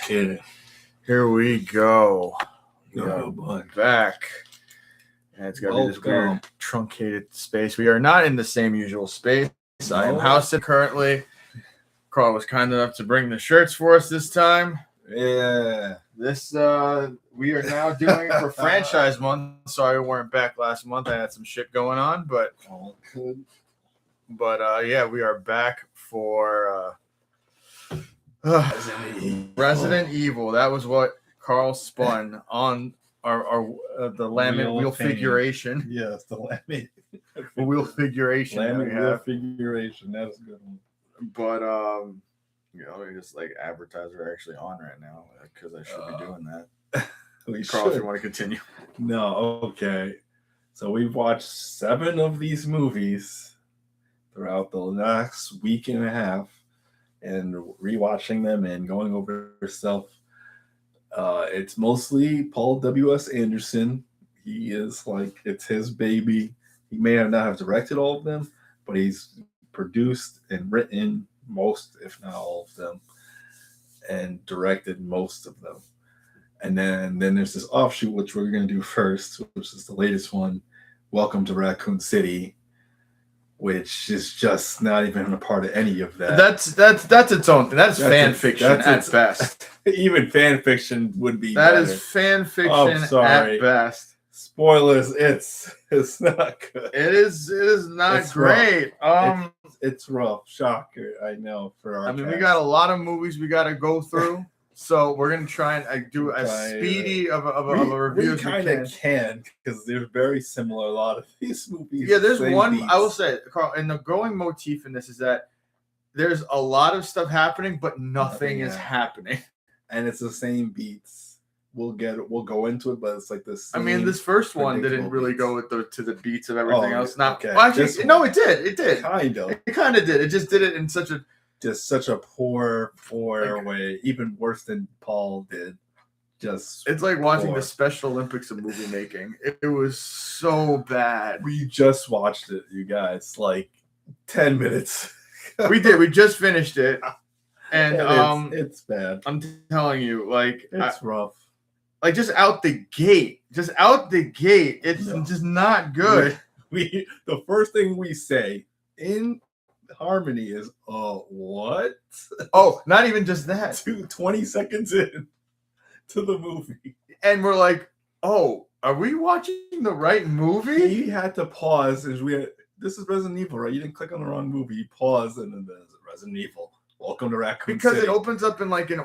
kidding. Here we go. We Oh, are boy. back. And it's got to be this weird truncated space. We are not in the same usual space. No. I am house sitting currently. Carl was kind enough to bring the shirts for us this time. Yeah. This we are now doing for franchise month. Sorry we weren't back last month. I had some shit going on, but yeah, we are back for Resident Evil. That was what Carl spun on our the laminate wheel figuration. Yes, the laminate wheel figuration. Laminate wheel figuration. That was a good one. But just like advertise we're actually on right now because I should be doing that. Carl, if you want to continue. No, okay. So we've watched 7 of these movies throughout the last week and a half, and rewatching them and going over stuff. It's mostly Paul W.S. Anderson. He is like, it's his baby. He may not have directed all of them, but he's produced and written most, if not all of them, and directed most of them. And then there's this offshoot, which we're going to do first, which is the latest one, Welcome to Raccoon City, which is just not even a part of any of that. That's its own thing. That's fan fiction at best. Even fan fiction would be That better. is fan fiction at best. Spoilers, it's not good. It is not great. It's rough. Shocker, I know. We got a lot of movies we got to go through, so we're gonna try and do as speedy of a review as we kind of can, because they're very similar. A lot of these movies. Yeah, there's one beats. I will say, Carl, and the going motif in this is that there's a lot of stuff happening, but nothing is happening, and it's the same beats. We'll go into it, but it's like this. I mean, this first one didn't really go to the beats of everything else. Okay. Well, actually, no, it did. It did. Kind of. It kind of did. It just did it in such a poor way, even worse than Paul did. It's like watching the Special Olympics of movie making. It was so bad. We just watched it, you guys, like 10 minutes. We did. We just finished it, and it's bad. I'm telling you, like it's rough. Like just out the gate, it's just not good. The first thing we say in harmony is, what? Oh, not even just that. 20 seconds in to the movie. And we're like, oh, are we watching the right movie? He had to pause. This is Resident Evil, right? You didn't click on the wrong movie. You paused, and then there's Resident Evil. Welcome to Raccoon City. Because it opens up in like it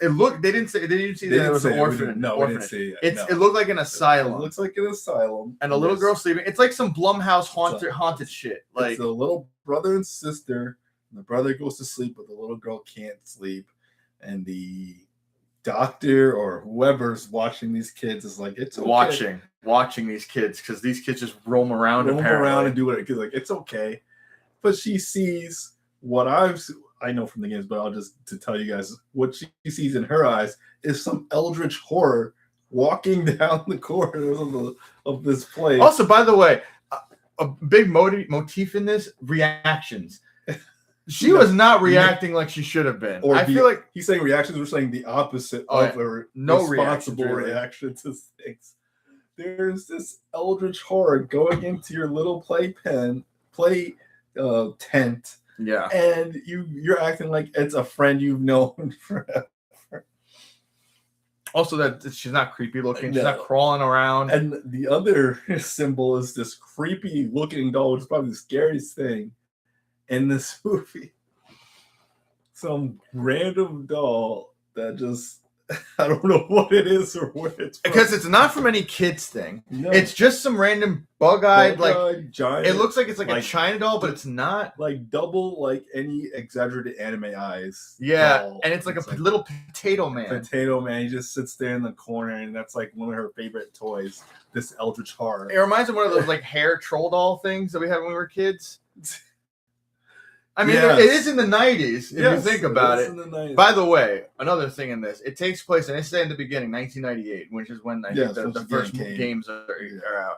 looked. They didn't see that it was an orphanage. No, we didn't see it. It looked like an asylum. It looks like an asylum. And a little girl sleeping. It's like some Blumhouse haunted shit. Like it's a little brother and sister. And the brother goes to sleep, but the little girl can't sleep. And the doctor or whoever's watching these kids is like, it's okay. Watching these kids, because these kids just roam around and do it. Because like, it's okay. But she sees what I know from the games, but I'll just to tell you guys what she sees in her eyes is some eldritch horror walking down the corridors of this place. Also, by the way, a big motif in this, reactions. She was not reacting like she should have been. I feel like he's saying reactions. We're saying the opposite of a responsible reaction to things. There's this eldritch horror going into your little play tent. Yeah, and you're acting like it's a friend you've known forever. Also, that she's not creepy looking. She's not crawling around. And the other symbol is this creepy looking doll, which is probably the scariest thing in this movie. Some random doll that just, I don't know what it is or where it's from. Because it's not from any kids thing. No. It's just some random bug-eyed, like giant. It looks like it's like a China doll, but it's not. Like double, like any exaggerated anime eyes. Yeah, doll. And it's like a little potato man. He just sits there in the corner, and that's like one of her favorite toys. This eldritch horror. It reminds me of one of those like hair troll doll things that we had when we were kids. I mean, it is in the 90s, if you think about it. By the way, another thing in this, it takes place, and they say in the beginning, 1998, which is when I think the first games are out.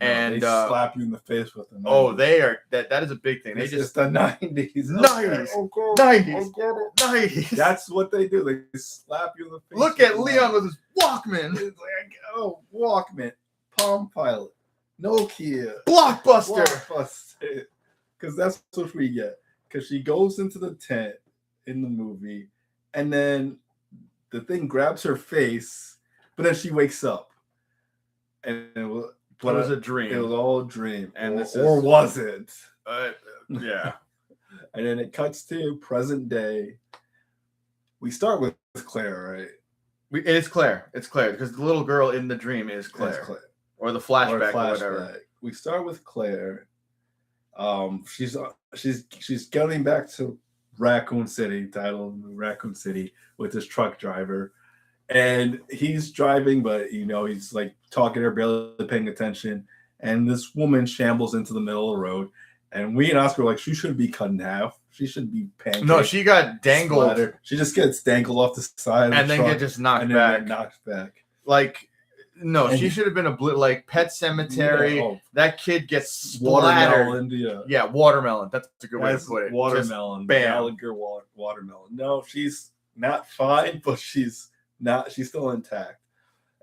and they slap you in the face with them. Oh, they are that is a big thing. They just the 90s. 90s. That's what they do. They slap you in the face. Look at Leon with his Walkman. It's like, oh, Walkman, Palm Pilot, Nokia, Blockbuster. Because that's what we get. Because she goes into the tent in the movie, and then the thing grabs her face, but then she wakes up, and it was a dream. It was all a dream, and or was it? Yeah. And then it cuts to present day. We start with Claire, right? It's Claire. It's Claire because the little girl in the dream is Claire. Or the flashback or whatever. We start with Claire. She's getting back to Raccoon City, titled Raccoon City, with this truck driver, and he's driving, but he's like talking to her, barely paying attention. And this woman shambles into the middle of the road, and we and Oscar were like, she shouldn't be cut in half. She should be pancaked. No, she got dangled. Splattered. She just gets dangled off the side, and then get just knocked back. Like. No, she should have been like Pet Cemetery. Yeah, that kid gets splattered. Watermelon, yeah, watermelon. That's a good way to put it. Watermelon, Gallagher watermelon. No, she's not fine, but she's still intact.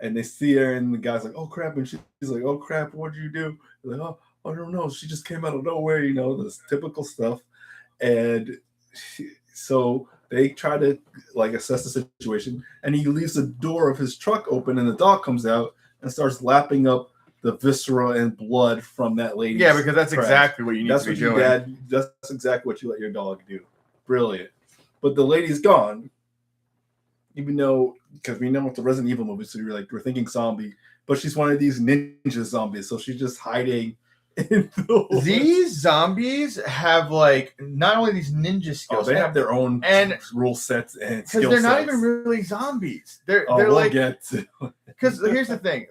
And they see her, and the guy's like, "Oh crap!" And she's like, "Oh crap! What'd you do?" They're like, "Oh, I don't know. She just came out of nowhere, this typical stuff." And so they try to assess the situation, and he leaves the door of his truck open, and the dog comes out and starts lapping up the viscera and blood from that lady. Yeah, because that's exactly what you need to be doing. That's exactly what you let your dog do. Brilliant. But the lady's gone, even though, because we know with the Resident Evil movies, so we're thinking zombie, but she's one of these ninja zombies, so she's just hiding. These zombies have not only these ninja skills, they have their own rule sets and skill sets. They're not even really zombies. They're because here's the thing,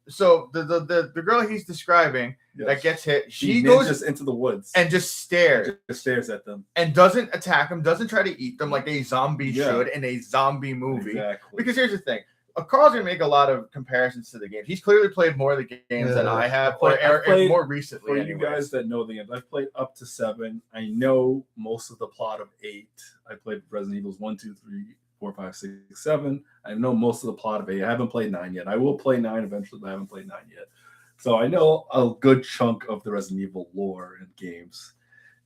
so the girl he's describing that gets hit, she goes just into the woods and just stares at them and doesn't attack them, doesn't try to eat them like a zombie should in a zombie movie. Exactly. Because here's the thing. Carl's gonna make a lot of comparisons to the games. He's clearly played more of the games than I have, or more recently. For you guys that know the games, I've played up to 7. I know most of the plot of 8. I played Resident Evils 1, 2, 3, 4, 5, 6, 7. I know most of the plot of 8. I haven't played 9 yet. I will play 9 eventually, but I haven't played 9 yet. So I know a good chunk of the Resident Evil lore and games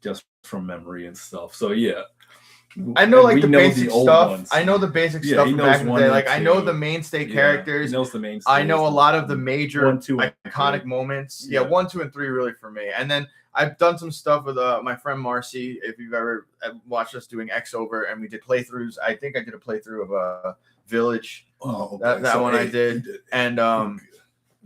just from memory and stuff. So yeah. I know the basic stuff. Ones. I know the basic stuff from back in the day. I know the mainstay characters. He knows the mainstay. I know a lot of the major 1, 2, iconic moments. Yeah, 1, 2, and 3 really for me. And then I've done some stuff with my friend Marcy. If you've ever watched us doing X Over, and we did playthroughs. I think I did a playthrough of Village. Oh, okay. That one I did. And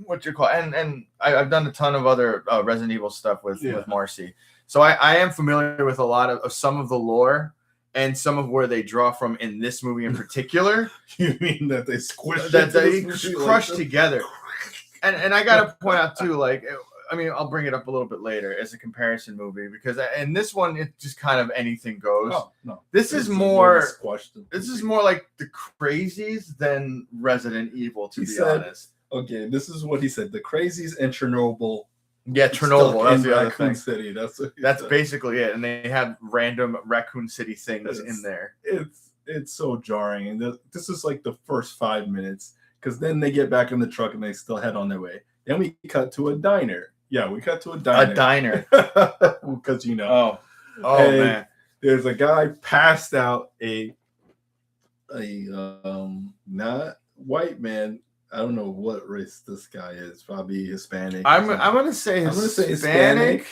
what you call and I've done a ton of other Resident Evil stuff with Marcy. So I am familiar with a lot of some of the lore. And some of where they draw from in this movie in particular. You mean that they squished that they crushed together? And I gotta point out too, I'll bring it up a little bit later as a comparison movie because in this one it just kind of anything goes. Oh, no. This is more like the Crazies than Resident Evil, to be honest. Okay, this is what he said: the Crazies and Chernobyl. Yeah, Chernobyl. That's the other thing. City. That's basically it. And they have random Raccoon City things in there. It's so jarring. And this is like the first 5 minutes because then they get back in the truck and they still head on their way. Then we cut to a diner. Yeah, we cut to a diner. A diner. Because Oh man. There's a guy passed out. A not white man. I don't know what race this guy is. Probably Hispanic. I'm gonna say Hispanic.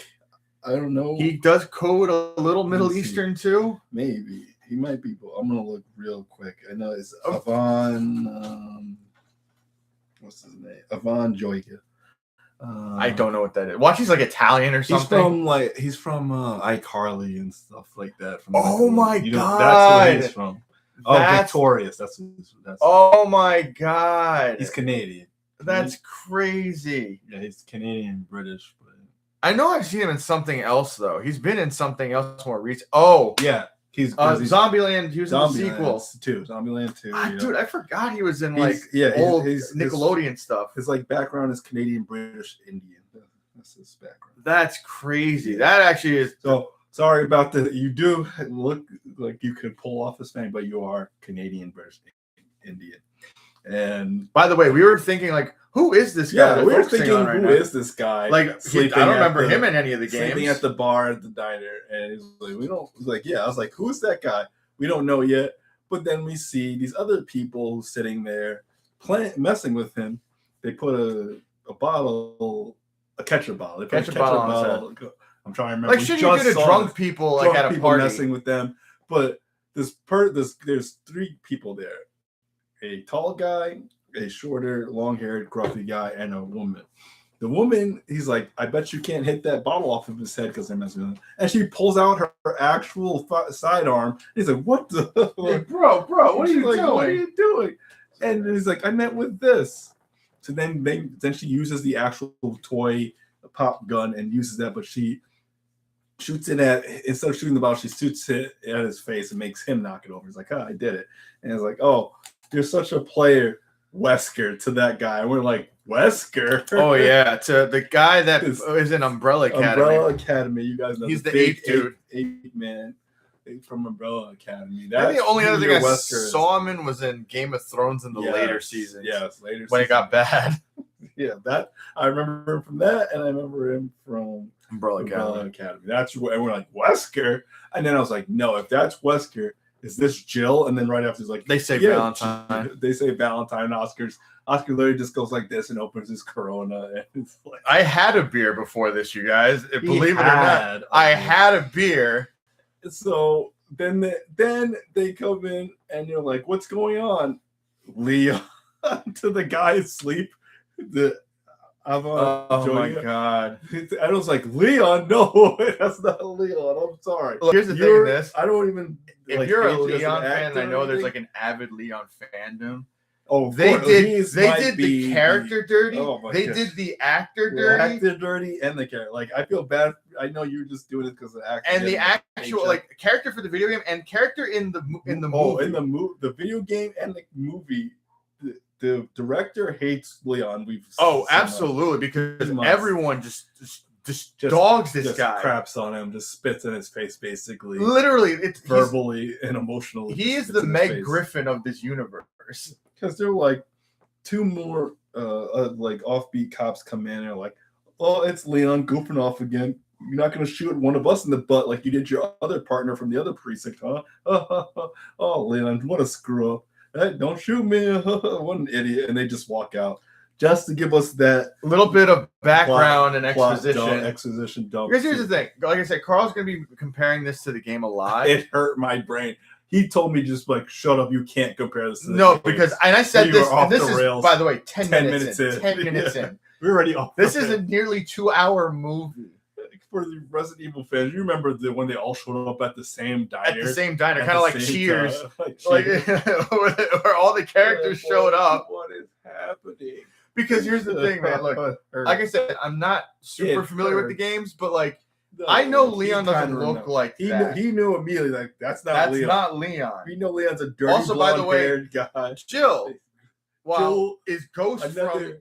I don't know. He does code a little Middle Eastern too. Maybe he might be. I'm gonna look real quick. I know it's Avon. What's his name? Avon Joyka. I don't know what that is. Watch, he's like Italian or something. He's from iCarly and stuff like that. My God, that's where he's from. Victorious. That's oh my God. He's Canadian. That's crazy. Yeah, he's Canadian British. But I know I've seen him in something else though. He's been in something else more recent. Oh yeah, he's Zombieland. He was in the sequel too. Zombieland 2. Dude, I forgot he was in old Nickelodeon stuff. His background is Canadian, British, Indian. racist background. That's crazy. That actually is. So sorry about the. You do look like you could pull off Hispanic, but you are Canadian British Indian. And by the way, we were thinking like, who is this guy? Yeah, we were thinking, who is this guy? Like, I don't remember him in any of the games. Sleeping at the bar at the diner, and he's like, we don't. Like, yeah, I was like, who's that guy? We don't know yet. But then we see these other people sitting there, messing with him. They put a ketchup bottle. They put ketchup bottle on his head. I'm trying to remember. Like, should you do to drunk people like at a party messing with them? But there's 3 people there: a tall guy, a shorter, long-haired, gruffy guy, and a woman. The woman, he's like, I bet you can't hit that bottle off of his head because they're messing with him. And she pulls out her actual sidearm. He's like, what the? Hey, bro, what are you doing? What are you doing? And he's like, I meant with this. So then she uses the actual toy pop gun and uses that, but she shoots it instead of shooting the bottle, she shoots it at his face and makes him knock it over. He's like, I did it. And it's like, oh, you're such a player, Wesker, to that guy. And we're like, Wesker? Oh, yeah, to the guy that is in Umbrella Academy. Umbrella Academy, you guys know. He's the ape dude. Ape man from Umbrella Academy. I think the only other thing I saw him in was in Game of Thrones in the later seasons. Yes, later when it got bad. Yeah, that I remember him from that, and I remember him from Umbrella Academy. That's where we're like, Wesker. And then I was like, no, if that's Wesker, is this Jill? And then right after he's like, they say Valentine. They say Valentine. Oscar literally just goes like this and opens his Corona. And it's like, I had a beer before this, you guys. Believe it or not, I had a beer. So then they come in and you're like, what's going on? Leon to the guy asleep. Oh my god! I was like, Leon, no, that's not Leon. I'm sorry. Look, here's the thing: this I don't even. If you're a Leon fan, I know there's like an avid Leon fandom. Oh, they did the character dirty. They did the actor dirty. Actor dirty and the character. Like, I feel bad. I know you're just doing it because of the actor. And the actual like character for the video game and character in the movie. The video game and the movie. The director hates Leon. Absolutely, because everyone just dogs this guy, craps on him, just spits in his face, basically. Literally, it's verbally and emotionally. He is the Meg Griffin of this universe. Because they're like 2 more like offbeat cops come in and are like, "Oh, it's Leon goofing off again. You're not going to shoot one of us in the butt like you did your other partner from the other precinct, huh? Oh, Leon, what a screw up. Hey, don't shoot me. What an idiot." And they just walk out just to give us that little bit of background and exposition. Exposition dump. Because here's the thing. Like I said, Carl's going to be comparing this to the game a lot. It hurt my brain. He told me just like, shut up. You can't compare this to the game. Because, and I said this, and this is, by the way, 10 minutes in. 10 minutes in. We're already off. This is a nearly 2-hour movie. For the Resident Evil fans, you remember when they all showed up at the same diner? At the same diner, kind of like Cheers. Where all the characters showed up. What is happening? Because here's the thing, man. Look, like I said, I'm not super familiar with the games, but like, I know Leon doesn't look like that. He knew immediately, like, that's not Leon. That's not Leon. We know Leon's a dirty, also, by the way, guy. Jill. Wow, is Ghost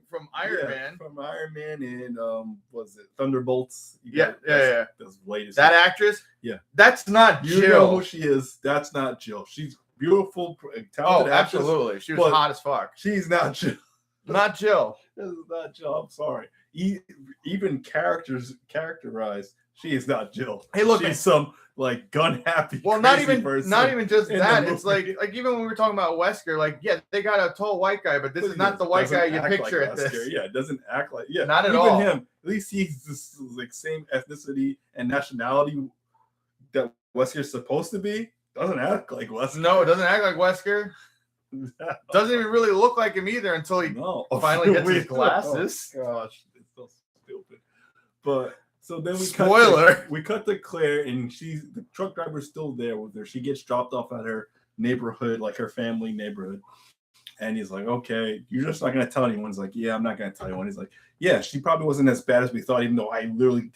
from Iron Man. From Iron Man and was it Thunderbolts? Yeah. Those latest. That actress? Yeah. That's not Jill. You know who she is. That's not Jill. She's beautiful, talented actress. Absolutely. She was hot as fuck. She's not Jill. Not Jill. This is not Jill. I'm sorry. Even characterized, she is not Jill. Hey, look, she's some like gun happy. Well, not even just that. It's like even when we were talking about Wesker, like they got a tall white guy, but this is not the white guy you picture at this. Yeah, it doesn't act like not at all. Even him, at least he's this like same ethnicity and nationality that Wesker's supposed to be. Doesn't act like Wesker. No, it doesn't act like Wesker. Doesn't even really look like him either until he finally gets his glasses. Oh, gosh, it's so stupid. But so then we cut to Claire, and the truck driver's still there with her. She gets dropped off at her neighborhood, like her family neighborhood. And he's like, "Okay, you're just not gonna tell anyone." He's like, "Yeah, I'm not gonna tell anyone." He's like, "Yeah, she probably wasn't as bad as we thought, even though I literally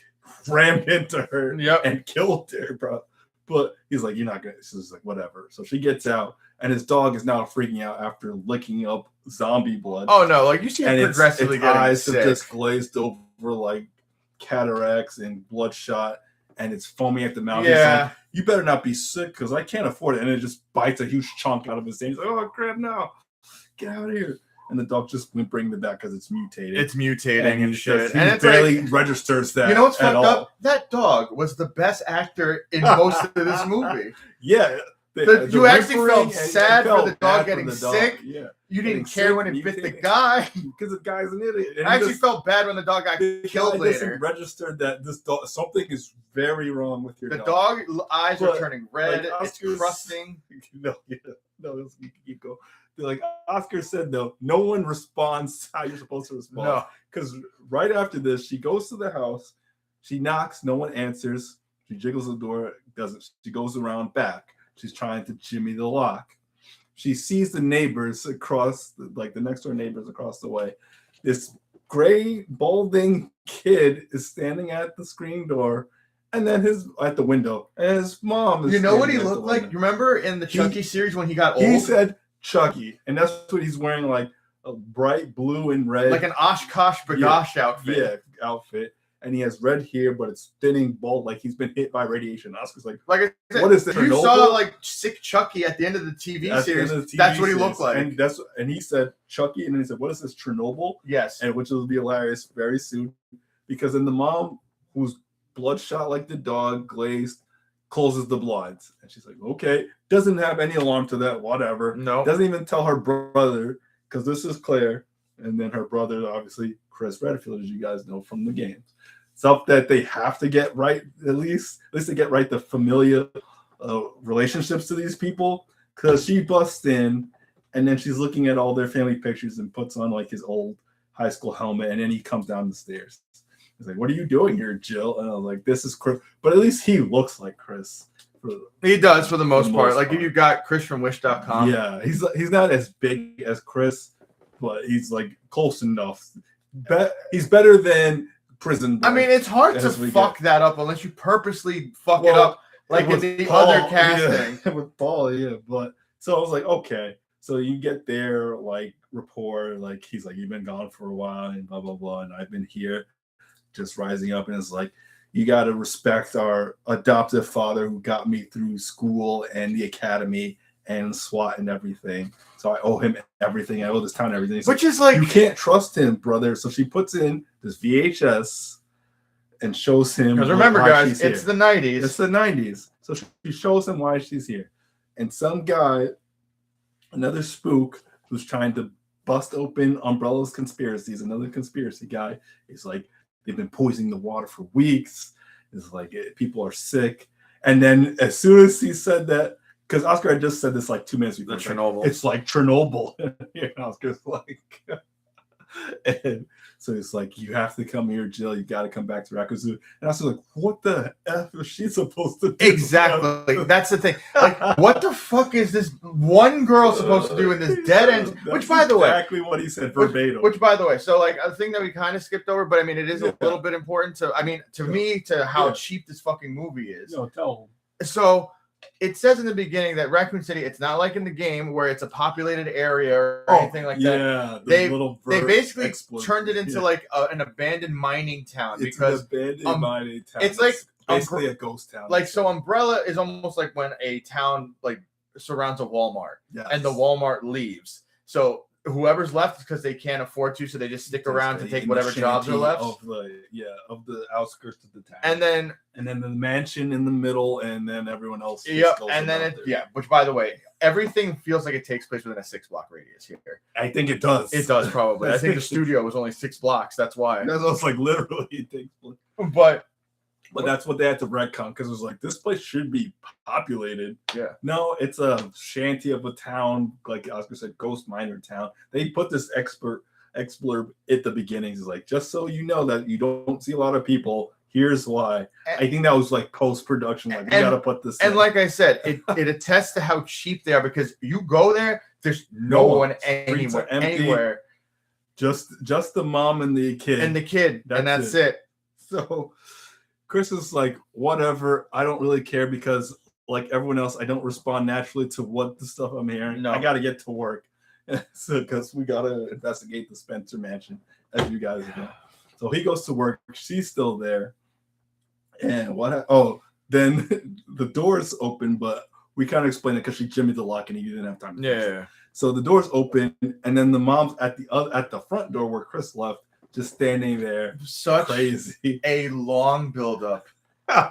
rammed into her and killed her, bro." But he's like, "You're not gonna." She's like, "Whatever." So she gets out, and his dog is now freaking out after licking up zombie blood. Oh no! Like you see, him progressively its eyes have just glazed over, like cataracts and bloodshot, and it's foaming at the mouth. Yeah. He's like, you better not be sick because I can't afford it. And it just bites a huge chunk out of his hand. He's like, oh crap, no, get out of here. And the dog just wouldn't bring them back because it's mutated. It's mutating and shit. He And it's barely registers that. You know what's fucked all. up? That dog was the best actor in most of this movie. Yeah. You actually felt sad for the dog getting sick. Yeah. You didn't care when it bit the guy. Because the guy's an idiot. And I actually felt bad when the dog got killed later. Registered that this dog, something is very wrong with your dog. The dog eyes are turning red. Like it's crusting. No, keep going. Like Oscar said, though, no one responds how you're supposed to respond. No. Because right after this, she goes to the house. She knocks. No one answers. She jiggles the door. Doesn't. She goes around back. She's trying to jimmy the lock. She sees the neighbors across, like the next door neighbors across the way. This gray, balding kid is standing at the screen door, and then at the window, and his mom is. You know what he looked like? You remember in the Chucky series when he got old? He said Chucky, and that's what he's wearing, like a bright blue and red, like an Oshkosh Bagosh outfit. Yeah, outfit. And he has red hair, but it's thinning, bald, like he's been hit by radiation. Oscar's like I said, what is this? You saw like sick Chucky at the end of the TV series. That's what he looked like. And he said Chucky, and then he said, "What is this, Chernobyl?" Yes, and which will be hilarious very soon, because then the mom, who's bloodshot like the dog, glazed, closes the blinds, and she's like, "Okay," doesn't have any alarm to that, whatever. No, doesn't even tell her brother because this is Claire, and then her brother, obviously Chris Redfield, as you guys know from the games. Stuff that they have to get right, at least they get right the familial relationships to these people, because she busts in and then she's looking at all their family pictures and puts on like his old high school helmet, and then he comes down the stairs. He's like, "What are you doing here, Jill?" And I was like, "This is Chris," but at least he looks like Chris. He does for the most part. Like if you got Chris from Wish.com. Yeah, he's not as big as Chris, but he's like close enough. He's better than Prison Break. I mean, it's hard to fuck that up unless you purposely fuck it up, like in the other casting. Yeah, with Paul, yeah. But so I was like, okay. So you get their like rapport, like he's like, "You've been gone for a while," and blah blah blah, and I've been here, just rising up, and it's like, you got to respect our adoptive father who got me through school and the academy and SWAT and everything. So I owe him everything. I owe this town everything. Which is like, you can't trust him, brother. So she puts in this VHS and shows him. Because remember, guys, it's the 90s. It's the 90s. So she shows him why she's here. And some guy, another spook who's trying to bust open Umbrella's conspiracies, another conspiracy guy, is like, they've been poisoning the water for weeks. It's like people are sick. And then as soon as he said that, because Oscar had just said this like 2 minutes before. Chernobyl. It's like Chernobyl. And Oscar's like, and so it's like, "You have to come here, Jill. You got to come back to Raccoon Zoo." And I was like, "What the F is she supposed to do?" Exactly. That's the thing. Like, what the fuck is this one girl supposed to do in this dead end? Which, by the way, exactly what he said verbatim. Which, by the way, so like a thing that we kind of skipped over, but I mean, it is a little bit important to. I mean, to me, to how cheap this fucking movie is. No, tell him. So it says in the beginning that Raccoon City, it's not like in the game where it's a populated area or anything like that. Yeah, they basically turned it into like an abandoned mining town, because it's an abandoned mining town. It's like basically a ghost town. Like, so Umbrella is almost like when a town like surrounds a Walmart, and the Walmart leaves. So whoever's left is because they can't afford to, so they just stick around to take whatever jobs are left of the outskirts of the town. And then the mansion in the middle, and then everyone else. And then which, by the way, everything feels like it takes place within a 6-block radius here. I think it does. It does, probably. I think the studio was only 6 blocks. That's why. That's like literally it takes place. But that's what they had to retcon, because it was like, this place should be populated. Yeah. No, it's a shanty of a town, like Oscar said, ghost miner town. They put this explurb at the beginning. It's like, just so you know that you don't see a lot of people, here's why. I think that was like post-production. Like, we got to put this in. Like I said, it attests to how cheap they are, because you go there, there's no one anywhere. Just the mom and the kid. That's it. So Chris is like, whatever, I don't really care, because like everyone else, I don't respond naturally to what the stuff I'm hearing. No. I got to get to work. So because we got to investigate the Spencer mansion, as you guys know. So he goes to work. She's still there. And then the doors open, but we kind of explained it because she jimmied the lock and he didn't have time to fix it. So the doors open, and then the mom's at the front door where Chris left, just standing there. Such crazy. A long buildup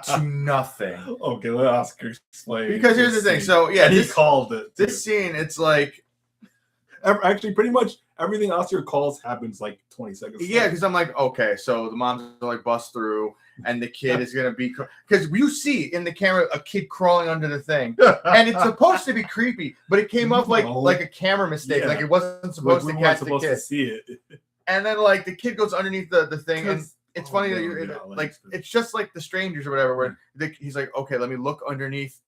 to nothing. Okay, let Oscar explain. Because here's the thing. So he called it. This scene, it's like actually pretty much everything Oscar calls happens like 20 seconds. Yeah, because I'm like, okay, so the mom's gonna like bust through, and the kid is gonna be because you see in the camera a kid crawling under the thing, and it's supposed to be creepy, but it came off like a camera mistake, like it wasn't supposed to catch the kid. To see it. And then like the kid goes underneath the thing, and it's funny that you're like it's just like The Strangers or whatever, where he's like, okay, let me look underneath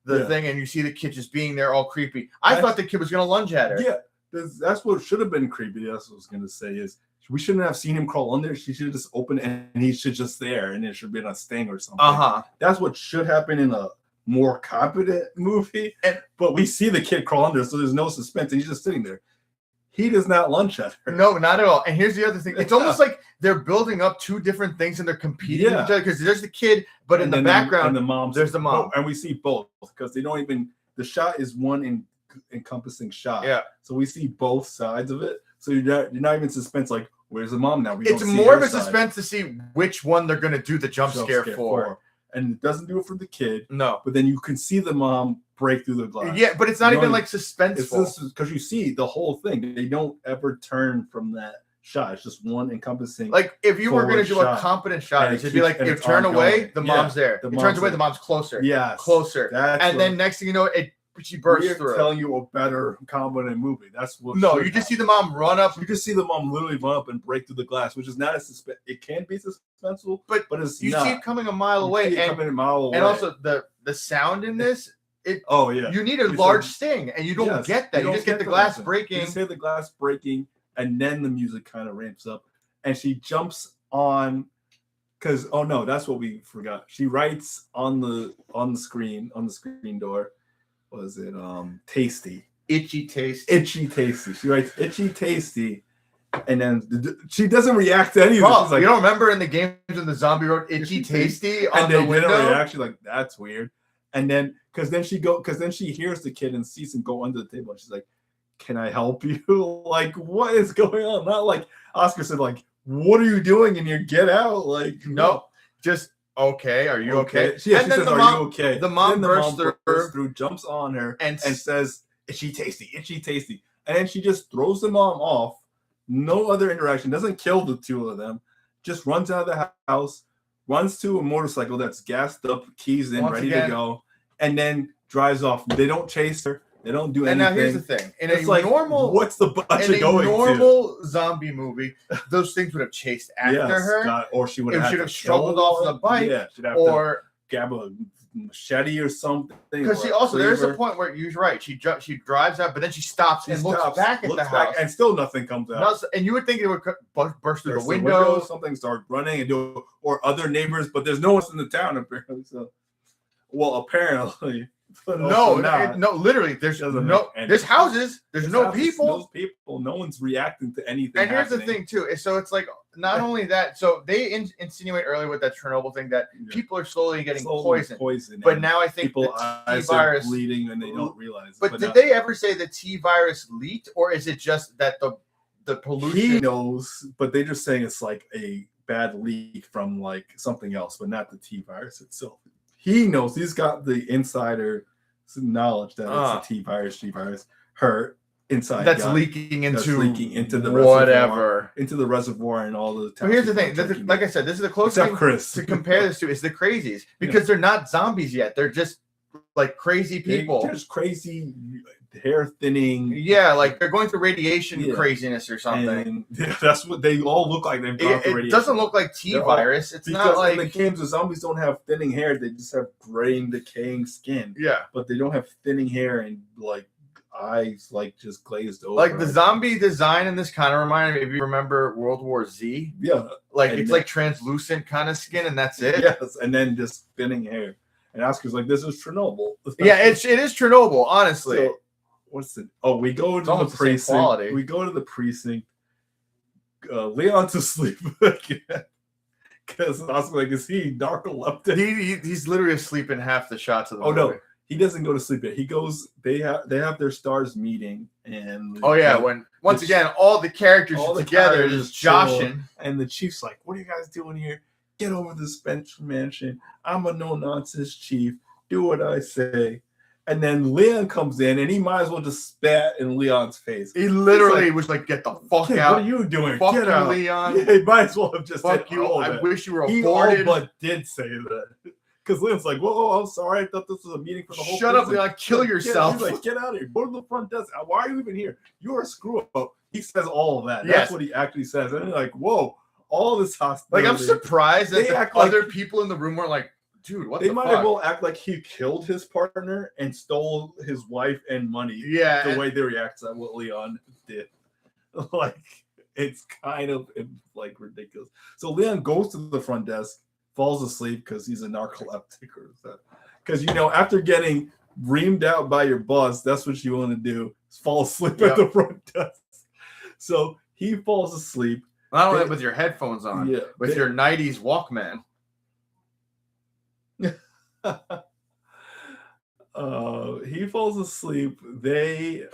the thing, and you see the kid just being there all creepy. I thought the kid was gonna lunge at her. Yeah. That's what should have been creepy. That's what I was going to say is we shouldn't have seen him crawl under. She should have just opened and he should just there and it should have been a sting or something. That's what should happen in a more competent movie. But we see the kid crawl under, so there's no suspense. And he's just sitting there. He does not lunge at her. No, not at all. And here's the other thing. It's almost like they're building up two different things and they're competing with each other because there's the kid, but in the background, there's the mom. And we see both because they don't even, the shot is one encompassing shot. Yeah. So we see both sides of it. So you're not even suspense like, where's the mom now? It's more of a suspense to see which one they're going to do the jump scare for. And it doesn't do it for the kid. No. But then you can see the mom break through the glass. Yeah, but it's not even like suspenseful. It's because you see the whole thing. They don't ever turn from that shot. It's just one encompassing. Like if you were going to do a competent shot, it'd be like you turn away, the mom's there. It turns away, the mom's closer. Yeah. Closer. And then next thing you know, she bursts through. Telling you a better competent movie. That's what. No, you just see the mom run up. You just see the mom literally run up and break through the glass, which is not a suspense. It can be suspenseful, but it's you not. see it coming a mile away, and also the sound in this. You need a large sting, and you don't get that. You just get the glass breaking. You just hear the glass breaking, and then the music kind of ramps up, and she jumps on. Because that's what we forgot. She writes on the screen door. Was it tasty? Itchy tasty. Itchy tasty. She writes itchy tasty, and then she doesn't react to any of it. She's like, you don't remember in the games when the zombie wrote itchy tasty on the window? And they react. She's like, that's weird. And then because then she hears the kid and sees him go under the table, and she's like, can I help you? Like, what is going on? Not like Oscar said, like, what are you doing in here? Get out. Like, no, just okay, are you okay? She says, are you okay? The mom bursts through, jumps on her, and says, itchy tasty, itchy tasty. And then she just throws the mom off. No other interaction. Doesn't kill the two of them. Just runs out of the house, runs to a motorcycle that's gassed up, keys in, ready to go, and then drives off. They don't chase her. They don't do anything. And now here's the thing. In it's a like, normal, what's the budget going to? In a normal zombie movie, those things would have chased after her. God, or she would have struggled off the bike. Yeah, she'd have to grab a machete or something. Because there's a point where you're right. She drives out, but then she stops and looks back at the house. And still nothing comes out. And you would think it would burst through the window. Something start running or other neighbors, but there's no one in the town apparently. So, apparently. No, literally, there's houses, there's no people. No one's reacting to anything. And here's the thing too, so it's like not only that, so they insinuate earlier with that Chernobyl thing that people are slowly getting poisoned. But now I think people the T virus bleeding and they don't realize. But did they ever say the T virus leaked, or is it just that the pollution? He knows, but they're just saying it's like a bad leak from like something else, but not the T virus itself. He knows. He's got the insider knowledge that it's a T virus. Her inside that's leaking into the whatever into the reservoir and all the. Well, here's the thing. Like I said, this is the closest thing to compare this to is the crazies because they're not zombies yet. They're just like crazy people. They're just crazy hair thinning. Yeah, like they're going through radiation craziness or something. And that's what they all look like. They've gone through radiation. It doesn't look like T virus. It's not like in the games, the zombies don't have thinning hair. They just have gray and decaying skin. Yeah, but they don't have thinning hair and like eyes like just glazed over. Like the zombie design in this kind of reminded me, if you remember World War Z. Yeah, like it's like translucent kind of skin, and that's it. Yes, and then just thinning hair. And Oscar's like, "This is Chernobyl." Yeah, it is Chernobyl, honestly. So, what's it? Oh, we go to the precinct. We go to the precinct. Leon's asleep again. Because I was like, is he narcoleptic? He's literally asleep in half the shots of the movie. No, he doesn't go to sleep yet. He goes. They have their stars meeting, and when once again all the characters are together, just joshing, and the chief's like, "What are you guys doing here? Get over to the Spencer Mansion. I'm a no nonsense chief. Do what I say." And then Leon comes in, and he might as well just spat in Leon's face. He literally was like, "Get the fuck out! What are you doing? Fuck Get you, out, Leon! Yeah, he might as well have just fuck said, you! I wish you were He aborted." all but did say that. Because Leon's like, whoa, I'm sorry. I thought this was a meeting for the whole Shut up, Leon. Kill yourself. He's like, get out of here. Go to the front desk. Why are you even here? You're a screw up. He says all of that. Yes. That's what he actually says. And they're like, whoa, all this hostility. Like, I'm surprised that act other people in the room were like, dude, what the fuck? They might as well act like he killed his partner and stole his wife and money. Yeah. The way they react to what Leon did. Like, it's kind of like ridiculous. So Leon goes to the front desk, falls asleep because he's a narcoleptic or that. Because after getting reamed out by your boss, that's what you want to do: is fall asleep at the front desk. So he falls asleep. Not only with your headphones on, with your 90s Walkman. He falls asleep. They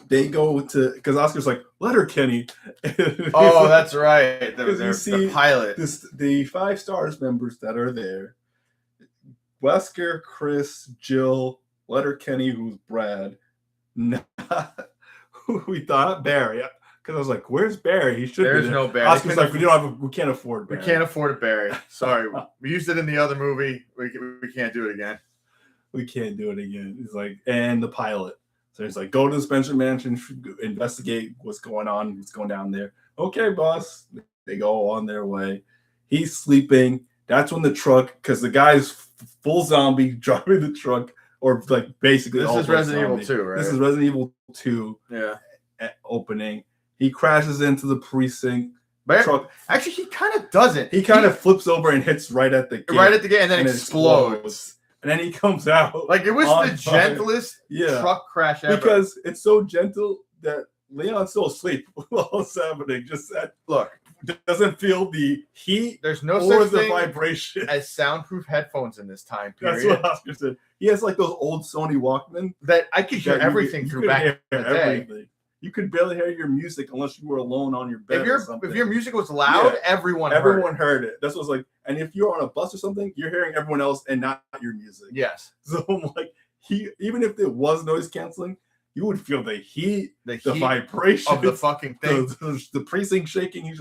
they go to, because Oscar's like, Letterkenny. Oh, that's right. The pilot. The 5 stars members that are there: Wesker, Chris, Jill, Letterkenny, who's Brad, who we thought Barry. Because I was like, "Where's Barry? He should be there." There's no Barry. Oscar's like, we can't afford Barry. We can't afford a Barry. Sorry, we used it in the other movie. We can't do it again. We can't do it again. He's like, and the pilot. So he's like, go to the Spencer Mansion, investigate what's going on, what's going down there. Okay, boss. They go on their way. He's sleeping. That's when the truck, because the guy's full zombie driving the truck, or like basically. This is Resident Evil 2, right? This is Resident Evil 2. Yeah. Opening. He crashes into the precinct. Truck. Actually, he kind of doesn't. He kind of flips over and hits right at the gate. Right at the gate, and then explodes. And then he comes out. Like, it was the gentlest truck crash ever. Because it's so gentle that Leon's still asleep while it's happening. Just doesn't feel the heat. There's no or such the thing vibration as soundproof headphones in this time period. That's what Oscar said. He has like those old Sony Walkman that I could hear everything through back in the day. You could barely hear your music unless you were alone on your bed. If your music was loud, everyone heard it. That's what's like. And if you're on a bus or something, you're hearing everyone else and not your music. Yes. So I'm like, even if it was noise canceling, you would feel the heat, the vibration of the fucking thing, the precinct shaking.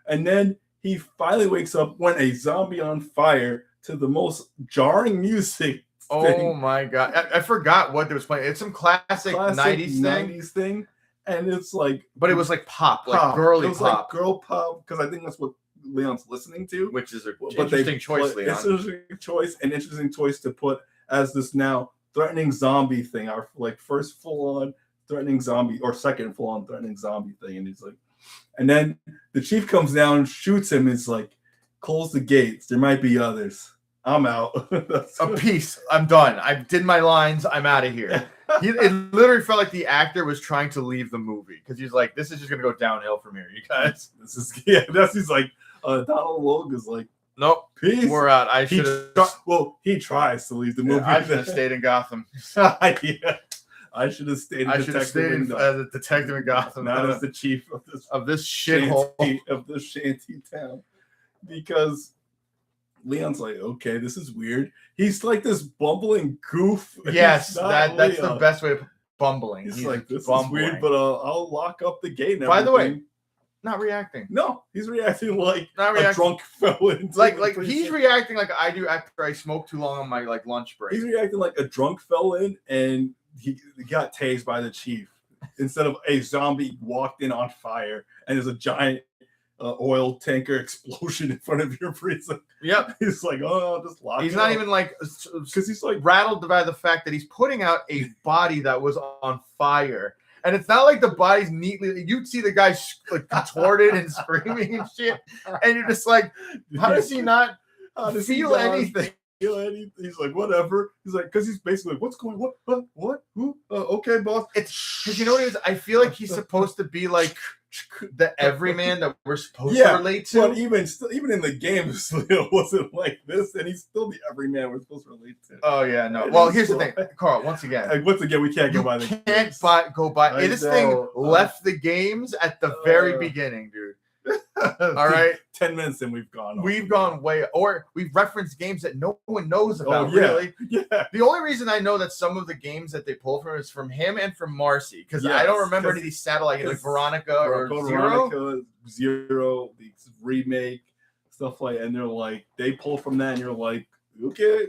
And then he finally wakes up when a zombie on fire to the most jarring music. Oh my god! I forgot what they was playing. It's some classic 90s thing, and it's like, but it was like pop, like girly pop, like girl pop, because I think that's what Leon's listening to, which is an interesting choice, Leon. It's an interesting choice to put as this now threatening zombie thing, our like first full-on threatening zombie or second full-on threatening zombie thing, and he's like, and then the chief comes down, shoots him, is like, close the gates. There might be others. I'm out. A piece. I'm done. I did my lines. I'm out of here. It literally felt like the actor was trying to leave the movie because he's like, "This is just gonna go downhill from here, you guys." He's like, Donald Logue is like, "Nope, peace. We're out." He tries to leave the movie. I should have stayed in Gotham. I should have stayed. I should have stayed as a detective in Gotham, not as the chief of this shithole of this shanty town, because Leon's like, okay, this is weird. He's like this bumbling goof. Yes, that's the best way to bumbling. He's like, this is weird, but I'll lock up the gate. And by the way, not reacting. No, he's reacting like a drunk felon. Like he's reacting like I do after I smoke too long on my like lunch break. He's reacting like a drunk felon, and he got tased by the chief instead of a zombie walked in on fire and there's a giant oil tanker explosion in front of your precinct. Yep. He's like, oh, just lock. He's not even like, because he's like rattled by the fact that he's putting out a body that was on fire, and it's not like the body's neatly. You'd see the guy like contorted and screaming and shit, and you're just like, how does he not feel anything? he's like, whatever. He's like, because he's basically like, what's going on? What? Who? Okay, boss. It's because you know what it is? I feel like he's supposed to be like the everyman that we're supposed to relate to. But even in the game, still wasn't like this, and he's still the everyman we're supposed to relate to. Oh yeah, no. Well, here's the thing, Carl. Once again, we can't go by the games. Go by. This thing left the games at the very beginning, dude. All right, 10 minutes and we've gone way, or we've referenced games that no one knows about. Oh, yeah. Really, yeah. The only reason I know that some of the games that they pull from is from him and from Marcy, because I don't remember any of these satellite like Veronica or Zero, the remake stuff like, and they're like they pull from that, and you're like, okay,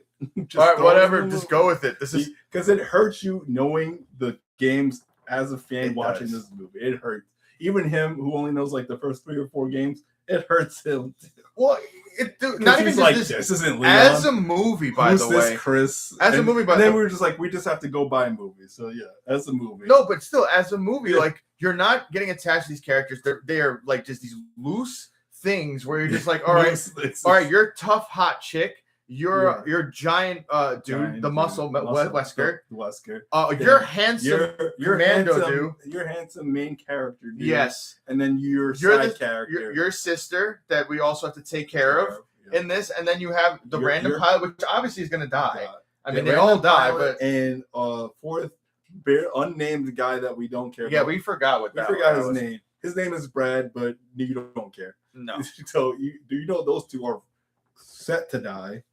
all right, whatever, just go with it. This is because it hurts you knowing the games as a fan watching this movie. It hurts. Even him, who only knows like the first 3 or 4 games, it hurts him. Well, not even like this isn't Leon. As a movie, by the way, Chris. A movie, and then we were just like, we just have to go buy movies. So yeah, as a movie. No, but still, as a movie, like you're not getting attached to these characters. They are like just these loose things where you're just like, all right, you're a tough hot chick. You're giant dude, the muscle Wesker. You're handsome. You're commando handsome, dude. You're handsome main character, dude. Yes. And then you're side character. Your sister that we also have to take care of in this, and then you have the random pilot, which obviously is going to die. I mean, they all die, but and fourth unnamed guy that we don't care. Yeah, we forgot what that. We forgot his name. His name is Brad, but you don't care. No. So you know those two are set to die.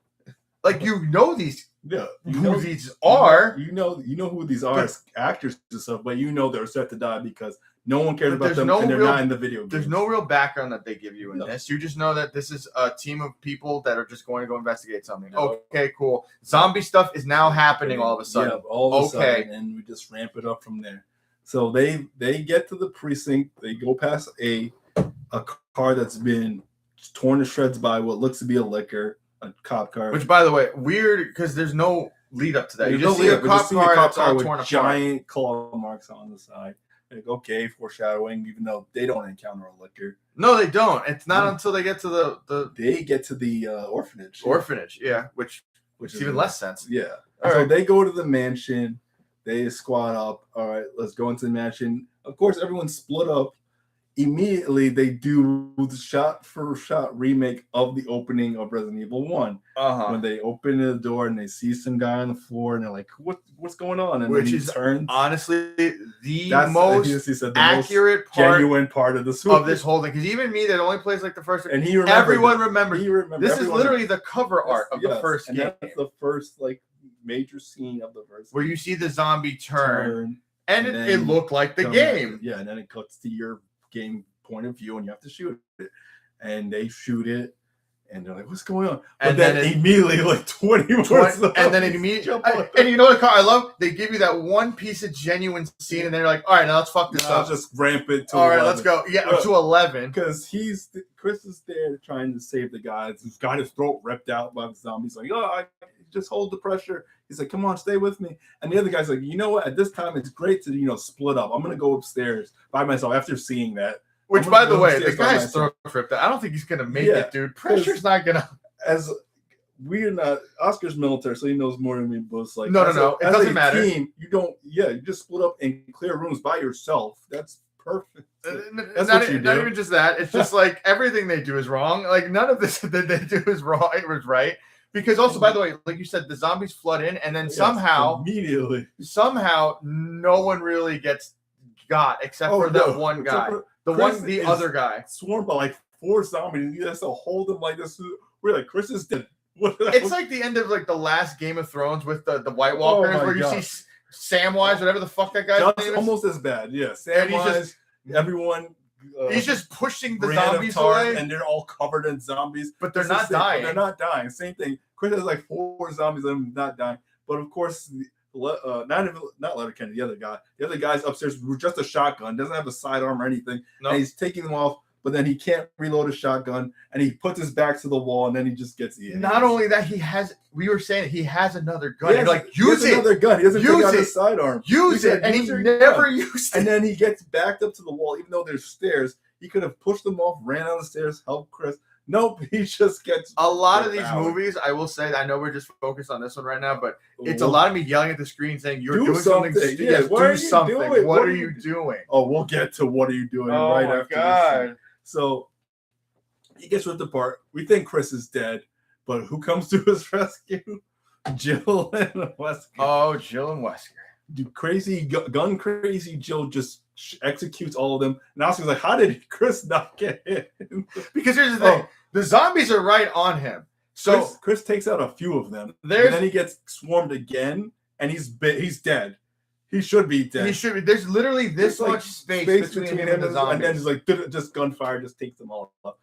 Like these who these are. You know who these are as actors and stuff, but they're set to die because no one cares about them and they're not in the video game. There's no real background that they give you in this. You just know that this is a team of people that are just going to go investigate something. Okay, cool. Zombie stuff is now happening all of a sudden. Yeah, all of a sudden, and we just ramp it up from there. So they get to the precinct. They go past a car that's been torn to shreds by what looks to be a cop car. Which, by the way, weird because there's no lead up to that. You just see a cop car with torn giant claw marks on the side. Like, okay, foreshadowing, even though they don't encounter a liquor. No, they don't. It's not until they get to the They get to the orphanage. Orphanage, yeah, which is even less sense. Yeah. So they go to the mansion. They squad up. All right, let's go into the mansion. Of course, everyone's split up. Immediately, they do the shot-for-shot remake of the opening of Resident Evil 1. When they open the door and they see some guy on the floor and they're like, what's going on? And which is honestly the most accurate genuine part of this whole thing. Because even me that only plays like the first, and everyone remembers. This is literally the cover art of the first game. That's the first major scene of the first where you see the zombie turn and it looked like the game. Yeah, and then it cuts to your game point of view and you have to shoot it, and they shoot it and they're like, what's going on? But then immediately 20 more and then immediately and you know what I love? They give you that one piece of genuine scene and they're like, all right, now let's fuck this up. Just ramp it to all 11. Right, let's go. Yeah, to 11. Because Chris is there trying to save the guy. He's got his throat ripped out by the zombies. Like, I just hold the pressure. He's like, come on, stay with me. And the other guy's like, you know what? At this time, it's great to, split up. I'm going to go upstairs by myself after seeing that. Which, by the way, the guy's throat ripped out. I don't think he's going to make it, dude. Pressure's not going to. As we're not, Oscar's military, so he knows more than me, but it's like, no. It doesn't matter. Team, you just split up and clear rooms by yourself. That's perfect. That's what you do. Not even just that. It's just like everything they do is wrong. Like none of this that they do is wrong. It was right. Because also, by the way, like you said, the zombies flood in, and then somehow no one really gets got except for that one guy, the other guy, swarmed by 4 zombies. He has to hold them like this. We're like, Chris is dead. It's like the end of the last Game of Thrones with the White Walkers, where you see Samwise, whatever the fuck that guy's name is. Almost as bad, yeah. Samwise, everyone. He's just pushing the zombies away, and they're all covered in zombies. But they're not dying. They're not dying. Same thing. Chris has 4 zombies and not dying. But of course, not Letterkenny, the other guy. The other guy's upstairs with just a shotgun, doesn't have a sidearm or anything. Nope. And he's taking them off, but then he can't reload a shotgun, and he puts his back to the wall, and then he just gets eaten. Not only that, we were saying he has another gun. You're like, use it. Another gun. He doesn't take out his sidearm. Use it, and he never used it. And then he gets backed up to the wall, even though there's stairs. He could have pushed them off, ran down the stairs, helped Chris. Nope, he just gets a lot of these devoured. movies. I will say, I know we're just focused on this one right now, but it's a lot of me yelling at the screen saying, "You're doing something. Yeah, what are you something. doing? What are you doing?" Oh, we'll get to what are you doing right after this. So he gets ripped apart. We think Chris is dead, but who comes to his rescue? Jill and Wesker. Oh, Jill and Wesker. Dude, crazy gun crazy Jill just executes all of them. And Oscar's like, how did Chris not get hit? Because here's the thing. The zombies are right on him. So Chris takes out a few of them. And then he gets swarmed again, and he's dead. He should be dead. He should be. There's literally this much space between him and the zombies. And then he's like, just gunfire just takes them all up.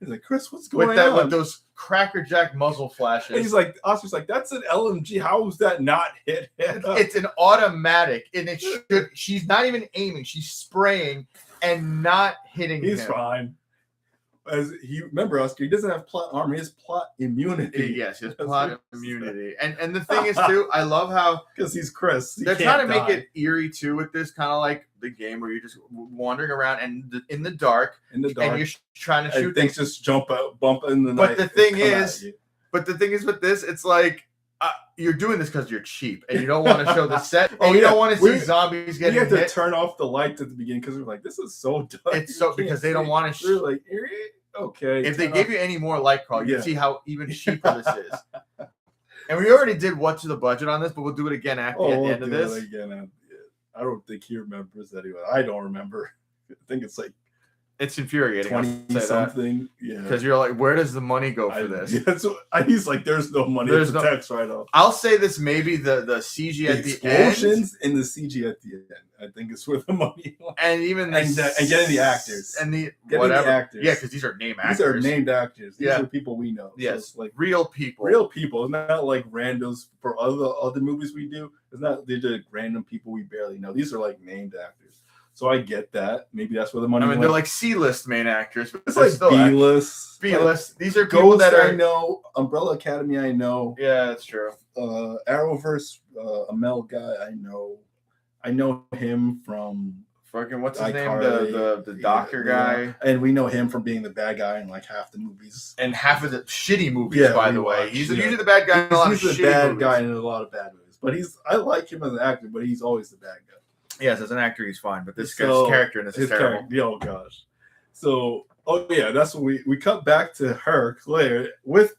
He's like, Chris, what's going on? With those Cracker Jack muzzle flashes. And he's like, Oscar's like, that's an LMG. How was that not hit? It's an automatic, and it should. She's not even aiming. She's spraying and not hitting him. He's fine. Remember, Oscar, he doesn't have plot armor. He has plot immunity. Yes, he has plot immunity. And the thing is, too, I love how because he's Chris. They're trying to make it eerie too with this, kind of like the game where you're just wandering around and in the dark, and you're trying to shoot things. Just bump in the night. But the thing is with this, it's like you're doing this because you're cheap and you don't want to show the set. And you don't want to see zombies getting hit. We have to turn off the lights at the beginning because we're like, this is so dark. It's so because they don't want to. We're like, okay. If they gave you any more light crawl, you'd see how even cheaper this is. And we already did what's the budget on this, but we'll do it again at the end of this. I don't think he remembers anyway. I don't remember. I think it's like it's infuriating. 20 something. Yeah. Because you're like, where does the money go for this? Yeah, so he's like, there's no money. There's no text right off. I'll say this: maybe the CG at the explosions and the CG at the end. I think is where the money lies. And even and getting the actors and the whatever actors. Yeah, because these are named actors. These are named actors. These are people we know. Yes, so like real people. Real people. It's not like randos for other movies we do. It's not they're just random people we barely know. These are like named actors. So I get that. Maybe that's where the money. They're like C-list main actors, but it's like B-list. B-list. These are people that I know. Umbrella Academy, I know. Yeah, that's true. Arrowverse, Amel guy, I know. I know him from fucking what's his name? The doctor guy. And we know him from being the bad guy in like half the movies. And half of the shitty movies, by the way. He's usually the bad guy in a lot of shitty movies. He's the bad guy in a lot of bad movies. But I like him as an actor, but he's always the bad guy. Yes, as an actor, he's fine, but this guy's character in this is terrible. Oh gosh. So, that's what we cut back to her, Claire, with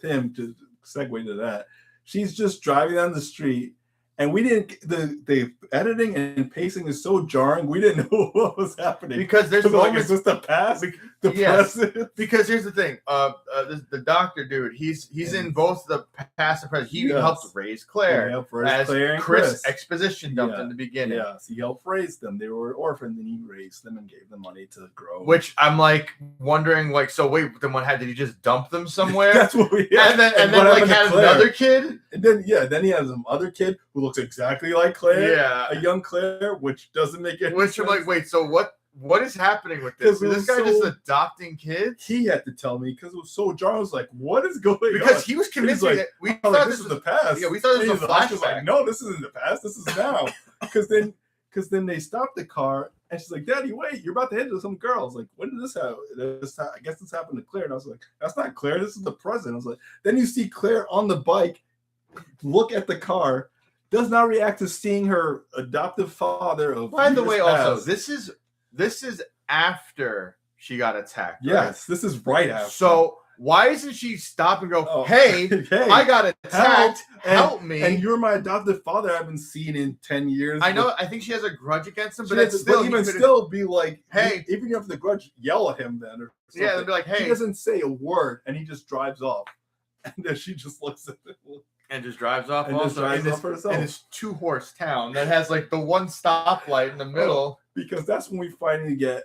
him to segue to that. She's just driving down the street, and we didn't. The editing and pacing is so jarring. We didn't know what was happening because there's moments. Is this the past? The present? Because here's the thing. The doctor dude. He's in both the past and present. He helped raise Claire. He helped raise Claire and Chris exposition dumped in the beginning. Yes, he helped raise them. They were orphaned, and he raised them and gave them money to grow. Which I'm like wondering, like, so wait, then what? Did he just dump them somewhere? That's what we. Yeah. And then like had another kid. And then he has some other kid who looks exactly like Claire. Yeah, a young Claire, which doesn't make it. Which I'm like, wait, so what is happening with this? Is this guy just adopting kids? He had to tell me because it was so jarring. I was like, what is going on? Because he was convinced that we thought this was the past. Yeah, we thought this was a flashback. Like, no, this isn't the past. This is now. Because then they stopped the car and she's like, Daddy, wait, you're about to hit some girls. Like, when did this happen? I guess this happened to Claire. And I was like, that's not Claire. This is the present. I was like, then you see Claire on the bike, look at the car, does not react to seeing her adoptive father of. By the way, also, this is after she got attacked. Right? Yes, this is right after. So why isn't she stop and go, hey, I got attacked, help me. And you're my adoptive father I haven't seen in 10 years. I know, I think she has a grudge against him, but still be like, hey. Even if you have the grudge, yell at him then. Or something. Yeah, they'd be like, hey. He doesn't say a word and he just drives off. And then she just looks at him. And just drives off and also in this 2-horse town that has like the one stoplight in the middle. Because that's when we finally get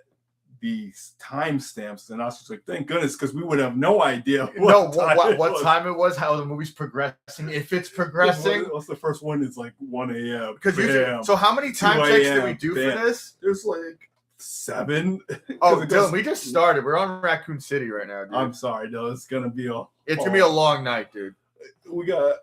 these timestamps, and I was just like, thank goodness, because we would have no idea what time it was, how the movie's progressing, if it's progressing. What's the first one? It's like 1 a.m. Because so how many time checks did we do for this? There's like 7. Oh, Dylan, we just started. We're on Raccoon City right now, dude. I'm sorry, no, it's gonna be a long night, dude. We got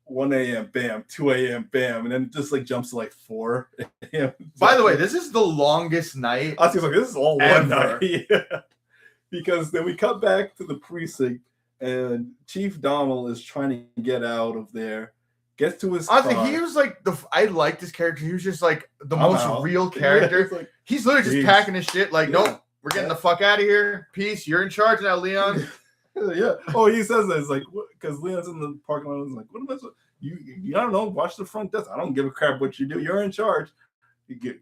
1 a.m. bam, 2 a.m. bam, and then it just like jumps to like 4 a.m. By the way, this is the longest night. I was like, this is all one night. Yeah. because then we cut back to the precinct, and Chief Donald is trying to get out of there. Gets to his Honestly, car. he was like I liked this character. He was just like the I'm most out. real character. Yeah, like, he's literally just packing his shit. Like, nope, we're getting the fuck out of here. Peace. You're in charge now, Leon. Yeah. Oh, he says that. It's like, because Leon's in the parking lot. He's like, what am I supposed you? I don't know. Watch the front desk. I don't give a crap what you do. You're in charge.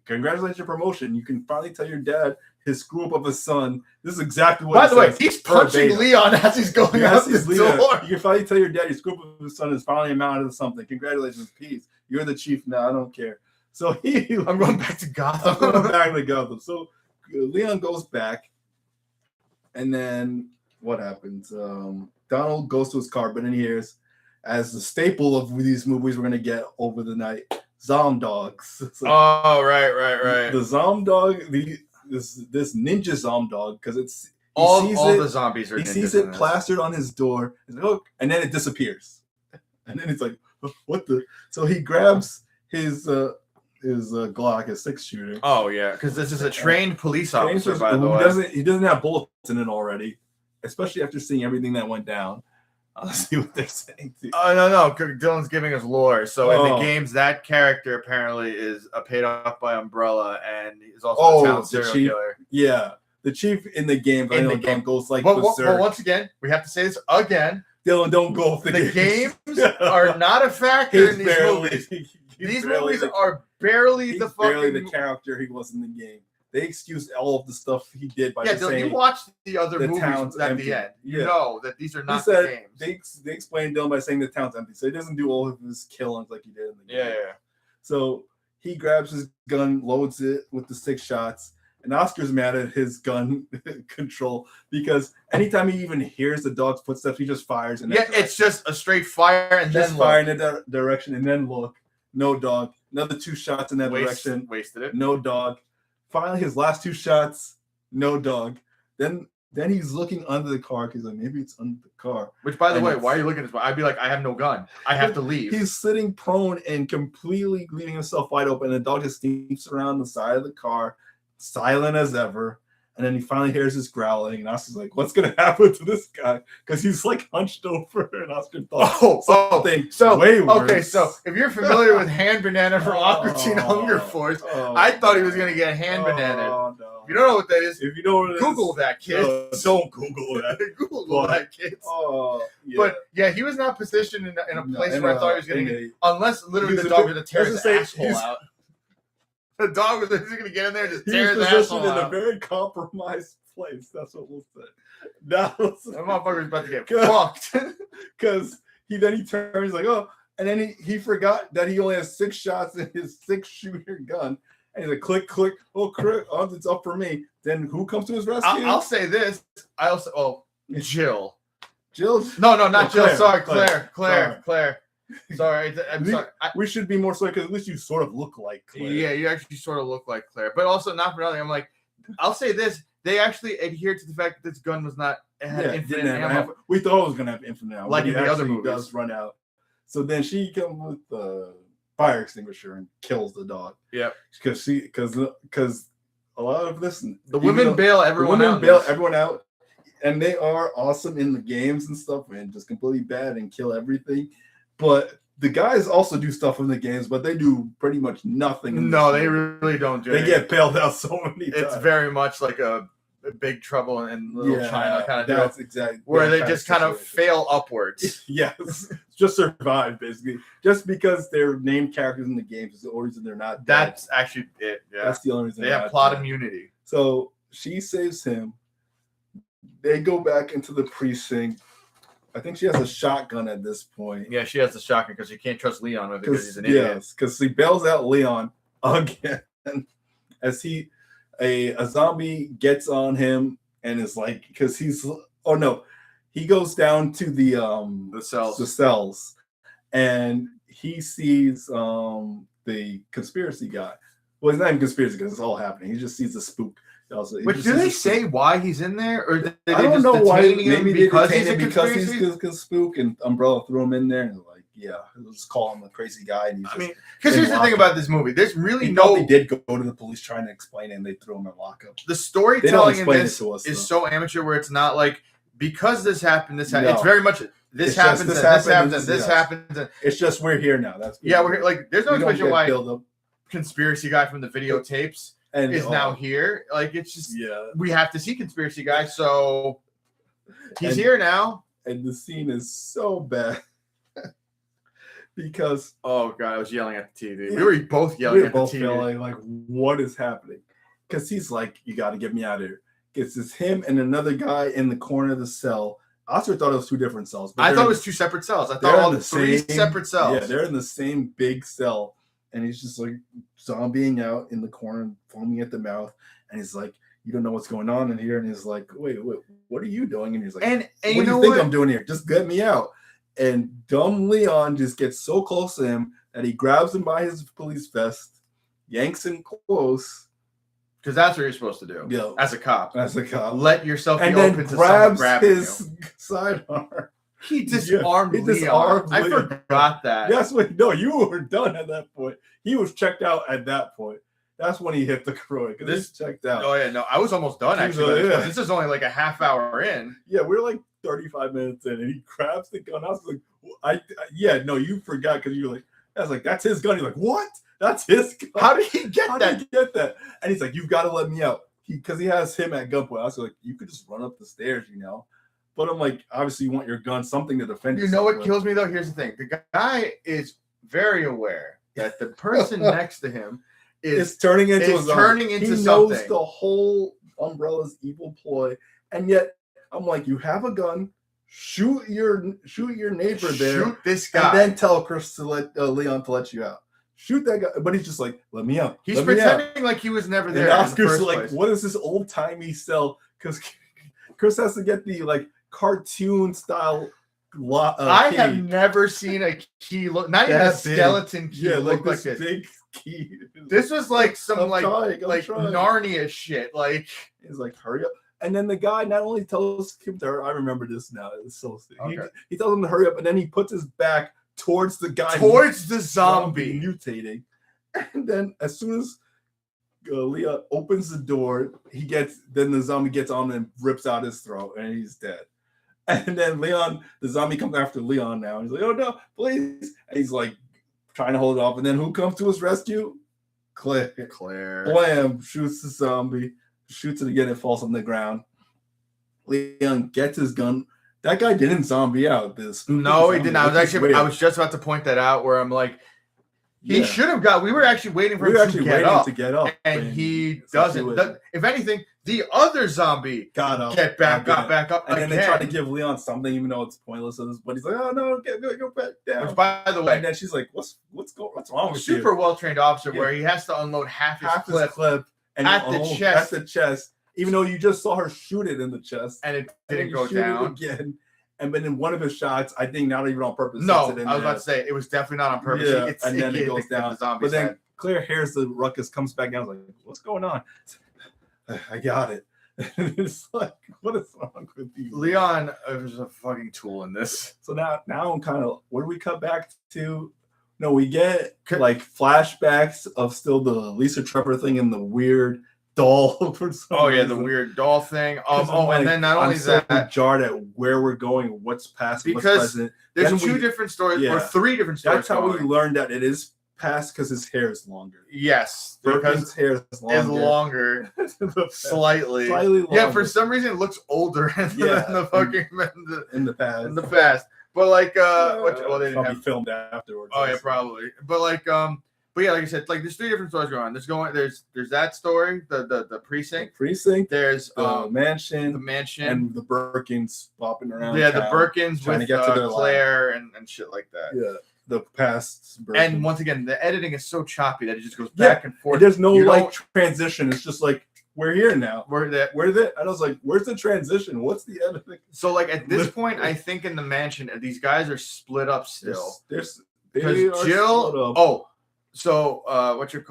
Congratulations your promotion. You can finally tell your dad his screw up of his son. This is exactly what. By the way, he's punching Leon as he's going out the door. You can finally tell your dad your screw up of his son is finally amounted to something. Congratulations, peace. You're the chief now. I don't care. So I'm going back to Gotham. I'm going back to Gotham. So Leon goes back, and then what happens? Donald goes to his car, but then he hears, as the staple of these movies we're gonna get over the night, Zomdogs. Like, oh, right. The Zomdog, this ninja Zomdog, because it's all the zombies are. He sees it plastered on his door, and then it disappears, and then it's like, what the? So he grabs his Glock, his 6-shooter. Oh yeah, because this is a trained police officer, by the way. He doesn't have bullets in it already, especially after seeing everything that went down. I'll see what they're saying. Oh no, Dylan's giving us lore. So in the games, that character apparently is paid off by Umbrella and is also a town serial killer. Yeah, the chief in the game. Goes like. But once again, we have to say this again. Dylan, don't go off the games are not a factor in these movies. These movies are barely the character he was in the game. They excused all of the stuff he did by saying, you watched the other movies at the end. You know that these are not the games. They explained Dylan by saying the town's empty, so he doesn't do all of his killings like he did in the game. Yeah. So he grabs his gun, loads it with the 6 shots, and Oscar's mad at his gun control because anytime he even hears the dog's footsteps, he just fires. It's just a straight fire and just fire in that direction and then look. No dog. Another 2 shots in that direction. Wasted it. No dog. Finally, his last 2 shots, no dog. Then he's looking under the car because like, maybe it's under the car. Which, by the way, why are you looking at this? I'd be like, I have no gun. I have to leave. He's sitting prone and completely leaving himself wide open. And the dog just sneaks around the side of the car, silent as ever. And then he finally hears his growling, and Oscar's like, "What's gonna happen to this guy?" Because he's like hunched over, and Oscar thought something way worse. Okay, so if you're familiar with hand banana from Aqua Teen Hunger Force, I thought he was gonna get hand banana. No. If you don't know what that is, if you don't know Google that, kid. Don't Google that. Google that, kids. But yeah, he was not positioned in a place where I thought he was gonna get, unless literally the dog was gonna tear his asshole out. The dog was going to get in there and just tear his asshole out. In a very compromised place. That's what we'll say. That motherfucker's about to get fucked. Because he turns like, oh, and then he forgot that he only has 6 shots in his 6-shooter gun. And he's like, click, click. Oh, it's up for me. Then who comes to his rescue? I'll say this. Jill. Jill? No, not Jill. Sorry, Claire. Sorry, I'm sorry. We should be more sorry because at least you sort of look like Claire. Yeah, you actually sort of look like Claire. But also, not for nothing, I'm like, I'll say this. They actually adhered to the fact that this gun was not infinite ammo. We thought it was going to have infinite ammo. Like in the other movies. Does run out. So then she comes with the fire extinguisher and kills the dog. Yeah. Because a lot of this. The women bail everyone out. And they are awesome in the games and stuff and just completely bad and kill everything. But the guys also do stuff in the games, but they do pretty much nothing. No, they really don't do it. They get bailed out so many times. It's very much like a Big Trouble in Little China kind of deal. That's exactly. Where they just kind of fail upwards. Yes. Just survive, basically. Just because they're named characters in the games is the only reason they're not dead. That's actually it. Yeah. That's the only reason they have plot immunity. So she saves him. They go back into the precinct. I think she has a shotgun at this point. Yeah, she has the shotgun because you can't trust Leon with it because he's an idiot. Yes, because he bails out Leon again as a zombie gets on him and is like, because he goes down to the cells, and he sees the conspiracy guy. Well, it's not even conspiracy because it's all happening. He just sees the spook. But do they say why he's in there, or I don't know why? Maybe they detain him because he's a spook, and Umbrella threw him in there, and like let's just call him a crazy guy. And I mean, because here's the thing about this movie: there's really they did go to the police trying to explain it, and they threw him in lockup. The storytelling in this is so amateur, where it's not like because this happened, this happened. No. It's very much this happens, this happens, this happens. It's just we're here now. That's we're here. Like there's no explanation why conspiracy guy from the videotapes is now here. Like it's just we have to see conspiracy guy, so he's here now. And the scene is so bad because oh god, I was yelling at the TV. We were both yelling at the TV. Yelling, like, what is happening? Because he's like, you got to get me out of here. It's him and another guy in the corner of the cell. I also thought it was two different cells. But I thought it was two separate cells. I thought all the three separate cells. Yeah, they're in the same big cell, and he's just like zombieing out in the corner, foaming at the mouth, and he's like, you don't know what's going on in here. And he's like, wait, what are you doing? And he's like, and what do you think I'm doing here? Just get me out. And dumb Leon just gets so close to him that he grabs him by his police vest, yanks him close. Because that's what you're supposed to do as a cop. Let yourself be open to someone grabbing his sidearm. He disarmed Leon. I forgot that. That's when you were done at that point. He was checked out at that point. That's when he hit the Croy because this checked out. Oh yeah, no, I was almost done actually. This is only like a half hour in. Yeah, we're like 35 minutes in, and he grabs the gun. I was like, you forgot because you're like, I was like, that's his gun. He's like, what? That's his gun. How did he get that? And he's like, you've got to let me out. Because he has him at gunpoint. I was like, you could just run up the stairs, But I'm like, obviously, you want your gun, something to defend yourself. You know what kills me though? Here's the thing: the guy is very aware that the person next to him is turning into something. He knows the whole Umbrella's evil ploy, and yet I'm like, you have a gun, shoot your neighbor there, shoot this guy, and then tell Chris to let Leon to let you out. Shoot that guy, but he's just like, let me out. He's pretending like he was never there. And Oscar's like, what is this old timey cell? Because Chris has to get the like cartoon style. I have never seen a key look, not even a skeleton key look like this. Big key. This was like some Narnia shit. Like he's like, hurry up. And then the guy not only tells him to hurry, I remember this now. It's so sick. Okay. He tells him to hurry up, and then he puts his back towards the guy, towards the zombie mutating. And then as soon as Leah opens the door, then the zombie gets on and rips out his throat, and he's dead. And then the zombie comes after Leon now. He's like, oh no, please. And he's like trying to hold it off. And then who comes to his rescue? Claire. Blam, shoots the zombie, shoots it again, it falls on the ground. Leon gets his gun. That guy didn't zombie out. No, he didn't. I was just about to point that out where I'm like, he should have got. We were actually waiting for him to get up, and he doesn't. If anything, the other zombie got back up, and then they try to give Leon something, even though it's pointless. But he's like, "Oh no, go back down." Which, by the way, and then she's like, "What's wrong with you?" Super well trained officer, where he has to unload half his clip at the chest. Even though you just saw her shoot it in the chest, and it didn't go down again. And then in one of his shots, I think not even on purpose. No, I was about to say it was definitely not on purpose. Yeah, and then it goes down. But then Claire hears the ruckus, comes back down. I was like, "What's going on?" I got it. It's like, what is wrong with you? Leon was a fucking tool in this. So now I'm kind of. Where do we cut back to? No, we get like flashbacks of still the Lisa Trevor thing and the weird doll for some reason. The weird doll thing. And then not only that, I'm jarred at where we're going, what's past, what's present. There's two different stories or three different stories. That's how we learned that it is past because his hair is longer. Yes, because his hair is longer. Slightly longer. Yeah, for some reason it looks older in the past. But like, they didn't have filmed afterwards. Oh yeah, probably. But like, But yeah, like I said, like there's three different stories going on. There's that story, the precinct. There's the mansion, and the Birkins bopping around. Yeah, the Birkins with to get to Claire and shit like that. Yeah, the past. Birkins. And once again, the editing is so choppy that it just goes back and forth. There's no transition. It's just like we're here now. We're there. And I was like, where's the transition? What's the editing? So like at this point, I think in the mansion, these guys are split up still. Because Jill. So Wesker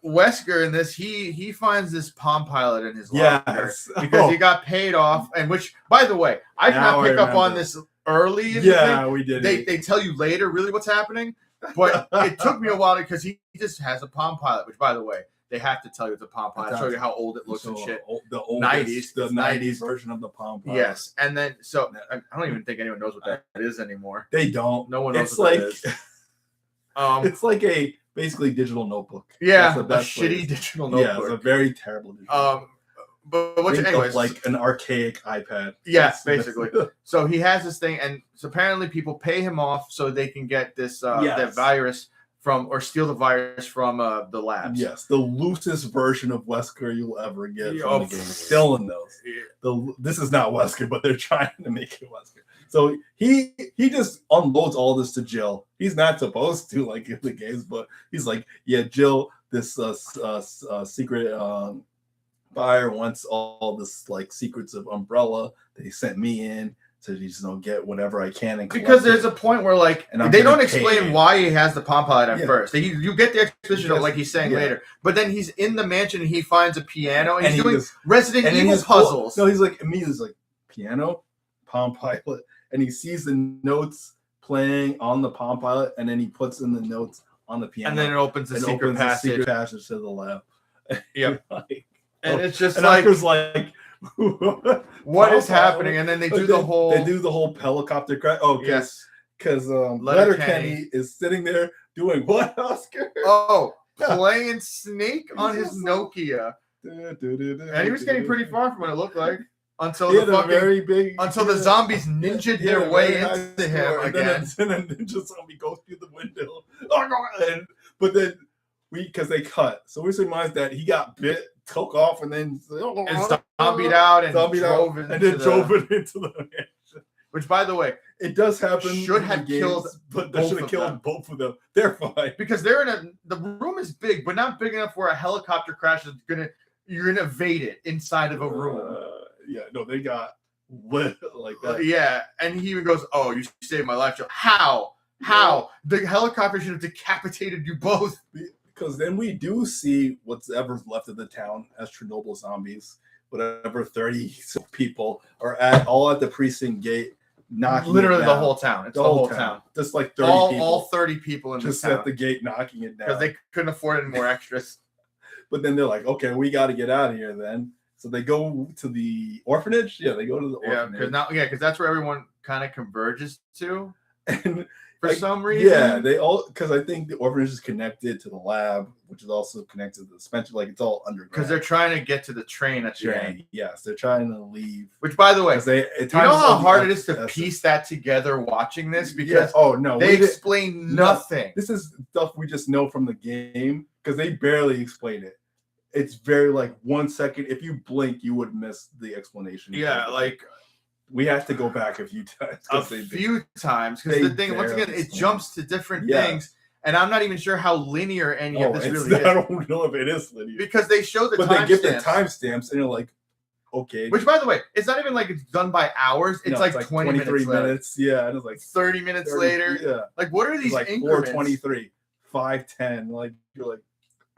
Wesker in this, he finds this Palm Pilot in his locker because he got paid off, and which, by the way, I did not pick up on this early. We did. They tell you later really what's happening, but it took me a while because he just has a Palm Pilot, which by the way, they have to tell you it's a Palm Pilot. Show you how old it looks and shit. The oldest, the 90s version of the Palm Pilot. Yes, and then so I don't even think anyone knows what that is anymore. They don't. No one knows what that is. It's like a basically digital notebook. Yeah, a shitty digital notebook. Yeah, it's a very terrible digital But anyways, like an archaic iPad. Yes, basically. So he has this thing, and so apparently people pay him off so they can get this that virus from or steal the virus from the labs. Yes, the loosest version of Wesker you'll ever get from the game. Still in those. This is not Wesker, but they're trying to make it Wesker. So he just unloads all this to Jill. He's not supposed to like in the games, but he's like, yeah, Jill, this secret buyer wants all this like secrets of Umbrella. They sent me in to just get whatever I can. And because there's a point where like they don't explain why he has the Palm Pilot at first. You get the exposition of like he's saying later, but then he's in the mansion and he finds a piano and he's doing Resident Evil puzzles. No, he's like immediately like piano, Palm Pilot, and he sees the notes playing on the Palm Pilot, and then he puts in the notes on the piano, and then it opens the secret passage to the lab. Yep. And it's just like what is happening? And then they do the whole helicopter crash. Oh, yes, because Letterkenny is sitting there doing what, Oscar? Oh, playing Snake on his Nokia, and he was getting pretty far from what it looked like until the zombies ninja'd their way into him again. And then a ninja zombie goes through the window. But then because they cut, so we surmise that he got bit. Took off and then zombied out and drove it into the mansion. Which, by the way, it does happen. Should have killed, but they should have killed both of them. They're fine because the room is big, but not big enough where a helicopter crash is you're gonna evade it inside of a room. They got lit like that. Yeah, and he even goes, "Oh, you saved my life, Joe. How? The helicopter should have decapitated you both." Because then we do see what's ever left of the town as Chernobyl zombies. Whatever 30 people are all at the precinct gate, knocking literally the whole town. It's the whole town. Just like 30 people. All 30 people in just the town. at the gate knocking it down. Because they couldn't afford any more extras. But then they're like, okay, we got to get out of here then. So they go to the orphanage. Yeah, they go to the orphanage. Because that's where everyone kind of converges to. And for some reason. Yeah, because I think the orphanage is connected to the lab, which is also connected to the dispensary. Like it's all underground. Because they're trying to get to the train at the end. Yes, they're trying to leave. Which, by the way, you know how hard it is to piece that together watching this? Because they explain nothing. This is stuff we just know from the game because they barely explain it. It's very like 1 second. If you blink, you would miss the explanation. Yeah, like. We have to go back a few times. Because the thing, once again, it jumps to different things, and I'm not even sure how linear any of this really is. I don't know if it is linear. Because they show the timestamps. But they give the timestamps, and you're like, okay. Which, by the way, it's not even like it's done by hours. It's like 23 minutes. Yeah, and it's like 30 minutes later. Yeah. Like, what are these like increments? 4:23, 5:10. Like, you're like,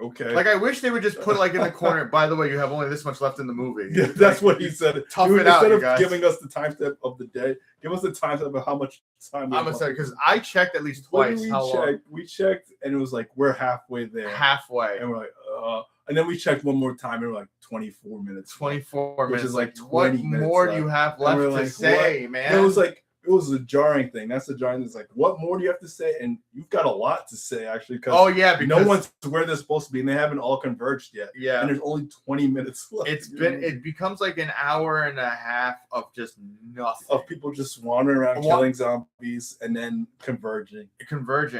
okay. Like I wish they would just put like in the corner. By the way, you have only this much left in the movie. Yeah, that's what he said. Tough it out, instead of guys. giving us the timestamp of the day, give us the timestamp of how much time. I'm gonna say because I checked at least twice. We checked, and it was like we're halfway there. Halfway, and we're like, and then we checked one more time, and we're like 24 minutes. 24 minutes, which is like 20 what minutes. More do you have left to say, man? And it was like. It was a jarring thing. That's the jarring thing. It's like, what more do you have to say? And you've got a lot to say, actually. Because no one's where they're supposed to be, and they haven't all converged yet. Yeah. And there's only 20 minutes left. It becomes like an hour and a half of just nothing. Of people just wandering around killing zombies and then converging.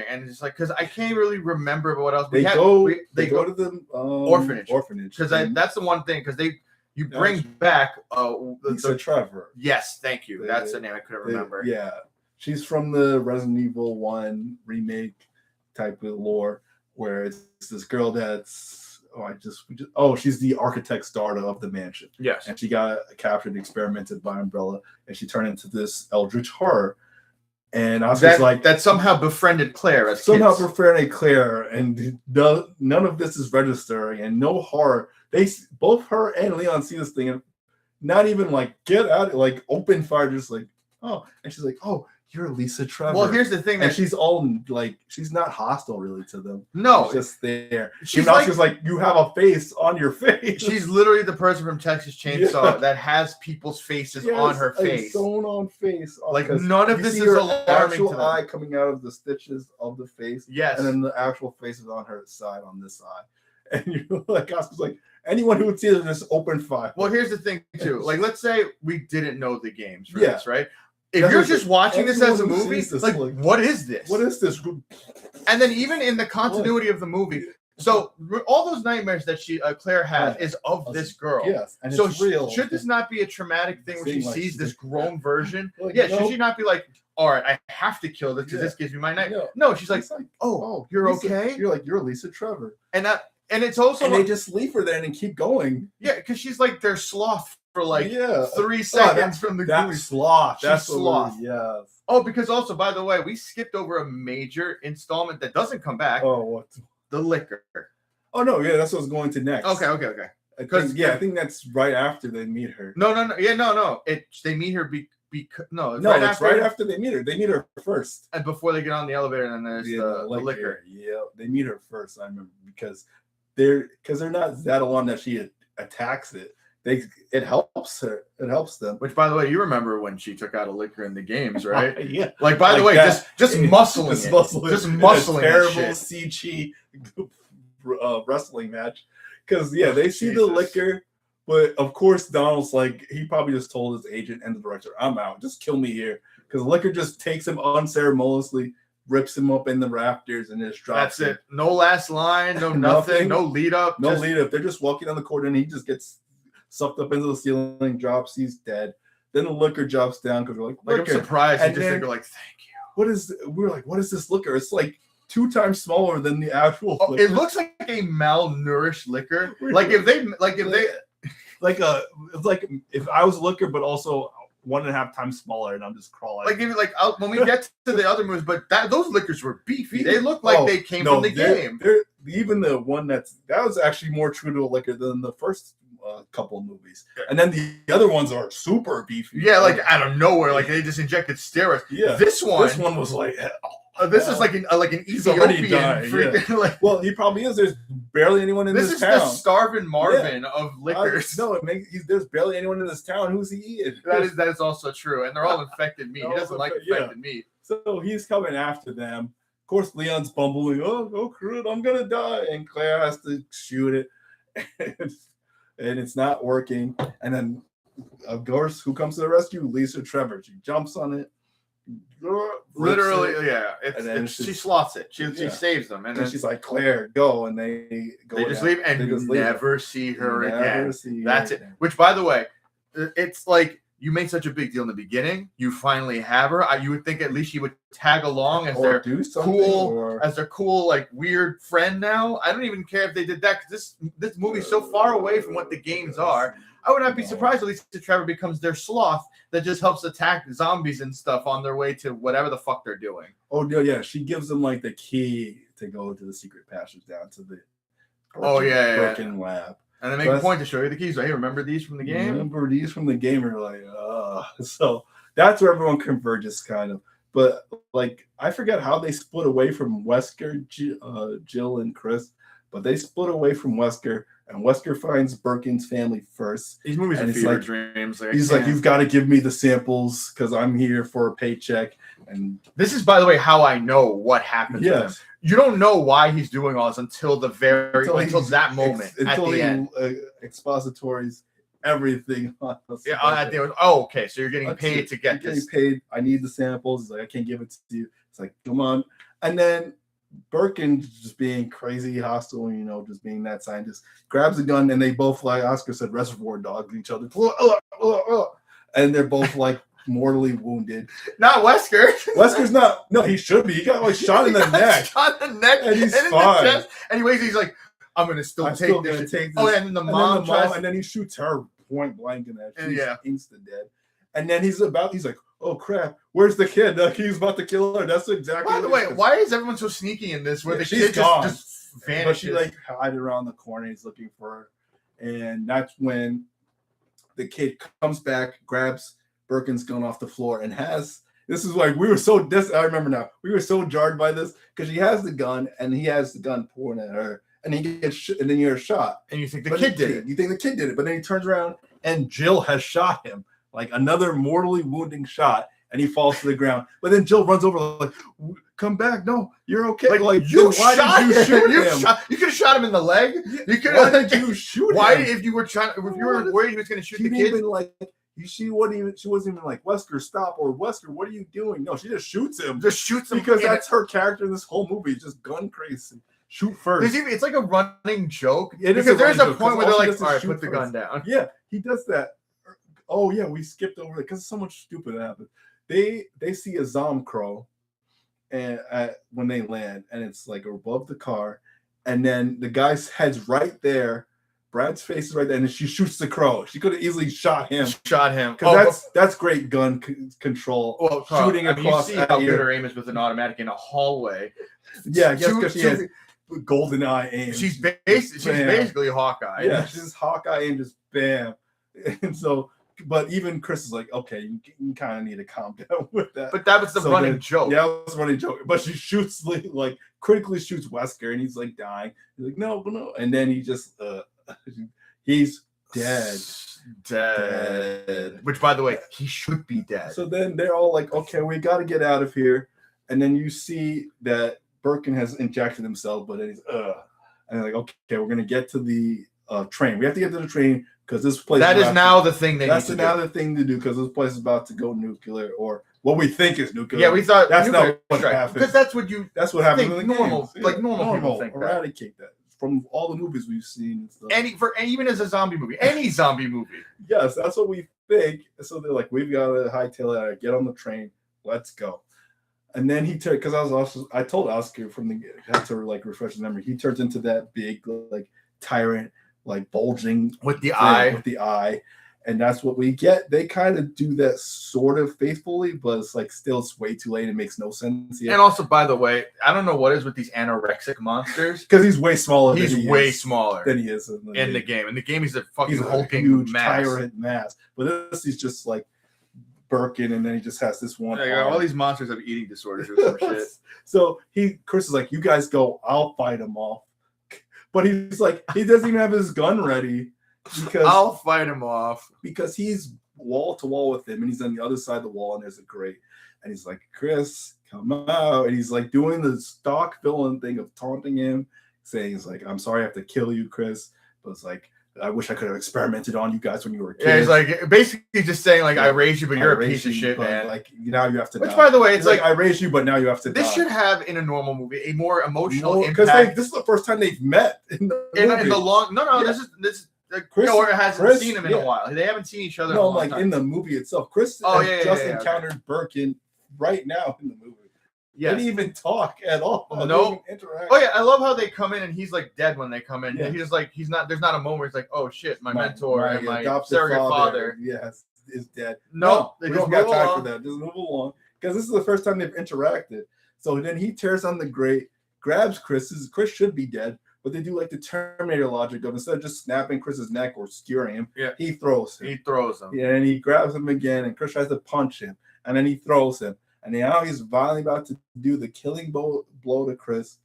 And it's like, because I can't really remember what else. They go to the orphanage. Because that's the one thing, because you bring back Lisa Trevor. Yes, thank you. That's the name I couldn't remember. Yeah, she's from the Resident Evil 1 remake type of lore, where it's this girl that's she's the architect's daughter of the mansion. Yes, and she got captured, and experimented by Umbrella, and she turned into this eldritch horror. And I was just like, that somehow befriended Claire. Befriended Claire, and none of this is registering, and no horror. Both her and Leon see this thing, and not even like get out, like open fire, just like oh, and she's like, oh, you're Lisa Trevor. Well, here's the thing, and she's all like, she's not hostile really to them. No, she's just there. She's like, you have a face on your face. She's literally the person from Texas Chainsaw that has people's faces on her face, sewn on face. Like none of this is alarming. Actual eye coming out of the stitches of the face. Yes, and then the actual face is on her side on this side. And you're like, Oscar's like, anyone who would see it just open fire. Well, here's the thing too. Like, let's say we didn't know the games for this, right? If That's you're just watching this as a movie, like, what is this? What is this? And then even in the continuity of the movie, so all those nightmares that Claire has is of this girl. Yes, and so it's real. Should this not be a traumatic thing where she sees this grown version? Like, should she not be like, all right, I have to kill this because this gives me my night? No, she's like, oh, you're Lisa, okay? You're like, you're Lisa Trevor. And it's also and they just leave her there and keep going. Yeah, because she's like their sloth for like 3 seconds from the movie. Sloth. That's sloth. Yes. Oh, because also, by the way, we skipped over a major installment that doesn't come back. Oh, what? The liquor. Oh no, yeah, that's what I was going to next. Okay. Because I think that's right after they meet her. No. Yeah, no. They meet her because right after they meet her. They meet her first, and before they get on the elevator, and then there's the liquor. Yeah, they meet her first. I remember because they're not that alone that she attacks it. It helps her. It helps them. Which, by the way, you remember when she took out a liquor in the games, right? Yeah. Like, by the way, just muscling it. Just muscling terrible CG wrestling match. Because they see the liquor, but of course Donald's like, he probably just told his agent and the director, I'm out. Just kill me here. Because the liquor just takes him unceremoniously, rips him up in the rafters, and just drops. That's it. No last line. No nothing. No lead up. No lead up. They're just walking down the corridor, and he just gets sucked up into the ceiling, drops. He's dead. Then the liquor drops down because we're like, I'm surprised. And they're like, thank you. We're like, what is this liquor? It's like 2 times smaller than the actual. Liquor. It looks like a malnourished liquor. It's like if I was a liquor, but also 1.5 times smaller, and I'm just crawling. When we get to the other movies, but those liquors were beefy. They look like they came from the game. Even the one that was actually more true to a liquor than the first couple movies, and then the other ones are super beefy. Yeah, like out of nowhere, like they just injected steroids. Yeah, this one was like. This is like an Ethiopian. Yeah. Well, he probably is. There's barely anyone in this town. This is the starving Marvin of liquors. There's barely anyone in this town. Who's he eating? That is also true, and they're all infected meat. He doesn't like infected meat. So he's coming after them. Of course, Leon's bumbling. Oh, crud, I'm gonna die, and Claire has to shoot it, and it's not working. And then, of course, who comes to the rescue? Lisa Trevor. She jumps on it. Literally, yeah. She slots it. She saves them, and then she's like, "Claire, go!" And they go. They just leave, and you never see her again. That's it. Again. Which, by the way, it's like you made such a big deal in the beginning. You finally have her. You would think at least she would tag along as their cool, like weird friend. Now I don't even care if they did that because this movie's so far away from what the games are. I would not be surprised if Lisa Trevor becomes their sloth that just helps attack zombies and stuff on their way to whatever the fuck they're doing. Oh, yeah. She gives them like the key to go to the secret passage down to the broken lab. And they make a point to show you the keys. Hey, remember these from the game? Remember these from the game? You're like, So that's where everyone converges kind of. But like, I forget how they split away from Wesker, Jill and Chris. But they split away from Wesker, and Wesker finds Birkin's family first. These movies are fever dreams. He's like, you've got to give me the samples because I'm here for a paycheck. And this is, by the way, how I know what happened to them. You don't know why he's doing all this until that moment at the end. Expositories everything on us. Yeah, at the end. Oh, okay. So you're getting paid to get this. Getting paid. I need the samples. He's like, I can't give it to you. It's like, come on. And then Birkin, just being crazy hostile, just being that scientist, grabs a gun, and they both, like Oscar said, reservoir dog each other. And they're both like mortally wounded. Not Wesker. Wesker's not. No, he should be. He got like shot in the neck. Shot in the neck, and he's fine. Anyways, he's like, I'm gonna still take this. Oh, and then the mom tries, and then he shoots her point blank in that. She's instant dead. And then he's like, oh crap, where's the kid? He's about to kill her. That's exactly. By the way, why is everyone so sneaky in this? Where the kid just vanishes? But she like hide around the corner. He's looking for her, and that's when the kid comes back, grabs Birkin's gun off the floor and has. This is like we were so I remember now. We were so jarred by this because she has the gun and he has the gun pointing at her, and he gets and then you're shot, and you think the kid did it. You think the kid did it, but then he turns around and Jill has shot him, like another mortally wounding shot, and he falls to the ground. But then Jill runs over like, "Come back! No, you're okay." Like you why shot did you shoot him? You could have shot him in the leg. You could. Why did you shoot him? Why if you were trying? If you were worried he was going to shoot the kid? She wasn't even like, Wesker, stop, or Wesker, what are you doing? No, she just shoots him. Just shoots him because that's her character in this whole movie. Just gun crazy. Shoot first. It's like a running joke. Because there's a point where they're like, all right, put the gun down. Yeah, he does that. Oh yeah, we skipped over it because so much stupid happens. They see a Zomcrow and when they land, and it's like above the car, and then the guy's head's right there. Brad's face is right there, and she shoots the crow. She could have easily shot him. Because that's great gun control. Well, Carl, shooting across. You see how good her aim is with an automatic in a hallway. Yeah, because she has golden eye aim. She's basically Hawkeye. Yeah, she's Hawkeye aim, just bam. And so, but even Chris is like, okay, you kind of need to calm down with that. But that was the running joke. Yeah, it was a running joke. But she shoots like critically shoots Wesker, and he's like dying. He's like, no. And then he just he's dead. Which, by the way, he should be dead. So then they're all like, okay, we got to get out of here. And then you see that Birkin has injected himself, but then he's and they're like, okay, we're gonna get to the train. We have to get to the train because this place. That is now the thing the thing to do because this place is about to go nuclear, or what we think is nuclear. Yeah, we thought that's not what happened. Because that's what happens in the normal, games. Like normal people think. Eradicate that from all the movies we've seen and stuff. Even as a zombie movie, any zombie movie. Yes, that's what we think. So they're like, we've got to hightail it. Get on the train. Let's go. And then he turned because I told Oscar from the had to like refresh his memory. He turns into that big like tyrant, like bulging with the eye, and that's what we get. They kind of do that sort of faithfully, but it's like still it's way too late. It makes no sense yet. And also, by the way, I don't know what is with these anorexic monsters because he's way smaller. He's way smaller than he is in the game. In the game, he's a fucking hulking huge mass. Tyrant mass. But this is just like Birkin, and then he just has this one. All these monsters have eating disorders or some shit. So Chris is like, you guys go, I'll fight him off. But he's like, he doesn't even have his gun ready because I'll fight him off because he's wall to wall with him, and he's on the other side of the wall, and there's a grate, and he's like, Chris, come out, and he's like doing the stock villain thing of taunting him, saying, "He's like, I'm sorry, I have to kill you, Chris," but it's like, I wish I could have experimented on you guys when you were kids. Yeah, he's like basically just saying like, I raised you, but you're a piece of shit, man. Like now you have to. Which, die. by the way, it's like I raised you, but now you have to. This die. should have in a normal movie a more emotional impact because this is the first time they've met in the long. No, yeah. this is. Chris, or hasn't seen him in a while. They haven't seen each other. No, like in the movie itself. Chris has encountered Birkin right now in the movie. Yeah, didn't even talk at all. No interact. Oh yeah, I love how they come in and he's like dead when they come in. Yeah. And he's like, he's not. There's not a moment where he's like, oh shit, my mentor and my surrogate father, yes, is dead. No, we don't got time for that. Just move along because this is the first time they've interacted. So then he tears on the grate, grabs Chris. Chris should be dead. But they do like the Terminator logic of instead of just snapping Chris's neck or skewering him, he throws him. Yeah, and he grabs him again, and Chris tries to punch him, and then he throws him. And now he's violently about to do the killing blow to Chris.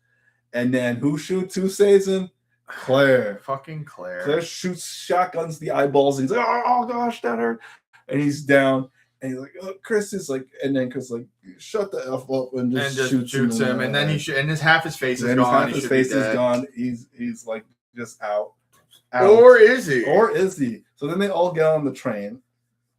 And then who saves him? Claire. Fucking Claire. Claire shotguns the eyeballs, and he's like, oh gosh, that hurt. And he's down. And he's like, oh, Chris is like, and then Chris is like, shut the F up and just shoots him. And then half his face is gone. Half his face is gone. He's like just out. Or is he? So then they all get on the train.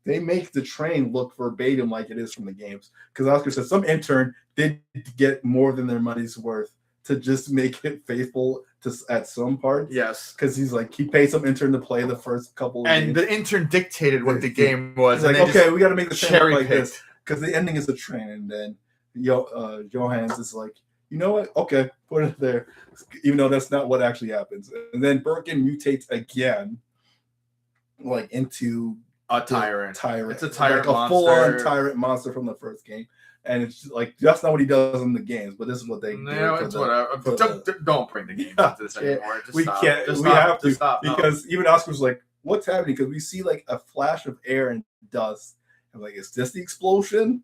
They make the train look verbatim like it is from the games. Because Oscar said some intern did get more than their money's worth to just make it faithful at some parts. Yes. Because he's like, he paid some intern to play the first couple of games. And the intern dictated what the game was. He's like, okay, we got to make the train look like this. Because the ending is a train. And then Johans is like, you know what? Okay, put it there. Even though that's not what actually happens. And then Birkin mutates again, like into a tyrant. It's a tyrant like a full-on tyrant monster from the first game. And it's like that's not what he does in the games, but this is what they do. No, it's whatever. Don't bring the games into this anymore. Just we stop. Can't. Just we stop. have to just stop. because even Oscar's like, "What's happening?" Because we see like a flash of air and dust, I'm like, is this the explosion?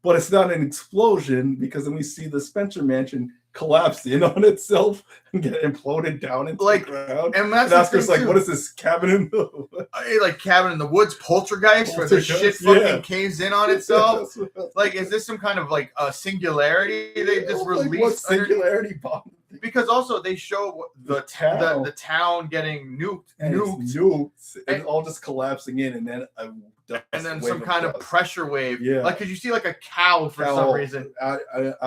But it's not an explosion because then we see the Spencer mansion collapse in on itself and get imploded down into the ground. And that's Oscar's like, what is this cabin in the like cabin in the woods, poltergeist, where the shit fucking caves in on itself? Like, is this some kind of like a singularity they just released? What singularity bomb? Because also they show the town getting nuked. And all just collapsing in, and then some kind of pressure wave. Yeah, like because you see like a cow for some reason out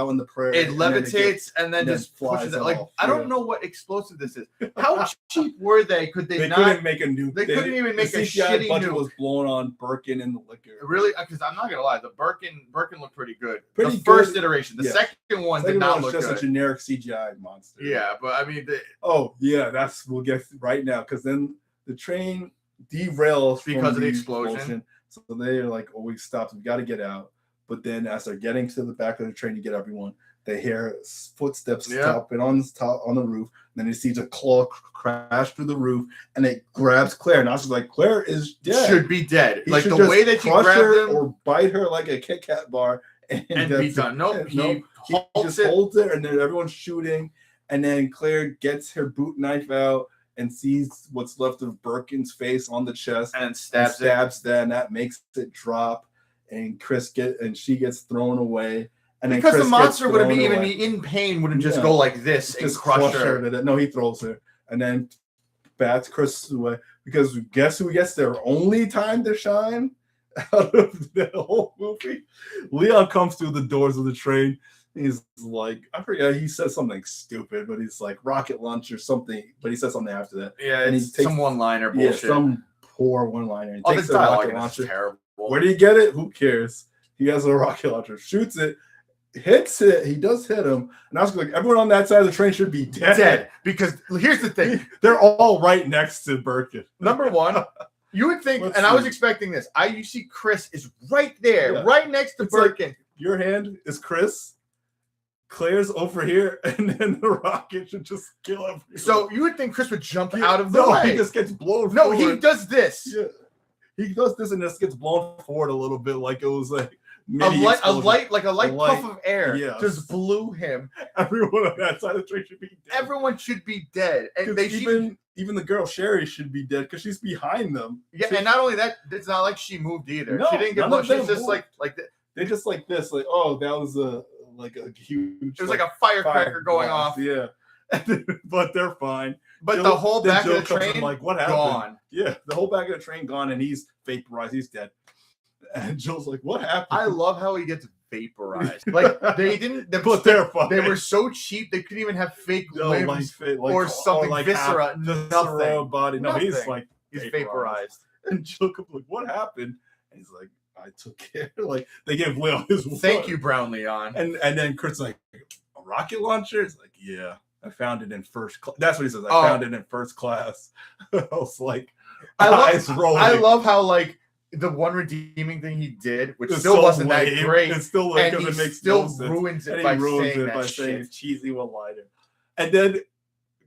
in the prairie. It levitates and then just flies it. Like I don't know what explosive this is. How cheap were they? Could they not? Couldn't make a nuke. They couldn't even make a CGI shitty budget nuke. was blown on Birkin and the liquor. Really? Because I'm not gonna lie, the Birkin looked pretty good. The first iteration. The second one did not look just good. a generic CGI monster. Yeah, but I mean, we'll get right now because then the train derails because of the explosion. So they're like, "Oh, we stopped. We got to get out." But then, as they're getting to the back of the train to get everyone, they hear footsteps stopping on the roof. And then they see the claw crash through the roof, and it grabs Claire. And I was like, "Claire is dead. Should be dead. He like the way that you grab her or bite her like a Kit Kat bar and be done." Nope. He just holds it, and then everyone's shooting. And then Claire gets her boot knife out and sees what's left of Birkin's face on the chest and stabs that, and that makes it drop. And she gets thrown away. And then because Chris the monster wouldn't be away. even in pain, wouldn't just go like this and crush her. No, he throws her and then bats Chris away because guess who gets their only time to shine out of the whole movie? Leon comes through the doors of the train. He's like, I forget, he says something stupid, but he's like rocket launch or something. But he says something after that. Yeah, and he takes some one-liner bullshit. Yeah, some poor one-liner. He takes the rocket launcher. Terrible. Where do you get it? Who cares? He has a rocket launcher, shoots it, hits it. He does hit him. And I was like, everyone on that side of the train should be dead. Because here's the thing. They're all right next to Birkin. Number one, you would think, I was expecting this. You see Chris is right there, right next to Birkin. Like, your hand is Chris. Claire's over here, and then the rocket should just kill everyone. So you would think Chris would jump out of the way. He just gets blown forward. He does this. Yeah. He does this and just gets blown forward a little bit, like it was like a light puff of air just blew him. Everyone on that side of the train should be dead. Everyone should be dead. And even the girl Sherry should be dead because she's behind them. Yeah, and not only that, it's not like she moved either. No, she didn't get blown. She's just like they're just like this, like, oh, that was a huge. It was like a firecracker going off. Yeah, but they're fine. But Jill, the whole back of the train, like, what happened? Gone. Yeah, the whole back of the train gone, and he's vaporized. He's dead. And Jill's like, what happened? I love how he gets vaporized. Like they didn't. But they're fine. They were so cheap they couldn't even have fake limbs or something like viscera. Nothing. Body. No, Nothing. he's vaporized. And Jill comes like, what happened? And he's like, I took care. Like they gave Leon his. Thank you, Brown Leon. And then Kurt's like, a rocket launcher? It's like, yeah, I found it in first class. That's what he says. I found it in first class. I was like, I love how like the one redeeming thing he did, which it's still so wasn't lame. that great. It's still like and it makes still no sense. ruins it and by he ruins saying it by that saying shit. cheesy one-liner. And then,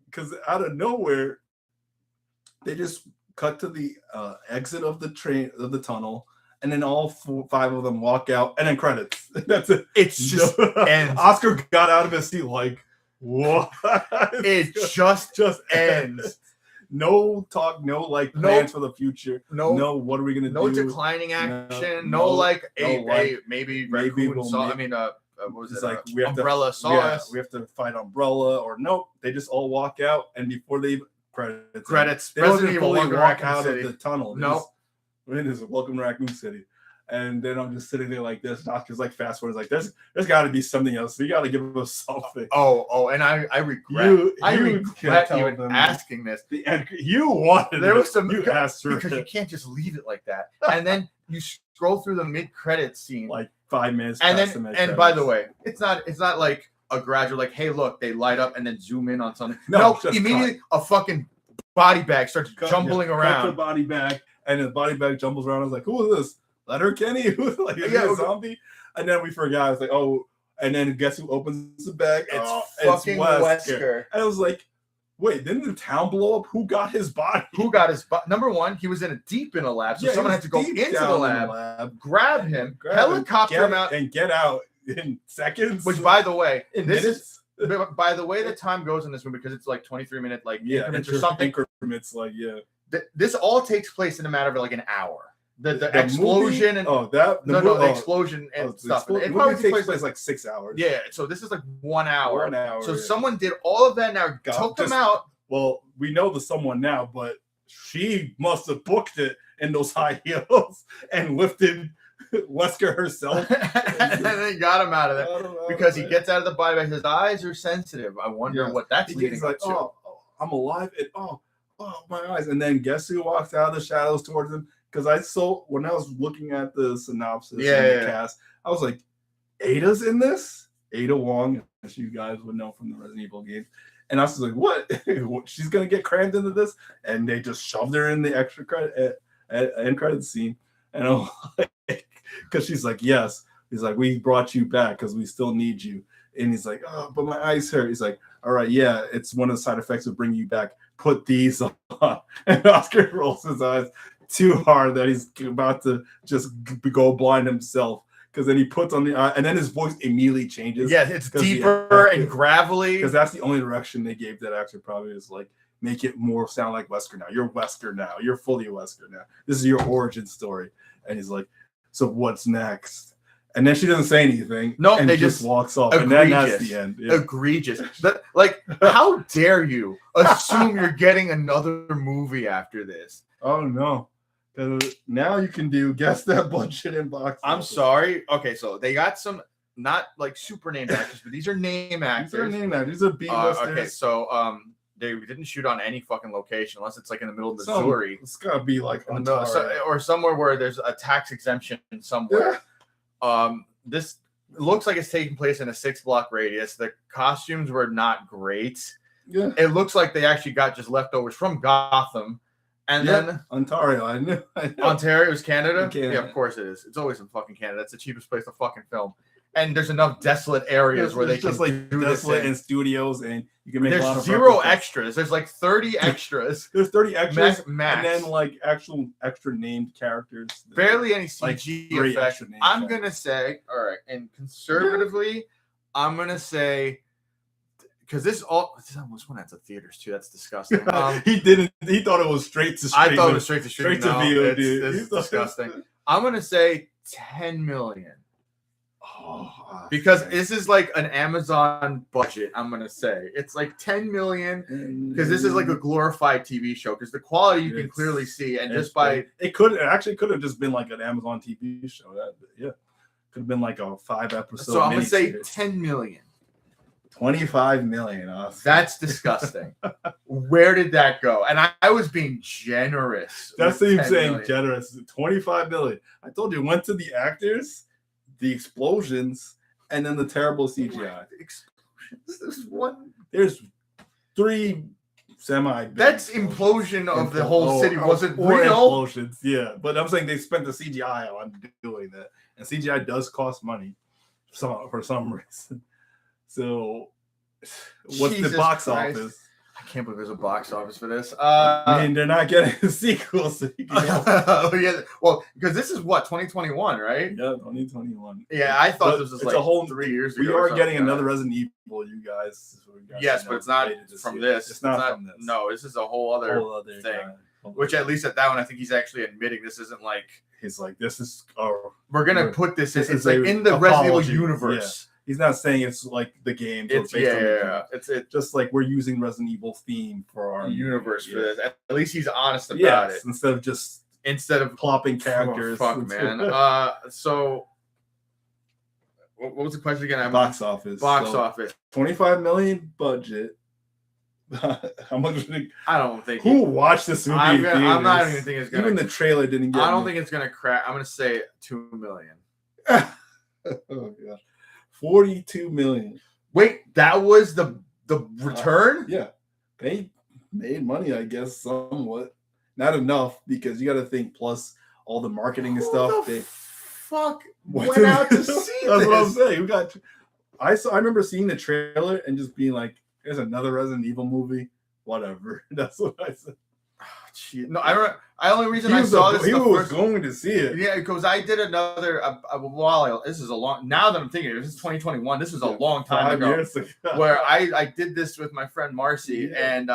because out of nowhere, they just cut to the exit of the train of the tunnel. And then all 5 of them walk out, and then credits. That's it. It's just ends. Oscar got out of his seat like, what? It just ends. No talk, no like plans for the future. No, what are we gonna do? No declining action. No maybe raccoon saw. I mean, what was it? Like Umbrella saw us. We have to fight Umbrella, or nope. They just all walk out, and before they even credits. They don't even fully walk out of the tunnel. No. It is Welcome to Raccoon City. And then I'm just sitting there like this. Doctor's like fast forward. Like there's got to be something else. We got to give us something. Oh, and I regret. I regret even asking this. You wanted. There was some. You asked for because you can't just leave it like that. And then you scroll through the mid-credit scene, like 5 minutes. And by the way, it's not like a gradual. Like, hey, look, they light up and then zoom in on something. No, immediately a fucking body bag starts jumbling around. The body bag. And the body bag jumbles around. I was like, who is this? Letterkenny? Who's like a zombie? And then we forgot. I was like, oh. And then guess who opens the bag? It's fucking Wesker. And I was like, Wait, didn't the town blow up? Who got his body? Number one, he was deep in a lab, so someone had to go into the lab, grab him, helicopter him out, and get out in seconds. Which, by the way, in minutes. By the way, the time goes in this movie because it's like 23-minute increments or something. Increments, This all takes place in a matter of like an hour. The explosion movie? and the explosion and stuff. It probably takes place like 6 hours. Yeah, so this is like 1 hour. 1 hour. So someone did all of that now, took them out. Well, we know the someone now, but she must have booked it in those high heels and lifted Wesker herself. And then got him out of there because he gets out of the body bag. His eyes are sensitive. I wonder what that's leading up to. Oh, I'm alive. And oh, my eyes. And then guess who walks out of the shadows towards him? Because when I was looking at the synopsis and the cast, I was like, Ada's in this? Ada Wong, as you guys would know from the Resident Evil games. And I was like, what? She's going to get crammed into this? And they just shoved her in the extra end credit scene. And I'm like, because she's like, yes. He's like, we brought you back because we still need you. And he's like, oh, but my eyes hurt. He's like, all right, yeah, it's one of the side effects of bringing you back. Put these on. And Oscar rolls his eyes too hard that he's about to just go blind himself. Because then he puts on the eye, and then his voice immediately changes. Yeah, it's deeper and gravelly. Because that's the only direction they gave that actor, probably, is like, make it more sound like Wesker now. You're Wesker now. You're fully Wesker now. This is your origin story. And he's like, so what's next? And then she doesn't say anything. No, and they just walks off. Egregious. And then that's the end. Yeah. Egregious. How dare you assume you're getting another movie after this? Oh, no. Now you can guess that budget in box. I'm sorry. Okay, so they got some not like super named actors, but these are name actors. These are name actors. These are B-listers. Okay, so they didn't shoot on any fucking location unless it's like in the middle of Missouri. It's gotta be like or somewhere where there's a tax exemption somewhere. Yeah. This looks like it's taking place in a 6-block radius. The costumes were not great. Yeah. It looks like they actually got just leftovers from Gotham. And then Ontario, I know. Ontario is Canada? Yeah, of course it is. It's always in fucking Canada. That's the cheapest place to fucking film. And there's enough desolate areas where they can just like do desolate in studios, and you can make there's a lot of zero extras. There's like 30 extras. There's 30 extras, max. And then like actual extra named characters. Barely any CG effects. I'm gonna say, all right, and conservatively, I'm gonna say. Because this almost went out to theaters too. That's disgusting. He didn't. He thought it was straight to streaming. I thought it was straight to streaming. Straight to VOD. It's disgusting. I'm gonna say 10 million. Because this is like an Amazon budget. I'm gonna say it's like 10 million. Because this is like a glorified TV show. Because the quality you can clearly see, and just by it actually could have just been like an Amazon TV show. Could have been like a 5-episode. So I'm gonna say 10 million. 25 million. Awesome. That's disgusting. Where did that go? And I was being generous. That's the same saying generous. 25 million. I told you, went to the actors, the explosions, and then the terrible CGI. There's 3 semi. That's implosion of the whole city wasn't real. Implosions, yeah. But I'm saying they spent the CGI on doing that, and CGI does cost money, for some reason. So, what's the box office? I can't believe there's a box office for this. I mean, they're not getting a sequel. So yeah, well, because this is what 2021, right? Yeah, 2021. Yeah, I thought this was like a whole 3 years ago. We are getting another Resident Evil, you guys. Yes, but it's not from this. It's not from this. No, this is a whole other thing. Which at least at that one, I think he's actually admitting this isn't like he's like this is. We're gonna put this in. It's like in the Resident Evil universe. Yeah. He's not saying it's like the game. It's It's just like we're using Resident Evil theme for our universe for this. At least he's honest about it. Instead of plopping characters. Oh, fuck, man. So what was the question again? Box office. Office. 25 million budget. How much? I don't think. Who watched this movie? I'm not even thinking it's gonna. Even the trailer didn't get. I don't think it's gonna crack. I'm gonna say 2 million. Oh gosh. 42 million. Wait, that was the return? Yeah. They made money, I guess, somewhat. Not enough, because you got to think, plus all the marketing and stuff. Fuck went out to see this? That's what I'm saying. I remember seeing the trailer and just being like, there's another Resident Evil movie. whatever. That's what I said. No, I only reason I saw this. He was going to see it. Yeah, because I did another a while. This is a long. Now that I'm thinking, this is 2021. This was a long time ago. 5 years ago. Where I did this with my friend Marcy, and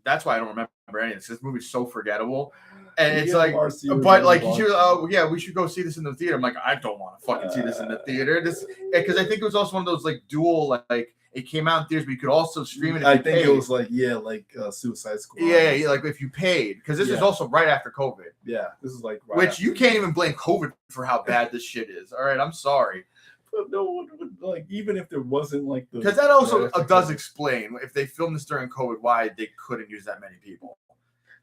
that's why I don't remember any of this. This movie's so forgettable, and it's like, but like she was, yeah, we should go see this in the theater. I'm like, I don't want to fucking see this in the theater. This because I think it was also one of those like dual like. It came out in theaters, but you could also stream it. If I you think paid. It was like Suicide Squad. Yeah, like if you paid, because this is also right after COVID. Yeah, this is like which you can't even blame COVID for how bad this shit is. All right, I'm sorry. But no one would like even if there wasn't like the because that also does explain if they filmed this during COVID why they couldn't use that many people.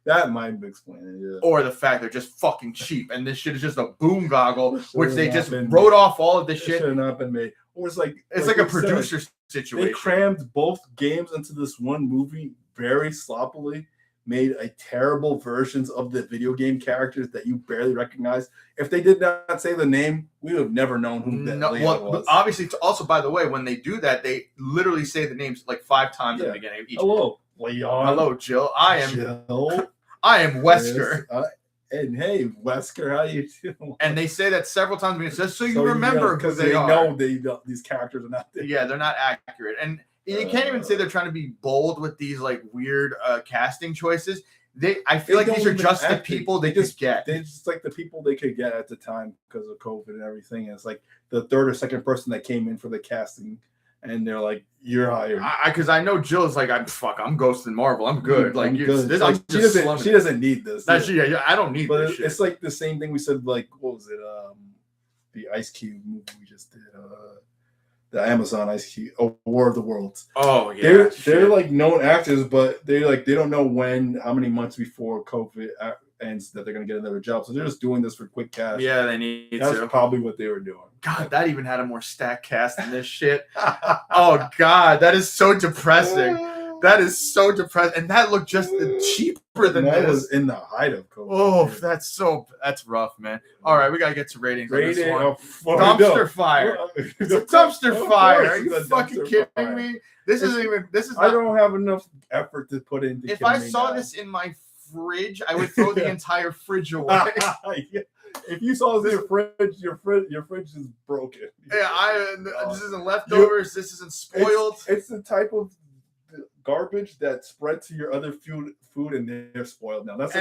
That might explain it, yeah. Or the fact they're just fucking cheap and this shit is just a boom goggle, which they just wrote off all of this shit. Should have not been made. Or it's like a producer situation. They crammed both games into this one movie very sloppily, made a terrible versions of the video game characters that you barely recognize. If they did not say the name, we would have never known who that was. Obviously, also, by the way, when they do that, they literally say the names like 5 times at the beginning of each. Hello, Leon. Hello, Jill. I am Wesker. And hey, Wesker, how you doing? And they say that several times. It says so you remember because they know these characters are not there. Yeah, they're not accurate, and you can't even say they're trying to be bold with these like weird casting choices. I feel like these are just the people they just get. They're just like the people they could get at the time because of COVID and everything. And it's like the third or second person that came in for the casting. And they're like, "You're hired." Because I know Jill's like, I'm ghosting Marvel. I'm good. Like, she doesn't need this. I don't need but this. It's like the same thing we said. Like, what was it? The Ice Cube movie we just did. The Amazon Ice Cube, War of the Worlds. Oh yeah, they're like known actors, but they don't know how many months before COVID ends that they're gonna get another job. So they're just doing this for quick cash. Yeah, they need That's probably what they were doing. God, that even had a more stacked cast than this shit. Oh God, that is so depressing. That is so depressing, and that looked just cheaper than that this. was in the height of COVID. Oh, that's rough, man. All right, we gotta get to ratings. Rating on this one. Dumpster fire. It's a dumpster fire. Are you fucking kidding me? This is. I don't have enough effort to put in. If I saw this in my fridge, I would throw the entire fridge away. If you saw this in your fridge is broken. Yeah, this isn't leftovers. This isn't spoiled. It's the type of garbage that spread to your other food and they're spoiled now. That's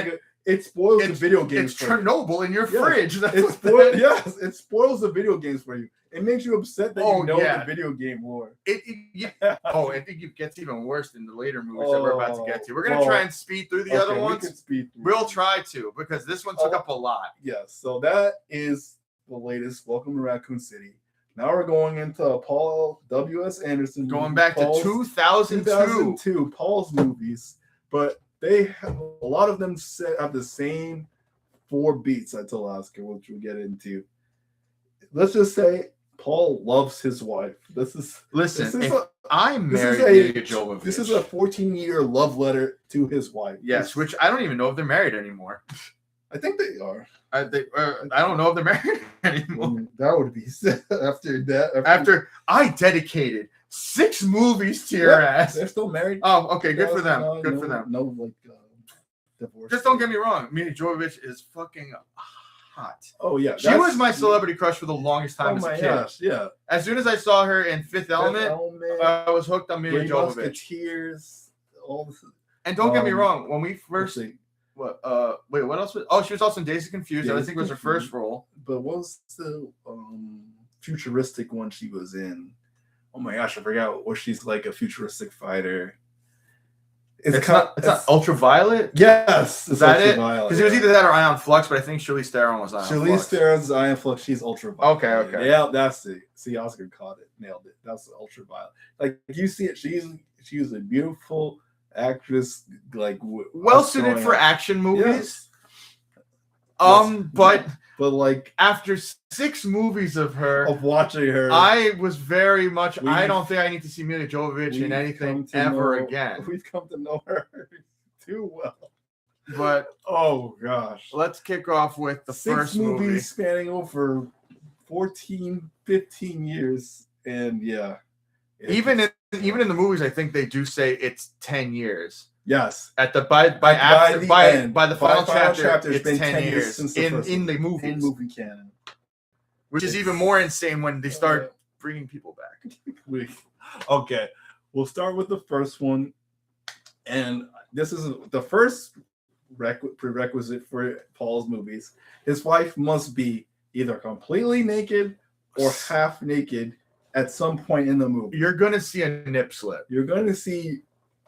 it spoils the video games. It's Chernobyl in your fridge. It spoils the video games for you. It makes you upset that the video game lore. I think it gets even worse in the later movies that we're about to get to. We're gonna try and speed through the other ones. We'll try to because this one took up a lot. Yes, so that is the latest. Welcome to Raccoon City. Now we're going into Paul W.S. Anderson. Going back to 2002. Paul's movies, but a lot of them have the same 4 beats. I told Oscar, which we'll get into. Let's just say Paul loves his wife. I'm married to Jovovich. This is a 14-year love letter to his wife. Yes, which I don't even know if they're married anymore. I think they are. I don't know if they're married anymore. That would be after that. After I dedicated 6 movies to your ass. They're still married. Oh, okay. Good for them. Good for them. No, divorce. Just don't get me wrong. Mila Jovovich is fucking hot. Oh yeah, she was my celebrity crush for the longest time as a kid. Gosh, yeah. As soon as I saw her in Fifth Element, I was hooked on Mila Jovovich. Tears, and don't get me wrong. When we first, what else? She was also in Days of Confused. I think it was her first role. But what was the futuristic one she was in? Oh my gosh, I forgot. Or she's like a futuristic fighter. It's not Ultraviolet? Yes. Is that it? Because it was either that or Ion Flux, but I think Charlize Theron was Ion Flux. Charlize Theron's Ion Flux. She's Ultraviolet. Okay. Yeah, that's it. See, Oscar caught it. Nailed it. That's Ultraviolet. Like, you see it. She's a beautiful actress. Like, well-suited for action movies. Yes. But like after 6 movies of watching her, I was very much. I don't think I need to see Mila Jovovich in anything ever again. We've come to know her too well. But oh gosh, let's kick off with the 6 first movies movie spanning over 14, 15 years, and yeah. Even in even in the movies, I think they do say it's 10 years. Yes. At the by the final chapter, it's been 10 years since in the movies. In movie canon. Which is even more insane when they start bringing people back. Okay. We'll start with the first one. And this is the first prerequisite for Paul's movies. His wife must be either completely naked or half naked at some point in the movie. You're going to see a nip slip. You're going to see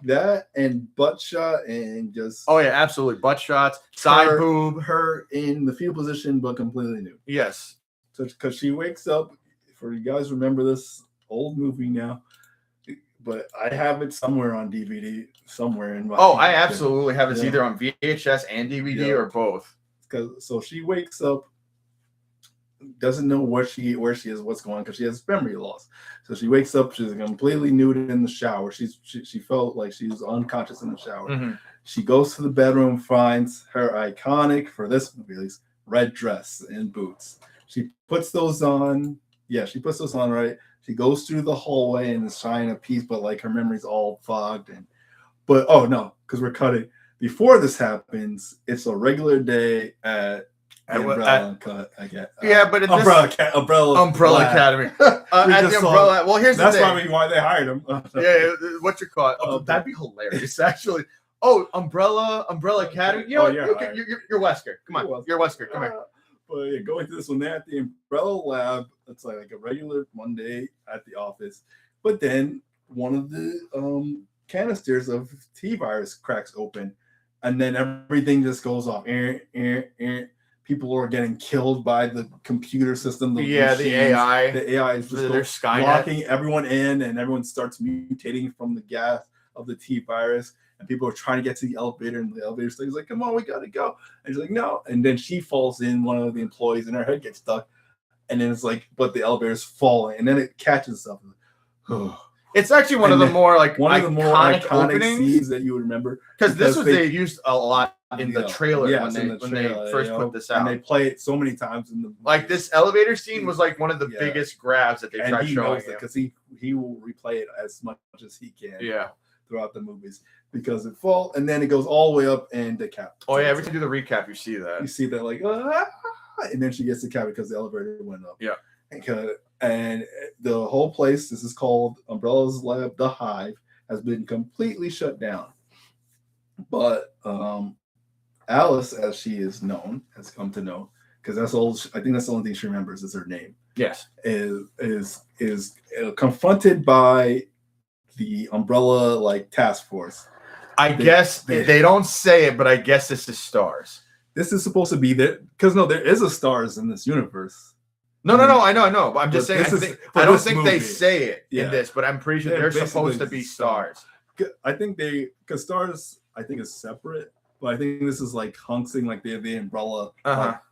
that and butt shot and just... Oh, yeah, absolutely. Butt shots, side boob. Her in the fetal position, but completely nude. Yes. So, because she wakes up, for you guys remember this old movie now, but I have it somewhere on DVD, somewhere in my... Oh, I absolutely have it either on VHS and DVD or both. So she wakes up, doesn't know where she is, what's going on, because she has memory loss. So she wakes up, she's completely nude in the shower. She felt like she was unconscious in the shower. Mm-hmm. She goes to the bedroom, finds her iconic, for this movie at least, red dress and boots. She puts those on. Yeah, she puts those on, right? She goes through the hallway and is trying a piece, but like her memory's all fogged. But oh no, because we're cutting. Before this happens, it's a regular day at Umbrella Cut. But it's Umbrella Academy. At the Umbrella. Well, here's the thing. That's probably why they hired him. What's your call? That'd be hilarious, actually. Oh, Umbrella Academy. You know, you're Wesker. Come on, you're Wesker. Come here. But yeah, going to this one, they're at the Umbrella Lab. It's like a regular Monday at the office. But then one of the canisters of T-virus cracks open, and then everything just goes off. People are getting killed by the computer system. The AI. The AI is just locking everyone in, and everyone starts mutating from the gas of the T-virus. And people are trying to get to the elevator, and the elevator stays like, "Come on, we gotta go." And she's like, "No." And then she falls in, one of the employees, and her head gets stuck. And then it's like, but the elevator's falling, and then it catches itself. It's actually one of the more iconic scenes that you would remember, because they used a lot in the trailer when they first put this out, and they play it so many times in the like this elevator scene was like one of the biggest grabs that they tried showing because he will replay it as much as he can throughout the movies, because it falls and then it goes all the way up and decapitates. Oh yeah, every time you do the recap, you see that like and then she gets decapitated because the elevator went up. Yeah. And the whole place, this is called Umbrella's Lab, the Hive, has been completely shut down. But Alice, as she is known, has come to know, because that's all. I think that's the only thing she remembers is her name. Yes, is confronted by the Umbrella task force. I guess they don't say it, but I guess this is STARS. This is supposed to be there because there is a STARS in this universe. No, I know. But I'm just saying. I don't think they say it in this, but I'm pretty sure they're supposed to be STARS. I think because STARS, I think, is separate, but I think this is like Hunksing, like they're the Umbrella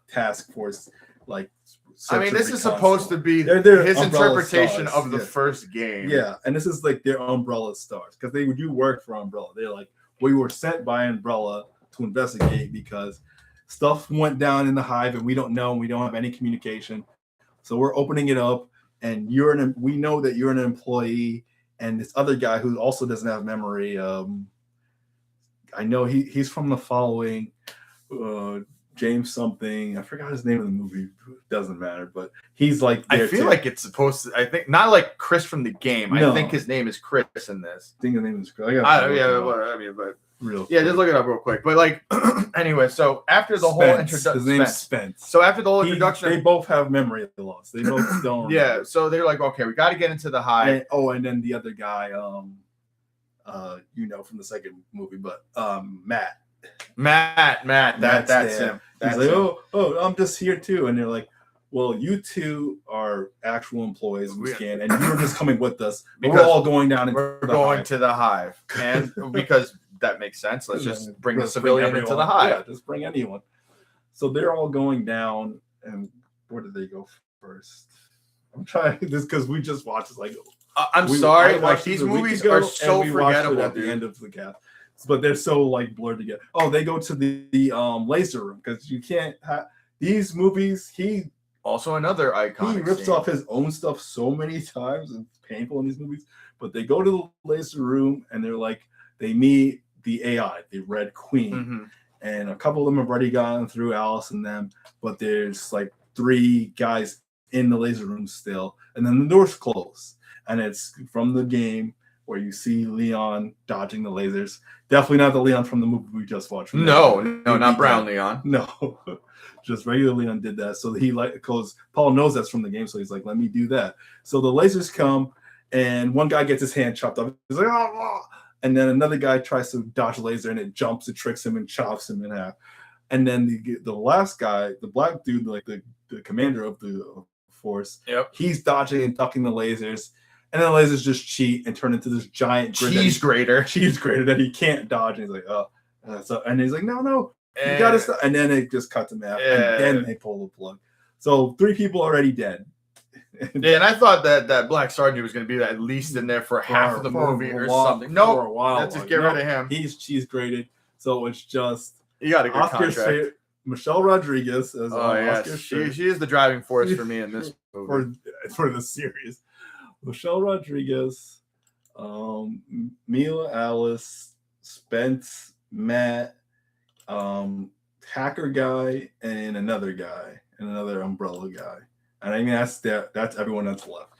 task force. I mean, this is supposed to be his interpretation of the first game. Yeah, and this is like their Umbrella STARS, because they do work for Umbrella. They're like, we were sent by Umbrella to investigate because stuff went down in the hive and we don't know, and we don't have any communication. So we're opening it up, and we know that you're an employee, and this other guy who also doesn't have memory. I know he's from the following, James something. I forgot his name in the movie. Doesn't matter, but he's like. I feel like it's supposed to. I think not like Chris from the game. No. I think his name is Chris in this. I think his name is Chris. But just look it up real quick. But anyway, so after the whole introduction, his name's Spence. So after the whole introduction, they both have memory loss. They both don't. Yeah. So they're like, okay, we got to get into the hive. And then the other guy, from the second movie, but Matt. That's him. He's like, oh, I'm just here too, and they're like, well, you two are actual employees of Scan, and you're just coming with us. We're all going down. We're going to the hive, and because that makes sense. Let's just bring the civilian into the hive. Yeah, just bring anyone. So they're all going down, and where did they go first? I'm trying this because we just watched this. I'm sorry, these movies are so forgettable at the end of the cast, but they're so blurred together. Oh, they go to the laser room because you can't have these movies. Also another icon. He rips off his own stuff so many times, and it's painful in these movies. But they go to the laser room and they're like, they meet the AI, the Red Queen. Mm-hmm. And a couple of them have already gone through Alice and them, but there's like 3 guys in the laser room still. And then the doors close. And it's from the game where you see Leon dodging the lasers. Definitely not the Leon from the movie we just watched. No, not Brown Leon. No, just regular Leon did that. So he because Paul knows that's from the game, so he's like, let me do that. So the lasers come, and one guy gets his hand chopped off. He's like, oh, and then another guy tries to dodge a laser, and it jumps, it tricks him, and chops him in half. And then the last guy, the black dude, like the commander of the force, he's dodging and ducking the lasers. And then the lasers just cheat and turn into this giant cheese grater that he can't dodge. And he's like, oh. And he's like, no, you gotta stop. And then it just cuts him out. And then they pull the plug. So 3 people already dead. Yeah, and I thought that Black Sergeant was going to be at least in there for half of the movie or something. No, let's just get rid of him. He's cheese grated. So it's just you got a good contract. Michelle Rodriguez as she is the driving force for me in this movie. for the series. Michelle Rodriguez, Mila Alice, Spence, Matt, hacker guy, and another umbrella guy. And I mean that's everyone that's left.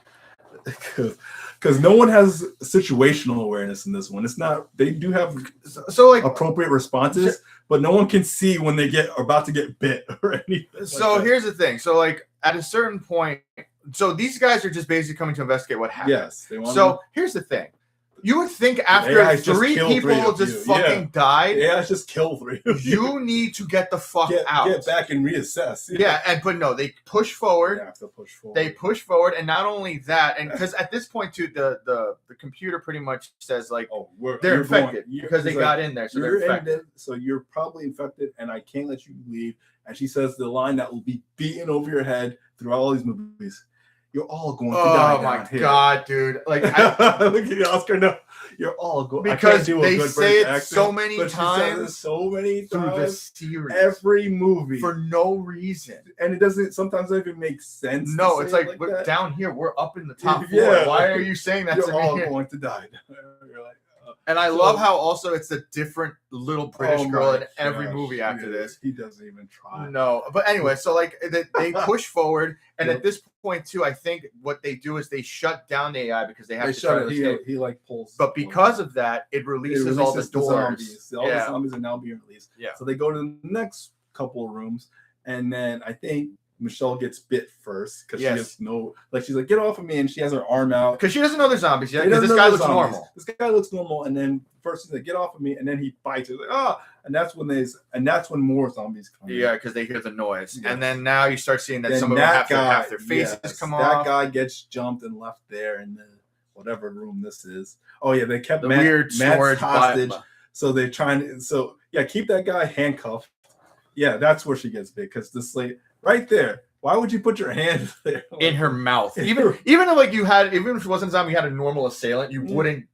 Because no one has situational awareness in this one. It's not they do have like appropriate responses, but no one can see when they get about to get bit or anything. So here's the thing. So like at a certain point, so these guys are just basically coming to investigate what happened. Yes. Here's the thing. You would think after 3 people just fucking died. Yeah, just kill 3. You need to get the fuck out. Get back and reassess. But no, they push forward. They have to push forward. They push forward, and not only that, and because at this point too, the computer pretty much says like, they're infected because they got in there, so they're infected. So you're probably infected, and I can't let you leave. And she says the line that will be beaten over your head through all these movies. You're all going to die. Oh my god, dude! Like, look at Oscar. No, you're all going because they say it so many times, through the series, every movie for no reason, and it doesn't. Sometimes it even make sense. No, it's like down here, we're up in the top 4. Why are you saying that? You're all going to die. You're like, and I love how also it's a different little British girl in every movie after this. He doesn't even try. No, but anyway, so like they push forward, and at this point too, I think what they do is they shut down the AI because they have to try to escape. He like pulls. But because of that, it releases all the doors. All the zombies are now being released. Yeah. So they go to the next couple of rooms, and then I think Michelle gets bit first because she has she's like, get off of me, and she has her arm out because she doesn't know they're zombies yet. Because this guy looks normal. This guy looks normal, and then first he's like, get off of me, and then he bites her like, and that's when more zombies come. Yeah, because they hear the noise, and then now you start seeing that some of them have their faces come off. That guy gets jumped and left there in the whatever room this is. Oh yeah, they kept the weird storage hostage, so they're trying to. Keep that guy handcuffed. Yeah, that's where she gets bit because this lady. Right there. Why would you put your hand there? In her mouth? Even if it wasn't a zombie, you had a normal assailant, you wouldn't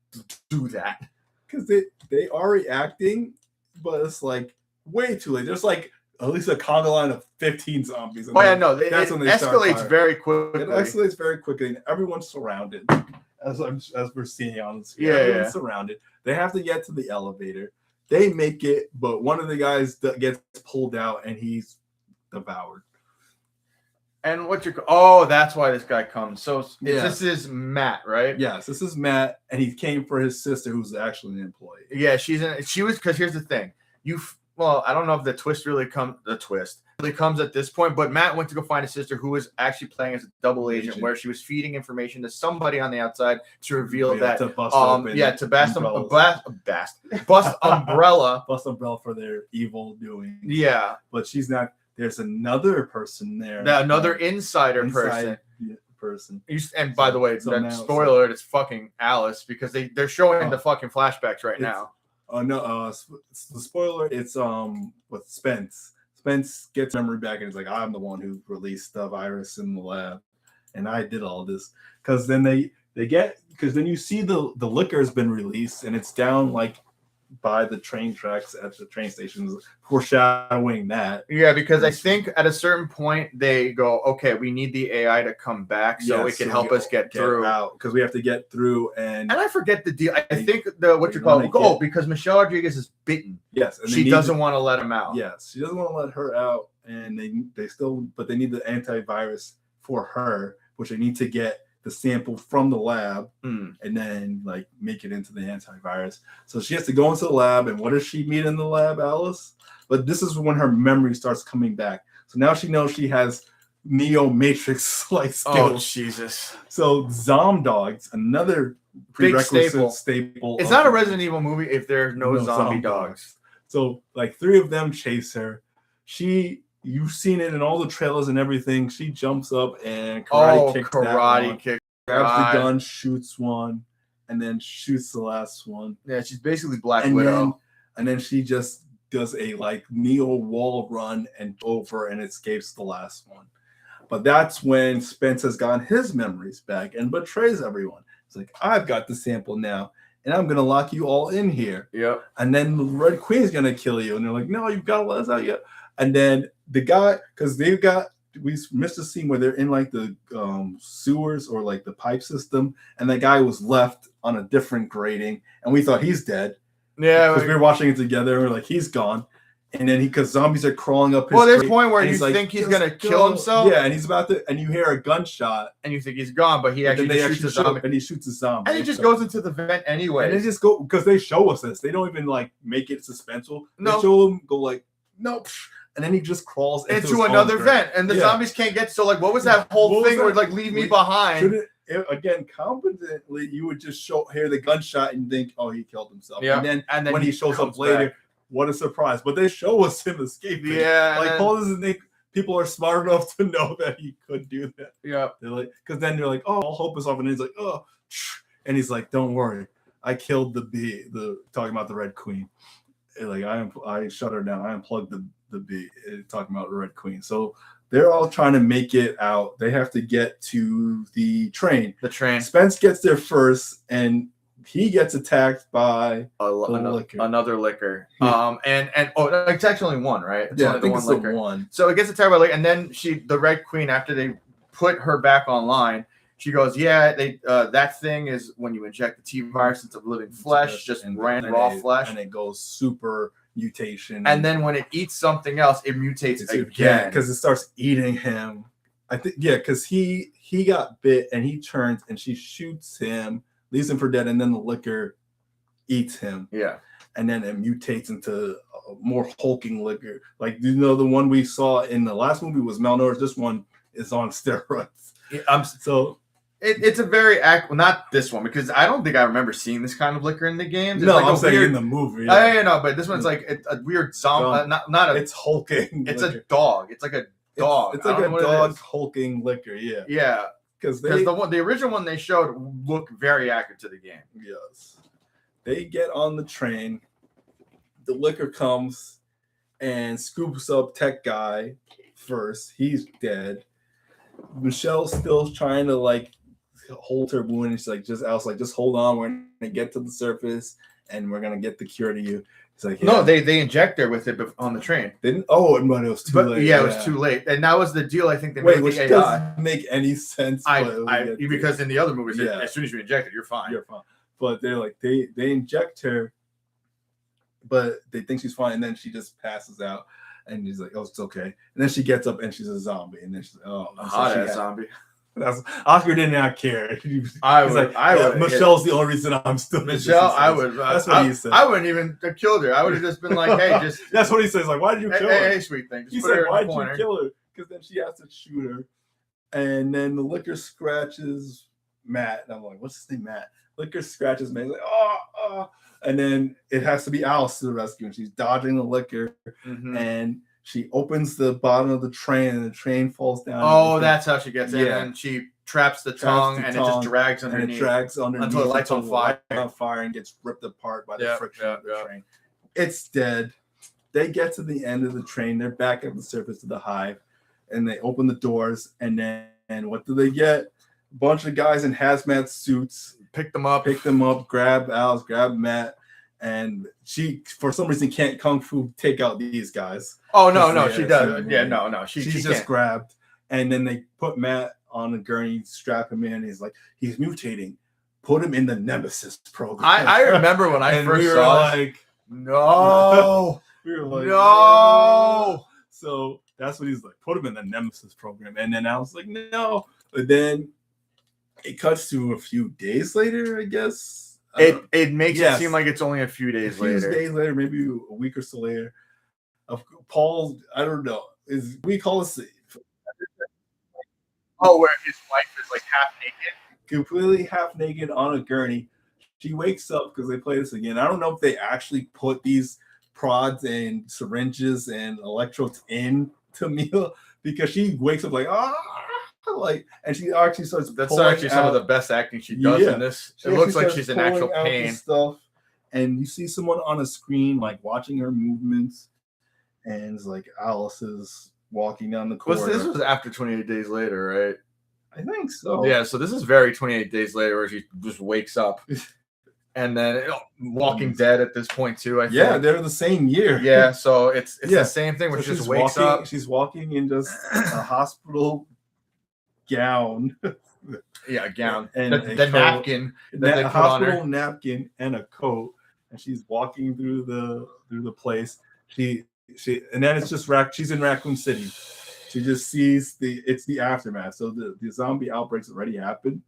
do that. Because they are reacting, but it's like way too late. There's like at least a conga line of 15 zombies. Oh yeah, no, that's when they escalates very quickly. It escalates very quickly, and everyone's surrounded. As we're seeing on the screen, everyone's surrounded. They have to get to the elevator. They make it, but one of the guys gets pulled out, and he's devoured. And that's why this guy comes. So this is Matt, right? Yes, this is Matt, and he came for his sister, who's actually an employee. Yeah, because here's the thing. I don't know if the twist really comes at this point, but Matt went to go find his sister, who was actually playing as a double agent, where she was feeding information to somebody on the outside to reveal that to bust Umbrella for their evil doing. Yeah, but she's not. There's another person there. Another insider person. And by the way, spoiler alert, it's fucking Alice because they're showing the fucking flashbacks right now. Oh no, the spoiler. It's with Spence. Spence gets memory back and he's like, I'm the one who released the virus in the lab, and I did all this. Because then then you see the liquor has been released and it's down like by the train tracks at the train stations, foreshadowing that. Yeah, because I think at a certain point they go, okay, we need the AI to come back so it can help us get through. Because we have to get through. And I forget the deal. I think because Michelle Rodriguez is bitten. Yes. And she doesn't want to let him out. Yes. She doesn't want to let her out. And they still, but they need the antivirus for her, which they need to get the sample from the lab and then like make it into the antivirus. So she has to go into the lab, and what does she meet in the lab, Alice? But this is when her memory starts coming back. So now she knows she has Neo Matrix like skills. Oh Jesus! So Zomdogs, another prerequisite staple. It's not a Resident Evil movie if there's no zombie dogs. So like 3 of them chase her. You've seen it in all the trailers and everything. She jumps up and grabs the gun, shoots one, and then shoots the last one. Yeah, she's basically Black Widow. And then she just does a like Neo wall run and over and escapes the last one. But that's when Spence has gotten his memories back and betrays everyone. It's like, I've got the sample now, and I'm gonna lock you all in here. Yep. And then the Red Queen's gonna kill you, and they're like, no, you've got to let us out yet. And then the guy, because we missed a scene where they're in like the sewers or like the pipe system, and that guy was left on a different grating, and we thought he's dead. Yeah, because we were watching it together, and we're like, he's gone. And then because zombies are crawling up his there's a point where you think he's gonna kill himself. Yeah, and he's about to, and you hear a gunshot, and you think he's gone, but he actually shoots a zombie, and he shoots a zombie, and he just goes into the vent anyway. And they just go, because they show us this. They don't even like make it suspenseful. No. They show him go like, nope. And then he just crawls into another vent, and the zombies can't get. So, like, what was that whole thing where like leave me behind? Again, competently, you would just hear the gunshot and think, oh, he killed himself. Yeah. And then when he shows up later, what a surprise! But they show us him escaping. Yeah, like Paul doesn't think people are smart enough to know that he could do that. Yeah, they're like, because then they're like, oh, all hope is off, and he's like, oh, and he's like, don't worry, I killed the bee. Talking about the Red Queen. Like I shut her down. I unplugged the bee. Talking about the Red Queen. So they're all trying to make it out. They have to get to the train. Spence gets there first, and he gets attacked by another liquor. And it's actually only one, right? It's I think it's the one. So it gets attacked by and then the Red Queen, after they put her back online, she goes, yeah, that thing is when you inject the T virus into living flesh, just raw flesh, and it goes super mutation. And then when it eats something else, it mutates again because it starts eating him. I think because he got bit and he turns and she shoots him, leaves him for dead, and then the liquor eats him. Yeah, and then it mutates into a more hulking liquor. Like the one we saw in the last movie was malnourished. This one is on steroids. It's a very not this one, because I don't think I remember seeing this kind of liquor in the games. It's I'm saying in the movie. I know, but this one's like a weird zombie. It's hulking. It's liquor. A dog. It's like a dog. It's like a dog hulking liquor. Yeah. Yeah. Because the original one they showed looked very accurate to the game. Yes. They get on the train. The liquor comes and scoops up Tech Guy first. He's dead. Michelle's still trying to like hold her wound, and she's like, just hold on, we're gonna get to the surface and we're gonna get the cure to you. It's like, no, they inject her with it on the train. But it was too late. Yeah, it was too late, and that was the deal. I think they made which doesn't make any sense. Because in the other movies, as soon as you inject it, you're fine. But they're like they inject her, but they think she's fine, and then she just passes out. And he's like, oh, it's okay. And then she gets up and she's a zombie. And then she's like, oh, a hot-ass zombie. Oscar did not care. I would. Michelle's the only reason I'm still. Michelle, I would. That's what he said. I wouldn't even have killed her. I would have just been like, hey, just. That's what he says. Like, why did you kill her? Hey, sweet thing. He said, why did you kill her? Because then she has to shoot her. And then the liquor scratches Matt. And I'm like, what's his name, Matt? Liquor scratches Matt. He's like, oh. And then it has to be Alice to the rescue. And she's dodging the liquor. Mm-hmm. And she opens the bottom of the train, and the train falls down. Oh, that's how she gets in. And she traps the tongue, and it just drags underneath. And it drags underneath until it lights on fire and gets ripped apart by the friction of the train. It's dead. They get to the end of the train. They're back at the surface of the hive, and they open the doors. And then what do they get? A bunch of guys in hazmat suits. Pick them up, grab Alice, grab Matt, and she for some reason can't kung fu take out these guys. Oh no, she does. Yeah, no, she just can't. grabbed, and then they put Matt on a gurney, strap him in. He's like, he's mutating. Put him in the Nemesis program. I remember when I first saw it. No. We were like, no. So that's what he's like. Put him in the Nemesis program, and then I was like, no. But then it cuts to a few days later, I guess. It makes it seem like it's only a few days later. Maybe a week or so later. Paul, I don't know. We call this? Oh, where his wife is like half naked, completely half naked on a gurney. She wakes up because they play this again. I don't know if they actually put these prods and syringes and electrodes in to Mila because she wakes up like and she actually starts. That's actually some of the best acting she does in this. It looks like she's in actual pain. Stuff, and you see someone on a screen like watching her movements, and it's like Alice is walking down the corridor. This was after 28 days later, right? I think so. Yeah, so this is very 28 days later where she just wakes up. And then Walking Dead at this point too, I think. Yeah, they're the same year. Yeah, so it's the same thing where she just wakes up. She's walking in just a hospital gown. Yeah, a gown. And the napkin that they put on her. Napkin and a coat. And she's walking through the place. And then it's just she's in Raccoon City. She just sees it's the aftermath. So the zombie outbreaks already happened.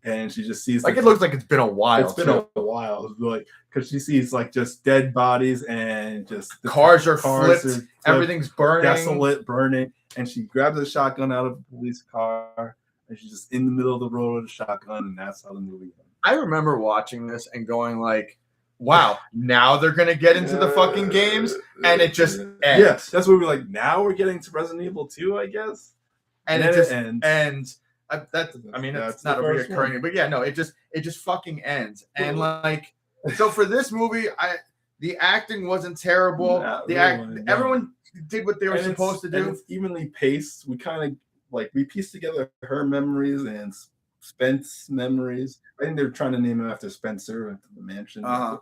And she just sees it looks like it's been a while. It's been a while. It's like because she sees like just dead bodies and just cars are flipped. Everything's burning. Desolate, burning. And she grabs a shotgun out of the police car and she's just in the middle of the road with a shotgun, and that's how the movie ends. I remember watching this and going like, wow, now they're gonna get into the fucking games, and it just ends. Yeah, that's what we're like. Now we're getting to Resident Evil 2, I guess. And it just ends. It's not a reoccurring, but yeah, no, it just fucking ends. And like, so for this movie, the acting wasn't terrible. Everyone did what they were supposed to do. And it's evenly paced. We kind of we pieced together her memories and Spence's memories. I think they're trying to name him after Spencer at the mansion. Uh-huh.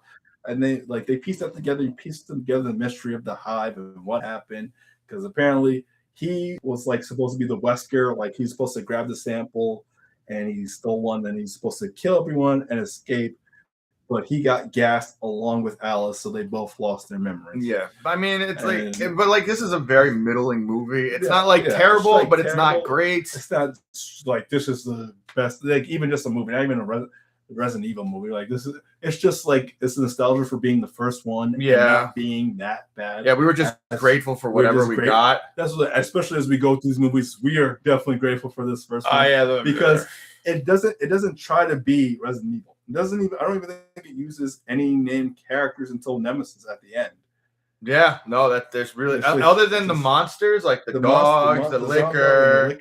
And they pieced that together. You pieced together the mystery of the hive and what happened, because apparently he was supposed to be the Wesker. He's supposed to grab the sample and he stole one, and he's supposed to kill everyone and escape. But he got gassed along with Alice, so they both lost their memories. Yeah, I mean, this is a very middling movie. It's not terrible, but it's not great. It's not this is the best. Even just a movie, not even a Resident Evil movie. It's just it's nostalgia for being the first one. Yeah, and not being that bad. Yeah, we were just grateful for whatever we got. That's what, especially as we go through these movies, we are definitely grateful for this first one. Oh yeah, because it doesn't try to be Resident Evil. I don't even think it uses any named characters until Nemesis at the end. Yeah, no, there's really other than the monsters, like the dogs, the liquor,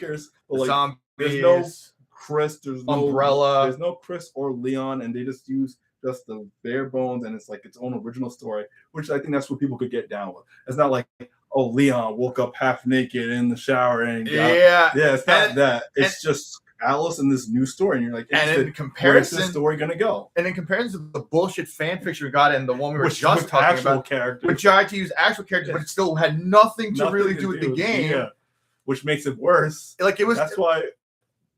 the zombies. There's no Chris, there's no Umbrella, there's no Chris or Leon, and they just use just the bare bones, and it's its own original story, which I think that's what people could get down with. It's not Leon woke up half naked in the shower and it's not that. It's just Alice in this new story, and you're in comparison, where's this story gonna go? And in comparison to the bullshit fan fiction we got and the one we were just talking about, characters, which tried to use actual characters, but it still had nothing to really do with the game, which makes it worse. That's why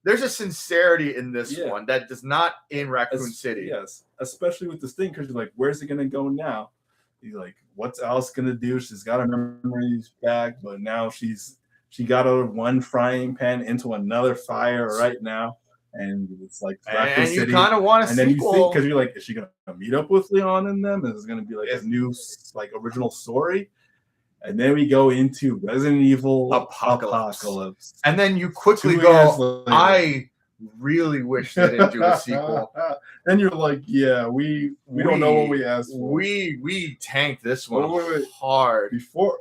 there's a sincerity in this one that does not in Raccoon City. Yes, especially with this thing, because you're where's it gonna go now? You're what's Alice gonna do? She's got her memories back, but now she got out of one frying pan into another fire right now, and it's and you kind of want to see. And then you think, because you're is she gonna meet up with Leon and them? Is it gonna be a new original story? And then we go into Resident Evil Apocalypse. And then you quickly go, I really wish they didn't do a sequel. And you're we don't know what we asked for. We tanked this one hard before.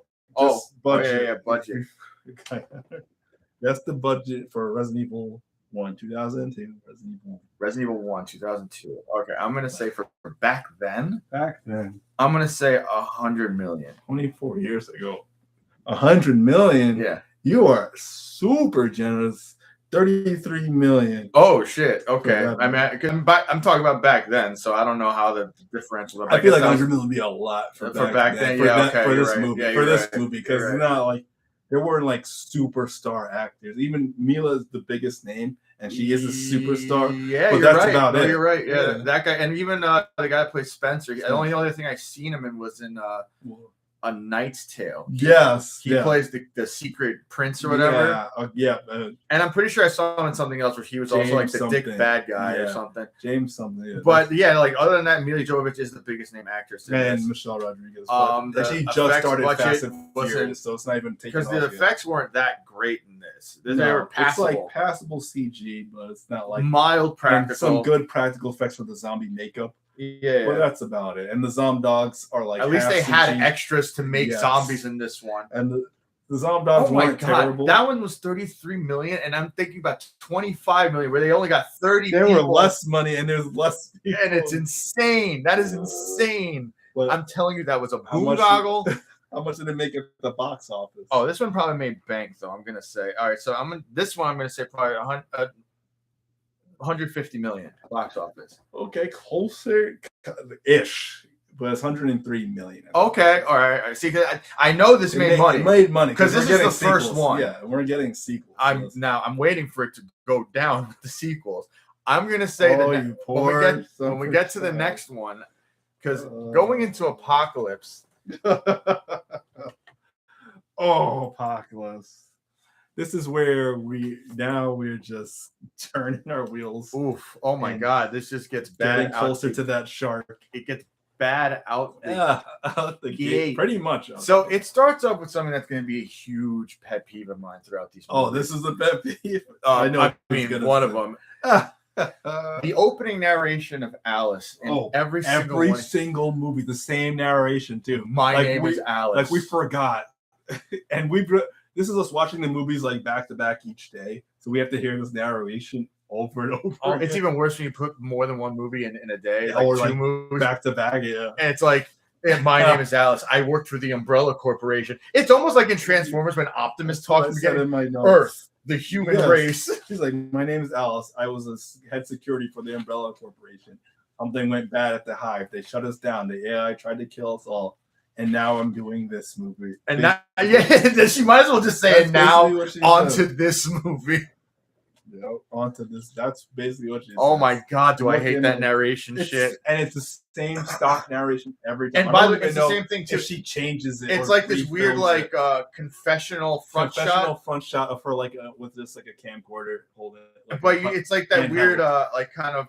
Budget. Budget. That's the budget for Resident Evil 1, 2002. Resident Evil 1, 2002. Okay, I'm gonna say for back then, I'm gonna say 100 million. 24 years ago, 100 million. Yeah, you are super generous. $33 million. Oh shit! Okay, that I mean, I'm talking about back then, so I don't know how the differential. I feel like 100 million would be a lot for back then. For this movie, because it's not like there weren't like superstar actors. Even Mila is the biggest name, and she is a superstar. Yeah, but you're that's right. about it. You're right. Yeah, that guy, and even the guy that plays Spencer. The only other thing I seen him in was in A Knight's Tale. Yes, he plays the secret prince or whatever. Yeah. And I'm pretty sure I saw him in something else where he was also like the dick bad guy or something. James something. Yeah, but yeah, like other than that, Mila Jovovich is the biggest name actress. And Michelle Rodriguez. She just started Fast and Furious, so it's not even taken because the effects weren't that great in this. They were passable. It's like passable CG, but it's not like mild practical. Some good practical effects for the zombie makeup. Yeah, but that's about it. And the Zomdogs are like at least they CG. had extras to make zombies in this one. And the Zomdogs weren't terrible. That one was 33 million, and I'm thinking about 25 million, where they only got 30. There were less money, and there's less people. And it's insane. That is insane. But I'm telling you, that was a boondoggle. How much did it make at the box office? Oh, this one probably made bank, though. I'm gonna say. All right, so this one I'm gonna say probably 150 million box office. Okay, closer-ish, but it's 103 million. Okay, all right. See, I know this made money. It made money because this is the first one. Yeah, we're getting sequels. I'm waiting for it to go down with the sequels. I'm gonna say that when we get to the next one, because going into Apocalypse. Apocalypse. This is where we're just turning our wheels. Oof! Oh my God! This just gets bad. Getting closer to that shark. It gets bad out the gate. Pretty much. So it starts off with something that's going to be a huge pet peeve of mine throughout these movies. Oh, this is the pet peeve. I know. I mean, one of them. The opening narration of Alice in every single movie, the same narration too. My name is Alice. Like we forgot, and this is us watching the movies like back to back each day, so we have to hear this narration over and over. Oh, it's even worse when you put more than one movie in a day, or two movies back to back. Yeah, and it's like. My name is Alice. I worked for the Umbrella Corporation. It's almost like in Transformers when Optimus talks to Earth, the human race. She's like, my name is Alice. I was a head security for the Umbrella Corporation. Something went bad at the Hive. They shut us down. The AI tried to kill us all. And now I'm doing this movie. And now, she might as well just say it now onto this movie. Onto this. That's basically what she said. Oh my God, do I hate that narration shit. And it's the same stock narration every time. And by the way, it's the same thing too. If she changes it. It's like this weird confessional front shot of her with just like a camcorder holding it. But it's like that weird kind of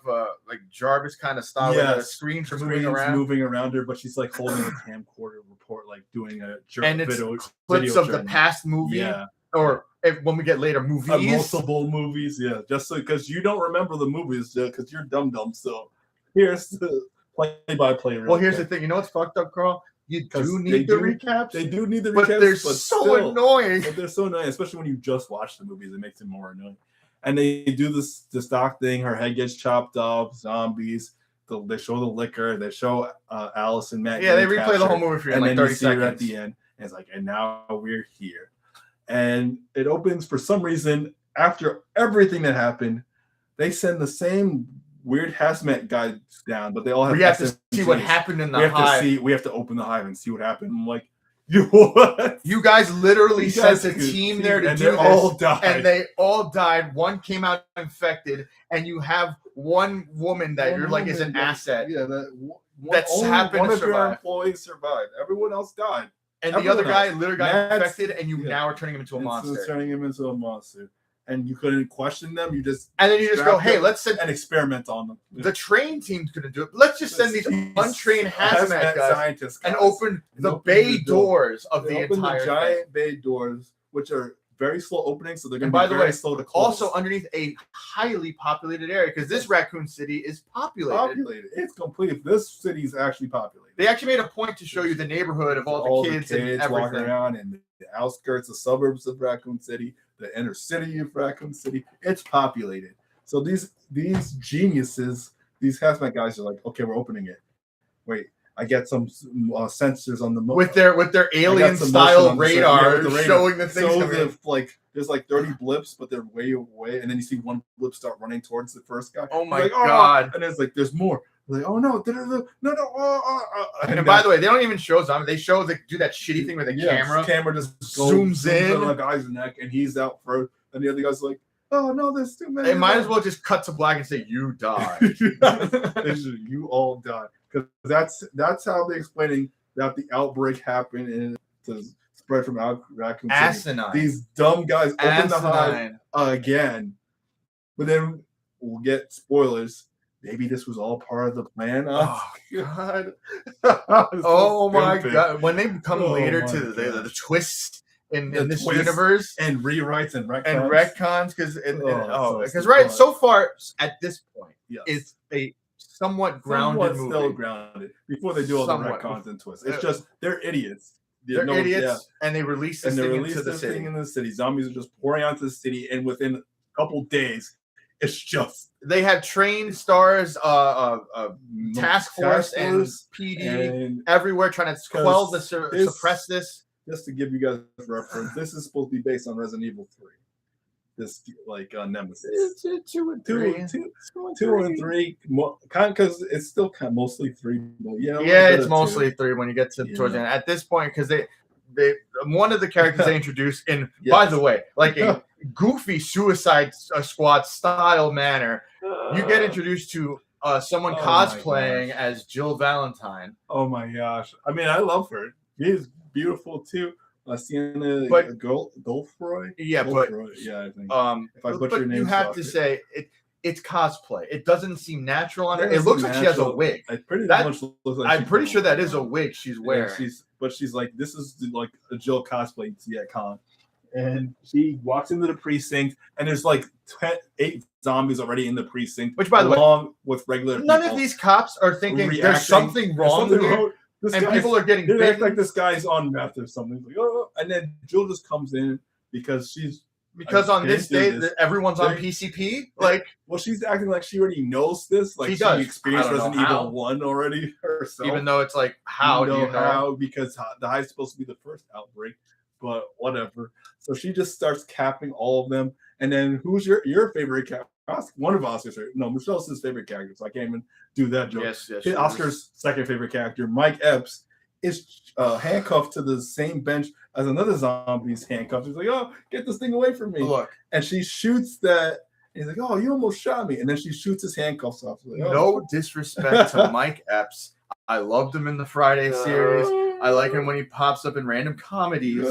Jarvis kind of style where the screens are moving around her, but she's like holding a camcorder report, like doing a clips of the past movie. Yeah. Or when we get later, movies. Multiple movies, just because you don't remember the movies, because you're dumb. So here's the play-by-play. Well, here's the thing. You know what's fucked up, Carl? You do need the recaps. They do need the recaps, but they're so annoying. But they're so annoying, especially when you just watch the movies. It makes it more annoying. And they do the stock thing. Her head gets chopped off. Zombies. They show the liquor. They show Alice and Matt. Yeah, they replay the whole movie for you in like 30 seconds. At the end, and it's like, and now we're here. And it opens for some reason after everything that happened. They send the same weird hazmat guys down, but they all have. We have to see what happened in the hive. We have to open the hive and see what happened. I'm like, what? You guys literally sent a team there to do this, all died. And they all died. One came out infected, and you have one woman that you're like is an asset. Yeah, that's happened. One of your employees survived. Everyone else died. And the other guy literally got infected, and you now are turning him into a monster. Turning him into a monster. And you couldn't question them. And then you just go, hey, let's send and experiment on them. The trained teams couldn't do it. Let's just send these untrained hazmat guys and open the bay doors of the entire the giant bay doors, which are very slow opening, so they're going to be very slow to close. Also underneath a highly populated area, because this Raccoon City is populated. It's complete. This city is actually populated. They actually made a point to show you the neighborhood of all the kids and everything. Walking around in the outskirts, the suburbs of Raccoon City, the inner city of Raccoon City. It's populated. So these geniuses, these hazmat guys are like, okay, we're opening it. Wait, I get some sensors on the with their alien style radar showing the things. So there's like 30 blips, but they're way away, and then you see one blip start running towards the first guy. Oh my god! And it's like there's more. Like, oh no, no. And by the way, they don't even show zombies. They show do that shitty thing where the camera just zooms in on the guy's neck, and he's out first, and the other guy's like, oh no, there's too many. They might as well just cut to black and say you died. You all died, because that's how they're explaining that the outbreak happened and to spread from Raccoon City. Asinine. These dumb guys open the hive again, but then we'll get spoilers. Maybe this was all part of the plan. Oh god! Oh my god! When they come later to the twists in this universe and rewrites and retcons, because right so far at this point it's a somewhat grounded movie. Still grounded before they do all the retcons and twists. It's just they're idiots. They're idiots, and they release this thing into the city. Zombies are just pouring onto the city, and within a couple days, it's just they have trained stars, task force and PD and everywhere trying to quell suppress this. Just to give you guys a reference, this is supposed to be based on Resident Evil 3. This Nemesis. It's 2 and 3. 2 and 3, kind of because it's still kind of mostly 3. But it's mostly 3 when you get to towards the end. At this point, because they one of the characters they introduced in, by the way, like a goofy Suicide Squad style manner, you get introduced to someone cosplaying as Jill Valentine. Oh my gosh! I mean, I love her. She's beautiful too. Sienna Gulfroy. Yeah, Gulfroy. I think. If I butcher your name, you have to say it's cosplay. It doesn't seem natural on her. It looks like she has a wig. It pretty much looks like I'm pretty sure that is a wig she's wearing. She's like, this is like a Jill cosplay you see at con. And she walks into the precinct, and there's like 8 zombies already in the precinct. Which, by the way, along with regular people. None of these cops are thinking there's something wrong here. And people are getting big. They act like this guy's on meth or something. Like, oh, and then Jill just comes in because on this day everyone's on PCP. Like, well, she's acting like she already knows this. Like, she experienced Resident Evil 1 already herself. Even though it's like, how do you know? How? Because the hive's supposed to be the first outbreak, but whatever. So she just starts capping all of them. And then who's your favorite character? One of Oscar's favorite. No, Michelle's his favorite character, so I can't even do that joke. Yes. Oscar's second favorite character, Mike Epps, is handcuffed to the same bench as another zombie's handcuffed. He's like, oh, get this thing away from me. Look. And she shoots that. He's like, oh, you almost shot me. And then she shoots his handcuffs off. Like, no disrespect to Mike Epps. I loved him in the Friday series. I like him when he pops up in random comedies.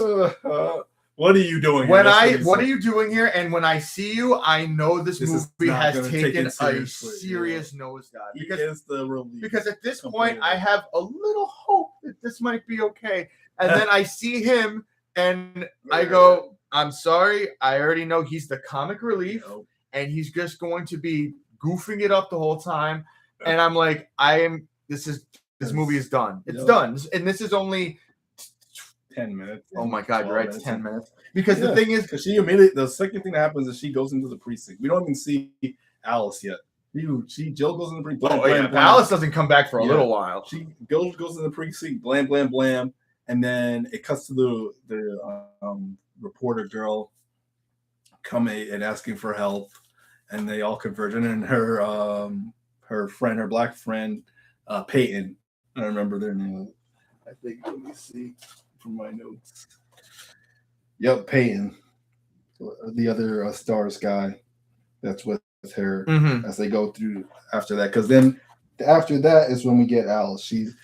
What are you doing here? What are you doing here? And when I see you, I know this movie has taken a serious nosedive. Because at this point, I have a little hope that this might be okay. And then I see him, and I go, I'm sorry. I already know he's the comic relief, and he's just going to be goofing it up the whole time. And I'm like, this movie is done. It's done. And this is only 10 minutes. Oh my god, you're right. It's 10 minutes. Because the thing is, the second thing that happens is she goes into the precinct. We don't even see Alice yet. Jill goes in the precinct. Alice doesn't come back for a little while. She goes in the precinct, blam, blam, blam, and then it cuts to the reporter girl coming and asking for help, and they all converge. And then her black friend, Peyton. I don't remember their name. I think, let me see from my notes. Yep, Peyton, the other stars guy that's with her as they go through after that. Because then after that is when we get Alice. She's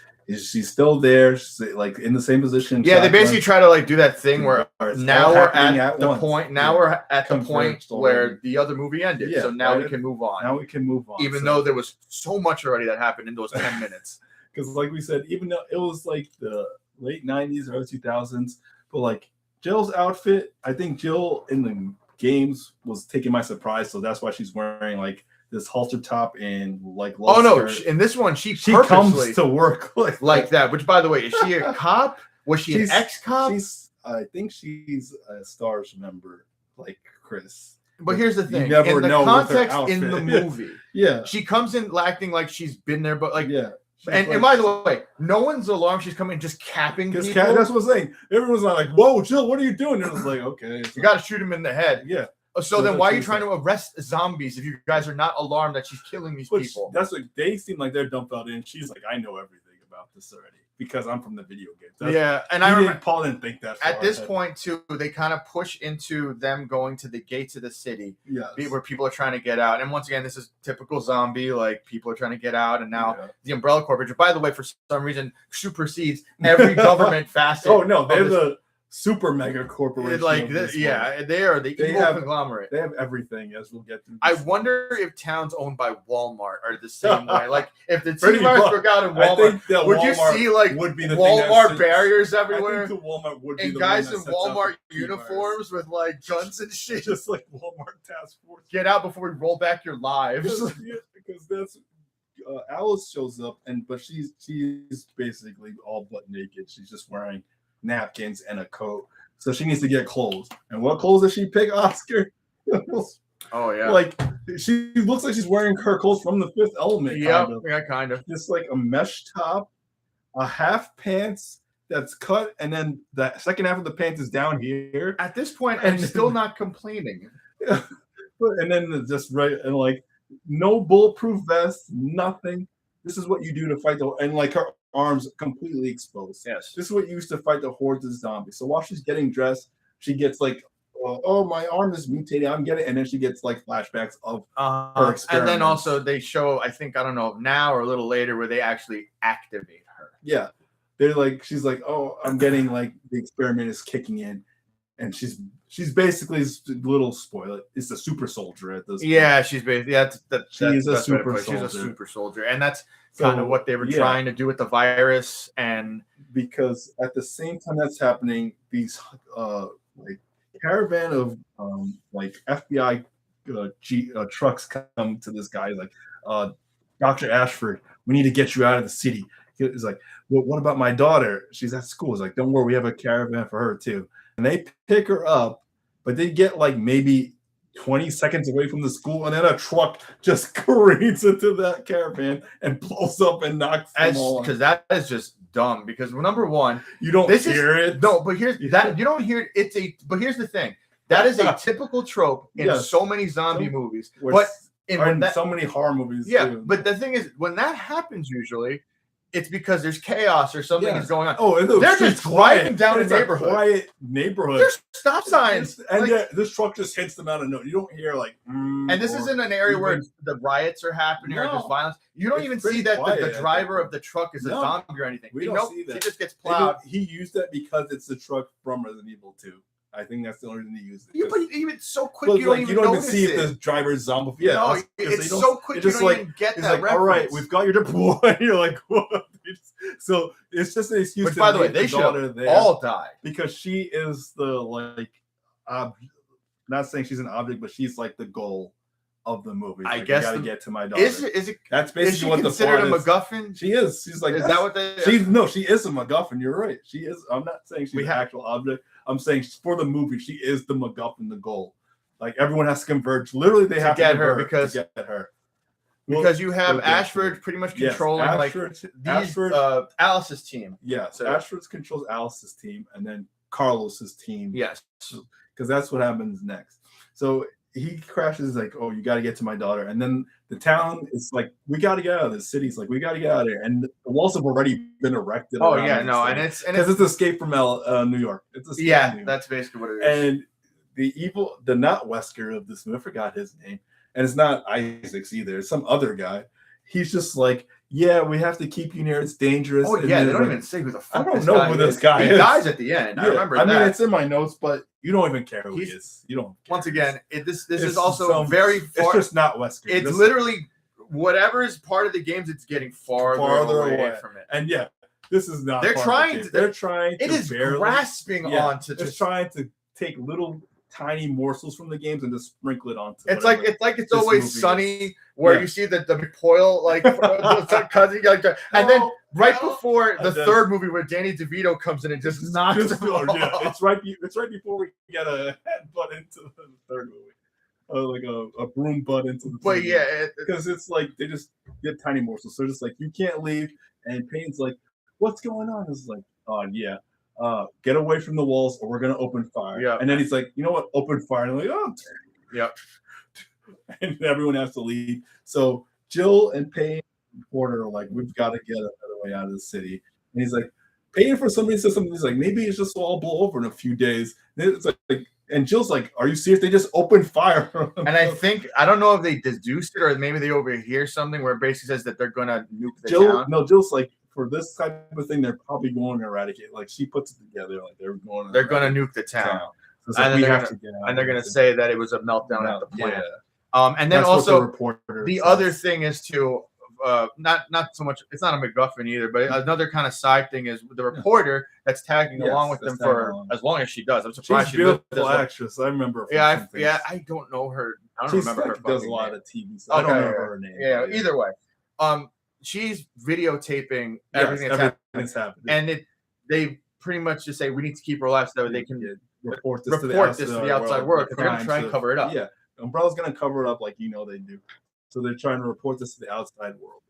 still there. She's like in the same position. Yeah, they basically try to like do that thing where now we're at the point. Now we're at the point where the other movie ended. So now we can move on. Even though there was so much already that happened in those 10 minutes. Because like we said, even though it was like the late 90s, early 2000s, but like Jill's outfit, I think Jill in the games was taking my surprise, so that's why she's wearing like this halter top and like skirt. In this one she comes to work like that. Which, by the way, is she a cop? Was she an ex-cop? I think she's a STARS member, like Chris. But here's the thing: in the context in the movie, yeah, she comes in acting like she's been there, but like And by the way, no one's alarmed. She's coming just capping people. That's what I'm saying. Everyone's not like, whoa, Jill, what are you doing? And it was like, okay. You got to shoot him in the head. Yeah. So then why are you trying to arrest zombies if you guys are not alarmed that she's killing these people? That's what they seem like they're dumbfounded. And she's like, I know everything about this already because I'm from the video games. And I remember Paul didn't think that. At this point, too, they kind of push into them going to the gates of the city, where people are trying to get out. And once again, this is typical zombie. Like people are trying to get out, and now the Umbrella Corporation, by the way, for some reason, supersedes every government facet. Oh no, they're the super mega corporation. Like this, they are the evil conglomerate. They have everything, as we'll get to. I wonder if towns owned by Walmart are the same way. Like if the T-Mart broke out in Walmart, would you see like Walmart barriers everywhere? I think the Walmart would be and the guys one in Walmart uniforms with like guns and shit, just like Walmart task force. Get out before we roll back your lives. Because that's Alice shows up, but she's basically all butt naked. She's just wearing napkins and a coat, so she needs to get clothes. And what clothes does she pick, Oscar? Oh yeah, like she looks like she's wearing her clothes from The Fifth Element. Kind of. Just like a mesh top, a half pants that's cut, and then the second half of the pants is down here. At this point, I'm still not complaining. And then just and like no bulletproof vest, nothing. This is what you do to fight and like her arms completely exposed. Yes. This is what you used to fight the hordes of zombies. So while she's getting dressed, she gets like, oh, my arm is mutated. I'm getting, and then she gets like flashbacks of her experiments. And then also they show, I think, I don't know now or a little later, where they actually activate her. Yeah. They're like, she's like, oh, I'm getting like the experiment is kicking in. And she's basically a little spoiler. It's a super soldier at this point. Yeah, she's basically she's a super soldier. She's a super soldier, and that's kind of what they were trying to do with the virus. And because at the same time that's happening, these like caravan of like FBI trucks come to this guy like, Dr. Ashford, we need to get you out of the city. He's like, well, what about my daughter? She's at school. He's like, don't worry, we have a caravan for her too. And they pick her up, but they get like maybe 20 seconds away from the school, and then a truck just careens into that caravan and blows up and knocks them all. Because that is just dumb. Because number one, you don't hear it. No, but here's that you don't hear it. But here's the thing. That is a typical trope in so many zombie movies. But in so many horror movies. Yeah, too. But the thing is, when that happens, usually it's because there's chaos or something is going on. Oh, and they're just driving down a neighborhood. Quiet neighborhood. There's stop signs. And this truck just hits them out of nowhere. You don't hear like. And this isn't an area where the riots are happening or there's violence. You don't even see that the driver of the truck is a zombie or anything. We don't see that. He just gets plowed. He used that because it's the truck from Resident Evil 2. I think that's the only reason he used it. Yeah, but even so quick, you don't even see if the driver's zombie. Yeah, no, it's so quick you don't even get that reference. All right, we've got your deploy. You're like, what? So it's just an excuse. Which, by the way, they should all die because she is the not saying she's an object, but she's like the goal of the movie. I guess got to get to my daughter. Is it? That's basically what the considered a MacGuffin. She is. She's like. Is that what they? She is a MacGuffin. You're right. She is. I'm not saying she's an actual object. I'm saying for the movie, she is the MacGuffin, the goal. Like everyone has to converge. Literally, they have to get her because because you have Ashford pretty much controlling Alice's team. Yeah, so Ashford controls Alice's team, and then Carlos's team. Yes, because that's what happens next. So he crashes like, "Oh, you got to get to my daughter," and then the town is like, "We got to get out of this city's like, we got to get out of there," and the walls have already been erected. Oh yeah, no, and it's Escape from New York. It's Escape from New York. That's basically what it is. And the not Wesker of this movie, I forgot his name. And it's not Isaacs either. It's some other guy. He's just like, yeah, we have to keep you near. It's dangerous. Oh, yeah. They don't even say who the fuck I don't know who this guy is. He dies at the end. Yeah, I remember that. I mean, it's in my notes, but you don't even care who he is. You don't care. Once again, this is also very far. It's just not Wesker. It's literally whatever is part of the games, it's getting farther away from it. And yeah, this is not. They're trying to. It is grasping onto. It's trying to take little tiny morsels from the games and just sprinkle it onto. It's like it's always sunny where you see the recoil like cousin and then before the third movie where Danny DeVito comes in and just knocks him off. Yeah, it's right before we get a headbutt into the third movie. a broom butt into the TV. But yeah, because it's like they just get tiny morsels. So just like you can't leave, and Payne's like, "What's going on?" It's like, "Oh yeah, get away from the walls, or we're gonna open fire." Yeah. And then he's like, "You know what? Open fire." And I'm like, "Oh." Yep. And everyone has to leave. So Jill and Payne and Porter are like, "We've got to get a better way out of the city." And he's like, Payne for somebody says something. He's like, "Maybe it's just all blow over in a few days." And it's like, and Jill's like, "Are you serious? They just opened fire." And I don't know if they deduced it or maybe they overhear something where it basically says that they're gonna nuke the town. No, Jill's like, for this type of thing, they're probably going to eradicate. Like she puts it together, like they're gonna nuke the town. So it's like, we have to get out. And they're gonna say that it was a meltdown at the plant. Yeah. And then that's also the other thing is to not so much. It's not a MacGuffin either, but another kind of side thing is the reporter that's tagging along with them for as long as she does. I'm surprised she's a beautiful actress. I remember. I don't know her. I don't remember her. Does a lot of TV stuff. I don't remember her name. Yeah. Either way, she's videotaping everything that's happening, and they pretty much just say we need to keep her alive so that they can report this to the outside world. They're gonna try and cover it up. Yeah, Umbrella's gonna cover it up like they do. So they're trying to report this to the outside world.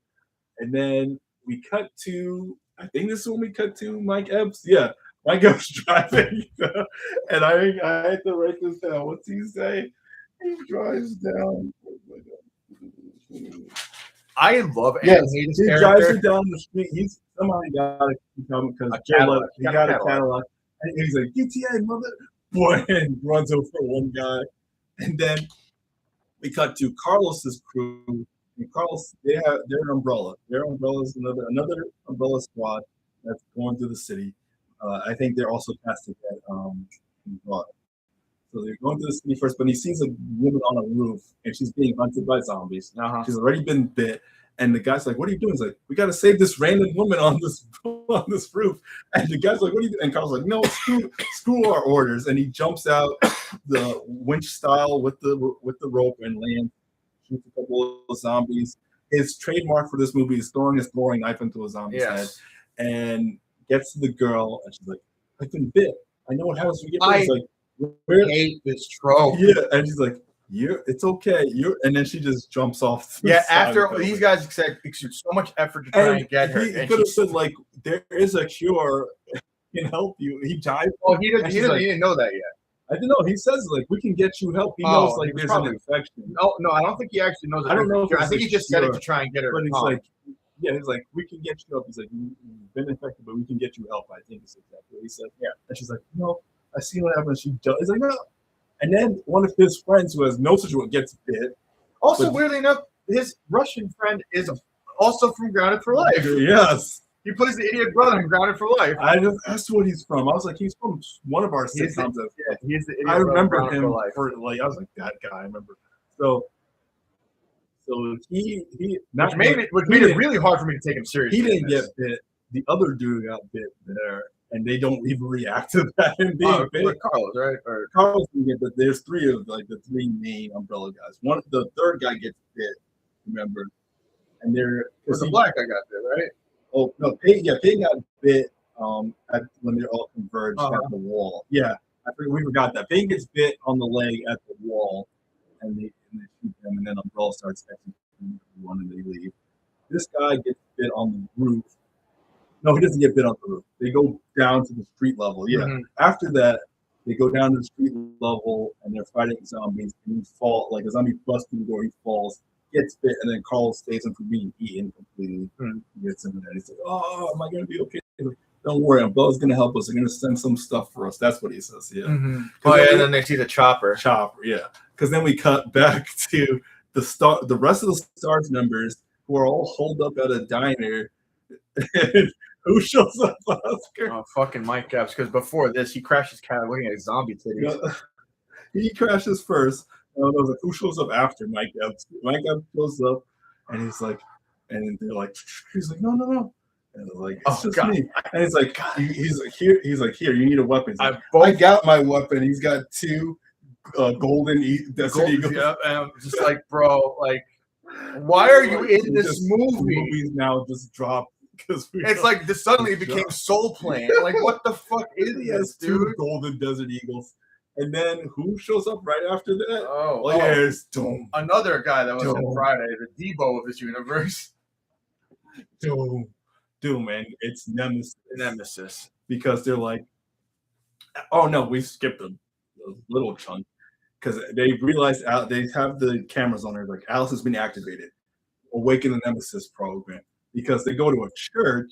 And then we cut to, I think this is when we cut to Mike Epps. Yeah, Mike Epps driving. And I had to write this down. What's he say? He drives down. I love He drives her down the street. He's somehow he got it because he got a Cadillac. And he's like, GTA, mother. Boy, and runs over one guy. And then we cut to Carlos's crew, and Carlos, they're an umbrella. Their umbrella is another umbrella squad that's going through the city. I think they're also cast to get brought. So they're going through the city first, but he sees a woman on a roof, and she's being hunted by zombies. She's already been bit, and the guy's like, "What are you doing?" He's like, "We got to save this random woman on this roof." And the guy's like, "What are you doing?" And Carl's like, "No, screw our orders." And he jumps out the winch style with the rope and lands, shoots a couple of zombies. His trademark for this movie is throwing his throwing knife into a zombie's head, and gets to the girl, and she's like, "I've been bit. I know what happens when you get bit." He's like, I hate this trope. Yeah, and she's like, it's okay. And then she just jumps off. After these guys exert so much effort to try and get her. He could have said, like, there is a cure, can help you. He died. Oh, he didn't know that yet. I don't know. He says, like, we can get you help. He knows, like, there's an infection. No, I don't think he actually knows that. I don't know. I think he just said it to try and get her. But he's like, he's like, we can get you help. He's like, you've been infected, but we can get you help. I think it's exactly what he said. Yeah. And she's like, no, I see what happens. She does. He's like, no. And then one of his friends who has no situation gets bit. Also, weirdly enough, his Russian friend is also from Grounded for Life. Yes. He plays the idiot brother in Grounded for Life. I just asked what he's from. I was like, he's from one of our sitcoms. He's the idiot I remember him for like, I was like, that guy. I remember. So he which made it really hard for me to take him seriously. He didn't get bit. The other dude got bit there. And they don't even react to that. And being bit. Carlos, right? Or Carlos can get bit. There's three of the three main umbrella guys. The third guy gets bit. Remember? And the black guy got bit, right? Oh no, Payne got bit. When they're all converged at the wall. Yeah, we forgot that. Payne gets bit on the leg at the wall, and they shoot him, and then Umbrella starts executing everyone, and they leave. This guy gets bit on the roof. No, he doesn't get bit on the roof. They go down to the street level. Yeah. Mm-hmm. After that, they go down to the street level and they're fighting zombies. And he falls, like a zombie busts through the door. He falls, gets bit, and then Carl saves him from being eaten completely. Mm-hmm. He gets him in there. He's like, "Oh, am I going to be okay?" Like, "Don't worry, Umbrella's going to help us. They're going to send some stuff for us." That's what he says. Yeah. Mm-hmm. Oh yeah, and then they see the chopper. Yeah. Because then we cut back to the rest of the Stars members who are all holed up at a diner. Who shows up, Oscar? Oh, fucking Mike Epps. Because before this, he crashed his car looking at zombie titties. Yeah. He crashes first. I was like, who shows up after Mike Epps? Mike Epps shows up, and he's like, and they're like, he's like, no. And they're like, it's just me. And he's like, he's like, here, you need a weapon. Like, I got my weapon. He's got two golden Desert Eagles. Yeah, and I'm just like, bro, like, why are you in this movie? Movies now just dropped. It's like suddenly it became Soul Plane. Like, what the fuck is this, dude? Two golden Desert Eagles, And then who shows up right after that? Oh, here's Doom. Another guy that was in Friday, the Debo of this universe. Doom, and it's Nemesis. Because they're like, oh no, we skipped a little chunk because they realized they have the cameras on her. Like Alice has been activated. Awaken the Nemesis program because they go to a church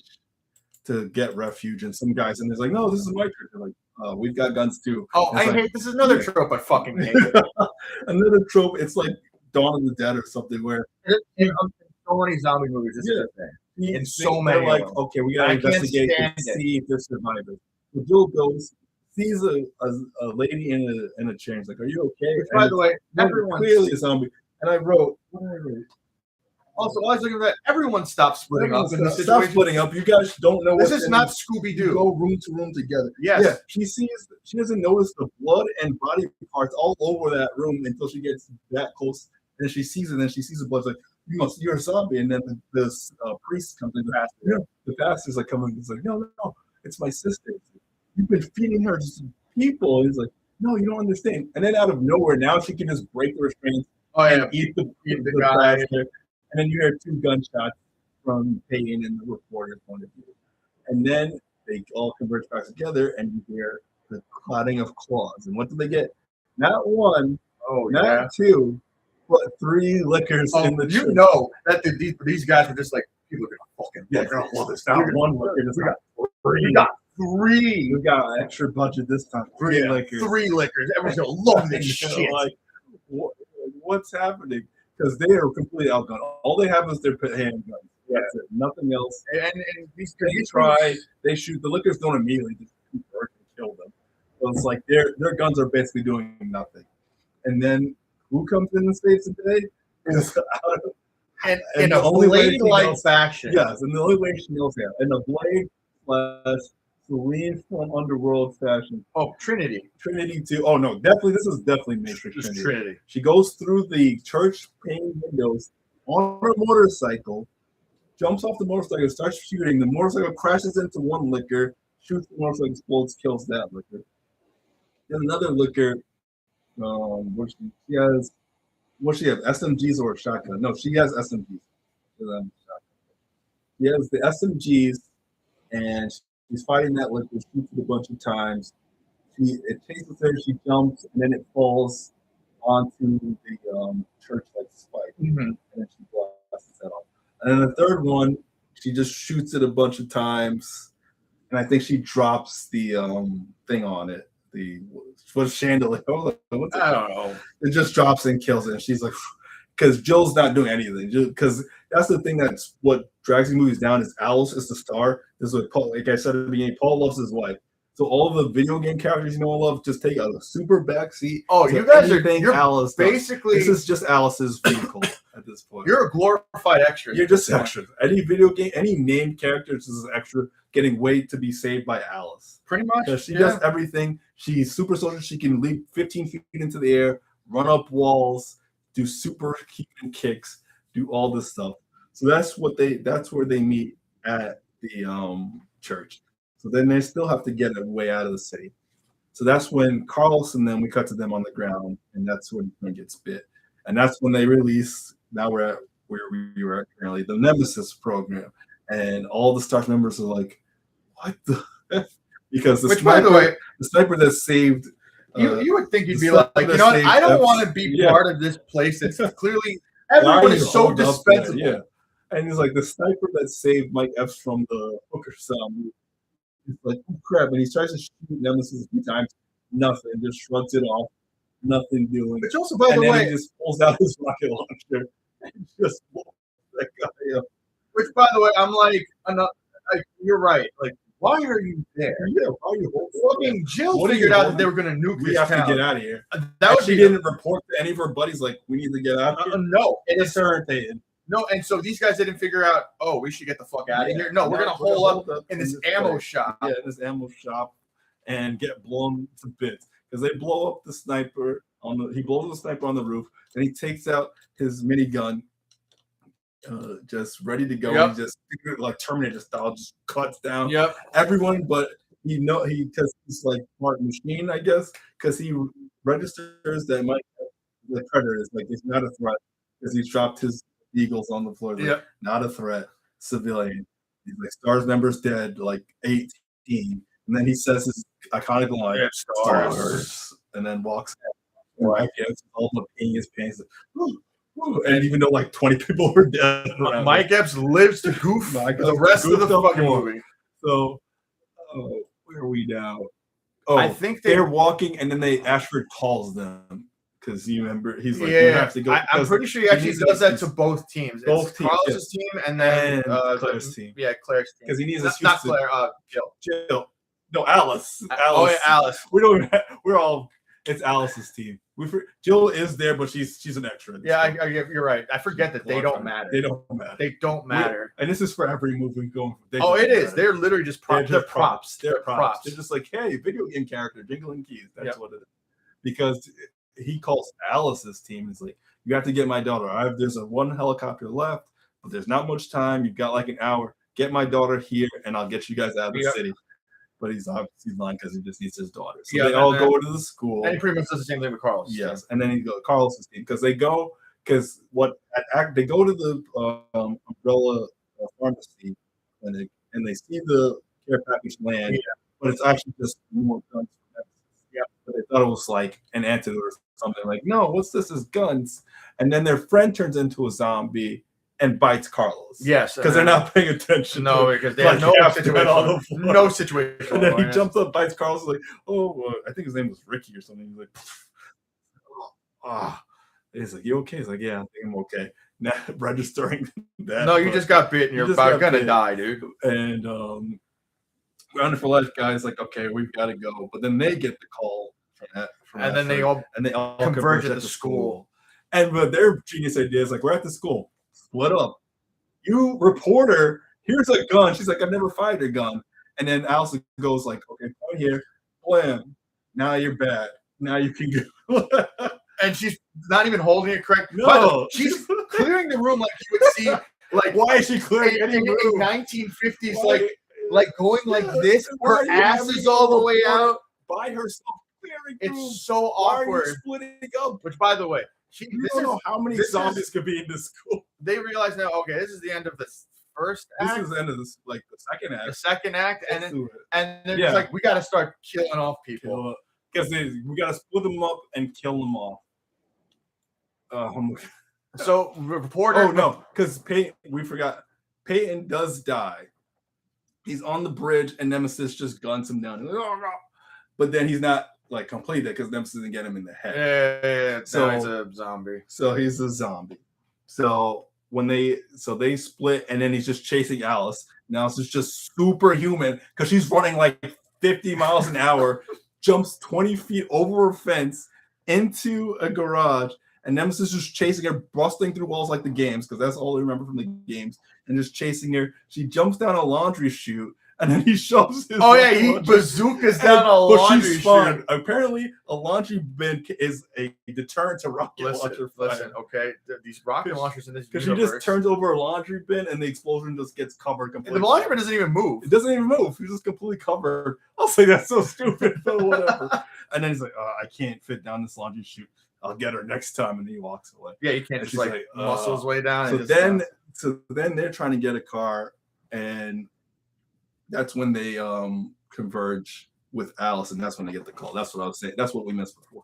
to get refuge, and some guys and they're like, no, this is my church. They're like, we've got guns too. Oh, I hate this is another trope I fucking hate. Another trope. It's like Dawn of the Dead or something where in so many zombie movies. This is the thing. In so many, like, okay, we gotta investigate to see if they're survivors. So Jill goes, sees a lady in a chair. He's like, "Are you okay?" Which, by the way, everyone's clearly a zombie. And I wrote, also, I was looking at everyone stopped splitting up in this situation. Stop splitting up. You guys don't know. This is not Scooby Doo. Go room to room together. Yes. Yeah. She doesn't notice the blood and body parts all over that room until she gets that close. And she sees it. And then she sees the blood. It's like, you're a zombie. And then this priest comes in. The pastor's like coming. He's like, no, it's my sister. You've been feeding her to people. He's like, no, you don't understand. And then out of nowhere, now she can just break the restraints and eat the guy. And then you hear 2 gunshots from Peyton and the reporter's point of view. And then they all converge back together, and you hear the clotting of claws. And what do they get? Not 1, not 2, but 3 liquors in the church. You know that these guys were just like, people are gonna fucking well, it's not 1 liquor. It's got 3. We got 3. We got an extra budget this time. 3 liquors. 3 liquors. Everyone's gonna love this shit. Like, what's happening? Because they are completely outgunned. All they have is their handguns. That's it. Nothing else. And these try. They shoot. The liquors don't immediately just kill them. So it's like their guns are basically doing nothing. And then who comes in and saves the day? And in a Blade-like fashion. Yes, and the only way she knows that. In a Blade / Celine from Underworld fashion. Oh, Trinity too. Oh no, definitely. This is definitely Matrix Trinity. She goes through the church pane windows on her motorcycle, jumps off the motorcycle, starts shooting. The motorcycle crashes into one liquor, shoots the motorcycle, explodes, kills that liquor. Then another liquor, where she has, what she have, SMGs or a shotgun? No, she has SMGs. She has the SMGs, and she's fighting that liquor, shoots it a bunch of times. It chases her, she jumps, and then it falls onto the church like spike, and then she blasts that off. And then the third one, she just shoots it a bunch of times, and I think she drops the thing on it. What's chandelier? I don't know. It just drops and kills it. And she's like, because Jill's not doing anything. Because that's the thing that's what drags these movies down is Alice is the star. This is what Paul, like I said at the beginning, Paul loves his wife. So all the video game characters you know and love just take a super backseat. Oh, you guys are Alice. Basically, this is just Alice's vehicle at this point. You're a glorified extra. You're just extra. Any video game, any named characters is extra getting wait to be saved by Alice. Pretty much. Because she does everything. She's super soldier. She can leap 15 feet into the air, run up walls, do super human kicks, do all this stuff. So that's where they meet at the church. So then they still have to get a way out of the city. So that's when Carlson, then we cut to them on the ground, and that's when he gets bit. And that's when they release, now we're at where we were at currently, the Nemesis program. And all the staff members are like, what the because the sniper that saved you would think you'd be like, you know what, I don't want to be part of this place. It's clearly everyone is so dispensable. Yeah. And he's like, the sniper that saved Mike Epps from the hooker cell. He's like, oh crap. And he tries to shoot Nemesis a few times, nothing, just shrugs it off, nothing doing. Which also, by the way, he just pulls out his rocket launcher and just blows that guy up. Which, by the way, I'm like, you're right. Like, why are you there? Yeah, why are you fucking Jill figured out that they were going to nuke this town. We have to get out of here. She didn't report to any of her buddies, like, we need to get out of here. No. It's irritating. No, and so these guys didn't figure out, oh, we should get the fuck out of here. No, we're going to hole up in this ammo shop. Yeah, in this ammo shop and get blown to bits. Because they blow up the sniper he blows the sniper on the roof, and he takes out his minigun, just ready to go. Yep. He just like Terminator style, just cuts down everyone, but he because he's like smart machine, I guess, because he registers that Mike the predator is like he's not a threat because he dropped his eagles on the floor. Like, Yeah. not a threat, civilian. He's like Stars member's dead, like 18, and then he says his iconic line, Yeah, Stars, and then walks out. And Mike Epps all the peeing his pants, like, woo, woo, and even though like 20 people were dead, Mike Epps lives to goof the rest of the fucking movie. So, where are we now? Oh, I think they're walking, and then Ashford calls them because you remember he's like, yeah, you have to go. I'm pretty sure he actually does that to both teams. Both teams, Carlos's team and then Claire's team. Yeah, Claire's team. Because he needs not Claire. Jill. No, Alice. Oh yeah, Alice. We're all. It's Alice's team. Jill is there, but she's an extra. Yeah, you're right. I forget that they don't matter. They don't matter. They don't matter. And this is for every movie going. It is. They're literally just props. They're props. They're props. They're just like, hey, video game character, jingling keys. That's what it is. Because he calls Alice's team. He's like, you have to get my daughter. There's one helicopter left, but there's not much time. You've got like an hour. Get my daughter here, and I'll get you guys out of the city. But he's obviously lying because he just needs his daughter. So they all go to the school. And he pretty much does the same thing with Carlos. Yes, and then he goes Carlos's team because they go to the umbrella pharmacy clinic and they see the care package land, but it's actually just more guns. Yeah, but they thought it was like an antidote or something. Like, no, what's this? Is guns. And then their friend turns into a zombie and bites Carlos. Yes, because they're not paying attention. No, because they have no situation. No situation. And then he jumps up, bites Carlos. Like, I think his name was Ricky or something. He's like, He's like, you okay? He's like, yeah, I think I'm okay. Now registering that. No, you just got bit and you're about gonna die, dude. And Grounded for Life guy's like, okay, we've got to go. But then they get the call and then they all converge at the school. But their genius idea is like, we're at the school. Split up. You reporter, here's a gun. She's like, I've never fired a gun. And then Alice goes like, okay, come here, blam. Now you're bad. Now you can go. And she's not even holding it correct. No, she's clearing the room like you would see. Like, why is she clearing any room? 1950s, like going like this. Her ass is all the way out by herself. It's so awkward. Splitting up. Which, by the way, you don't know how many zombies could be in this school. They realize now, okay, this is the end of the first act. This is the end of this, like the second act. The second act, and they're just like, we got to start killing off people because we got to split them up and kill them off. So reporter. Oh no, because we forgot. Peyton does die. He's on the bridge, and Nemesis just guns him down. Like, oh no! But then he's not like completed because Nemesis didn't get him in the head. Yeah. So he's a zombie. So he's a zombie. So they split, and then he's just chasing Alice. Now it's just superhuman because she's running like 50 miles an hour, jumps 20 feet over a fence into a garage, and Nemesis is just chasing her, busting through walls like the games because that's all I remember from the games, and just chasing her. She jumps down a laundry chute. And then he shoves his. He bazookas down a laundry chute. Apparently, a laundry bin is a deterrent to rocket launcher fire. Listen, okay, these rocket launchers in this because she just turns over a laundry bin and the explosion just gets covered completely. The laundry bin doesn't even move. It doesn't even move. He's just completely covered. I'll say that's so stupid, but whatever. And then he's like, I can't fit down this laundry chute. I'll get her next time, and then he walks away. Yeah, you can't just like muscle his way down. So then they're trying to get a car, and that's when they converge with Alice, and that's when they get the call. That's what I was saying. That's what we missed before.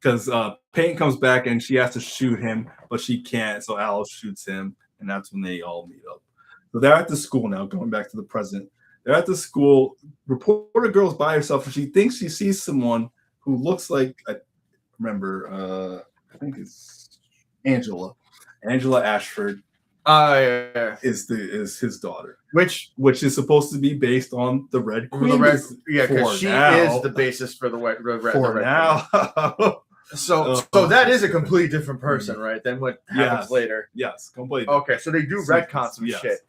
Because Peyton comes back, and she has to shoot him, but she can't, so Alice shoots him, and that's when they all meet up. So they're at the school now, going back to the present. They're at the school. Reporter girl's by herself, and she thinks she sees someone who looks like, I think it's Angela. Angela Ashford. Is his daughter, which is supposed to be based on the Red Queen. Because she is the basis for the Red Queen. So that is a completely different person, right? Than what happens later. Yes, completely. Okay, so they do retcon some shit.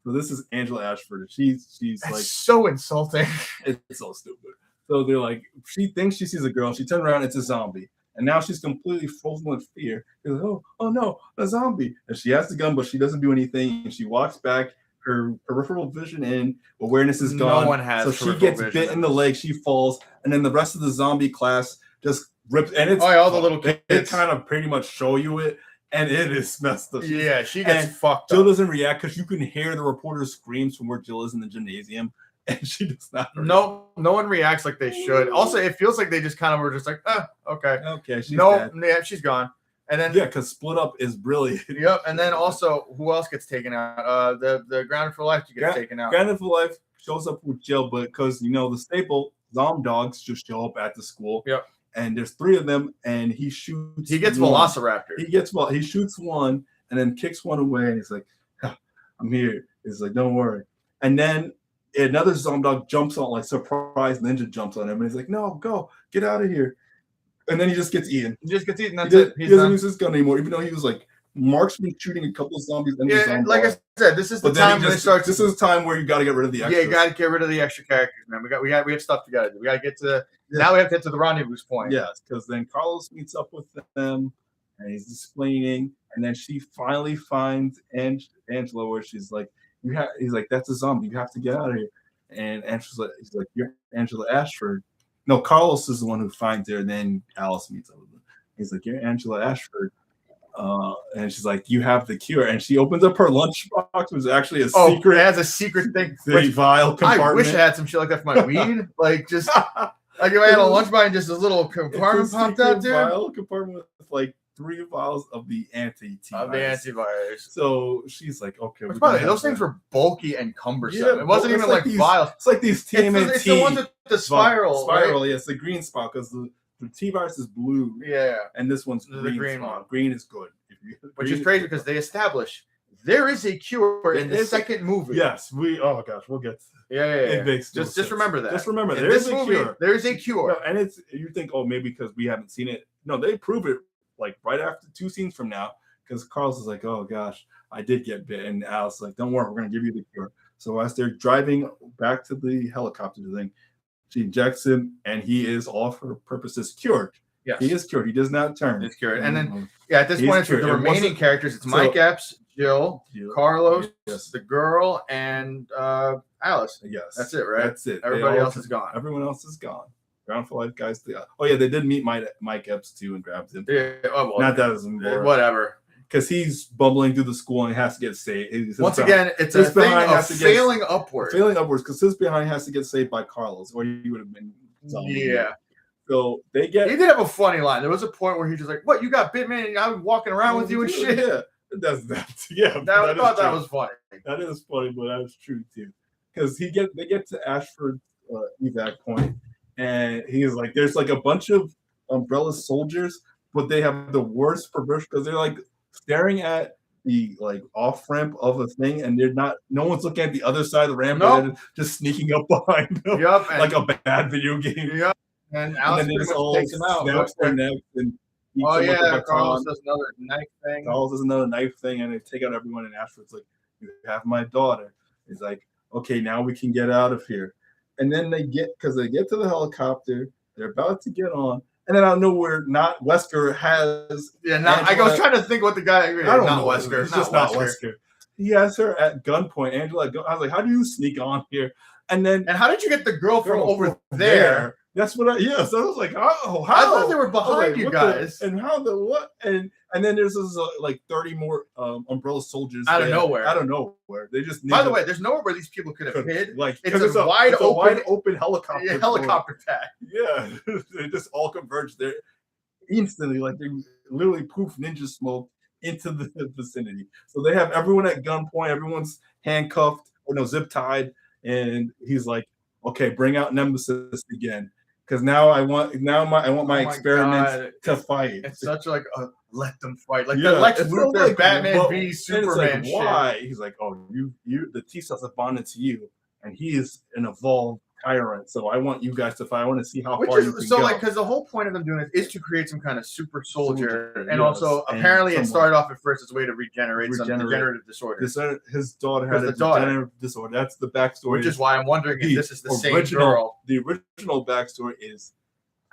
So this is Angela Ashford. She's like so insulting. It's so stupid. So they're like, she thinks she sees a girl. She turns around, it's a zombie. And now she's completely frozen with fear. She's like, oh no, a zombie. And she has the gun, but she doesn't do anything. And she walks back. her peripheral vision and awareness is gone. No one has. So she gets bit in the leg, she falls, and then the rest of the zombie class just rips. And it's all the little kids. They kind of pretty much show you it, and it is messed up. Yeah, she gets fucked Jill up. doesn't react because you can hear the reporter's screams from where Jill is in the gymnasium, and she does not. No one reacts like they should. Also, it feels like they just kind of were just like, okay, she's dead. Yeah, she's gone. And then because Split Up is brilliant. Yep. And then also, who else gets taken out? The Grounded for Life gets taken out. Grounded for Life shows up with Jill, but because the staple zombie dogs just show up at the school. Yep. And there's 3 of them, and he shoots. He gets Velociraptor. He shoots one, and then kicks one away, and he's like, "I'm here." He's like, "Don't worry." And then another zombie dog jumps on, like surprise ninja jumps on him, and he's like, "No, go, get out of here." And then he just gets eaten. That's it. He doesn't use his gun anymore, even though he was like marksman shooting a couple of zombies. Like I said, this is the time when it starts. This is the time where you got to get rid of the extras. Yeah, you got to get rid of the extra characters, man. We have stuff to do. We got to get to now. We have to get to the rendezvous point. Yes, because then Carlos meets up with them, and he's explaining, and then she finally finds Angela, where she's like, he's like, "That's a zombie. You have to get out of here." And he's like, "You're Angela Ashford." No, Carlos is the one who finds her, and then Alice meets up with him. He's like, "You're Angela Ashford." And she's like, "You have the cure." And she opens up her lunchbox, which is actually a secret. It has a secret thing. Vial compartment. I wish I had some shit like that for my weed. Like, just like if I had a lunchbox and just a little compartment popped out there. Vial compartment with like 3 vials of the antivirus. So she's like, "Okay." Those things were bulky and cumbersome. Yeah, it wasn't even like vials. It's like these TMNT. It's the ones with the spiral. Spiral, right? Yes, the green spot because the T-virus is blue. Yeah. And this one's the green one. Green is good. Which is crazy because they establish there is a cure in the second movie. Yes, oh gosh, we'll get to it makes just remember that. Just remember there's a cure. There's a cure. No, and you think, maybe because we haven't seen it. No, they prove it like right after 2 scenes from now, because Carlos is like, "Oh gosh, I did get bit," and Alice is like, "Don't worry, we're gonna give you the cure." So as they're driving back to the helicopter thing, she injects him, and he is, all for purposes, cured. Yes. He is cured. He does not turn. He's cured. And then, at this point, the remaining characters, it's Mike Epps, Jill, Carlos, the girl, and Alice. Yes. That's it, right? That's it. Everybody else is gone. Everyone else is gone. Ground for Life guys. They did meet Mike Epps, too, and grabbed him. Yeah. Not that as important. Whatever. Because he's bumbling through the school and he has to get saved. Once again, it's a thing of failing upward. Failing upwards, because his behind has to get saved by Carlos, or he would have been zombie. Yeah. So he did have a funny line. There was a point where he just like, "What, you got bit, man? And I was walking around with you and shit." Yeah, I thought that was funny. That is funny, but that is true too. Because they get to Ashford evac point, and he's like, "There's like a bunch of Umbrella soldiers, but they have the worst perversion because they're like staring at the like off ramp of a thing, and no one's looking at the other side of the ramp, but they're just sneaking up behind them, like a bad video game." Yep. And then they just all takes him out. Snaps their necks and Carlos does another knife thing. Carlos does another knife thing, and they take out everyone. And Ashford's like, "You have my daughter." He's like, "Okay, now we can get out of here." And then they get to the helicopter. They're about to get on, and then out of nowhere, not Wesker has. Yeah, I was trying to think what the guy. I don't know. Wesker. It's just not Wesker. He has her at gunpoint. Angela, I was like, "How do you sneak on here?" And how did you get the girl from over there? That's what I was like, "Oh, how?" I thought they were behind you guys. And how the what? And then there's this like 30 more Umbrella soldiers out of nowhere. They just. By the way, there's nowhere where these people could have hid. Like it's a wide open helicopter. Yeah, helicopter pad. Yeah, they just all converge there instantly. Like they literally poof ninja smoke into the vicinity. So they have everyone at gunpoint. Everyone's handcuffed zip tied, and he's like, "Okay, bring out Nemesis again." Because now I want my experiments to fight. It's such like let them fight, like the Lex Luthor like, Batman v Superman. Like, why? He's like, "Oh, you the T cells have bonded to you, and he is an evolved tyrant. So I want you guys to fight. I want to see how far you can go." Because the whole point of them doing it is to create some kind of super soldier, and also apparently it started off at first as a way to regenerate some degenerative disorder. His daughter had a degenerative disorder. That's the backstory. Which is why I'm wondering if this is the same girl. The original backstory is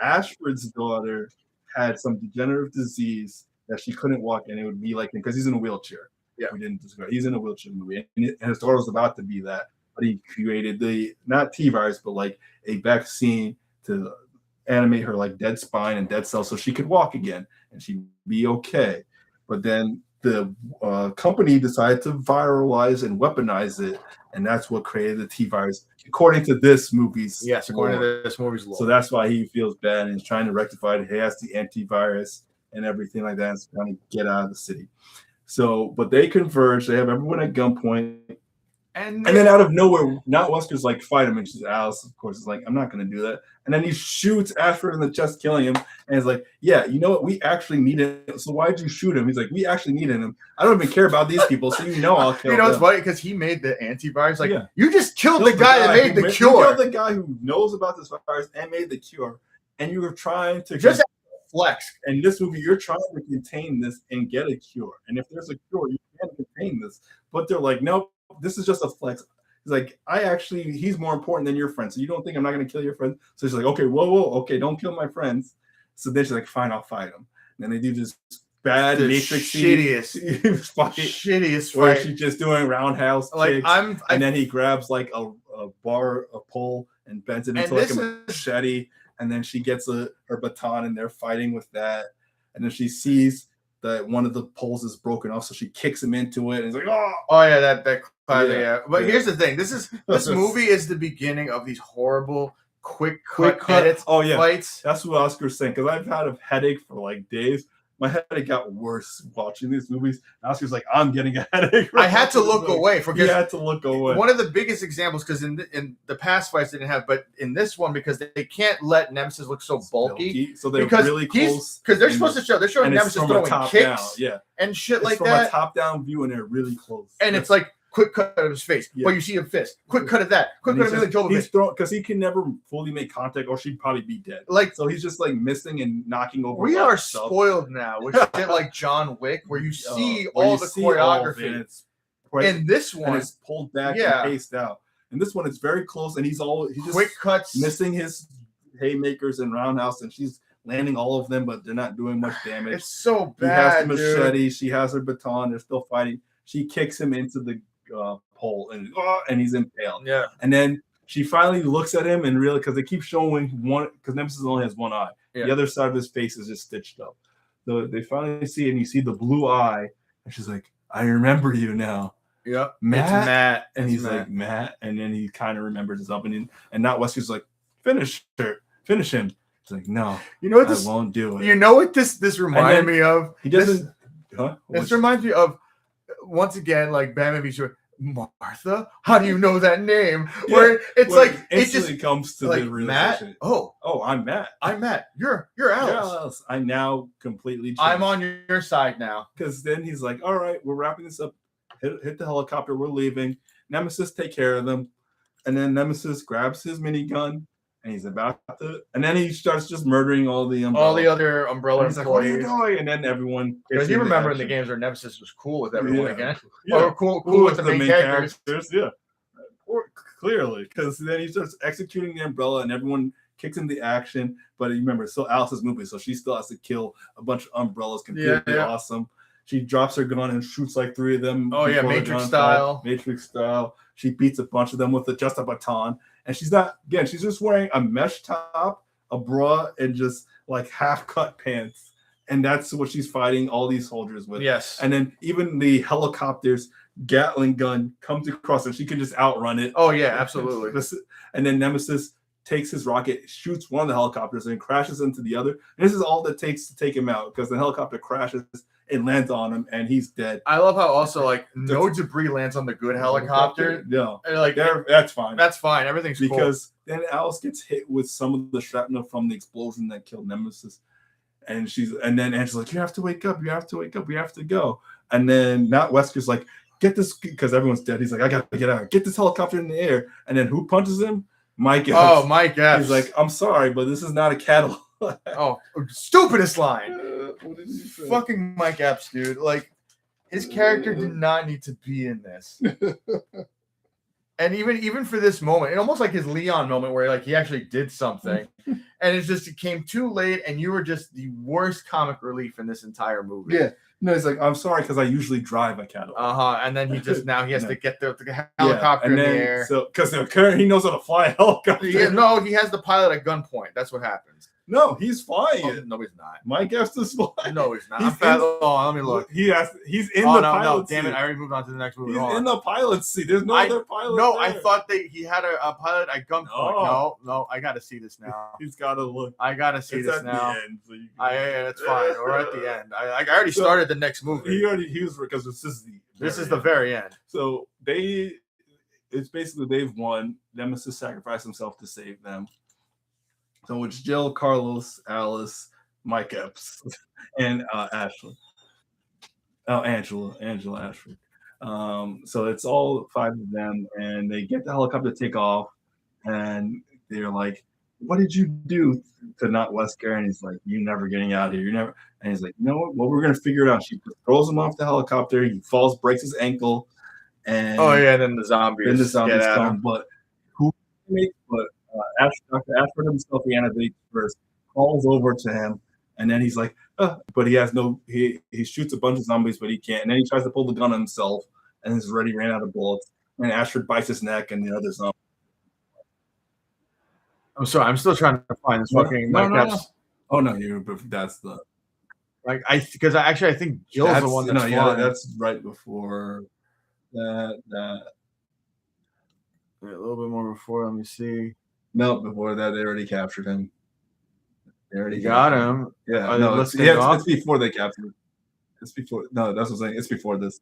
Ashford's daughter had some degenerative disease that she couldn't walk, and it would be like because he's in a wheelchair. Yeah. We didn't discuss. He's in a wheelchair movie, and his daughter was about to be that, but he created the not T-virus, but like a vaccine to animate her like dead spine and dead cells so she could walk again and she'd be okay. But then the company decided to viralize and weaponize it, and that's what created the T-virus, according to this movie's yes, according lore. to this movie's lore. So that's why he feels bad and he's trying to rectify it. He has the antivirus and everything like that. And trying to get out of the city. So, but they converge. They have everyone at gunpoint. And then out of nowhere, not Wesker's like, fight him. And she's Alice, of course, is like, I'm not going to do that. And then he shoots Ashford in the chest, killing him. And he's like, yeah, you know what? We actually needed him. So why'd you shoot him? He's like, we actually needed him. I don't even care about these people. So I'll kill it's them. funny because he made the antivirus. Like, you just killed the guy that made the cure. You killed the guy who knows about this virus and made the cure. And you were trying to just flex. In this movie, you're trying to contain this and get a cure. And if there's a cure, you can contain this. But they're like, nope, this is just a flex. He's like, he's more important than your friend. So you don't think I'm not going to kill your friend? So she's like, okay, whoa, okay, don't kill my friends. So then she's like, fine, I'll fight him. And then they do this bad Matrix shittiest fight where she's just doing roundhouse kicks. And then he grabs like a pole and bends it into like a machete. And then she gets her baton and they're fighting with that. And then she sees that one of the poles is broken off, so she kicks him into it. And he's like, oh yeah, that yeah. But here's the thing: this movie is the beginning of these horrible quick cut edits. Oh yeah, fights. That's what Oscar's saying, because I've had a headache for like days. My headache got worse watching these movies. Oscar's like, I'm getting a headache. I had to look away. He had to look away. One of the biggest examples, because in the past fights they didn't have, but in this one, because they can't let Nemesis look so bulky. So they're really close. Because they're supposed to show, they're showing Nemesis throwing kicks and shit like that. From a top-down view, and they're really close. And it's like, quick cut of his face. But you see a fist. Quick cut of that. Quick cut of his face. Because he can never fully make contact, or she'd probably be dead. So he's just like missing and knocking over. We are spoiled now with shit like John Wick, where you see all the choreography. In this one, and it's pulled back and paced out. In this one, it's very close, and he's just quick cuts, missing his haymakers and roundhouse, and she's landing all of them, but they're not doing much damage. It's so bad. He has the machete. She has her baton. They're still fighting. She kicks him into the pole and he's impaled. Yeah. And then she finally looks at him and really, because they keep showing one, because Nemesis only has one eye. Yeah. The other side of his face is just stitched up. So they finally see it, and you see the blue eye, and she's like, I remember you now. Yep. Matt. It's Matt. And he's like, Matt. And then he kind of remembers himself. And not Wesker's like, finish him. It's like, no, you know what I won't do it. You know what this reminded me of? He doesn't. This reminds me of, once again, like Batman v Superman. Martha, how do you know that name? Where it's like it just comes to like, the realization. Matt. Oh, I'm Matt. I'm Matt. You're Alice. I now completely changed. I'm on your side now. Because then he's like, all right, we're wrapping this up. Hit the helicopter. We're leaving. Nemesis, take care of them. And then Nemesis grabs his minigun. And he's about to, and then he starts just murdering all the other Umbrella employees. Like, what are you doing? And then everyone. Because you remember in the games where Nemesis was cool with everyone again. Yeah. Or cool with the main characters. Yeah. Or, clearly, because then he starts executing the Umbrella, and everyone kicks into action. But remember, it's still Alice's movie, so she still has to kill a bunch of Umbrellas. Completely awesome. She drops her gun and shoots like 3 of them. Oh yeah, Matrix style. She beats a bunch of them with just a baton. And she's just wearing a mesh top, a bra, and just like half-cut pants. And that's what she's fighting all these soldiers with. Yes. And then even the helicopter's Gatling gun comes across, and she can just outrun it. Oh, yeah, absolutely. And then Nemesis takes his rocket, shoots one of the helicopters, and crashes into the other. And this is all that takes to take him out, because the helicopter crashes and lands on him, and he's dead. I love how also like no debris lands on the good helicopter. No, like that's fine. That's fine. Everything's because then Alice gets hit with some of the shrapnel from the explosion that killed Nemesis, and then Angela's like, "You have to wake up. You have to wake up. We have to go." And then Wesker's like, "Get this," because everyone's dead. He's like, "I gotta get out. Get this helicopter in the air." And then who punches him? Mike Epps. Oh, Mike Epps. He's like, "I'm sorry, but this is not a Cadillac." Oh, stupidest line. What did he say? Fucking Mike Epps, dude. Like, his character did not need to be in this. And even for this moment, it almost like his Leon moment where like he actually did something, and it came too late, and you were just the worst comic relief in this entire movie. Yeah, No, he's like, I'm sorry because I usually drive a Cadillac. And then he has to get the helicopter in the air. So because he knows how to fly a helicopter. Yeah, no, he has the pilot at gunpoint. That's what happens. No, he's flying it. No, he's not. Mike Epps is flying. No, he's not. Let me look. He's in the pilot seat. Damn it! I already moved on to the next movie. He's in the pilot seat. There's no other pilot. No, there. I thought he had a pilot at gunpoint. No, I got to see this now. He's got to look. I got to see this now. The end, so that's fine. Or at the end. I already started the next movie. He was because this is the very end. So it's basically they've won. Nemesis sacrificed himself to save them. So it's Jill, Carlos, Alice, Mike Epps, and Ashley. Oh, Angela Ashford. So it's all 5 of them, and they get the helicopter to take off, and they're like, "What did you do to not Wesker?" And he's like, "You're never getting out of here. You're never." And he's like, "You know what? Well, we're gonna figure it out." She throws him off the helicopter. He falls, breaks his ankle, and then the zombies come. But Dr. Ashford himself, he animates first, calls over to him, and then he's like, but he has no. He shoots a bunch of zombies, but he can't. And then he tries to pull the gun on himself, and he's already ran out of bullets. And Ashford bites his neck, and the other zombie. I'm sorry, I'm still trying to find this fucking Mike Epps. Oh no, that's the I think Jill's the one that's flying. That's right before that. Wait, a little bit more before. Let me see. No, before that, they already captured him. They already got him. Yeah, it's before they captured him. It's before. No, that's what I'm saying. It's before this.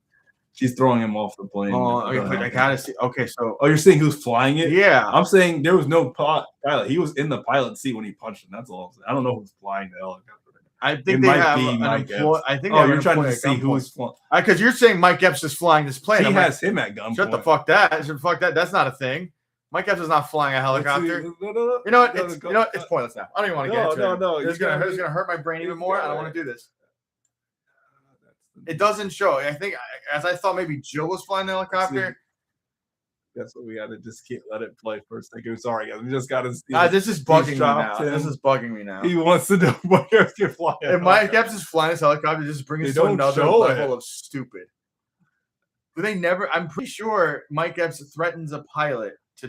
She's throwing him off the plane. I gotta see. Okay, so you're saying who's flying it? Yeah, I'm saying there was no pilot. He was in the pilot seat when he punched him. That's all I'm saying. I don't know who's flying the helicopter. I think they have an employee. I think. You're trying to see who's flying. Because you're saying Mike Epps is flying this plane. He has him at gunpoint. Shut the fuck that. That's not a thing. Mike Epps is not flying a helicopter. You know what? It's pointless now. I don't even want to get into it. No. It's gonna hurt my brain even more. I don't want to do this. It doesn't show. I think, as I thought, maybe Jill was flying the helicopter. That's what we got to just let it play for a second. Sorry, guys. We just got to see. This is bugging me now. This is bugging me now. He wants to know what you're flying. If Mike Epps is flying his helicopter, just bring us to another level of stupid. But they never. I'm pretty sure Mike Epps threatens a pilot to.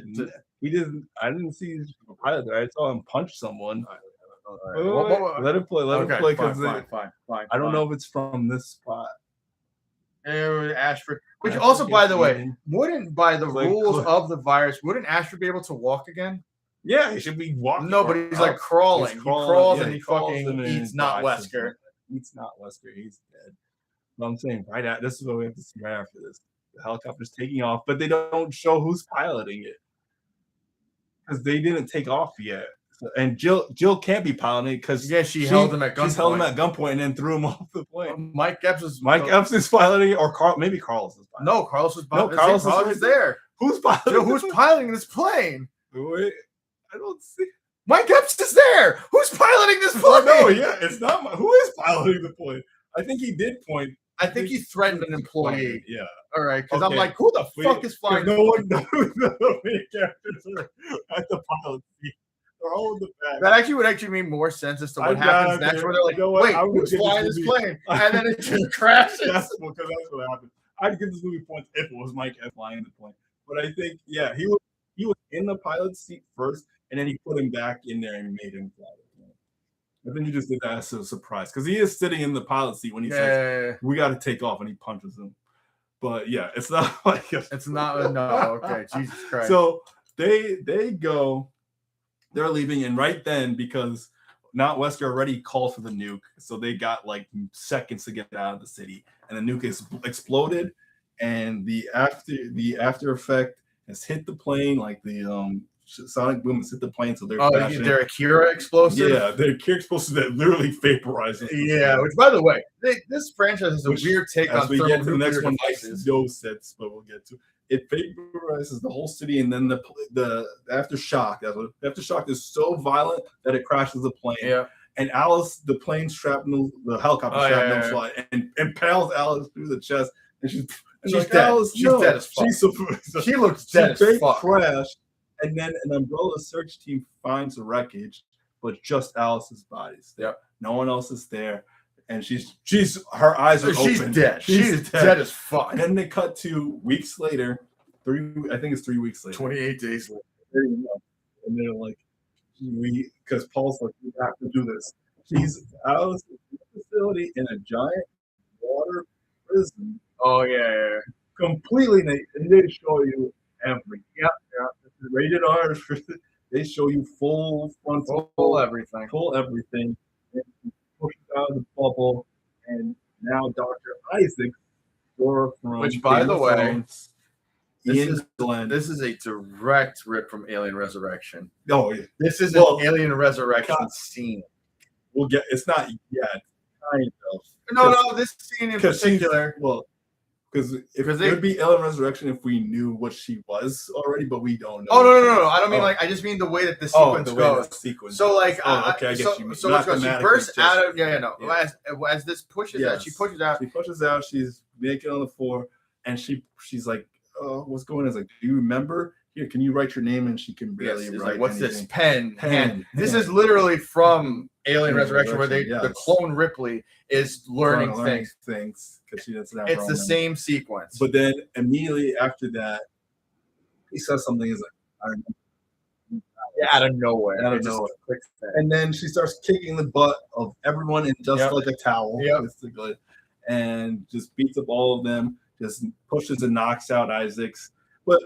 He didn't. I didn't see a pilot there. I saw him punch someone. Let it play. Let it play. Fine. I don't know if it's from this spot. Ashford, which also, by the way, wouldn't by the rules of the virus, wouldn't Ashford be able to walk again? Yeah, he should be walking. No, but he's like crawling. He crawls and he fucking eats not Wesker. Eats not Wesker. He's dead. But I'm saying this is what we have to see right after this. The helicopter's taking off, but they don't show who's piloting it because they didn't take off yet. And Jill can't be piloting because she held him at gunpoint. She's held him at gunpoint and then threw him off the plane. Mike Epps is piloting, or maybe Carlos is piloting. No, Carlos is piloting. No, Carlos is there. Who's piloting? Who's piloting this plane? Wait, I don't see. Mike Epps is there. Who's piloting this plane? Oh, no, yeah, it's not. Who is piloting the plane? I think he did point. I think he threatened an employee. Yeah. All right, because I'm like, who the fuck is flying? No one knows the main characters are at the pilot seat. All in the back. That would mean more sense as to what happens next. Where they're like, wait, who's flying this plane? And then it just crashes. Because that's what happened. I'd give this movie points if it was Mike Epps flying the plane. But I think, he was in the pilot seat first, and then he put him back in there and made him fly the plane. I think he just did that as a surprise because he is sitting in the pilot seat when he says, "We got to take off," and he punches him. But it's not like it's not. No, okay, Jesus Christ. So they go. They're leaving, and right then, because not Wesker already called for the nuke, so they got like seconds to get out of the city, and the nuke is exploded, and the after effect has hit the plane, like the sonic boom has hit the plane, so they're crashing. They're a Kira explosive. Yeah, they're Kira explosive that literally vaporizes. Yeah, which by the way, this franchise is a weird take on thermal. As we get to the next one, like Joe sets, but we'll get to. It vaporizes the whole city, and then the aftershock. The aftershock is so violent that it crashes the plane. Yeah. And Alice, the plane shrapnel, the helicopter shrapnel fly, and impales Alice through the chest, and she's like, dead. Alice, she's dead as fuck. She looks dead as fuck. Crash, and then an umbrella search team finds the wreckage, but just Alice's body's there. Yep. No one else is there. and her eyes are She's open. dead. She's dead as fuck. And then they cut to weeks later, I think it's 3 weeks later. 28 days later. And they're like, because Paul's like, we have to do this. She's out of the facility in a giant water prison. Oh yeah. Completely naked. And they show you everything. Yeah. This is rated R. They show you full frontal, full everything. And pushed out of the bubble, and now Dr. Isaac, which, by the way, this is a direct rip from Alien Resurrection. Oh, yeah. This is an Alien Resurrection scene. We'll get. It's not yet, kind of. No, this scene in particular. Because it would be Alien Resurrection if we knew what she was already, but we don't know. Oh no! I don't mean like. I just mean the way that the sequence goes. So like, okay, I guess so let's go. She bursts out of As this pushes out, she pushes out. She's naked on the floor, and she's like, "What's going on?" It's like, "Do you remember? Here, can you write your name?" And she can barely write. Like, what's anything. This pen? This is literally from Alien Resurrection, where the clone Ripley is learning things because she doesn't have. It's the same sequence. But then immediately after that, he says something. He's like, "I don't know." Out of nowhere. And then she starts kicking the butt of everyone in just like a towel, basically, and just beats up all of them. Just pushes and knocks out Isaacs, but.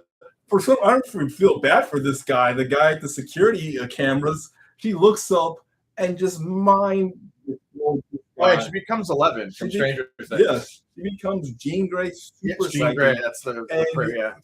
For some, I don't feel bad for this guy. The guy at the security cameras, he looks up and just she becomes 11 from Stranger Things. Yes, she becomes Jean Grey. Jean Grey. That's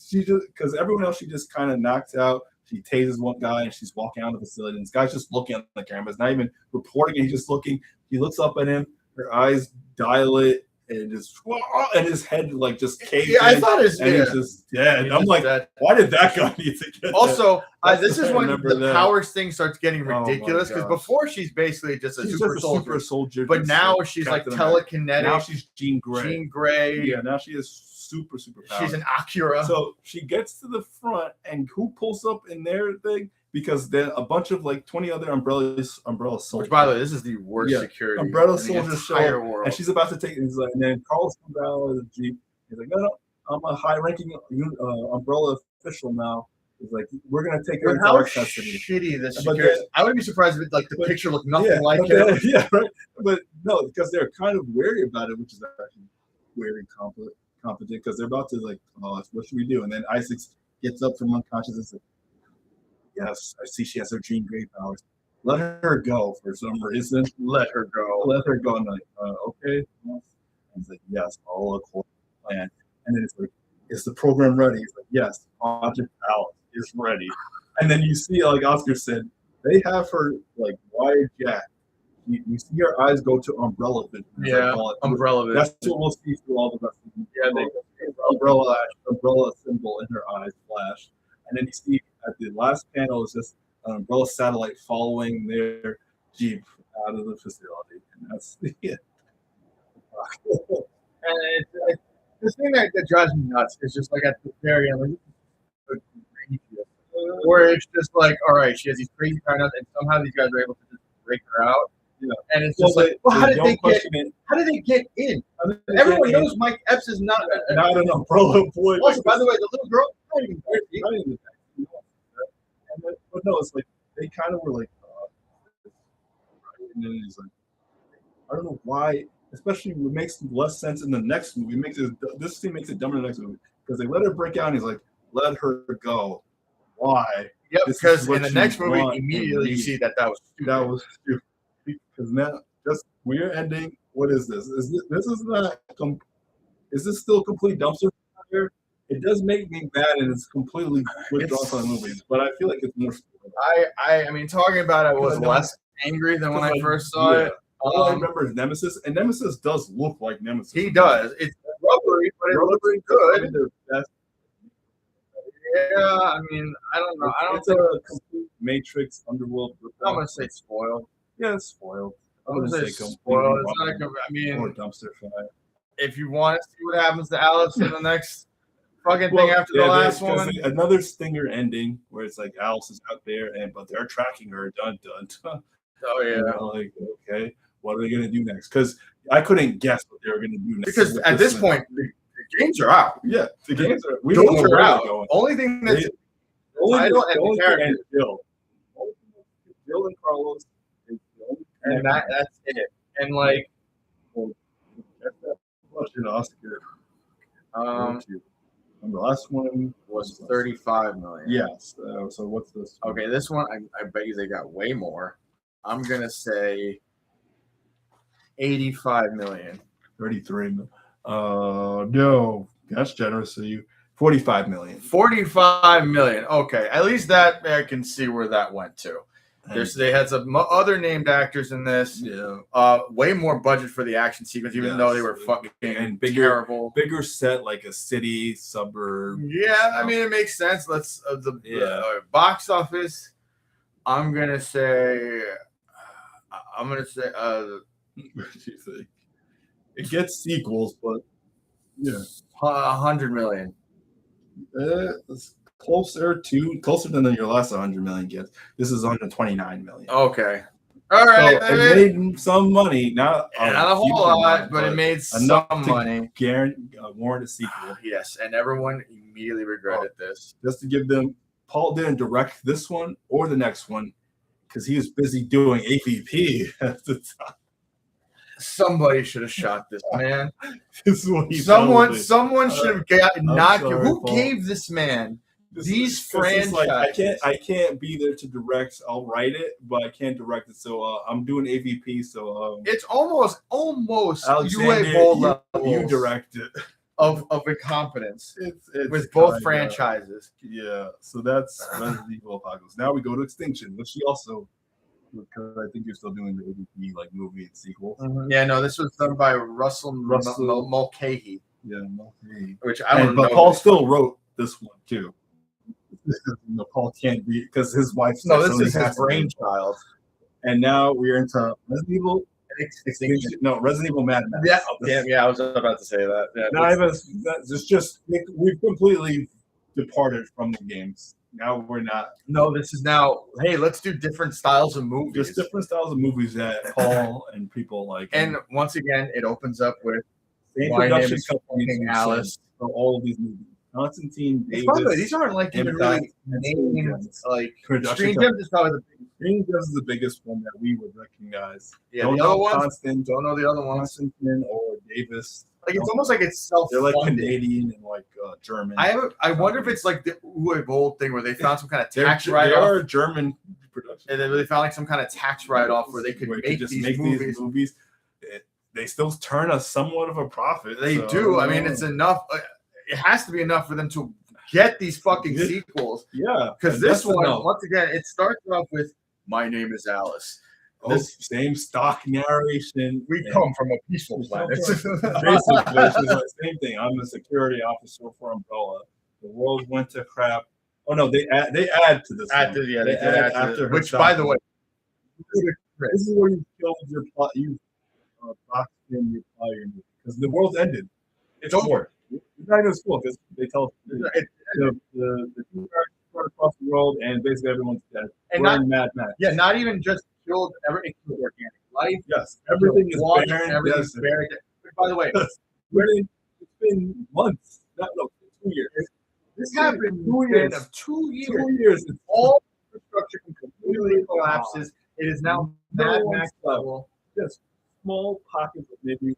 she just because everyone else she just kind of knocks out. She tases one guy and she's walking out of the facility. And this guy's just looking at the cameras, not even reporting it. He's just looking. He looks up at him. Her eyes dilate. And his head like just caved. Yeah, I thought he's just dead. I'm like, why did that guy need to get? Also, this is when the powers thing starts getting ridiculous because before she's basically just a super soldier, but now she's like telekinetic. Now she's Jean Grey. Yeah, now she is super powerful. She's an Acura. So she gets to the front, and who pulls up in their thing? Because then a bunch of like 20 other umbrella soldiers. Which, by the way, this is the worst security. Umbrella soldiers show up, and she's about to take it. And then Carlos comes out of the Jeep. He's like, no, I'm a high-ranking umbrella official now. He's like, we're gonna take her into our custody. Shitty this security. I wouldn't be surprised if the picture looked nothing like it. Yeah, right. But no, because they're kind of wary about it, which is actually very competent. Because they're about to like, what should we do? And then Isaac gets up from unconsciousness. Yes, I see she has her Jean Grey powers. Let her go for some reason. Let her go. And like, okay. And he's like, yes, all according to plan. And then it's like, is the program ready? He's like, yes, Project Alice is ready. And then you see, like Oscar said, they have her like wired jack. You see her eyes go to umbrella vision. Yeah, umbrella vision. That's what we'll see through all the rest of the movie. Yeah, umbrella symbol in her eyes flash. And then you see at the last panel is just an umbrella satellite following their Jeep out of the facility. And that's it. And the thing that drives me nuts is just like at the very end, where it's just like, all right, she has these crazy paranoias, and somehow these guys are able to just break her out. Yeah. And it's just how did they get in? Everyone knows Mike Epps is not an umbrella boy. Also, by the way, the little girl, not even but no, it's like they kind of were like, and then he's like, I don't know why. Especially what makes less sense in the next movie. This scene makes it dumber in the next movie because they let her break out and he's like, let her go. Why? Yep, because in the next movie, immediately you see that was stupid. That was stupid. Because now, just we're ending. What is this? Is this still complete dumpster fire? It does make me mad, and it's completely withdrawn from the movies. But I feel like it's more. I mean, talking about it, I was less angry than when I first saw it. All I remember is Nemesis, and Nemesis does look like Nemesis. He does. It's rubbery, but it looks good. Yeah, I mean, I don't know. I don't think a complete Matrix underworld. I'm gonna say spoiled. Yeah, it's spoiled. I'm gonna say spoiled. It's not or dumpster fire. If you want to see what happens to Alice in the next fucking thing after the last one, another stinger ending where it's like Alice is out there, but they're tracking her. Dun dun dun. Oh yeah. Like, okay, what are they gonna do next? Because I couldn't guess what they were going to do next. Because at this point, the games are out. Yeah, the games are. We Those don't know are where out. they're going. Only thing that's Only and character. Jill. Only thing that's Jill and Carlos is the only And that's it. And like, that's that question, Oscar. And the last one was 35 million. Yes. So what's this? Okay, this one I bet you they got way more. I'm gonna say 85 million. 33 million. No, that's generous of you. 45 million. 45 million. Okay, at least that I can see where that went to. They had some other named actors in this. Yeah. Way more budget for the action sequence, even though they were fucking and terrible. Bigger set, like a city, suburb. Yeah, I mean it makes sense. Let's the box office. I'm gonna say. What do you think? It gets sequels, but yeah, 100 million. It's closer than your last 100 million gets. This is 129 million. Okay, all right. So it made some money, not a whole lot, but it made some money. Warrant a sequel. Yes, and everyone immediately regretted this. Just to give them, Paul didn't direct this one or the next one because he was busy doing AVP at the time. Somebody should have shot this man. This is what he someone should have got who Paul. Gave this man these franchises. Like, I can't be there to direct. I'll write it, but I can't direct it. So I'm doing AVP. So it's almost Alexander, you direct it. Of incompetence. It's with both franchises. Yeah. So that's Resident Evil Apocalypse. Now we go to Extinction, which she also. Because I think you're still doing the AVP like movie and sequel. Mm-hmm. Yeah, no, this was done by Russell Mulcahy. Yeah, Mulcahy. Which I don't know. But Paul still wrote this one too. Paul can't be because his wife's this is his brainchild. And now we're into Resident Evil Extinction. No, Resident Evil Mad Max. Yeah, I was about to say that. Yeah, we've completely departed from the games. Now we're not. No, this is now. Hey, let's do different styles of movies. Just different styles of movies that Paul and people like. And once again, it opens up with my name is fucking Alice for all of these movies. Constantine, Davis. By the way, these aren't like even really named like Screen Gems is probably the biggest. Screen Gems is the biggest one that we would recognize. Yeah, the other ones. Don't know the other ones. Constantine or Davis. Like it's almost like it's self-funded. They're like Canadian and like German. I wonder if it's like the Uwe Boll thing where they found some kind of tax write-off. They are a German production. And they found like some kind of tax write-off where they could make these movies. They still turn a somewhat of a profit. They do. I mean, it's enough. It has to be enough for them to get these fucking sequels. Yeah. Because this one, once again, it starts off with "My name is Alice." This same stock narration. We come from a peaceful planet. Basically, it's same thing. I'm a security officer for Umbrella. The world went to crap. Oh no, they add to this. They add after her. Which, by the way, this is where you killed your plot. You boxed in your fire because the world's ended. It's over. It's not even school because they tell the two guys run across the world and basically everyone's dead. And we're in Mad Max. Yeah, not even just killed everything, organic life. Yes, everything is barren. Everything's barren. By the way, it's been months. No, 2 years. This happened 2 years. Of 2 years. 2 years. All infrastructure completely collapses. It is now Mad Max level. Just small pockets of maybe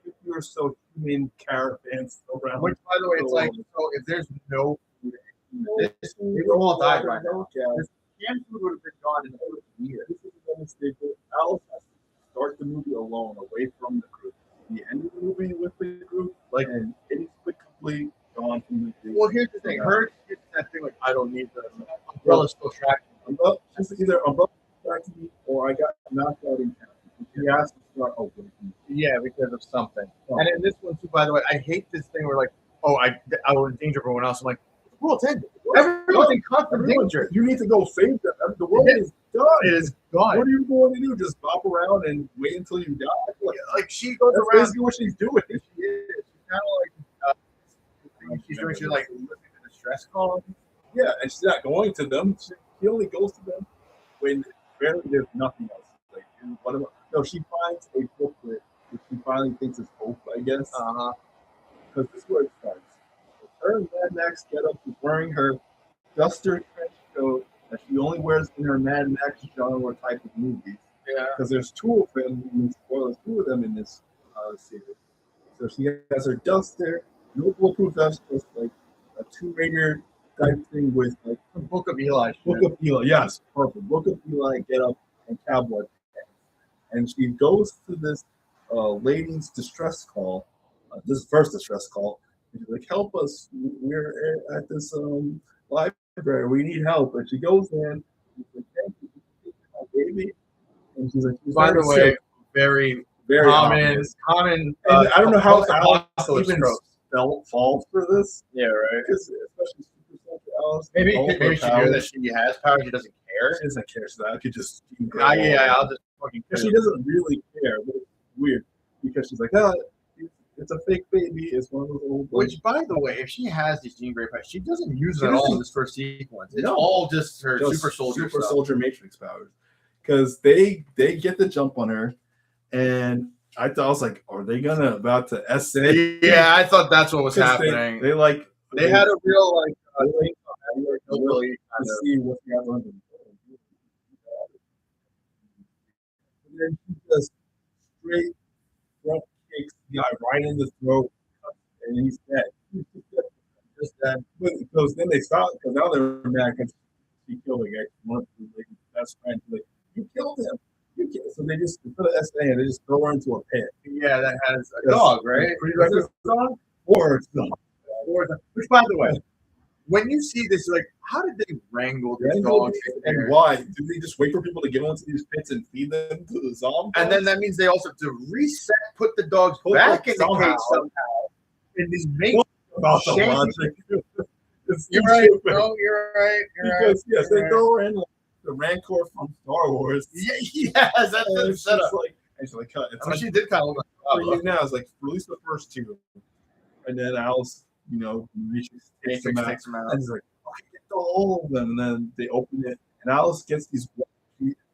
50 or so human caravans around. Which, by the way, it's like, so if there's no food, they would all died right now. This canned food would have been gone in over a year. This is a mistake. Alice has to start the movie alone, away from the group. The end of the movie with the group, like, and it is quickly gone from the group. Well, here's the thing. Her gets that thing like, I don't need the Umbrella still tracking me. Either Umbrella tracking me or I got knocked out in town. He asked to start opening. Yeah, because of something. Oh. And in this one too, by the way, I hate this thing where like, oh, I will endanger everyone else. I'm like, the world's ended. Everyone's in constant danger. You need to go save them. The world is done. It is gone. What are you going to do? Just bop around and wait until you die? Like she goes That's around. basically what she's doing. She is. She's kind of like she's doing. She's like listening to the stress calls. Yeah, and she's not going to them. She only goes to them when barely there's nothing else. Like, what about? No, she finds a booklet. She finally thinks it's hope, I guess. Uh-huh. Because this is where it starts. Her Mad Max getup is wearing her duster trench coat that she only wears in her Mad Max genre type of movies. Yeah. Because there's two of them, two of them in this series. So she has her duster, no bulletproof vest, just like a Tomb Raider type thing with like Book of Eli. Book of Eli, yes, perfect. Book of Eli get up and cowboy pants. And she goes to this lady's distress call, this first distress call. And she's like, help us. We're at this library. We need help. And she goes in. She's like, thank you, baby. And she's like, by the way, very common. And I don't know how Alice even stroke. falls for this. Yeah, right. Because especially Super Soldier Alice. Maybe she knew that she has power. She doesn't care. She doesn't care. So I could just. I'll just fucking. She doesn't really care. But it's weird because she's like, it's a fake baby. It's one of those old. Which, by the way, if she has these Jean Grey powers, she doesn't use them at all in this first sequence. It's all just her super soldier matrix powers. Because they get the jump on her, and I was like, are they about to essay? Yeah, I thought that's what was happening. They had a real see what they have on them. And then she just straight front kicks the guy right in the throat, and he's dead. Just that. Because then they stop because now they're mad because she killed the guy. One of the best friends. Like, you killed him. So they just put an SA and they just throw her into a pit. Yeah, that has a dog, right? Dog or dog. Which, by the way, when you see this, like, how did they wrangle these dogs? And why? Do they just wait for people to get into these pits and feed them to the zombies? And then that means they also have to reset, put the dogs back in the cage somehow. And these make about the logic. You're right. No, you're right. Because yes, they throw her in the Rancor from Star Wars. Yes, that's the setup. And she's like, cut. She did kind of look like now. It's like release the first two, and then Alice, takes them out, and he's like, I get all of them, and then they open it, and Alice gets these.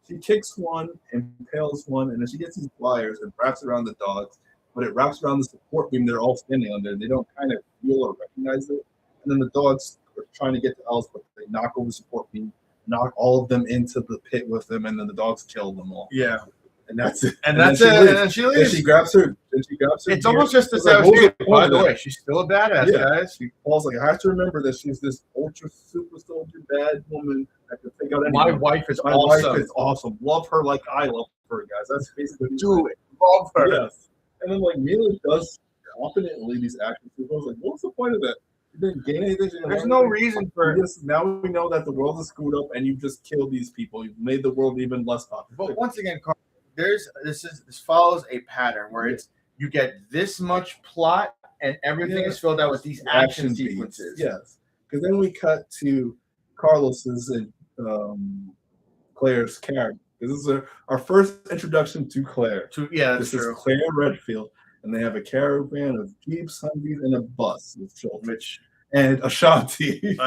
She kicks one, impales one, and then she gets these wires and wraps around the dogs, but it wraps around the support beam they're all standing under. They don't kind of feel or recognize it, and then the dogs are trying to get to Alice, but they knock over the support beam. Knock all of them into the pit with them, and then the dogs kill them all. Yeah, and that's it. And that's it. And then she leaves. And she grabs her. It's almost just to say, by the way, she's still a badass, guys. She falls like I have to remember that she's this ultra super soldier bad woman that can take out anyone. My wife is awesome. Love her like I love her, guys. That's basically do it. Love her. Yes. And then like Mila does confidently these actions. I was like, what's the point of that? You didn't gain anything. There's no reason for now we know that the world is screwed up and you just killed these people. You've made the world even less popular. But once again, Carl, this follows a pattern where you get this much plot and everything is filled out with these action sequences. Yes. Because then we cut to Carlos's and Claire's character. This is our first introduction to Claire. This is Claire Redfield. And they have a caravan of Jeeps, Humvees, and a bus with children. And Ashanti.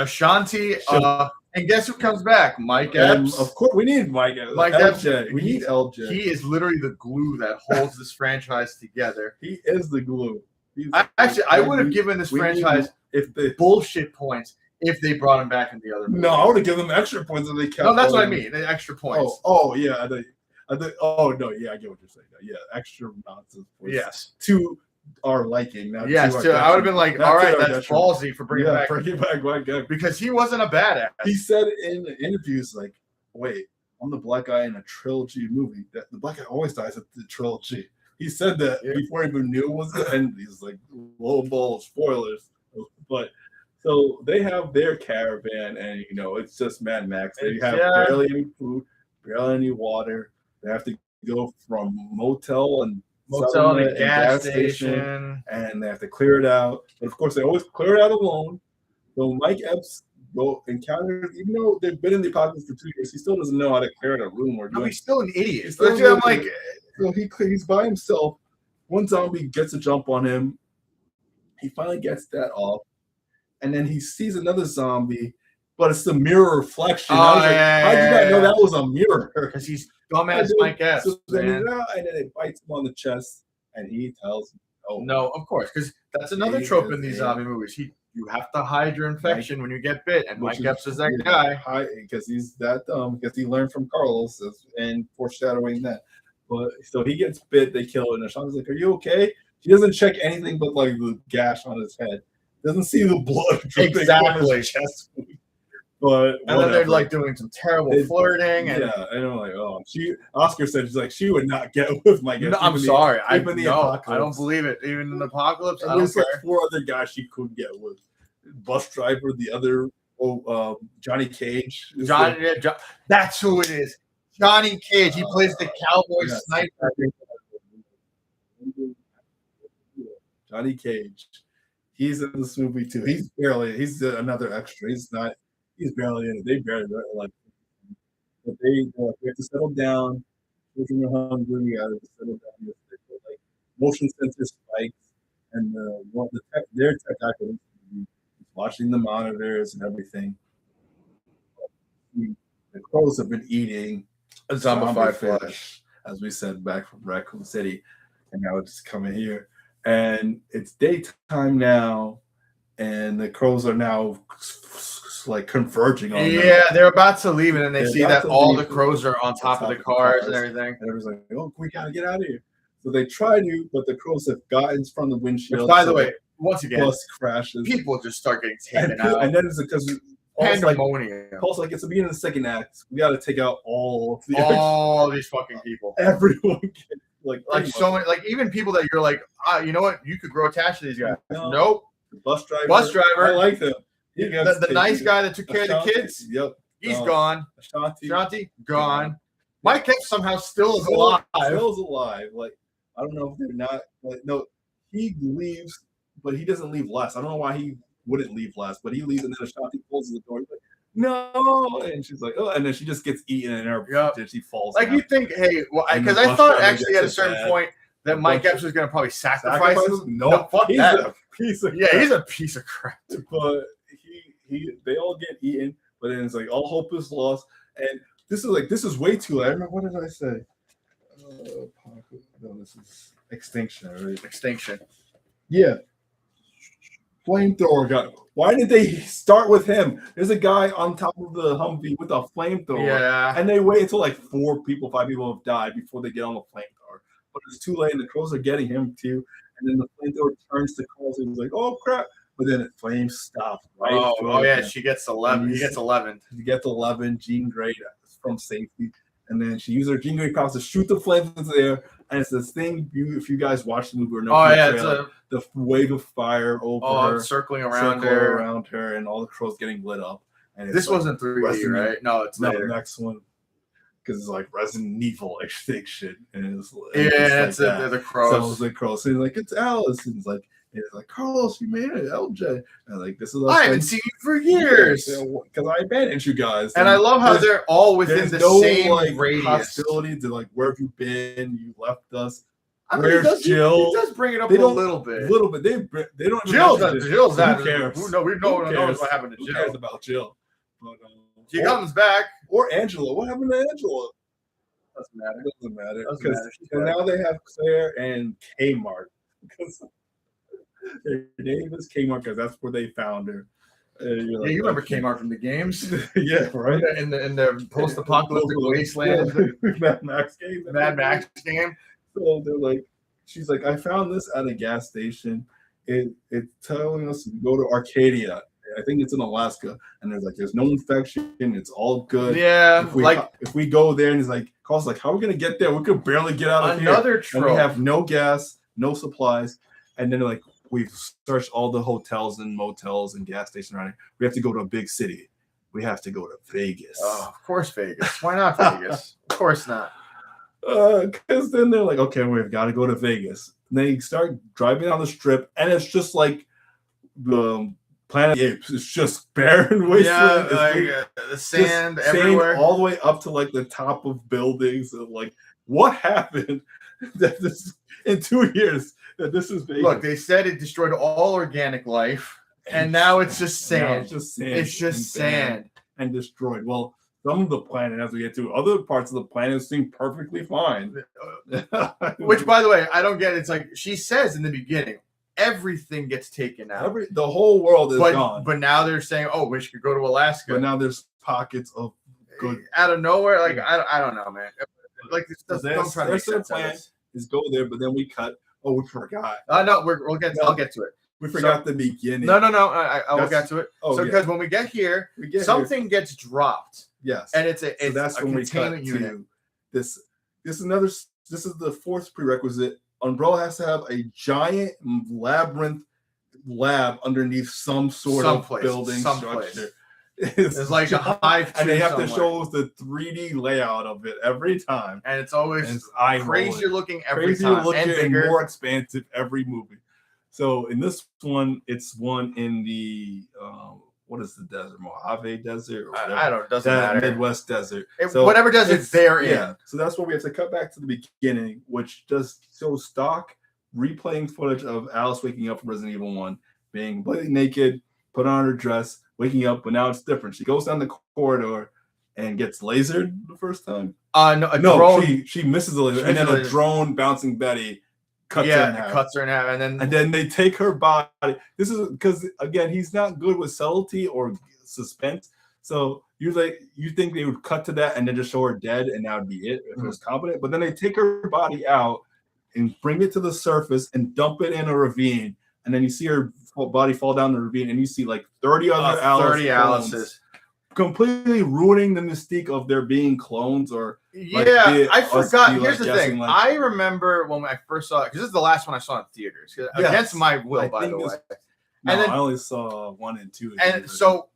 And guess who comes back? Mike Epps. Of course, we need Mike Epps. LJ. We need LJ. He is literally the glue that holds this franchise together. He is the glue. I would have given this franchise bullshit points if they brought him back in the other movie. No, I would have given them extra points if they kept. No, that's what I mean. The extra points. Oh yeah. I get what you're saying. Yeah, extra nonsense. Yes, to our liking. I would have been like, all right, that's ballsy for bringing back White guy because he wasn't a badass. He said in interviews like, "Wait, I'm the black guy in a trilogy movie. That the black guy always dies at the trilogy." He said that before he even knew it was the end. He's like, low ball spoilers, but. So they have their caravan, and it's just Mad Max. They have barely any food, barely any water. They have to go from motel to gas station, and they have to clear it out. But of course, they always clear it out alone. So Mike Epps encounters, even though they've been in the apocalypse for 2 years, he still doesn't know how to clear out a room. He's still an idiot. So he's by himself. One zombie gets a jump on him. He finally gets that off. And then he sees another zombie, but it's the mirror reflection. How did you not know that was a mirror? Because he's dumbass Mike Epps. And then it bites him on the chest, and he tells him, no, of course, because that's another trope in these zombie movies. You have to hide your infection when you get bit, and Mike Epps is that guy. Because he's that dumb, because he learned from Carlos and foreshadowing that. But so he gets bit, they kill him, and Ashanti's like, "Are you okay?" She doesn't check anything but like the gash on his head. Doesn't see the blood dripping from his chest. But and then they're like doing some terrible flirting, and and I'm like, oh, Oscar said she's like she would not get with Mike Epps. No, I'm sorry, I don't believe it. Even in the apocalypse, and there's like 4 other guys she could get with. Bus driver, the other Johnny Cage. That's who it is. Johnny Cage. He plays the cowboy sniper. Johnny Cage. He's in this movie too. He's another extra. He's barely in it. They barely like. But they have to settle down. Children are hungry. We gotta settle down. Like motion sensor spikes, and their tech guy is watching the monitors and everything. The crows have been eating zombified flesh, as we said, back from Raccoon City, and now it's coming here. And it's daytime now, and the crows are now like converging on them. They're about to leave, and then they see that all the crows are on top of the cars and everything. And everyone's like, "Oh, we gotta get out of here!" So they try to, but the crows have gotten from the windshield. Which, by the way, once again, bus crashes. People just start getting taken out, and then it's because pandemonium. Paul's like, it's the beginning of the second act. We got to take out all these fucking people. Everyone like so many, like even people that you're like, you know what, you could grow attached to these guys. Nope. The bus driver. I like them. The nice guy that took care of the kids. Yep. He's gone. Ashanti gone. Mike Epps somehow still is alive. alive. Like I don't know if they're not. Like no, he leaves, but he doesn't leave last. I don't know why he wouldn't leave last, but he leaves, and then Ashanti closes the door. He's like, no, and she's like, oh, and then she just gets eaten, and she falls. Like down. You think, hey, well, because I thought actually at a certain point that Mike Epps was going to probably sacrifice him. No, fuck he's that. A piece of crap. He's a piece of crap. But they all get eaten, but then it's like all hope is lost, and this is way too late. I remember, what did I say? No, this is Extinction, right? Extinction. Yeah. Flamethrower guy. Why did they start with him? There's a guy on top of the Humvee with a flamethrower. Yeah. And they wait until like 5 people have died before they get on the flamethrower. But it's too late, and the crows are getting him too. And then the flamethrower turns to Carlos, and he's like, oh crap. But then it flames stops. Right? Oh yeah, she gets 11. He gets 11. He gets 11. Jean Grey from safety. And then she uses her Jean Grey powers to shoot the flames into the air. And it's this thing, if you guys watch the movie or know, it's the wave of fire over her, circling around her, and all the crows getting lit up. And this wasn't 3D, right? No, it's later. The next one, because it's like Resident Evil Extinction, and it's the crows. So it's the crows. So he's like, it's Alice, and it's like Carlos, you made it, LJ. And like, this is I haven't seen you for years because I abandoned you guys. And I love how they're all within the same radius. Hostility to like, where have you been? You left us. I mean, Where's Jill? He does bring it up a little bit. A little bit. They don't. Jill's that. Who cares? No one knows what happened to Jill. Who cares about Jill? But, she comes back. Or Angela. What happened to Angela? Doesn't matter. Because now they have Claire and Kmart. Because their name is Kmart because that's where they found her. You remember Kmart from the games? Yeah, right. In the post-apocalyptic wasteland, Mad Max game. So they're like, she's like, I found this at a gas station. It's telling us to go to Arcadia. I think it's in Alaska. And there's no infection. It's all good. Yeah. If we go there, and he's like, Carl's like, how are we gonna get there? We could barely get out of here. Another trope. And we have no gas, no supplies. And then they're like, we've searched all the hotels and motels and gas stations around here. We have to go to a big city. We have to go to Vegas. Oh, of course, Vegas. Why not Vegas? Of course not. Because then they're like, okay, we've got to go to Vegas. And they start driving down the strip, and it's just like the Planet of the Apes. It's just barren wasteland. Yeah, the sand everywhere. All the way up to like the top of buildings. And like, what happened that this in 2 years that this is Vegas? Look, they said it destroyed all organic life, and now it's just sand. It's just sand. It's just sand. And destroyed. Well, some of the planet as we get to other parts of the planet seem perfectly fine. Which, by the way, I don't get. It's like she says in the beginning, everything gets taken out. The whole world is gone. But now they're saying, oh, we should go to Alaska. But now there's pockets of good out of nowhere. Like I don't know, man. Like don't try to make sense of this. Is go there, but then we cut. Oh, we forgot. No, I'll get to it. We forgot the beginning. No. I will get to it. Oh, because when we get here, something gets dropped. Yes, and it's that's a when containment we cut unit. to this. This is the fourth prerequisite. Umbrella has to have a giant lab underneath some sort of building structure. It's like a hive, and they have to show us the 3D layout of it every time, and it's always crazier looking every time, and more expansive every movie. So in this one, it's one in the what is the desert? Mojave Desert? Or I don't. Doesn't matter. Midwest desert. Whatever desert they're in. Yeah. So that's where we have to cut back to the beginning, which just shows stock replaying footage of Alice waking up from Resident Evil 1, being completely naked, put on her dress, waking up, but now it's different. She goes down the corridor and gets lasered the first time. Drone. She misses the laser, and then a drone bouncing Betty cuts her in half, and then they take her body. This is because again, he's not good with subtlety or suspense. So you think they would cut to that and then just show her dead, and that would be it if it was competent. But then they take her body out and bring it to the surface and dump it in a ravine, and then you see her body fall down the ravine, and you see like 30 other Alice's, completely ruining the mystique of there being clones. Or I forgot. Here's the thing. I remember when I first saw it, because this is the last one I saw in theaters, against my will, by the way. And then I only saw 1 and 2. And so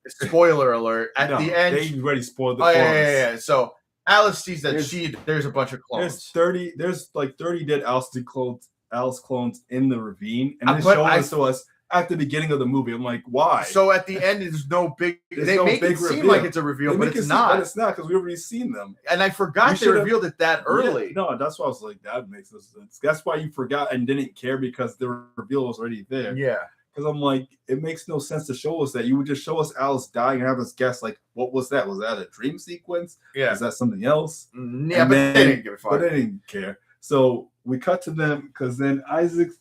spoiler alert, at the end, they already spoiled the yeah. So Alice sees that there's a bunch of clones. There's like 30 dead Alice clones in the ravine, and they show this to us at the beginning of the movie. I'm like, why? So at the end, there's no big. They make it seem like it's a reveal, but it's not. But it's not, because we've already seen them. And I forgot they revealed it that early. Yeah, no, that's why I was like, that makes no sense. That's why you forgot and didn't care, because the reveal was already there. Yeah. Because I'm like, it makes no sense to show us that. You would just show us Alice dying and have us guess, like, what was that? Was that a dream sequence? Yeah. Is that something else? Yeah, but they didn't give a fuck. But they didn't care. So we cut to them, because then Isaac's,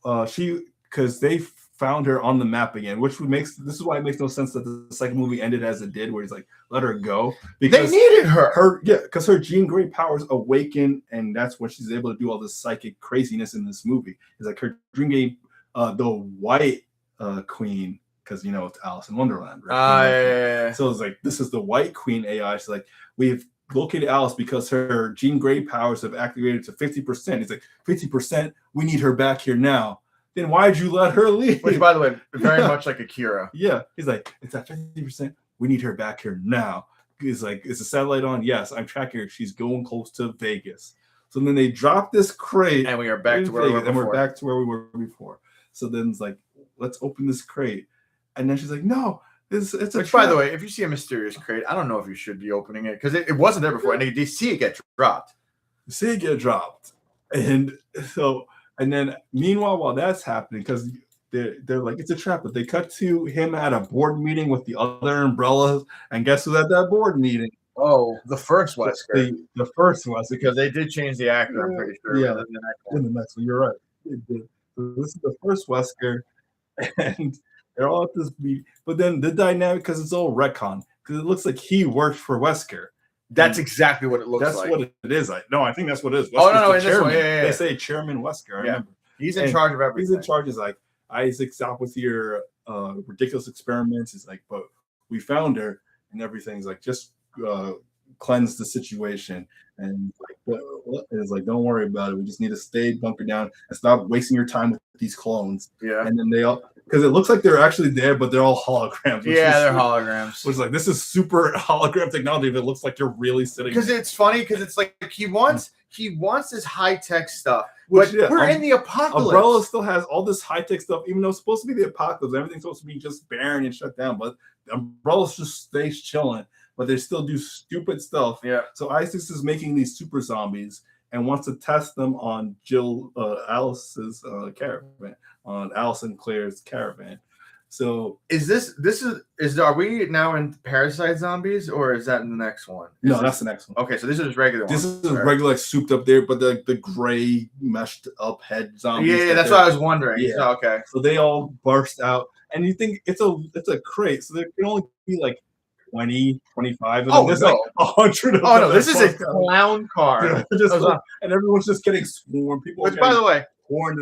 because they found her on the map again, this is why it makes no sense that the second movie ended as it did, where he's like, let her go, because they needed her. Because her Jean Grey powers awaken, and that's when she's able to do all this psychic craziness in this movie. It's like her Jean Grey, the white queen, because it's Alice in Wonderland, right? Yeah. So it's like, this is the white queen AI. She's like, we've located Alice because her Jean Grey powers have activated to 50%. It's like, 50%, we need her back here now. Then why'd you let her leave? Which, by the way, very much like Akira. Yeah. He's like, it's at 50%. We need her back here now. He's like, is the satellite on? Yes, I'm tracking her. She's going close to Vegas. So then they drop this crate. And we are back to where we were before. And we're back to where we were before. So then it's like, let's open this crate. And then she's like, no, it's a Which, by the way, if you see a mysterious crate, I don't know if you should be opening it, because it wasn't there before. And they see it get dropped. And so... And then, meanwhile, while that's happening, because they're like, it's a trap, but they cut to him at a board meeting with the other Umbrellas, and guess who's at that board meeting? Oh, the first Wesker. The first Wesker. Because they did change the actor, I'm pretty sure. Yeah, in the next one, you're right. So this is the first Wesker, and they're all at this meeting. But then the dynamic, because it's all retcon, because it looks like he worked for Wesker. That's exactly what it looks like. That's what it is. I think that's what it is. Wesker's no, in this one. Yeah. They say Chairman Wesker. I remember. He's in charge of everything. He's in charge. Is like, Isaac, stop with your ridiculous experiments. He's like, but we found her, and everything's like, just cleanse the situation. And it's like, don't worry about it. We just need to stay bunker down and stop wasting your time with these clones. Yeah. And then they all, because it looks like they're actually there, but they're all holograms. Yeah, they're holograms. Which is like, this is super hologram technology, but it looks like you're really sitting. Because it's funny, because it's like he wants this high tech stuff. But we're in the apocalypse. Umbrella still has all this high tech stuff, even though it's supposed to be the apocalypse. Everything's supposed to be just barren and shut down, but Umbrella just stays chilling. But they still do stupid stuff. Yeah. So Isis is making these super zombies and wants to test them on Alice's caravan, on Alice and Claire's caravan. So are we now in Parasite Zombies, or is that in the next one? That's the next one. Okay, so this is regular. This is regular, like souped up there, but the gray meshed up head zombies. Yeah, that's what I was wondering. Yeah. So, okay. So they all burst out, and you think it's a crate, so there can only be like 20, 25 of them. There's like 100 of them. Oh no, this is a clown car. And everyone's just getting swarmed. People. Which, by the way,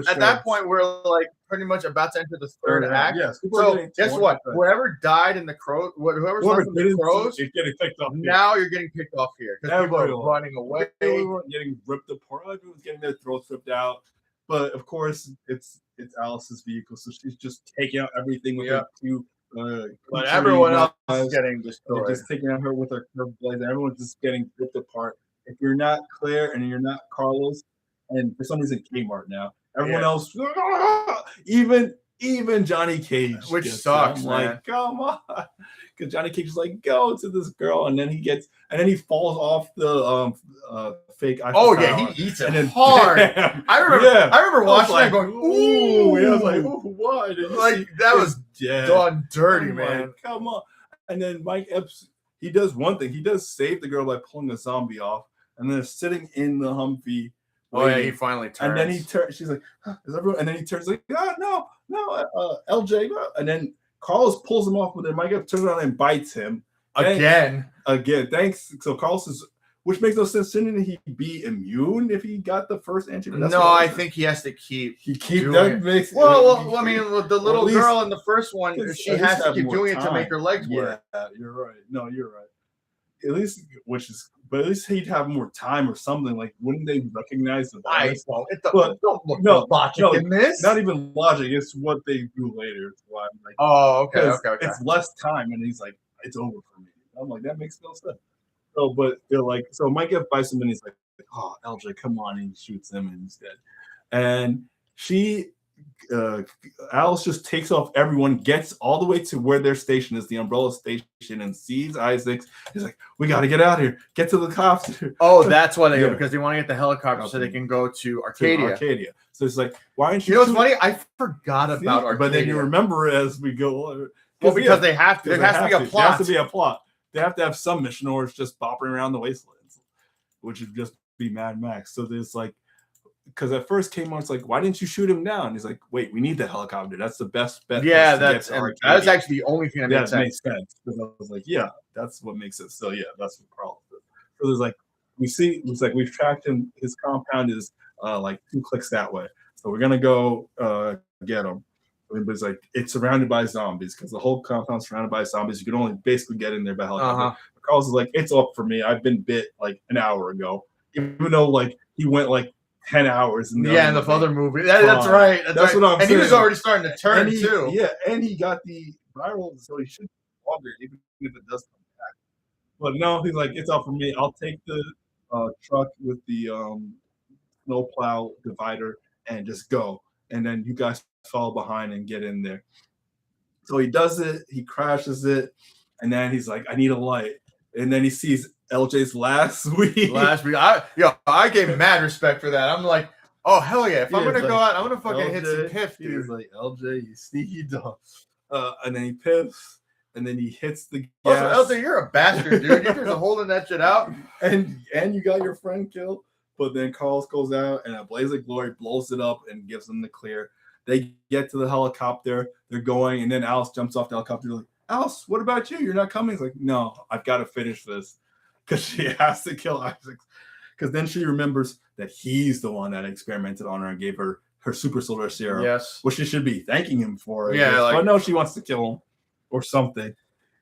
at that point we're like pretty much about to enter the third act. Yes. So guess what? Whoever died in the crow, whoever's left in the crows, is getting picked up. Now you're getting picked off here because people are running away. Everyone getting ripped apart. Everyone's getting their throats ripped out. But of course, it's Alice's vehicle, so she's just taking out everything with her two. But everyone else is getting destroyed. Just taking out her with her curved blades. Everyone's just getting ripped apart. If you're not Claire and you're not Carlos, and for some reason Kmart now, everyone else, even Johnny Cage, which sucks, man. Like, come on, because Johnny Cage is like, go to this girl, and then he falls off the fake iPhone. Oh yeah, he eats it hard. Bam. I remember watching that going, ooh, I was like, what? Like that was done dirty, man. Like, come on. And then Mike Epps, he does one thing. He does save the girl by pulling a zombie off, and then they're sitting in the Humvee. Oh yeah, he finally turns. And then he turns. She's like, "Is everyone?" And then he turns like, no, LJ. And then Carlos pulls him off, but then Mike turns around and bites him again. Thanks. So Carlos is, which makes no sense. Shouldn't he be immune if he got the first entry? No, I think he has to keep. That makes. Well, I mean, the little girl in the first one, she has to keep doing it to make her legs work. Yeah, you're right. No, you're right. At least, but at least he'd have more time or something. Like, wouldn't they recognize the virus? Don't look no logic in this. Not even logic. It's what they do later. It's why I'm like, okay. It's less time, and he's like, it's over for me. I'm like, that makes no sense. So, but they're like, so Mike F. buys him, and he's like, oh, LJ, come on, and he shoots him, and he's dead. And Alice just takes off everyone, gets all the way to where their station is, the Umbrella Station, and sees Isaacs. He's like, we got to get out of here. Get to the cops. Oh, that's why they go, because they want to get the helicopter so they can go to Arcadia. So it's like, why aren't you? You know what's funny? I forgot about Arcadia. But then you remember it as we go. Well, because they have to. There has to be a plot. There has to be a plot. They have to have some mission, or it's just bopping around the wastelands, which would just be Mad Max. So there's like, because at first came on, it's like, why didn't you shoot him down? He's like, wait, we need the helicopter. That's the best bet. Yeah, that's actually the only thing that makes sense. Because I was like, yeah, that's what makes it. So yeah, that's what Carl did. So there's like, it's like we've tracked him. His compound is like 2 clicks that way. So we're gonna go get him. But it's like it's surrounded by zombies because the whole compound's surrounded by zombies. You can only basically get in there by helicopter. Carlos is like, it's up for me. I've been bit like an hour ago, even though like he went like 10 hours. In the other movie. That's right. That's what I'm saying. And he was already starting to turn too. Yeah, and he got the viral, so he should be longer, even if it does come back. But no, he's like, it's up for me. I'll take the truck with the snowplow divider and just go. And then you guys fall behind and get in there. So he does it, he crashes it, and then he's like, I need a light. And then he sees LJ's last week. I gave mad respect for that. I'm like, oh hell yeah! If I'm gonna go out, I'm gonna fucking hit some piff, dude. He's like, LJ, you sneaky dog. And then he piffs, and then he hits the gas. Also, LJ, you're a bastard, dude. You're just holding that shit out, and you got your friend killed. But then Carlos goes out, and a blaze of glory blows it up and gives them the clear. They get to the helicopter. They're going, and then Alice jumps off the helicopter. Like, Alice, what about you? You're not coming. He's like, no, I've got to finish this. Because she has to kill Isaac. Because then she remembers that he's the one that experimented on her and gave her super soldier serum. Yes. Which she should be thanking him for. Yeah. But no, she wants to kill him or something.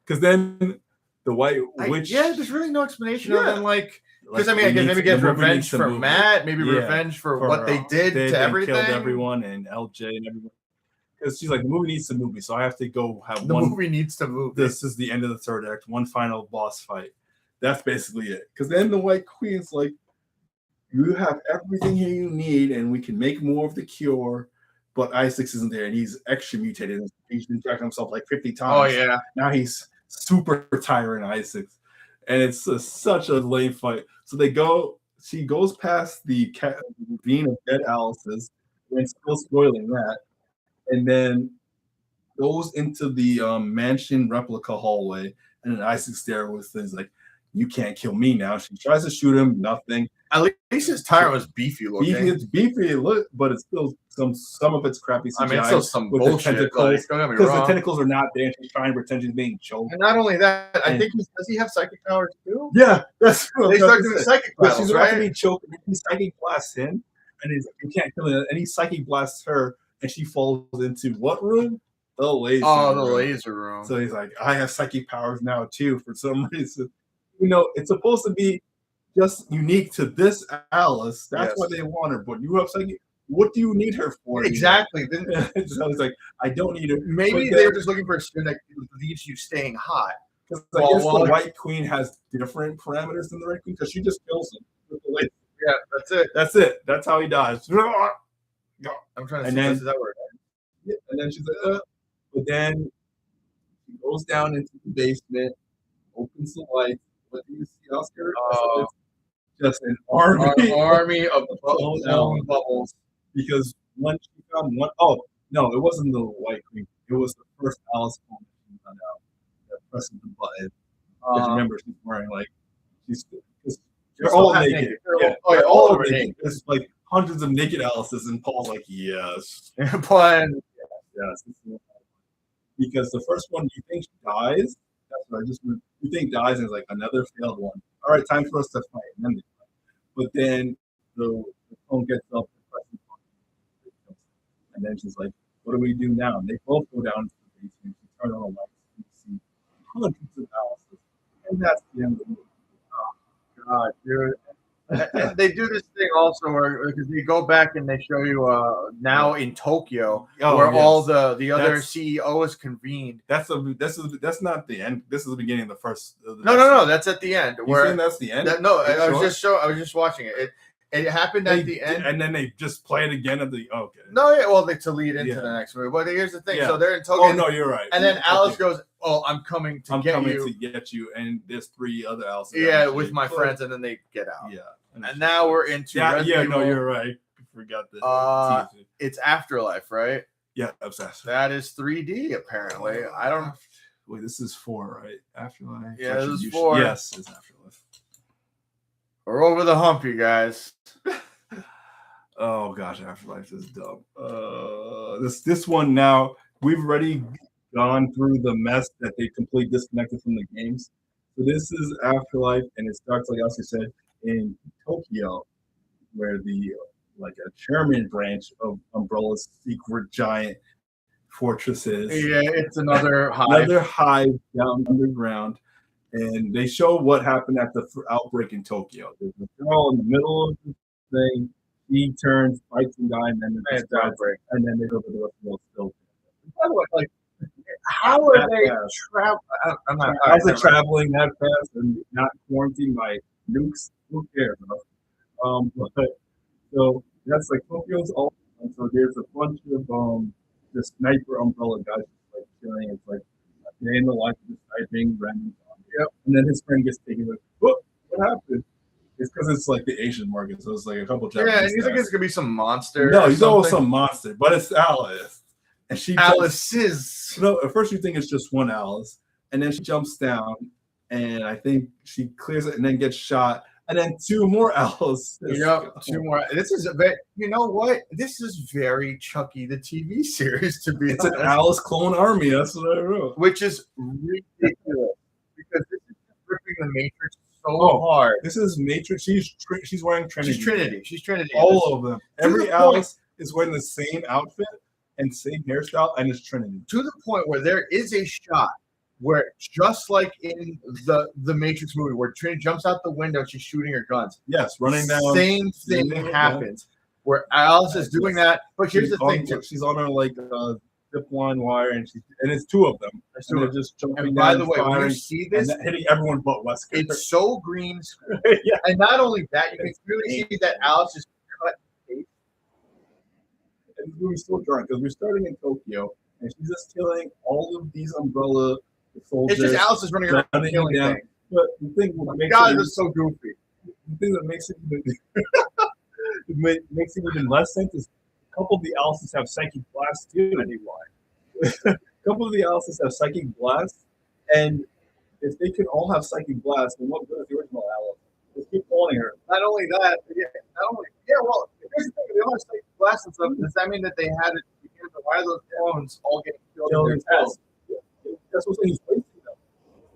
Because then the white witch. There's really no explanation other than like. Because I mean, I guess maybe get revenge for Matt, maybe revenge for what they did to everything. Killed everyone and LJ and everyone. Because she's like, the movie needs to move me, so I have to go have the movie needs to move. This is the end of the third act. One final boss fight. That's basically it. Because then the White Queen's like, you have everything here you need, and we can make more of the cure. But Isaacs isn't there, and he's extra mutated. He's been tracking himself like 50 times. Oh yeah. Now he's super tiring Isaacs, and it's such a lame fight. So they go. She goes past the ravine of dead Alice's, and still spoiling that. And then goes into the mansion replica hallway, and then Isaac's there with things like, "You can't kill me now." She tries to shoot him, nothing. At least his tyrant was beefy looking. It's beefy, but it's still some of it's crappy CGI. I mean, it's still some with bullshit. The tentacles, because the tentacles are not there. She's trying to pretend she's being choked. And not only that, I think does he have psychic powers too? Yeah, that's what they start doing psychic battles, she's right? about to be choked, and he psychic blasts him, and he's like, "You can't kill me." And he psychic blasts her, and she falls into what room? The laser. Oh, the laser room. So he's like, "I have psychic powers now too." For some reason, it's supposed to be just unique to this Alice. That's why they want her. But you have psychic. What do you need her for? Exactly. So I was like, I don't need her. Maybe they were just looking for a student that leaves you staying hot. Because I guess the White Queen has different parameters than the Red Queen because she just kills him with the laser. Yeah, that's it. That's it. That's how he dies. I'm trying to see if that word. Yeah, and then she's like, but then she goes down into the basement, opens the lights. What do you see, Oscar? Just an army of bubbles. Because when she found one, oh no, it wasn't the White Queen. It was the first Alice clone that she found out that presses the button. Because remember, she's wearing they're all naked. They're all naked. There's like hundreds of naked Alices, and Paul's like, yes, plan. Yes. Because the first one, you think she dies. That's what you think dies, and it's like another failed one. All right, time for us to fight. And then they fight. But then the clone gets up, and then she's like, "What do we do now?" And they both go down to the basement. She turns on the lights, and you see hundreds of Alices, and that's the end of the movie. Oh God, dude! And they do this thing also where because they go back and they show you now in Tokyo where all the other CEOs convened. That's not the end. This is the beginning of the first. No. That's at the end. You think that's the end? I was just watching it. It happened at the end, and then they just play it again at the okay. No, to lead into the next movie. But here's the thing: so they're in Tokyo. Oh no, you're right. And then Alice goes, "Oh, I'm coming to get you." And there's 3 other Alices. Yeah, with my friends, and then they get out. Yeah, and now we're into no, you're right. I forgot this. It's Afterlife, right? Yeah, obsessed. That is 3D apparently. I don't. Wait, this is 4, right? Afterlife. Yeah, this is 4. Yes, it's Afterlife. We're over the hump, you guys. Oh gosh, Afterlife is dumb. This one now we've already gone through the mess that they completely disconnected from the games. So this is Afterlife, and it starts like Oscar said in Tokyo, where the a German branch of Umbrella's secret giant fortresses. Yeah, it's another hive. Another hive down underground. And they show what happened at the outbreak in Tokyo. There's a girl in the middle of the thing. He turns, fights and dies, and then there's an outbreak. And then they go to the rest of the world still. By the way, how are they traveling? How's it traveling that fast and not quarantined by nukes? Who cares? So that's Tokyo's all. And so there's a bunch of the sniper umbrella guys killing. It's a day in the life of the sniping, random. Yep. And then his friend gets taken. What happened? It's because it's the Asian market, so it's a couple of Japanese. Yeah, and you think it's gonna be some monster? No, he's always some monster, but it's Alice, and Alice is. No, at first you think it's just one Alice, and then she jumps down, and I think she clears it, and then gets shot, and then 2 more Alice. Yep, 2 more. This is you know what? This is very Chucky the TV series to be. It's an Alice clone army. That's what I wrote. Which is ridiculous because this is ripping the Matrix so hard. This is Matrix. She's wearing Trinity. She's Trinity. All of them. Every Alice is wearing the same outfit and same hairstyle, and it's Trinity. To the point where there is a shot where, just like in the Matrix movie, where Trinity jumps out the window and she's shooting her guns. Yes, running down. Same thing happens where Alice is doing that. But here's the thing: she's on her zip line wire, and it's 2 of them. And they're just jumping down. By the way, when you see this, and hitting everyone but Wesker. It's so green screen. Yeah. And not only that, you can clearly see that Alice is cut face. And this movie's so drunk because we're starting in Tokyo, and she's just killing all of these umbrella soldiers. It's just Alice is running around killing down. things. But the thing that makes God, is so goofy. The thing that makes it makes it even less sense is a couple of the Alices have psychic blasts too. A couple of the Alice's have psychic blasts, and if they can all have psychic blasts, then what good is the original Alice? Just keep calling her. Not only that, well, here's the thing: they all have psychic blasts and stuff. Does that mean that they had it? Why are those clones all getting killed in their tests? That's what he's wasting them.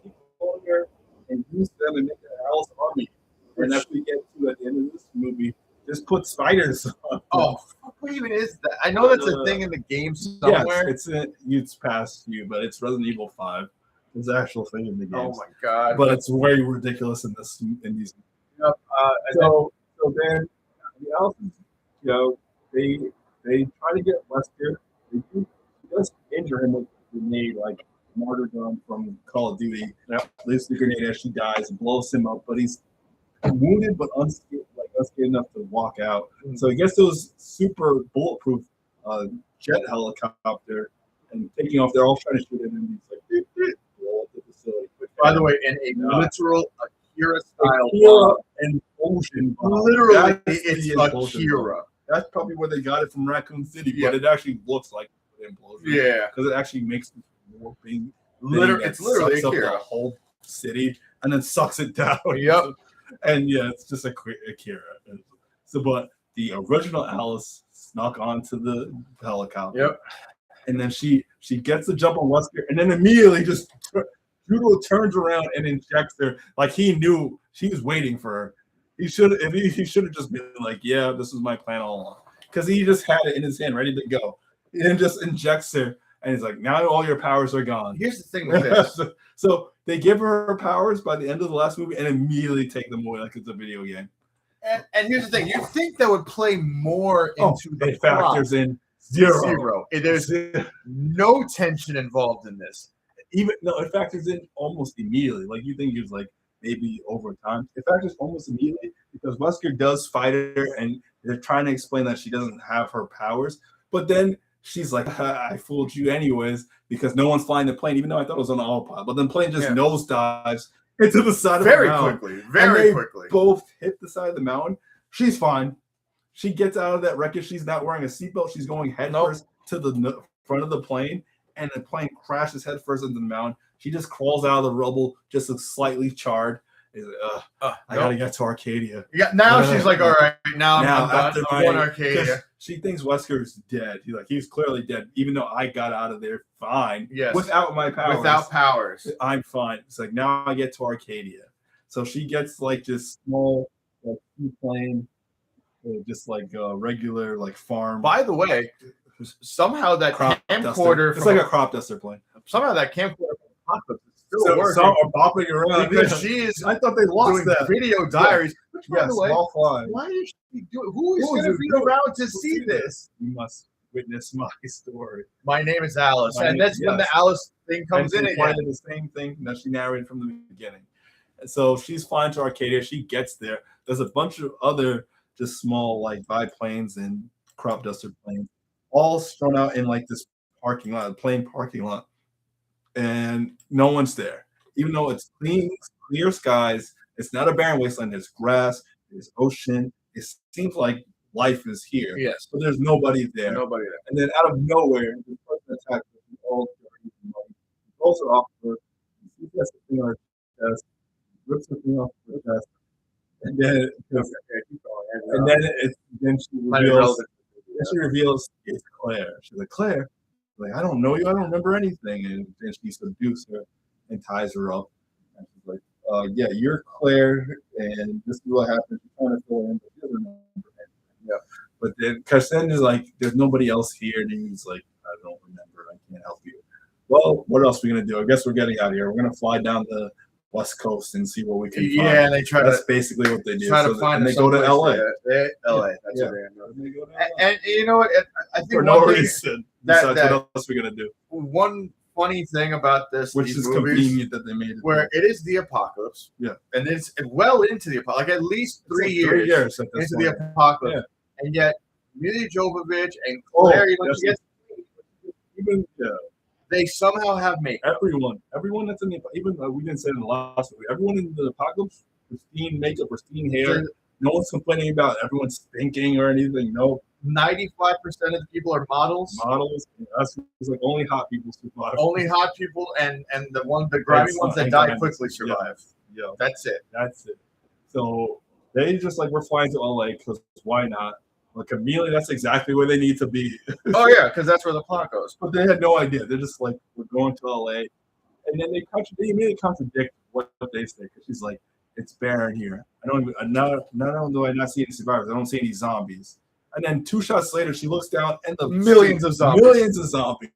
Keep calling her and use them and make an Alice army. And as we get to at the end of this movie, just put spiders on. Oh, what even is that? I know that's a thing in the game somewhere. Yes, it's past you, but it's Resident Evil 5. It's an actual thing in the game. Oh my god! But it's way ridiculous in these. Yep. So then the Alice's, they try to get Wesker. They just injure him with a grenade, like martyrdom from Call of Duty. Yep. Leaves the grenade as she dies and blows him up, but he's wounded but unscathed enough to walk out. So he gets those super bulletproof jet helicopter and taking off. They're all trying to shoot him, and he's like, blow up the facility. By the way, in a literal Akira style bomb and ocean bomb. Literally, it's Akira. That's probably where they got it from Raccoon City, but it actually looks like an implosion. Yeah, because it actually makes the warping. It's literally Akira. The whole city and then sucks it down. Yep. And yeah, it's just Akira. So, but the original Alice snuck onto the helicopter. Yep. And then she gets the jump on Wesker, and then immediately just Judo turns around and injects her like he knew she was waiting for her. He should have just been like, yeah, this was my plan all along, because he just had it in his hand ready to go, and just injects her, and he's like, now all your powers are gone. Here's the thing with this. So they give her powers by the end of the last movie and immediately take them away like it's a video game. And here's the thing: you think that would play more into the factors in zero. There's no tension involved in this. It factors in almost immediately. Like you think it's like maybe over time. It factors almost immediately because Wesker does fight her, and they're trying to explain that she doesn't have her powers. But then she's like, I fooled you anyways because no one's flying the plane, even though I thought it was on autopilot. But then plane just nosedives into the side of the mountain. Very quickly. Both hit the side of the mountain. She's fine. She gets out of that wreckage. She's not wearing a seatbelt. She's going headfirst to the front of the plane, and the plane crashes headfirst into the mountain. She just crawls out of the rubble, just slightly charred. I gotta get to Arcadia. Yeah, now she's like, all right, now I'm done. I'm going Arcadia. She thinks Wesker's dead. He's clearly dead, even though I got out of there fine. Yes. Without my powers. Without powers. I'm fine. It's like, now I get to Arcadia. So she gets like this small plane, just like a regular like farm. By the way, somehow that camcorder, it's like a crop duster plane. Somehow that camcorder from some are bopping around because she is. I thought they lost that video diaries. Which, by the way, small fly. Why is she doing? Who is going to be around to see this? You must witness my story. My name is Alice, and that's when the Alice thing comes in again. The same thing that she narrated from the beginning. And so she's flying to Arcadia. She gets there. There's a bunch of other just small like biplanes and crop duster planes, all thrown out in like this parking lot, plane parking lot. And no one's there, even though it's clear skies. It's not a barren wasteland. There's grass, there's ocean. It seems like life is here. Yes, but there's nobody there. And then out of nowhere, the person attacks with all money. He pulls her off her. He gets the thing on her chest, rips the thing off her chest, and then she reveals it's Claire. She's like, Claire. Like, I don't know you. I don't remember anything. And then she subdues her and ties her up. And she's like, yeah, you're Claire, and this is what happened. She's trying to fill in, but she doesn't remember anything. Yeah. But then Carson is like, there's nobody else here. And he's like, I don't remember. I can't help you. Well, what else are we going to do? I guess we're getting out of here. We're going to fly down the West Coast and see what we can find. Yeah, and that's basically what they do. Try to find. And they go to LA. LA. That's where they go. And you know what? I think for no reason. Besides, what else are we gonna do? One funny thing about this, which is convenient that they made it, where it is the apocalypse. Yeah, and it's well into the apocalypse, like at least 3 years into the apocalypse, and yet Milla Jovovich and Claire, they somehow have makeup. Everyone that's in the we didn't say it in the last movie. Everyone in the apocalypse, pristine makeup, pristine hair. No one's complaining about everyone stinking or anything. No, 95% of the people are models. Models. That's like only hot people survive. Only hot people and the grimy ones that die quickly survive. Yeah, that's it. That's it. So they just like, we're flying to LA because why not? Like immediately, that's exactly where they need to be. Oh yeah, because that's where the plot goes. But they had no idea. They're just like, we're going to LA, and then they immediately contradict what they say because she's like, it's barren here. I don't even not only do I not see any survivors, I don't see any zombies. And then 2 shots later, she looks down and the Millions of zombies. Millions of zombies.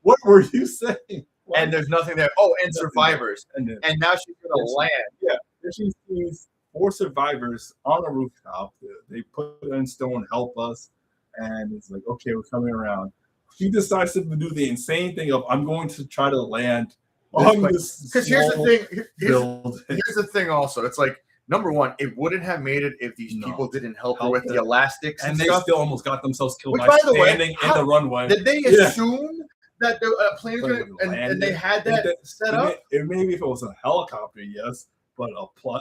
What were you saying? What? And there's nothing there. Oh, and survivors. And now she's gonna land. Yeah. Then she sees 4 survivors on a rooftop. They put in stone, help us, and it's like, okay, we're coming around. She decides to do the insane thing of, I'm going to try to land on this. Because here's the thing. Here's the thing. Also, it's like, number one, it wouldn't have made it if these people didn't help her with the elastics and they stuff. Still almost got themselves killed by standing in the runway. Did they assume that the plane was going to, and they had that set up? Maybe if it was a helicopter, yes, but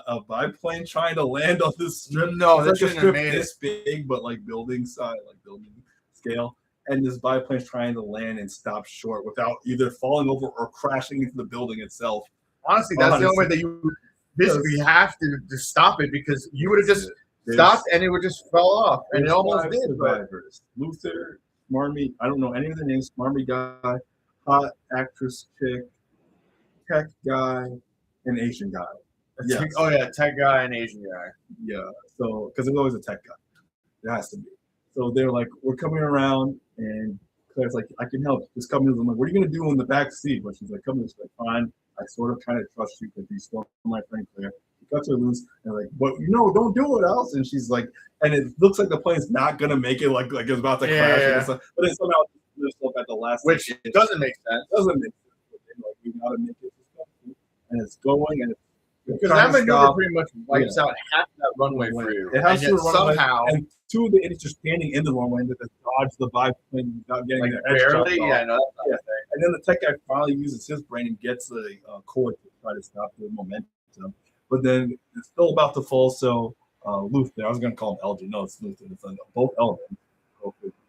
a biplane trying to land on this strip. No, that shouldn't have made this big, but like building size, like building scale. And this biplane's trying to land and stop short without either falling over or crashing into the building itself. Honestly, that's the only way that you basically have to stop it, because you would have just stopped and it would just fall off. And it almost did. Survivors. Luther, Smarmy, I don't know any of the names. Smarmy guy, hot actress chick, tech guy, and Asian guy. Yes. Oh yeah, tech guy and Asian guy. Yeah. So because there's always a tech guy. There has to be. So they're like, we're coming around, and Claire's like, I can help. Just come in. I'm like, what are you gonna do in the back seat? But she's like, come in. She's like, fine. I sort of kind of trust you because you stole my friend Claire. She cuts her loose and like, what? No, don't do it, else. And she's like, and it looks like the plane's not gonna make it, like it's about to crash. Yeah. But then somehow they're still at the last. Which doesn't make sense. Doesn't make sense. But like, we gotta make it. And it's going, and because that maneuver pretty much wipes out half that runway for you. It has to somehow. And 2 of the idiots are standing in the runway and they dodge the biplane without getting like barely. Yeah, no. Yeah. And then the tech guy finally uses his brain and gets the cord to try to stop the momentum. But then it's still about to fall. So Luther, I was going to call him Elgin. No, it's Luther. It's both Elgin.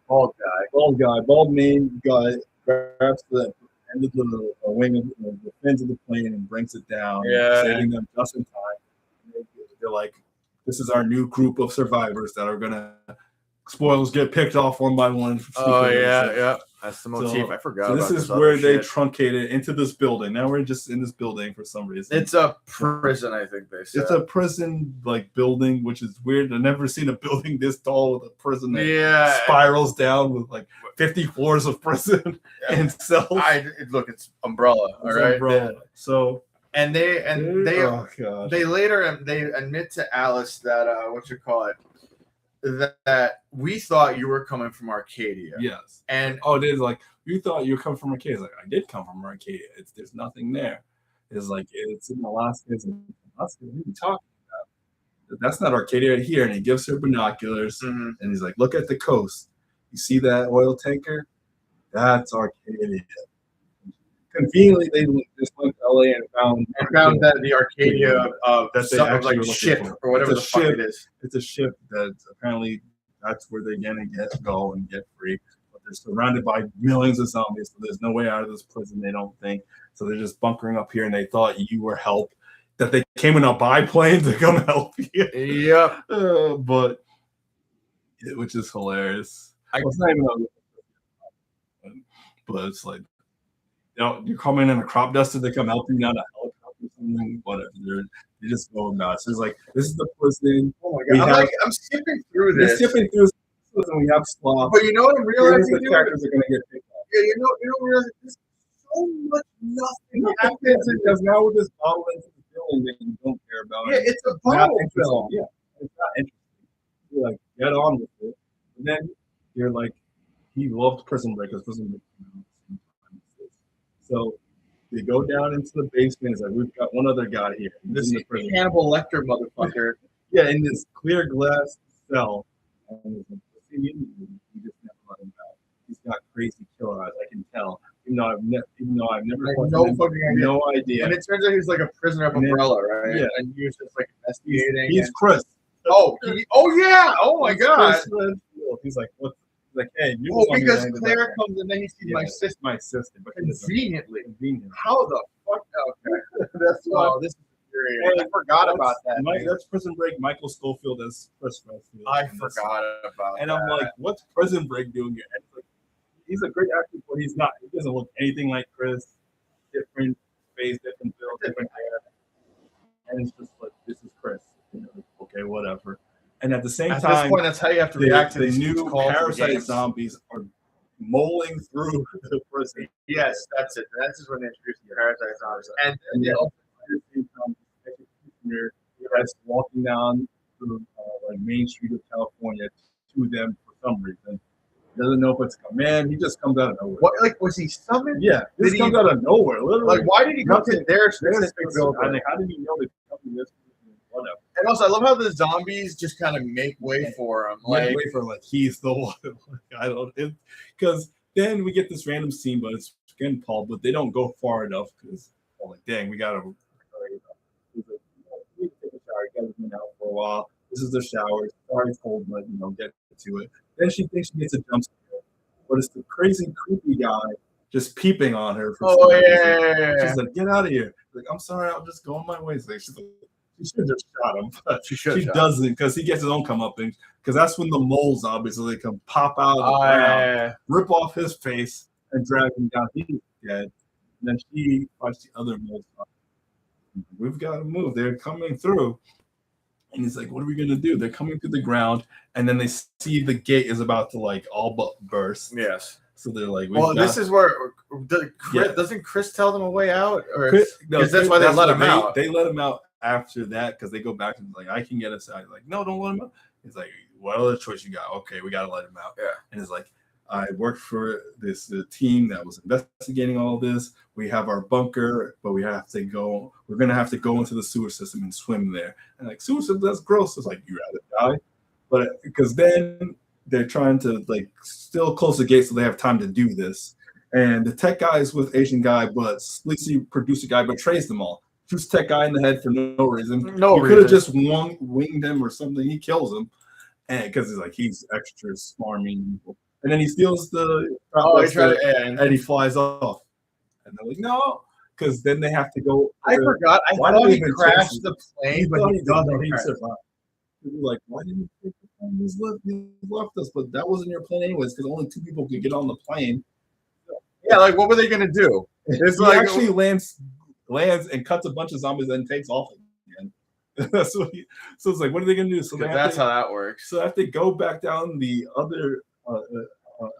Bald main guy grabs the end of the wing of the fins of the plane and brings it down, saving them just in time. They're like, this is our new group of survivors that are gonna, spoilers, get picked off one by one. Oh yeah, that's the motif. So, I forgot. So this is where they truncated into this building. Now we're just in this building for some reason. It's a prison, I think they said. It's a prison like building, which is weird. I've never seen a building this tall with a prison that spirals down with like 50 floors of prison and cells. Look, it's umbrella. All right. Umbrella. So. And they later admit to Alice that that we thought you were coming from Arcadia. Yes. And it is like, you thought you were coming from Arcadia. It's like, I did come from Arcadia. There's nothing there. It's like, it's in Alaska. It's in Alaska. What are you talking about? That's not Arcadia here. And he gives her binoculars and he's like, look at the coast. You see that oil tanker? That's Arcadia. Conveniently, they just went to LA and found that the Arcadia that they actually like ship or whatever the fuck it is. It's a ship that apparently that's where they're gonna go and get free. But they're surrounded by millions of zombies, so there's no way out of this prison. They don't think so. They're just bunkering up here, and they thought you were help. That they came in a biplane to come help you. Yep. But which is hilarious. It's not even but it's like. You come in a crop duster, they come help you, not a helicopter or something, whatever. They just go nuts. So it's like, this is the prison. Oh my God. I'm skipping through this. And we have sloth. But you know what I'm realizing? The characters are going to get picked up. Yeah, you know, realizing there's so much nothing happens. Because now with this bottle into the film that you don't care about. Yeah, it's a bottle film. Yeah, it's not interesting. You're like, get on with it. And then you're like, he loved Prison Break because Prison Break. So they go down into the basement. It's like, we've got one other guy here. This Hannibal Lecter motherfucker. Yeah, in this clear glass cell. And he just never let him out. He's got crazy killer eyes. I can tell. Even though I've never no idea. And it turns out he's like a prisoner of Umbrella, right? Yeah. And he was just like investigating. He's Chris. Oh yeah. Oh my God. He's like, what? Like, hey, you oh, because Claire comes and then he sees my sister, but conveniently. Convenient. How the fuck? Okay, that's why this is serious. I forgot about that. That's Prison Break. Michael Schofield as Chris Redfield. I forgot about. And I'm like, what's Prison Break doing here? And like, he's a great actor, but he's not. He doesn't look anything like Chris. Different face, different build, different hair. And it's just like, this is Chris. You know, okay, whatever. And at the same time, this point, that's how you have to react to the these new parasite zombies are mulling through the prison. Yes, that's it. That's just when they introduce the parasite zombies. And the executioner that's walking down the like Main Street of California to them for some reason. Doesn't know if it's come in. He just comes out of nowhere. What, like, was he summoned? Yeah, he comes out of nowhere. Literally. Like, why did he come to their specific building? I'm like, how did he know they come to this? Whatever. And also, I love how the zombies just kind of make way for him. Like, he's the one. I don't, because then we get this random scene, but it's getting Paul, but they don't go far enough because, like, dang, we gotta. He's like, you need to take a shower. You guys have been out for a while. This is the shower. Sorry, it's cold, but get to it. Then she thinks she gets a jump scare, but it's the crazy, creepy guy just peeping on her. Yeah. She's like, get out of here. Like, I'm sorry, I'll just go on my way. She's like, she should have just shot him, but she doesn't because he gets his own comeuppance. Because that's when the moles obviously can pop out of the ground, rip off his face, and drag him down. He's dead. And then she fights the other moles. We've got to move. They're coming through. And he's like, what are we going to do? They're coming to the ground, and then they see the gate is about to, like, all but burst. Yes. So they're like, this is where doesn't Chris tell them a way out? Because that's why they let him out. They let him out after that because they go back and like, I can get us out. Like, no, don't let him out. He's like, what other choice you got? Okay, we got to let him out. Yeah. And it's like, I worked for the team that was investigating all this. We have our bunker, but we're going to have to go into the sewer system and swim there. And like, sewer system, that's gross. It's like, you rather die. But because then they're trying to like still close the gate so they have time to do this. And the tech guy is with Asian guy, but sleazy producer guy betrays them all. Shoots tech guy in the head for no reason. He could have just winged him or something. He kills him. And because he's extra smarmy. And then he steals the and he flies off. And they're like, no, because then they have to go. I forgot. I thought he crashed the plane, but he doesn't. He survived. People were like, why didn't you take the plane? He's left us, but that wasn't your plane anyways, because only 2 people could get on the plane. Yeah, like what were they gonna do? It's like actually lands and cuts a bunch of zombies and takes off again. That's what so it's like, what are they gonna do? So that's how that works. So they have to go back down the other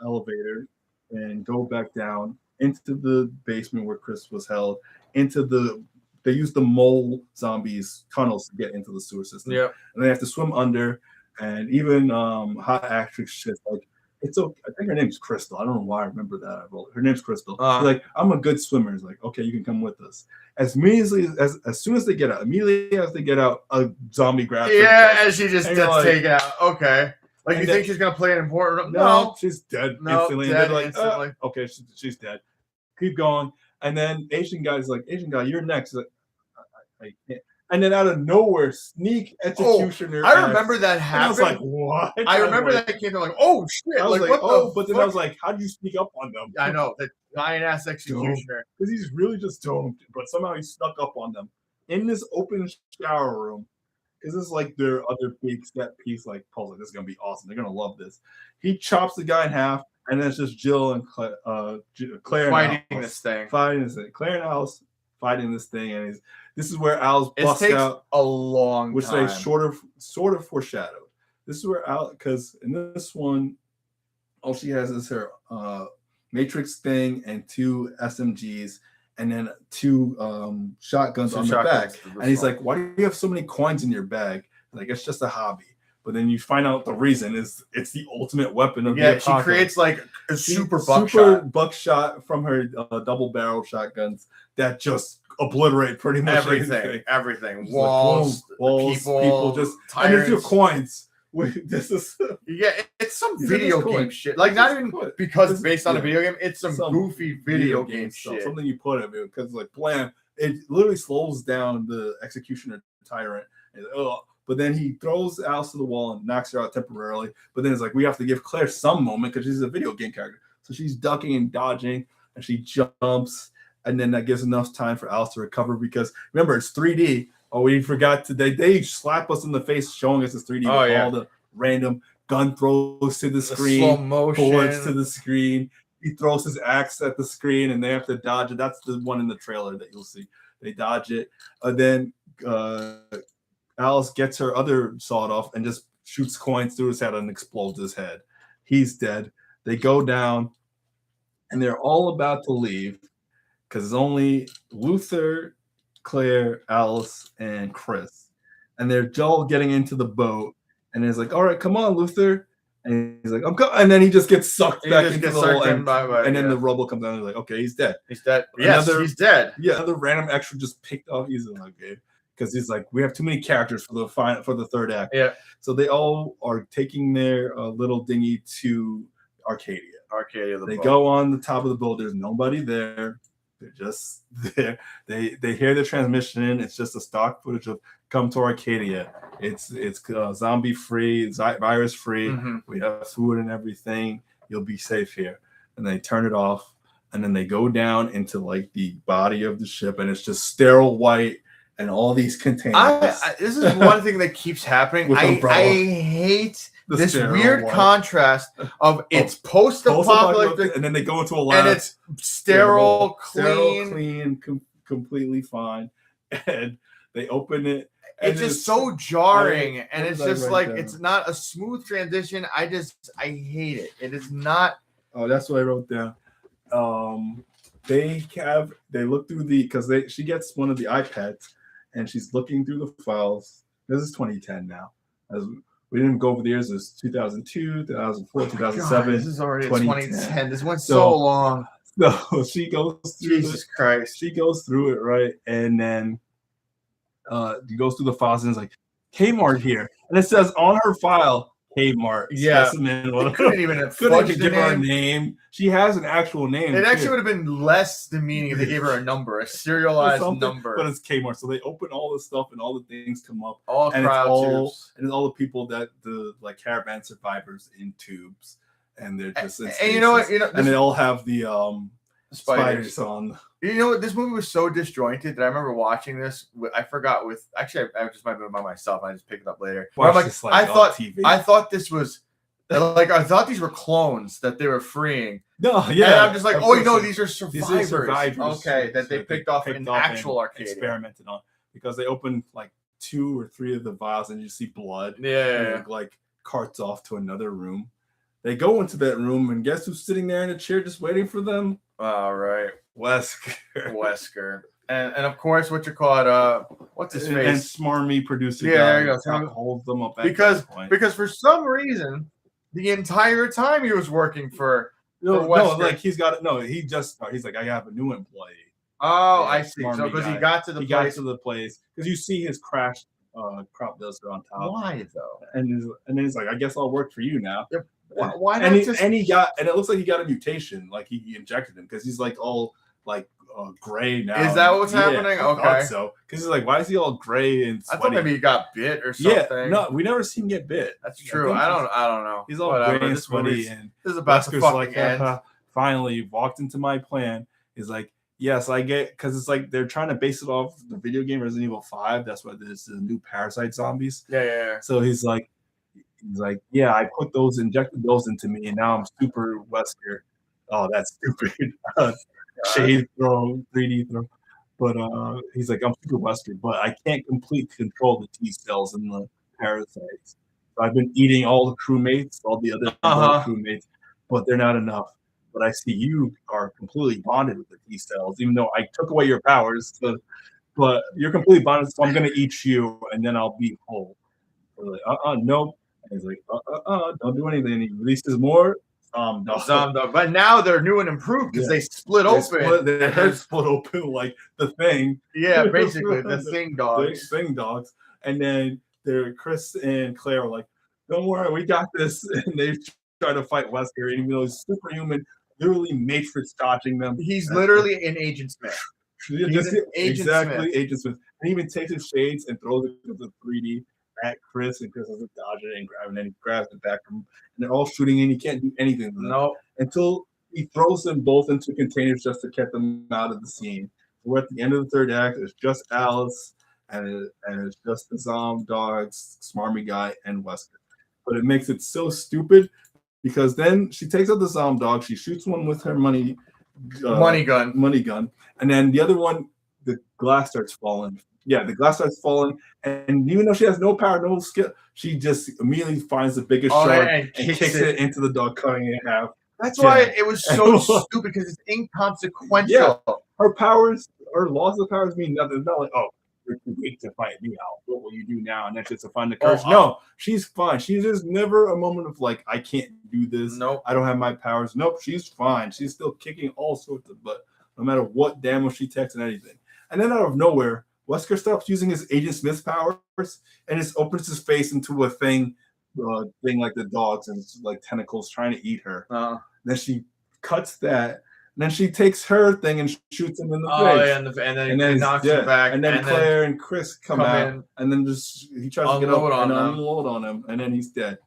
elevator and go back down into the basement where Chris was held. They use the mole zombies tunnels to get into the sewer system. Yeah, and they have to swim under. And even hot actress shit like. It's okay. I think her name's Crystal. I don't know why I remember that. Her name's Crystal. She's like, I'm a good swimmer. He's like, okay, you can come with us. As soon as they get out, immediately as they get out, a zombie grabs her. Yeah, and she just gets taken out. Okay. Like, you think she's going to play an important role? No, she's dead instantly. Dead instantly. Okay, she's dead. Keep going. And then Asian guy's like, Asian guy, you're next. He's like, I can't. And then out of nowhere, sneak executioner. I remember that happened. I was like, what? I remember that came to like, oh shit! I was like, what but then I was like, how did you sneak up on them? I know the giant ass executioner because he's really just domed, but somehow he snuck up on them in this open shower room. Because this is like their other big set piece. Like, Paul's like, this is gonna be awesome. They're gonna love this. He chops the guy in half, and then it's just Jill and Claire fighting this thing. Claire and Alice fighting this thing, and this is where Alice busts out a long time. Which they sort of foreshadowed. This is where Alice, because in this one, all she has is her Matrix thing and 2 SMGs, and then 2 shotguns on the back. And he's like, why do you have so many coins in your bag? Like, it's just a hobby. But then you find out the reason is it's the ultimate weapon of the apocalypse. She creates like a super buckshot from her double barrel shotguns that just obliterate pretty much everything. Walls, people just tyrants. And there's your coins. This is it's some video game shit. Like not even because it's based on a video game. It's some goofy video game shit. Something you put in it because like blam, it literally slows down the executioner tyrant. And, But then he throws Alice to the wall and knocks her out temporarily. But then it's like we have to give Claire some moment because she's a video game character. So she's ducking and dodging, and she jumps, and then that gives enough time for Alice to recover because remember it's 3D. Oh, we forgot to they slap us in the face showing us it's 3D with all the random gun throws to the screen, slow motion, bullets to the screen. He throws his axe at the screen, and they have to dodge it. That's the one in the trailer that you'll see. They dodge it. Then Alice gets her other sawed off and just shoots coins through his head and explodes his head. He's dead. They go down, and they're all about to leave because it's only Luther, Claire, Alice, and Chris. And they're all getting into the boat. And it's like, all right, come on, Luther. And he's like, I'm coming. And then he just gets sucked back into the hole. And then the rubble comes down. And he's like, okay, he's dead. He's dead. Yes, he's dead. Yeah, another random extra just picked off. He's like, okay. Because he's like, we have too many characters for the third act. Yeah. So they all are taking their little dinghy to Arcadia. They go on the top of the boat. There's nobody there. They're just there. They hear the transmission. It's just a stock footage of come to Arcadia. It's zombie free, virus free. Mm-hmm. We have food and everything. You'll be safe here. And they turn it off. And then they go down into like the body of the ship, and it's just sterile white and all these containers. This is one thing that keeps happening. I hate this weird contrast of it's post-apocalyptic, and then they go into a lab, and it's sterile, clean, completely fine. And they open it. It's just so jarring, and it's just like it's not a smooth transition. I hate it. It is not. Oh, that's what I wrote down. They look through because she gets one of the iPads, and she's looking through the files. This is 2010 now. As we didn't go over the years. It's 2002, 2004, 2007. This is already 2010. This went so long. So she goes through Jesus Christ. She goes through it, right? And then he goes through the files and it's like Kmart here. And it says on her file, Kmart. Yeah. Couldn't even give her a name. She has an actual name. It actually would have been less demeaning if they gave her a number, a serialized number. But it's Kmart. So they open all the stuff and all the things come up. All cryo tubes. And it's all the people that the like caravan survivors in tubes. And they're just and you know what? And they all have the spiders on. You know what? This movie was so disjointed that I remember watching this. I forgot I just might have been by myself. I just picked it up later. I thought this was like I thought these were clones that they were freeing. No, yeah. And I'm just like, these are survivors. Okay, that they picked off in actual Arcadia. Experimented on because they opened like 2 or 3 of the vials and you see blood. Yeah. And like carts off to another room. They go into that room and guess who's sitting there in a chair just waiting for them? All right. Wesker. And of course, what you call it, what's his face? And smarmy producer. Yeah, there you go. Holds them up because for some reason, the entire time he was working for Wesker. He's like, I have a new employee. Oh, I see. So because he got to the place because you see his crashed crop duster on top. Why though? And then he's like, I guess I'll work for you now. Yep. Why not? And it looks like he got a mutation, like he injected him because he's like all like gray now. Is that what's happening? Okay, so because he's like, why is he all gray and sweaty? I thought maybe he got bit or something. Yeah, no, we never seen him get bit. That's true. I don't know. He's all gray and sweaty, and this is about to fucking end. Finally, you walked into my plan. He's like, yes, I get because it's like they're trying to base it off the video game Resident Evil 5. That's why there's the new parasite zombies. Yeah. So he's like, yeah, I injected those into me, and now I'm super Wesker. Oh, that's stupid. Shade throw, 3D throw. But he's like, I'm super Wesker, but I can't completely control the T cells and the parasites. So I've been eating all the crewmates, all the other crewmates, but they're not enough. But I see you are completely bonded with the T cells, even though I took away your powers. But you're completely bonded, so I'm going to eat you, and then I'll be whole. We're like, nope. And he's like, don't do anything. And he releases more dog. But now they're new and improved because they split open. Their heads split open like the thing. Yeah, basically the thing dogs. Thing dogs. And then Chris and Claire are like, don't worry, we got this. And they try to fight Wesker, even though he's superhuman, literally matrix dodging them. He's literally an Agent Smith. Agent Smith. And he even takes his shades and throws it to the 3D. at Chris, and Chris doesn't dodge it and grab it, and then he grabs it back from him, and they're all shooting, and he can't do anything with them No. until he throws them both into containers just to get them out of the scene. We're at the end of the third act. It's just Alice, and it's just the dogs, Smarmy Guy, and Wesker. But it makes it so stupid because then she takes out the dog, she shoots one with her money gun, and then the other one, the glass starts falling. Yeah, the glass starts falling, and even though she has no power, no skill, she just immediately finds the biggest shark and kicks it into the dog, cutting it in half. That's why it was so stupid, because it's inconsequential. Yeah, her loss of powers mean nothing. It's not like, oh, you're too weak to fight me out. What will you do now? And that's just to find the courage. No, she's fine. There's never a moment of like, I can't do this. Nope. I don't have my powers. Nope, she's fine. She's still kicking all sorts of butt, no matter what damage she takes and anything. And then out of nowhere, Wesker stops using his Agent Smith powers and just opens his face into a thing like the dogs, and it's like tentacles trying to eat her. Then she cuts that, and then she takes her thing and shoots him in the face. Yeah, and then knocks him back. And then Claire and Chris come out, and then he tries to get up and unload on him, and then he's dead.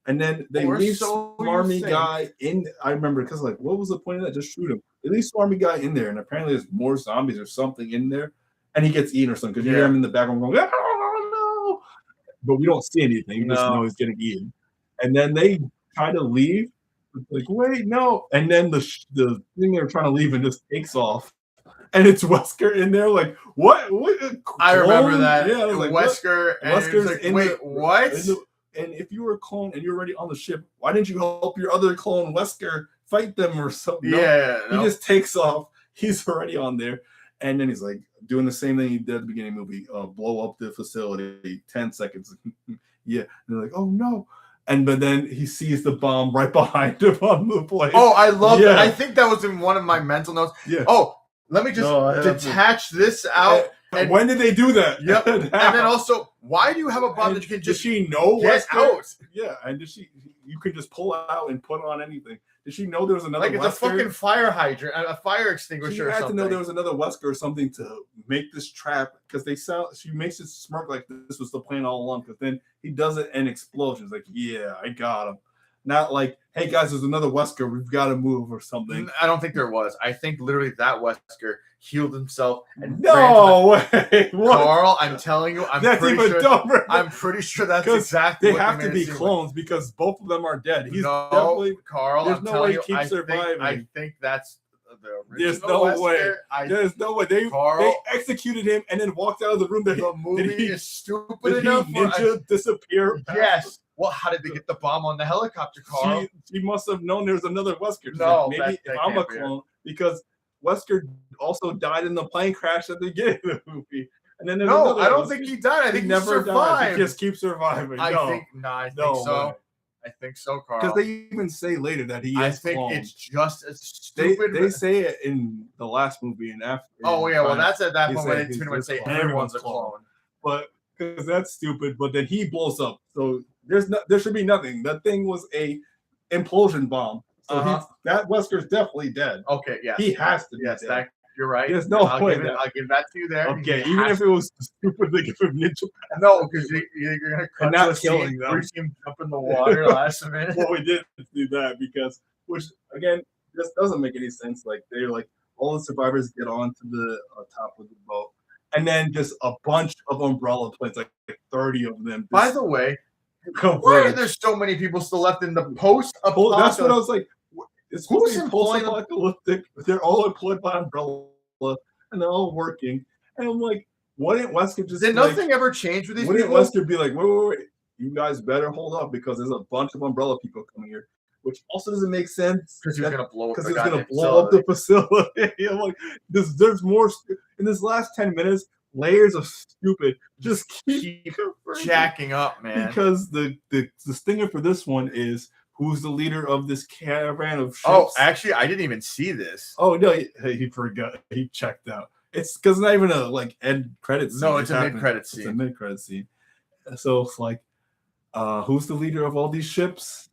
And then they leave Smarmy Guy in. I remember because like, what was the point of that? Just shoot him. They leave Smarmy Guy in there, and apparently there's more zombies or something in there, and he gets eaten or something because you hear him in the background going, "Oh no!" But we don't see anything. You just know he's getting eaten. And then they try to leave. It's like, wait, no. And then the thing they're trying to leave and just takes off. And it's Wesker in there, like, what? I remember that. Yeah, like, Wesker. Wesker's like, in wait, what? And if you were a clone and you're already on the ship, why didn't you help your other clone, Wesker, fight them or something? He just takes off. He's already on there. And then he's like doing the same thing he did at the beginning of the movie, blow up the facility, 10 seconds. Yeah. And they're like, oh no. But then he sees the bomb right behind him on the plane. Oh, I love that. I think that was in one of my mental notes. Yeah. Oh, let me just detach this out. And when did they do that? Yep. And then also, why do you have a bomb that you can just does she know get out? Yeah, and you can just pull it out and put it on anything. Did she know there was another Wesker? It's a fucking fire hydrant, a fire extinguisher or something. She had to know there was another Wesker or something to make this trap, because she makes it smirk like this was the plan all along, because then he does it and explosions. Like, yeah, I got him. Not like, hey guys, there's another Wesker, we've got to move or something. I don't think there was. I think literally that Wesker healed himself and no way. Carl, I'm telling you, that's even dumber. I'm pretty sure that's exactly they have to be clones because both of them are dead. He's definitely Carl. There's no way he keeps surviving. I think that's the original. There's no way. There's no way. They executed him and then walked out of the room. The movie is stupid enough. Ninja disappear. Yes. Well, how did they get the bomb on the helicopter, Carl? She must have known there was another Wesker. No, maybe if I'm a clone, because Wesker also died in the plane crash at the beginning of the movie. And then no, I don't think he died. I think he never survived. He just keeps surviving. I think so. I think so, Carl. Because they even say later that he is I think cloned. it's just as stupid. They say it in the last movie and after. Oh yeah, well that's at that point when they pretty much say everyone's a clone. But because that's stupid. But then he blows up. So there should be nothing. That thing was a implosion bomb. So that Wesker's definitely dead. Okay, yeah. He has to be dead. You're right. There's no way. I'll give that to you there. Okay, even if it was stupid, they give him ninja. No, because you're gonna cut and not killing them. We see him jump in the water last minute. Well, we did do that which again, this doesn't make any sense. Like they're like all the survivors get onto the top of the boat, and then just a bunch of umbrella planes, like 30 of them. By the way, why are there so many people still left in the post-apocalypse? That's what I was like. It's post-apocalyptic. They're all employed by Umbrella, and they're all working. And I'm like, wouldn't Wesker just? Did nothing ever change with these people? Wouldn't Wesker be like, wait, you guys better hold up because there's a bunch of Umbrella people coming here, which also doesn't make sense because he's gonna blow up the facility. I'm like, there's more in this last 10 minutes. Layers of stupid just keep jacking up, man. Because the stinger for this one is. Who's the leader of this caravan of ships? Oh, actually, I didn't even see this. Oh no, he forgot. He checked out. It's because it's not even a end credits. No, it's a mid credit scene. It's a mid credit scene. So it's like, who's the leader of all these ships?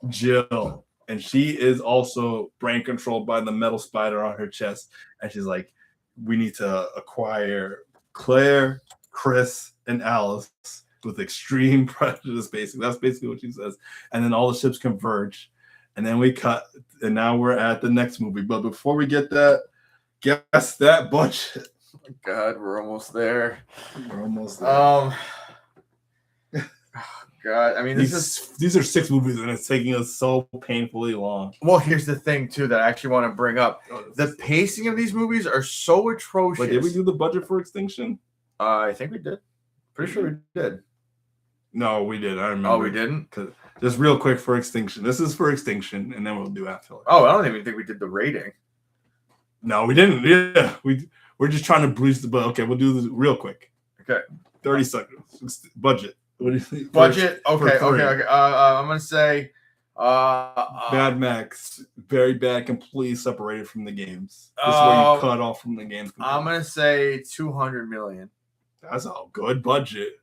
Jill, and she is also brain controlled by the metal spider on her chest. And she's like, we need to acquire Claire, Chris, and Alice. with extreme prejudice. Basically, that's basically what she says. And then all the ships converge, and then we cut, and now we're at the next movie. But before we get that, guess that budget. Oh my God, we're almost there. We're almost there. God, I mean, these are 6 movies, and it's taking us so painfully long. Well, here's the thing too that I actually want to bring up: the pacing of these movies are so atrocious. But did we do the budget for Extinction? I think we did. Pretty sure we did. No, we did. I remember. Oh, we didn't. Just real quick for Extinction. This is for Extinction, and then we'll do Afterlife. Oh, I don't even think we did the rating. No, we didn't. Yeah, we're just trying to breeze the budget. Okay, we'll do this real quick. Okay, 30 seconds. Budget. What do you think? Budget. Okay. I'm gonna say Mad Max, very bad, completely separated from the games. This is where you cut off from the games. I'm gonna say 200 million. That's a good budget.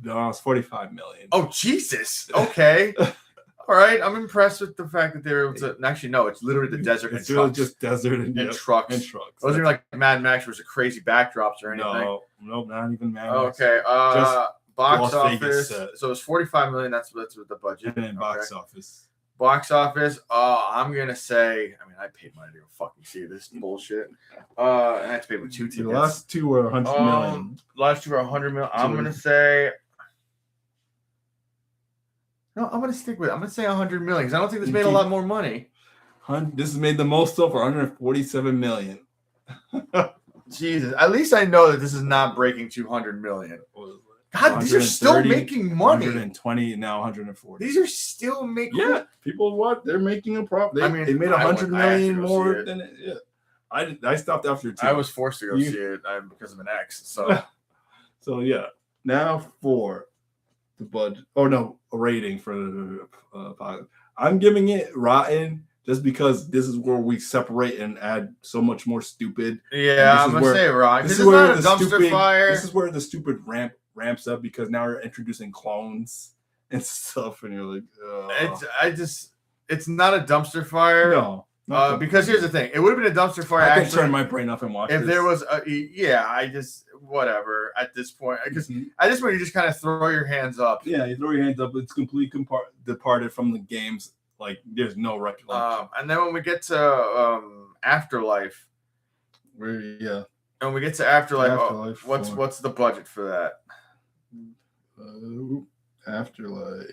No, it's 45 million. Oh Jesus! Okay, all right. I'm impressed with the fact that they were able to. Actually, no, it's literally the desert. It's really just desert and trucks. And trucks. Those are like Mad Max, was a crazy backdrops or anything. No, not even Mad Max. Okay. Just box office. So it's 45 million. That's with the budget. And then box office. Box office. I'm gonna say. I mean, I paid money to go fucking see this bullshit. And I had to pay with 2 tickets. The last 2 were 100 million. Last 2 were 100 million. I'm gonna say. No, I'm gonna stick with it. I'm gonna say 100 million because I don't think this made a lot more money. This has made the most so for 147 million. Jesus, at least I know that this is not breaking 200 million. God, these are still making money. 120 now 140. These are still making. Yeah, people what? They're making a profit. I mean, they made 100 million more than it. Yeah, I stopped after 2. I was forced to go see it because of an ex. So, so yeah. Now for the budget. Oh no, a rating for the I'm giving it rotten just because this is where we separate and add so much more stupid. Yeah, I'm gonna say rotten. This is not a dumpster fire. This is where the stupid ramps up because now we're introducing clones and stuff, and you're like, it's not a dumpster fire. No. Because here's the thing, it would have been a dumpster fire. I can turn my brain off and watch. If there was whatever at this point, because at this point you just kind of throw your hands up. Yeah, you throw your hands up. It's completely departed from the games. Like there's no recollection. And then when we get to Afterlife, when we get to Afterlife, what's the budget for that? Afterlife.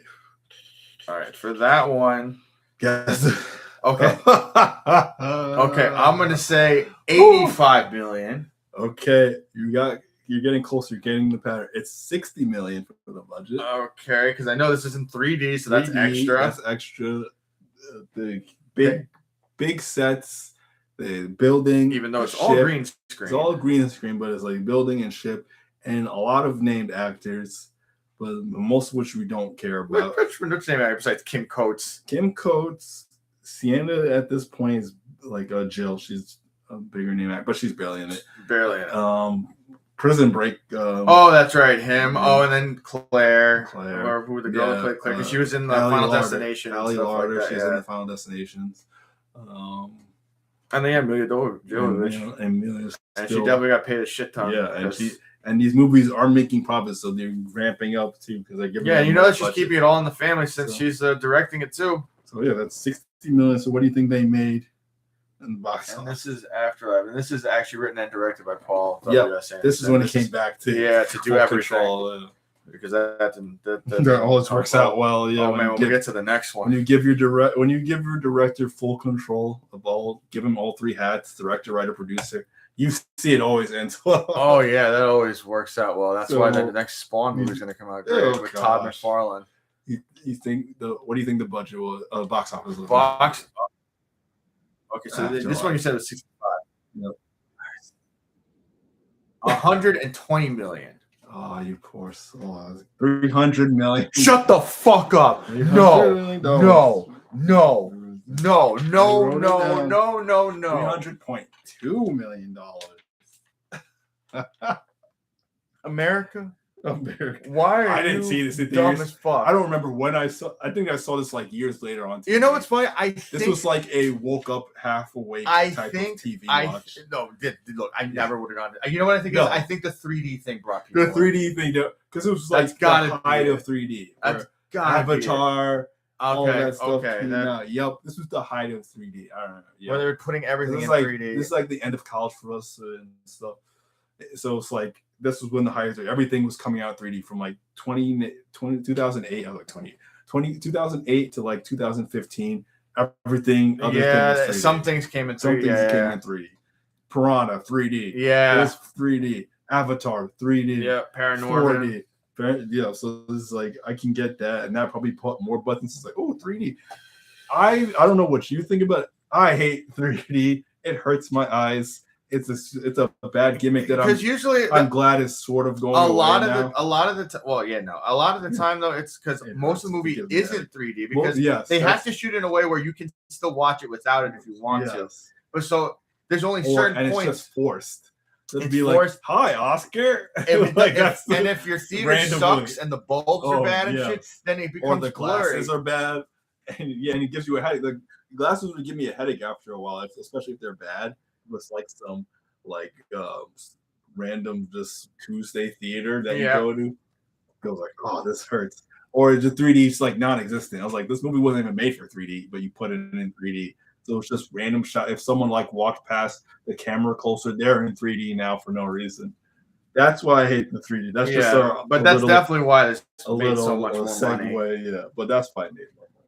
All right, for that one, guess. Okay. Okay, I'm gonna say 85 million. Okay, you're getting closer. You're getting the pattern. It's 60 million for the budget. Okay, because I know this is in 3D, so that's 3D, extra. That's extra. The big sets, the building. Even though it's all green screen. It's all green screen, but it's like building and ship, and a lot of named actors, but most of which we don't care about. Which name actor besides Kim Coates? Kim Coates. Sienna at this point is like Jill. She's a bigger name actor, but she's barely in it. Barely in it. Prison Break. Oh, that's right, him. And then Claire. Or who the girl played Claire? Because she was in the Final Destination. Ali Larder, she's in the Final Destinations. And they had Emilia Jovovich. And she definitely got paid a shit ton. Yeah, and these movies are making profits, so they're ramping up too because they're giving. Yeah, you know that she's keeping it all in the family since she's directing it too. So yeah, that's 60 million. So what do you think they made in the box office? And this is Afterlife, and this is actually written and directed by Paul. Yeah, this is when he came back to do everything. Because that always works out well. Yeah. Oh man, when we get to the next one, when you give your director full control of all, give him all 3 hats: director, writer, producer. You see, it always ends well. Oh yeah, that always works out well. That's why the next Spawn movie is going to come out great with Todd McFarlane. You think what do you think the budget was? Box office was. Box. Okay, so this one you said was 65. Yep. 120 million. Oh, you poor soul. 300 million. Shut the fuck up. No. 300.2 million. America. Why are I didn't you see this in dumb theaters. as fuck? I don't remember when I saw. I think I saw this like years later on TV. You know what's funny? This was like a woke up half awake type of TV watch. Look, I never would have gone. You know what I think? No. I think the 3D thing brought people. The 3D thing, because it was like the height of 3D. That's Avatar. All that stuff okay. Yep, this was the height of 3D. I don't know. Yep. Where they were putting everything in like, 3D. This is like the end of college for us and stuff. So it's like this was when the height of everything was coming out 3D from like 2008. I was like 2008 to like 2015. Everything. Some things came in 3D. Some things came in 3D. Piranha 3D. Yeah. This 3D. Avatar 3D. Yeah. Paranormal. 4D. Yeah, so this is like I can get that, and that probably put more buttons. It's like, oh, 3D. I don't know what you think about it. I hate 3D. It hurts my eyes. It's a bad gimmick that I'm glad it's sort of going a lot of the time though, it's because most of the movie isn't 3D because they have to shoot in a way where you can still watch it without it if you want to. But so there's only certain points. It's just forced. It'd be forced. Like, hi, Oscar. And if your theater sucks and the bulbs are bad and shit, then it becomes the glasses are bad. And it gives you a headache. The glasses would give me a headache after a while, especially if they're bad. It was like some random just Tuesday theater that you go to. It goes like, oh, this hurts. Or the 3D is like non-existent. I was like, this movie wasn't even made for 3D, but you put it in 3D. So it's just random shot. If someone like walked past the camera closer, they're in 3D now for no reason. That's why I hate the 3D. That's definitely why it's made so much more segue, money. Yeah, but that's why I made more money.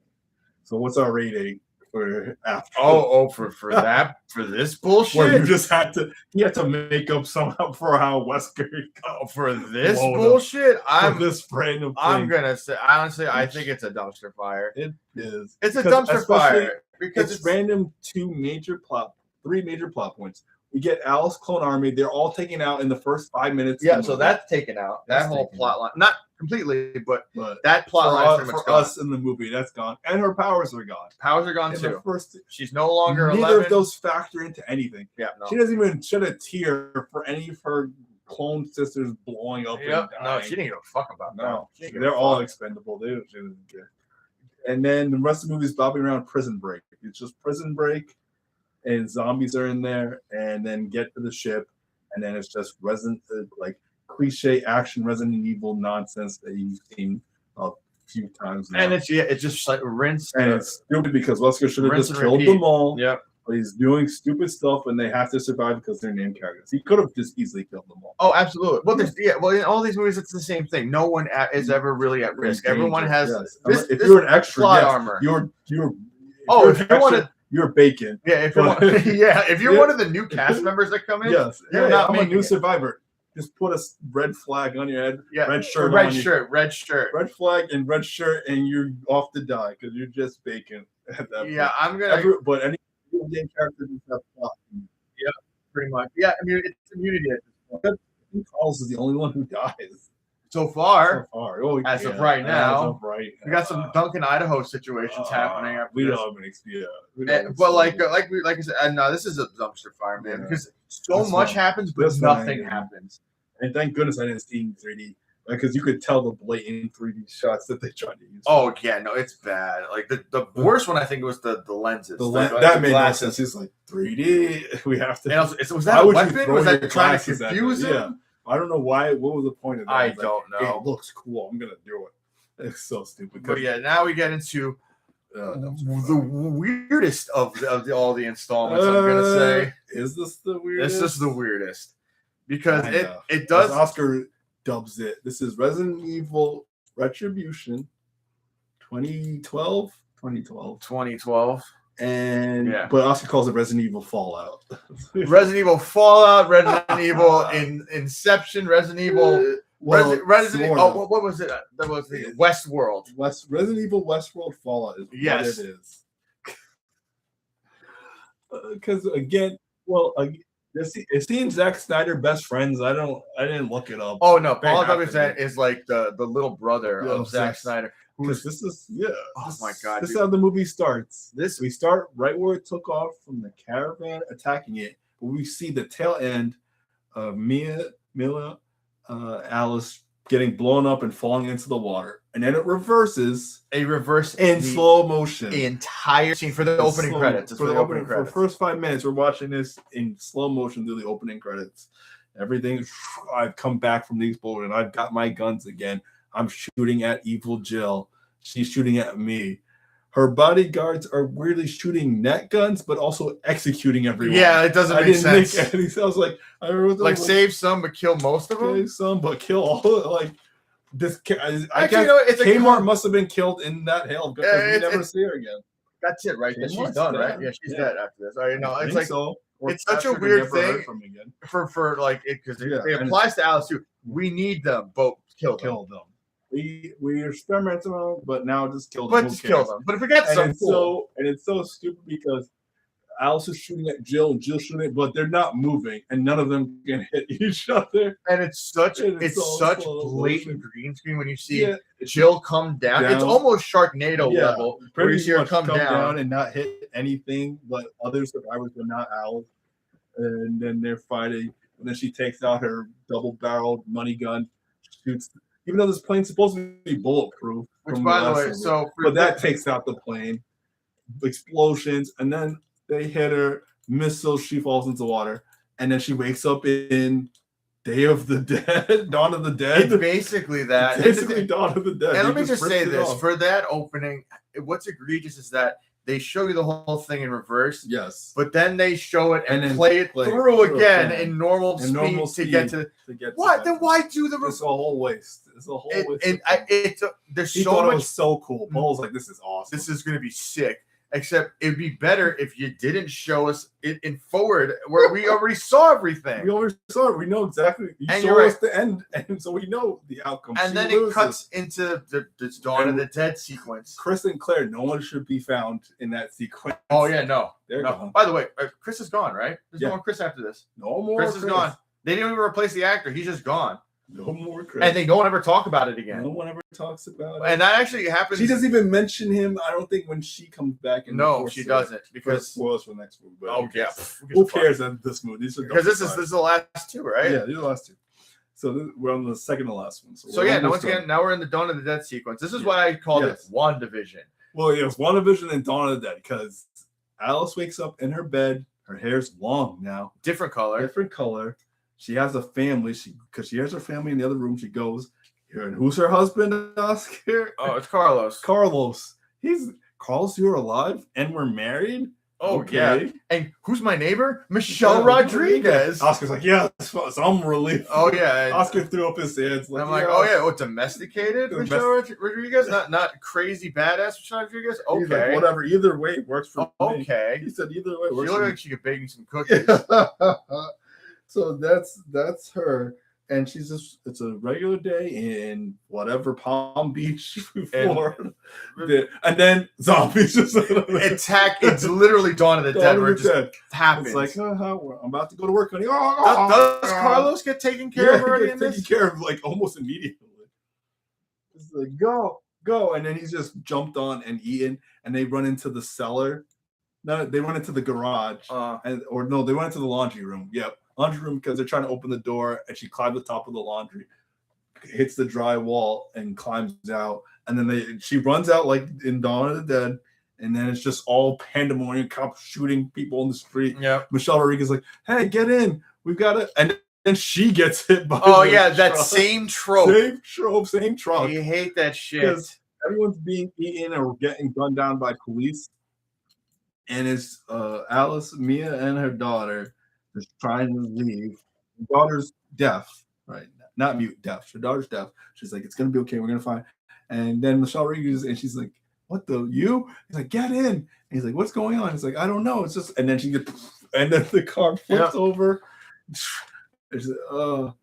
So what's our rating for after? For this bullshit? Where you had to make up somehow for how Wesker for this bullshit. This random thing. I'm gonna say honestly, I think it's a dumpster fire. It is. It's a dumpster fire. Because it's random three major plot points. We get Alice Clone Army. They're all taken out in the first 5 minutes. Yeah, so that's taken out. That whole plot line, not completely, but that plot line is for us in the movie. That's gone, and her powers are gone. Powers are gone too. She's no longer. Neither 11. of those factor into anything. Yeah, no. She doesn't even shed a tear for any of her clone sisters blowing up. Yep. No, she didn't give a fuck about that. No, they're all expendable. She doesn't care. And then the rest of the movie is bobbing around Prison Break. It's just Prison Break, and zombies are in there, and then get to the ship, and then it's just cliche action Resident Evil nonsense that you've seen a few times now. And it's just like rinse. And it's stupid because Wesker should have just killed them all. Yep. But he's doing stupid stuff, and they have to survive because they're named characters. He could have just easily killed them all. Oh, absolutely. Well, in all these movies, it's the same thing. No one is ever really at risk. Everyone has. If you're an extra, armor. You're bacon. Yeah, if you're one of the new cast members that come in, you're not a new survivor. Just put a red flag on your head. Yeah, red shirt. Red shirt. Red flag and red shirt, and you're off to die because you're just bacon at that point. Yeah, I'm gonna. But any game character just have plot. Yeah, pretty much. Yeah, I mean it's immunity at this point. Carlos is the only one who dies. So far. As of right now, we got some Duncan, Idaho situations happening. We don't have an experience. But like I said, no, this is a dumpster fire, man. Because so much happens, but nothing happens. And thank goodness I didn't see 3D because you could tell the blatant 3D shots that they tried to use. Oh yeah, no, it's bad. Like the worst one, I think, was the lenses. That made no sense. It's like 3D. We have to. And also, was that a weapon? Was that trying to confuse him? Yeah. I don't know why. What was the point of that? I don't know. It looks cool. I'm gonna do it. It's so stupid. But yeah, now we get into the weirdest of all the installments. I'm gonna say, is this the weirdest? This is the weirdest because it does. As Oscar dubs it. This is Resident Evil Retribution, 2012. And but Oscar calls it Resident Evil Fallout. Resident Evil Fallout, Resident Evil Inception, Resident Evil. Resident Evil. What was it? That was the Westworld. Resident Evil Westworld Fallout is what it is. Because it seems Zack Snyder best friends. I didn't look it up. Oh no, Paul W. is like the little brother of Zack Snyder. This is oh my god! This is how the movie starts. We start right where it took off from the caravan attacking it, but we see the tail end of Mila, Alice getting blown up and falling into the water, and then it reverses. In slow motion. The entire scene for the opening credits. For the opening credits. For the first 5 minutes, we're watching this in slow motion through the opening credits. Everything. I've come back from these bullets, and I've got my guns again. I'm shooting at evil Jill. She's shooting at me. Her bodyguards are weirdly shooting net guns, but also executing everyone. Yeah, it doesn't make sense. I was like, I remember like save some, but kill most of them. Save some, but kill all. Like this. I guess Kmart must have been killed in that hail because we never see her again. That's it, right? She's done, right? Yeah, she's dead after this. I know. It's like so. It's such a weird thing for like it because it applies to Alice too. We need them both. Kill them. We experiment on them, but now just kill them. But just kill them. But if we get some, it's so stupid because Alice is shooting at Jill and Jill's shooting, but they're not moving, and none of them can hit each other. And it's such blatant green screen when you see Jill come down. It's almost Sharknado level. Where you see her come down and not hit anything, but other survivors are not Alice. And then they're fighting, and then she takes out her double-barreled money gun, shoots. Even though this plane's supposed to be bulletproof, which by the way, that takes out the plane, explosions, and then they hit her, missiles, she falls into water, and then she wakes up in Day of the Dead, Dawn of the Dead. It's basically that. It's basically Dawn of the Dead. And let me just say this, for that opening, what's egregious is that they show you the whole thing in reverse. Yes. But then they show it and then play it through again in normal speed to get to what? Then why do the It's a whole waste. It's a whole waste. And there's so much. It was so cool. Paul was like, "This is awesome. This is going to be sick." Except it'd be better if you didn't show us it in forward where we already saw everything. We already saw it. We know exactly. You show us the end, and so we know the outcome. And then it cuts into the Dawn of the Dead sequence. Chris and Claire, no one should be found in that sequence. Oh yeah, no. They're gone. By the way, Chris is gone, right? There's no more Chris after this. No more. Chris is gone. They didn't even replace the actor. He's just gone. No more Chris. And they don't ever talk about it again. No one ever talks about it. And that actually happens. She doesn't even mention him. I don't think when she comes back. No, she doesn't. Because spoilers for the next movie. Oh yeah. Who cares in this movie? Because this is the last two, right? Yeah, these are the last two. So we're on the second to last one. So yeah, once again, now we're in the Dawn of the Dead sequence. This is why I called it WandaVision. Well, yeah, it's WandaVision and Dawn of the Dead because Alice wakes up in her bed. Her hair's long now. Different color. She has a family. Because she has her family in the other room. She goes here, and who's her husband? Oscar. Oh, it's Carlos. Carlos. You're alive, and we're married. Oh yeah. And who's my neighbor? Michelle Rodriguez. Oscar's like, yeah, so I'm relieved. Oh yeah. Oscar threw up his hands. Like, I'm like, oh yeah, domesticated Michelle Rodriguez, not crazy badass Michelle Rodriguez. Okay, like, whatever. Either way works for me. Okay. He said either way works. She looked like she could bake me some cookies. So that's her, and it's a regular day in whatever Palm Beach, Florida, and then zombies just attack. It's literally Dawn of the Dead where it just happens. It's like I'm about to go to work, honey. Does Carlos get taken care of already? Taken care of like almost immediately. It's like go, and then he's just jumped on and eaten, and they run into the cellar. No, they run into the garage, they went into the laundry room. Yep. Laundry room because they're trying to open the door and she climbs the top of the laundry, hits the dry wall and climbs out. And then she runs out like in Dawn of the Dead. And then it's just all pandemonium, cops shooting people in the street. Yeah. Michelle Rodriguez is like, hey, get in. We've got it. And then she gets hit by that same trope. Same truck. You hate that shit. Because everyone's being eaten or getting gunned down by police. And it's Alice, Mia, and her daughter just trying to leave. Her daughter's deaf, right? Not mute, deaf. Her daughter's deaf. She's like, it's gonna be okay. We're gonna find. And then Michelle Rodriguez, and she's like, "What the you?" He's like, "Get in." And he's like, "What's going on?" He's like, "I don't know. It's just." And then she gets, and then the car flips over. She's like,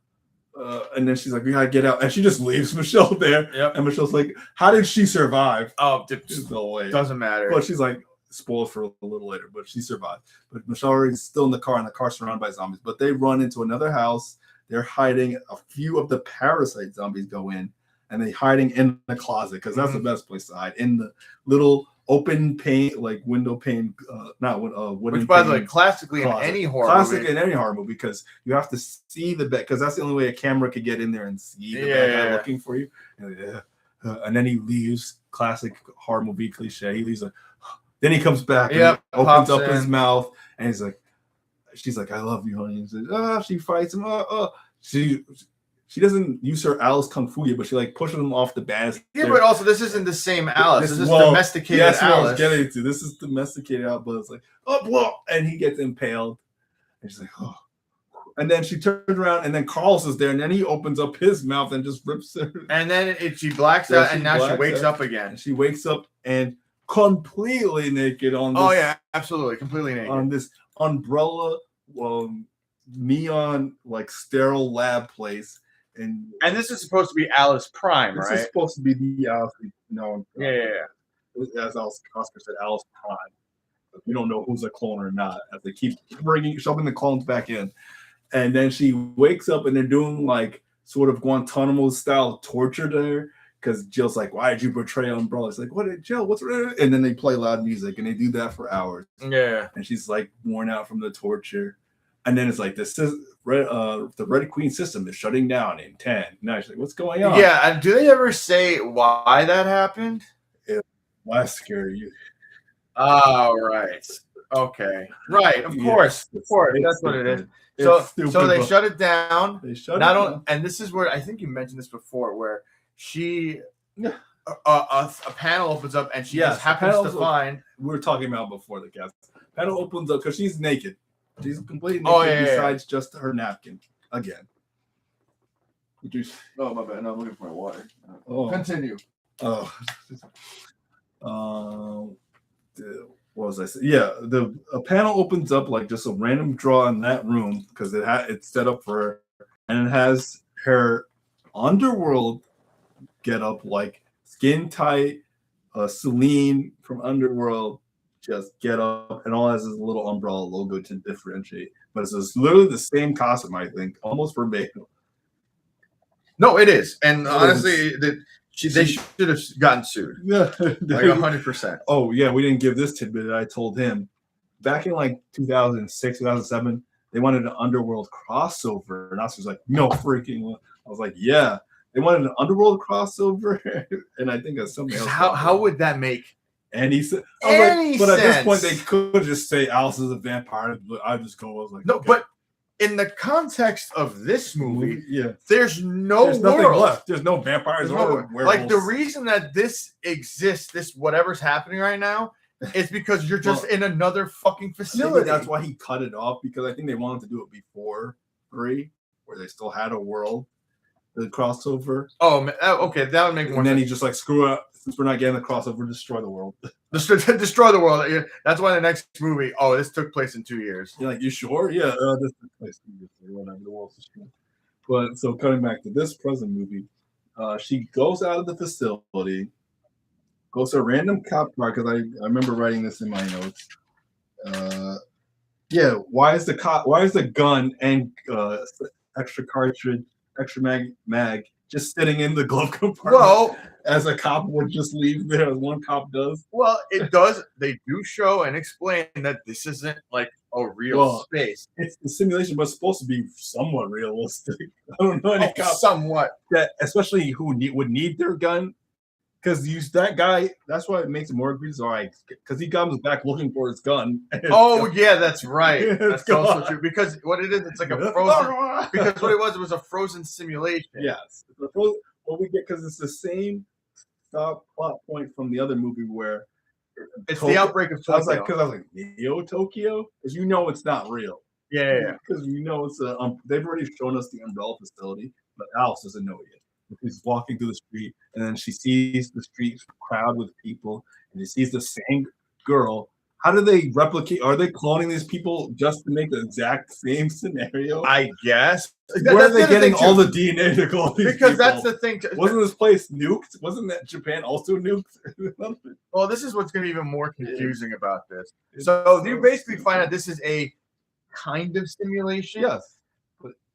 and then she's like, "We gotta get out," and she just leaves Michelle there. Yep. And Michelle's like, "How did she survive?" Oh, there's no way. Doesn't matter. But she's like. Spoiled for a little later, but she survived. But Michelle is still in the car, and the car's surrounded by zombies. But they run into another house. They're hiding. A few of the parasite zombies go in, and they're hiding in the closet because that's the best place to hide. In the little open pane, like window pane, not wooden. Which, by the way, pane classically closet. in any horror Classic movie. in any horror movie, because you have to see the bed, because that's the only way a camera could get in there and see the bad guy looking for you. And then he leaves. Classic horror movie cliche. He leaves like, then he comes back and opens up his mouth, and he's like, she's like, I love you, honey. And says, she fights him. She doesn't use her Alice Kung Fu yet, but she like pushes him off the banister. Yeah, but also this isn't the same Alice. This is domesticated Alice. That's what I was getting to. This is domesticated Alice, but it's like, and he gets impaled. And she's like, oh. And then she turns around, and then Carlos is there, and then he opens up his mouth and just rips her. And then she blacks out, and now she wakes up again. And she wakes up and completely naked on this. Oh yeah, absolutely, completely naked on this umbrella, neon like sterile lab place. And this is supposed to be Alice Prime, right? This is supposed to be the Alice we know. Yeah. As Oscar said, Alice Prime. But we don't know who's a clone or not, as they keep shoving the clones back in. And then she wakes up, and they're doing like sort of Guantanamo style torture to her, because Jill's like, "Why did you betray Umbrella?" It's like, "What, Jill? What's wrong?" And then they play loud music, and they do that for hours. Yeah. And she's like worn out from the torture. And then it's like, the Red Queen system is shutting down in 10. Now she's like, what's going on? Yeah, and do they ever say why that happened? Why scare you? Oh, right. Okay. Right, of course. Of course. That's what it is. So they shut it down. They shut it down. And this is where, I think you mentioned this before, where a panel opens up, and she just happens to find. We were talking about before the cast. Panel opens up because she's naked. She's completely naked besides just her napkin again. Oh, my bad. No, I'm looking for my water. Continue. What was I saying? Yeah, a panel opens up like just a random draw in that room, because it's set up for her, and it has her underworld get up, like skin tight, Celine from Underworld. Just get up, and all has this little umbrella logo to differentiate. But it's literally the same costume, I think, almost verbatim. No, it is. And honestly, they should have gotten sued. Yeah, like 100%. Oh, yeah, we didn't give this tidbit that I told him. Back in like 2006, 2007, they wanted an Underworld crossover. And I was like, no freaking. I was like, yeah. They wanted an Underworld crossover. And I think that's something else. How would that make any sense? But at this point, they could just say Alice is a vampire. But I was like, no, okay. But in the context of this movie, there's nothing left. There's no vampires or werewolves. Like, the reason that this exists, this whatever's happening right now, is because you're just in another fucking facility. That's why he cut it off, because I think they wanted to do it before 3, where they still had a world, the crossover. Oh, okay, that would make more sense. And then he just like, screw it. Since we're not getting the crossover, destroy the world. Destroy the world. That's why the next movie. Oh, this took place in 2 years. You're like, you sure? Yeah, this took place 2 years ago. Whatever, the world's destroyed. But so cutting back to this present movie, she goes out of the facility, goes to a random cop car, because I remember writing this in my notes. Why is the gun and extra cartridge, extra mag just sitting in the glove compartment? Well, as a cop would just leave there, as one cop does. Well, it does. They do show and explain that this isn't like a real space. It's the simulation, but it's supposed to be somewhat realistic. I don't know any cops somewhat that, especially who would need their gun, because use that guy. That's why it makes it more egregious. Because he comes back looking for his gun. Yeah, that's right. That's also true. Because what it is, it's like a frozen. Because what it was a frozen simulation. Yes. What we get, because it's the same plot point from the other movie where it's the outbreak of Tokyo. I was like, Neo Tokyo, because it's not real. Yeah. Because it's they've already shown us the Umbrella facility, but Alice doesn't know it yet. She's walking through the street, and then she sees the street crowd with people, and she sees the same girl. How do they replicate? Are they cloning these people just to make the exact same scenario? I guess. Where are they getting all the DNA to clone these people? That's the thing. Wasn't this place nuked? Wasn't that Japan also nuked? Well, this is what's going to be even more confusing about this. So you basically find out this is a kind of simulation. Yes.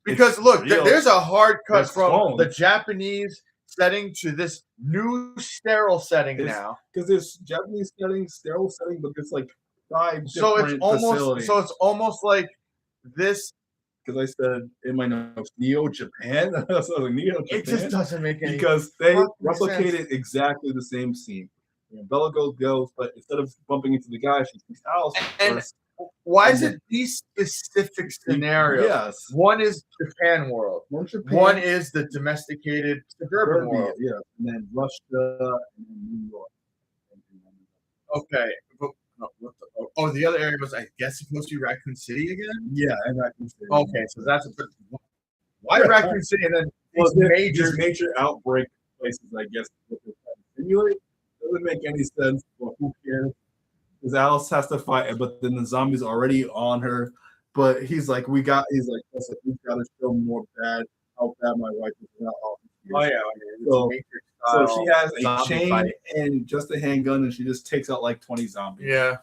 Because look, there's a hard cut from the Japanese setting to this new sterile setting It's now. because there's Japanese setting, sterile setting, but there's like 5 So it's different almost facilities. so it's almost like this. Because I said in my notes, Neo Japan. So I was like, Neo Japan. It just doesn't make any because they fucking replicated sense. exactly the same scene. Bella goes, but instead of bumping into the guy, she sees Alice And first. why And is then- it these specific scenarios? Yes. One is Japan world. One is the domesticated suburban world. Yeah, and then Russia, and then New York. Okay. Oh, the other area was, I guess, supposed to be Raccoon City again? Yeah, and Raccoon City. Okay, so that's why Raccoon City and then these major outbreak places, I guess, what they're trying to simulate. Doesn't make any sense, but who cares? Because Alice has to fight, but then the zombies are already on her. But he's like, we've got to show more how bad my wife is. Oh yeah. So she has a chain and just a handgun, and she just takes out like 20 zombies. Yeah,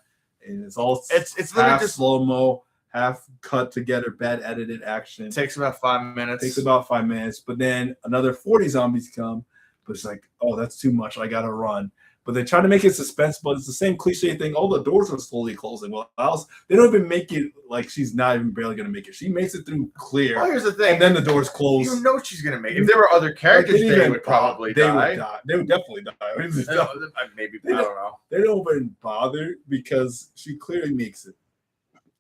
and it's all it's half just slow mo, half cut together, bad edited action. It takes about 5 minutes. But then another 40 zombies come, but it's like, oh, that's too much. I gotta run. But they try to make it suspense, but it's the same cliche thing. All the doors are slowly closing. Well, Alice, they don't even make it like she's not even barely going to make it. She makes it through clear. Well, here's the thing. And then the doors close. You know she's going to make it. If there were other characters, they would probably die. They would die. They would definitely die. Maybe, I don't know. They don't even bother because she clearly makes it.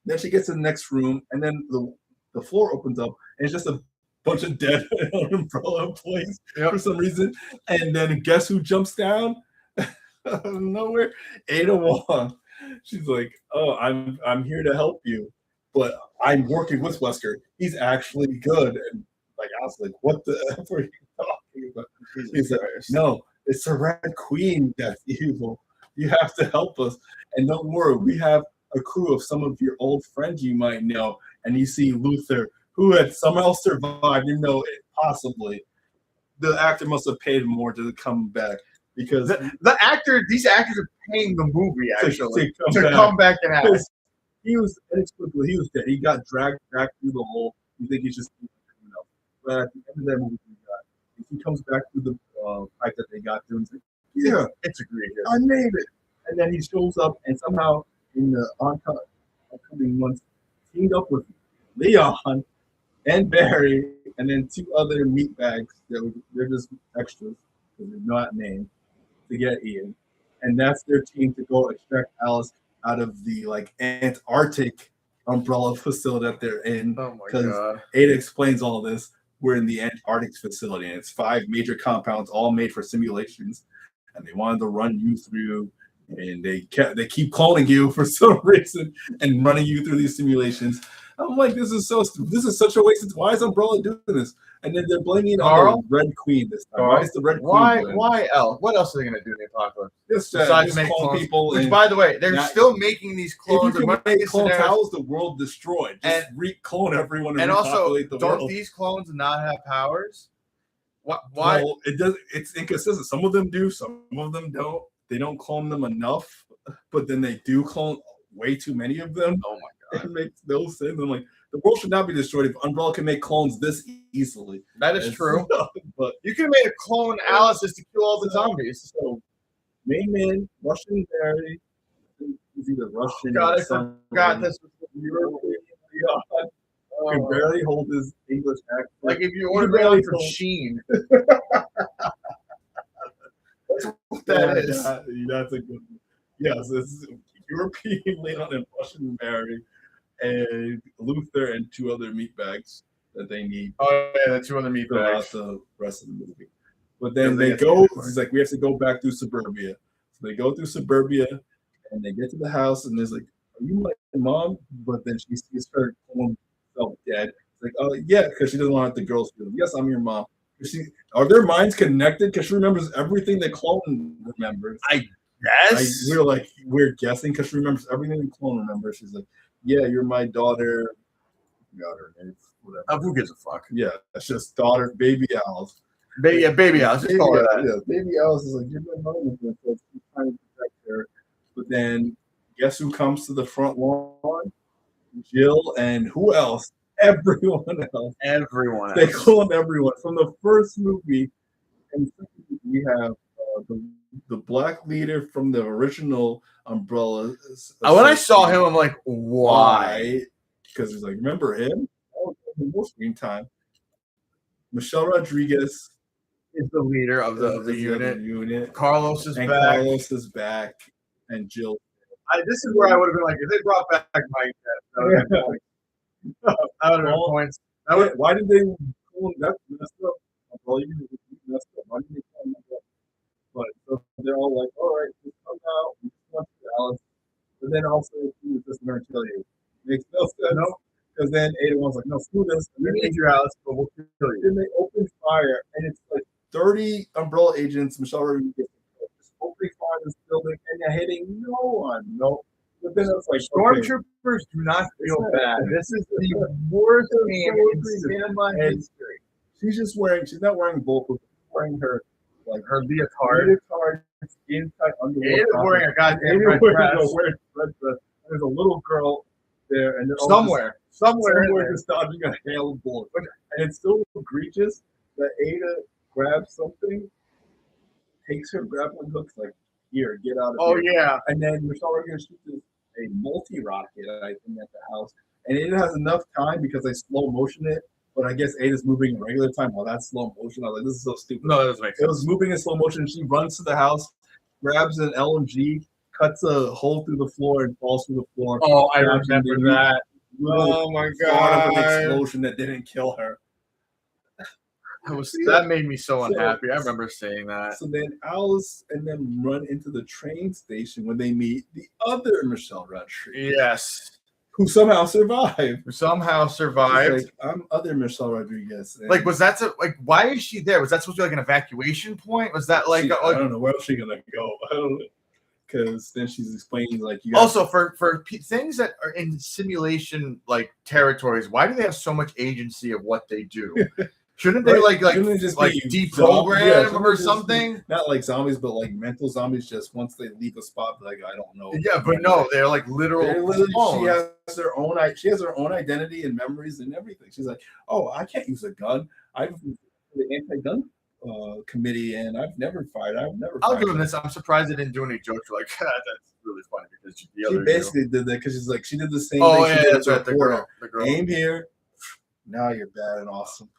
Then she gets to the next room, and then the floor opens up, and it's just a bunch of dead umbrella employees for some reason. And then guess who jumps down? Out of nowhere, Ada Wong. She's like, "Oh, I'm here to help you, but I'm working with Wesker. He's actually good." And like, I was like, "What the F are you talking about?" He's like, "No, it's the Red Queen that's evil. You have to help us. And don't worry, we have a crew of some of your old friends you might know." And you see Luther, who had somehow survived. Possibly the actor must have paid more to come back. Because these actors are paying the movie actually to come back and act. He was dead. He got dragged back through the hole. You think he's just, but at the end of that movie, he comes back through the pipe that they got through and says, "Yeah, it's agreed. I made it." And then he shows up and somehow in the upcoming months teamed up with Leon and Barry and then 2 other meatbags they're just extras because they're not named. To get Ian, and that's their team to go extract Alice out of the Antarctic umbrella facility that they're in. Oh my god! Ada explains all this. We're in the Antarctic facility, and it's 5 major compounds, all made for simulations, and they wanted to run you through, and they keep cloning you for some reason and running you through these simulations. I'm like, this is such a waste of time. Why is Umbrella doing this? And then they're blaming it on the Red Queen this time. Why is the Red Queen? Why else? What else are they going to do in the apocalypse? Besides make clone people. Which, by the way, they're still making these clones. If you can make clones, how is the world destroyed? Just re-clone everyone and repopulate the world. Don't these clones not have powers? Why? Well, it does. It's inconsistent. Some of them do. Some of them don't. They don't clone them enough, but then they do clone way too many of them. Oh my god, it makes no sense. I'm like, the world should not be destroyed if Umbrella can make clones this easily. That is true. But you could have made a clone Alice just to kill all the zombies. So, main man, Russian Barry, is either Russian or I forgot this was European. Can barely hold his English accent. Like if you order barely from Sheen. That's what that is. That's a good one. Yes, it's European Leon and Russian Barry, and Luther and 2 other meatbags that they need. Oh yeah, the 2 other meatbags. The rest of the movie. But then they go. He's like, we have to go back through suburbia. So they go through suburbia, and they get to the house, and there's like, "Are you my mom?" But then she sees her clone self dead. It's like, "Oh yeah," because she doesn't want the girls to. "Yes, I'm your mom." Are their minds connected? Because she remembers everything the clone remembers. I guess. We're guessing because she remembers everything the clone remembers. She's like, "Yeah, you're my daughter." Got her name. Whatever. Who gives a fuck? Yeah, it's just daughter, baby Alice. Baby Alice. Just call her that. Yeah, baby Alice is like, "You're my mom," so she's trying to protect her. But then, guess who comes to the front lawn? Jill and who else? Everyone else. Everyone else. They clone everyone from the first movie and we have the black leader from the original Umbrella. When I saw him, I'm like, why? Because he's like, remember him? Oh, more screen time. Michelle Rodriguez is the leader of the unit. Carlos is back. Carlos is back, and Jill. This is where I would have been like, if they brought back Mike, that would have been points. Why did they? That's messed up. Well, you messed up. Why did they call him that? But so they're all like, all right, just come out. We just want you, Alice. But then also, he was just going to kill you. Makes no sense. No. Because then Ada was like, no, screw this. We need you, Alice, but we'll kill you. Then they open fire, and it's like 30 Umbrella agents, Michelle Rodriguez, just opening fire in this building, and they're hitting no one. No. But then it's like, stormtroopers do not feel bad. This is the worst thing in cinema history. She's not wearing bulletproof. She's wearing her leotard, skin tight underwear. Ada's wearing a goddamn red dress. There's a little girl there, and somewhere just dodging a hail of bullets. And it's so egregious that Ada grabs something, takes her grappling hooks, like, here, get out of here. Oh, yeah. And then Michelle Rodriguez shoots a multi-rocket, I think, at the house. And Ada has enough time because they slow motion it. But I guess Ada's moving in regular time. Well, that's slow motion. I was like, this is so stupid. No, that doesn't make sense. It was moving in slow motion. She runs to the house, grabs an LMG, cuts a hole through the floor, and falls through the floor. Oh, I remember that. Oh, my God. An explosion that didn't kill her. That made me so unhappy. I remember saying that. So then Alice and them run into the train station when they meet the other Michelle Rodriguez. Yes. Who somehow survived. Like, I'm other Michelle Rodriguez. Like, why is she there? Was that supposed to be like an evacuation point? Was that like... I don't know. Where else is she going to go? I don't know. Because then she's explaining, like... Also, for things that are in simulation, like, territories, why do they have so much agency of what they do? Shouldn't they just deprogram or something? Not like zombies, but like mental zombies. Just once they leave a spot, like I don't know. Yeah, but no, they're like literal. She has her own. She has her own identity and memories and everything. She's like, oh, I can't use a gun. I've the anti-gun committee, and I've never fired. I'll give them this. I'm surprised they didn't do any jokes like that's really funny because she basically did that because she's like she did the same. Oh thing yeah, that's right. The girl. Aim here. Now you're bad and awesome.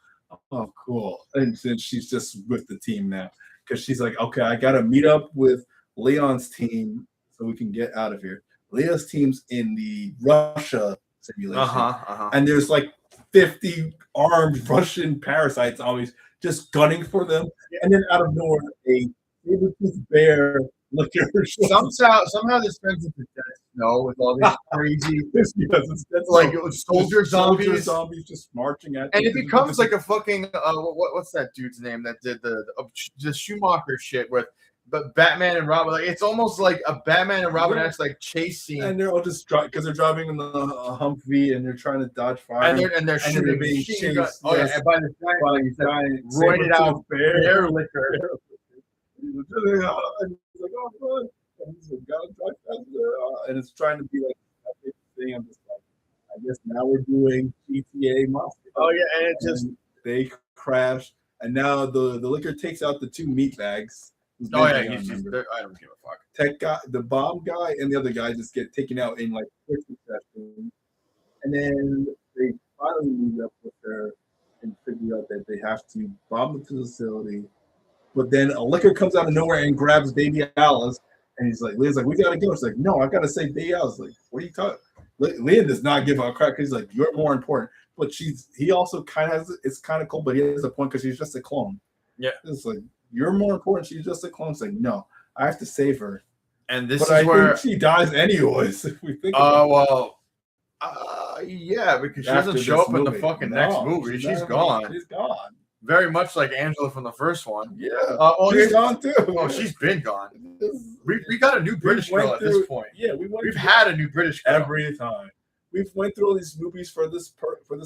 Oh, cool. And then she's just with the team now because she's like, okay, I got to meet up with Leon's team so we can get out of here. Leo's team's in the Russia simulation. And there's like 50 armed Russian parasites always just gunning for them. Yeah. And then out of nowhere, a saber-toothed bear licker. Somehow this turns into Dead Snow with all these crazy like soldier zombies just marching at and it becomes like a fucking what's that dude's name that did the Schumacher shit with but Batman and Robin, like it's almost like a Batman and Robin-esque like chase scene, and they're all just because they're driving in the Humvee and they're trying to dodge fire, and they're shooting, they're being chased. Oh yeah, and by the giant roided out bear liquor. He's like, oh, good. And he's like, gotta drive faster. And it's trying to be like that thing. I'm just like, I guess now we're doing GTA Mafia. Oh yeah, and it just they crash, and now the liquor takes out the two meat bags. Oh yeah, I don't give a fuck. Tech guy, the bomb guy, and the other guy just get taken out in like quick succession, and then they finally meet up with her and figure out that they have to bomb the facility. But then a liquor comes out of nowhere and grabs baby Alice, and he's like, "Leah's like, we gotta go." She's like, "No, I gotta save baby Alice." Like, what are you talking? Leah does not give a crap because he's like, "You're more important." But he also kind of has it's kind of cool, but he has a point because she's just a clone. Yeah, it's like you're more important. She's just a clone. It's like, no, I have to save her. And this is where think she dies anyways. If we think. Yeah, because she doesn't show up in the fucking next movie. She's gone. She's gone. Very much like Angela from the first one. Yeah. She's gone too. Oh, she's been gone. We got a new British girl at this point. Yeah, we've had a new British girl every time. We've went through all these movies for this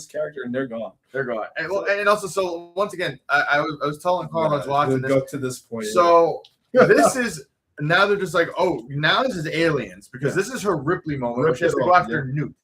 character, and they're gone. They're gone. And also, so once again, I was telling Carl I was watching this. Go to this point. So this is now they're just like, oh, now this is aliens because this is her Ripley moment. Where she has to go after Newt.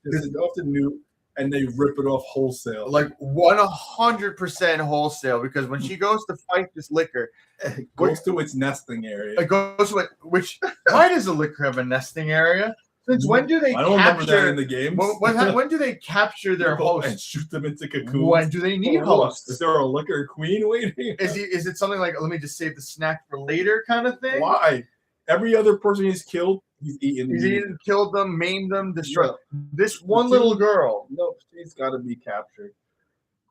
This is go after Newt, and they rip it off wholesale. Like 100% wholesale, because when she goes to fight this liquor, it goes to its nesting area. It goes to it. Which why does the liquor have a nesting area? Since when do they? I don't remember that in the games. When do they capture their hosts and shoot them into cocoons? When do they need hosts? Is there a liquor queen waiting? Is it something like, let me just save the snack for later kind of thing? Why? Every other person he's killed, he's eaten. He's eaten, killed them, maimed them, destroyed. Yeah. This one little girl. No, she's got to be captured.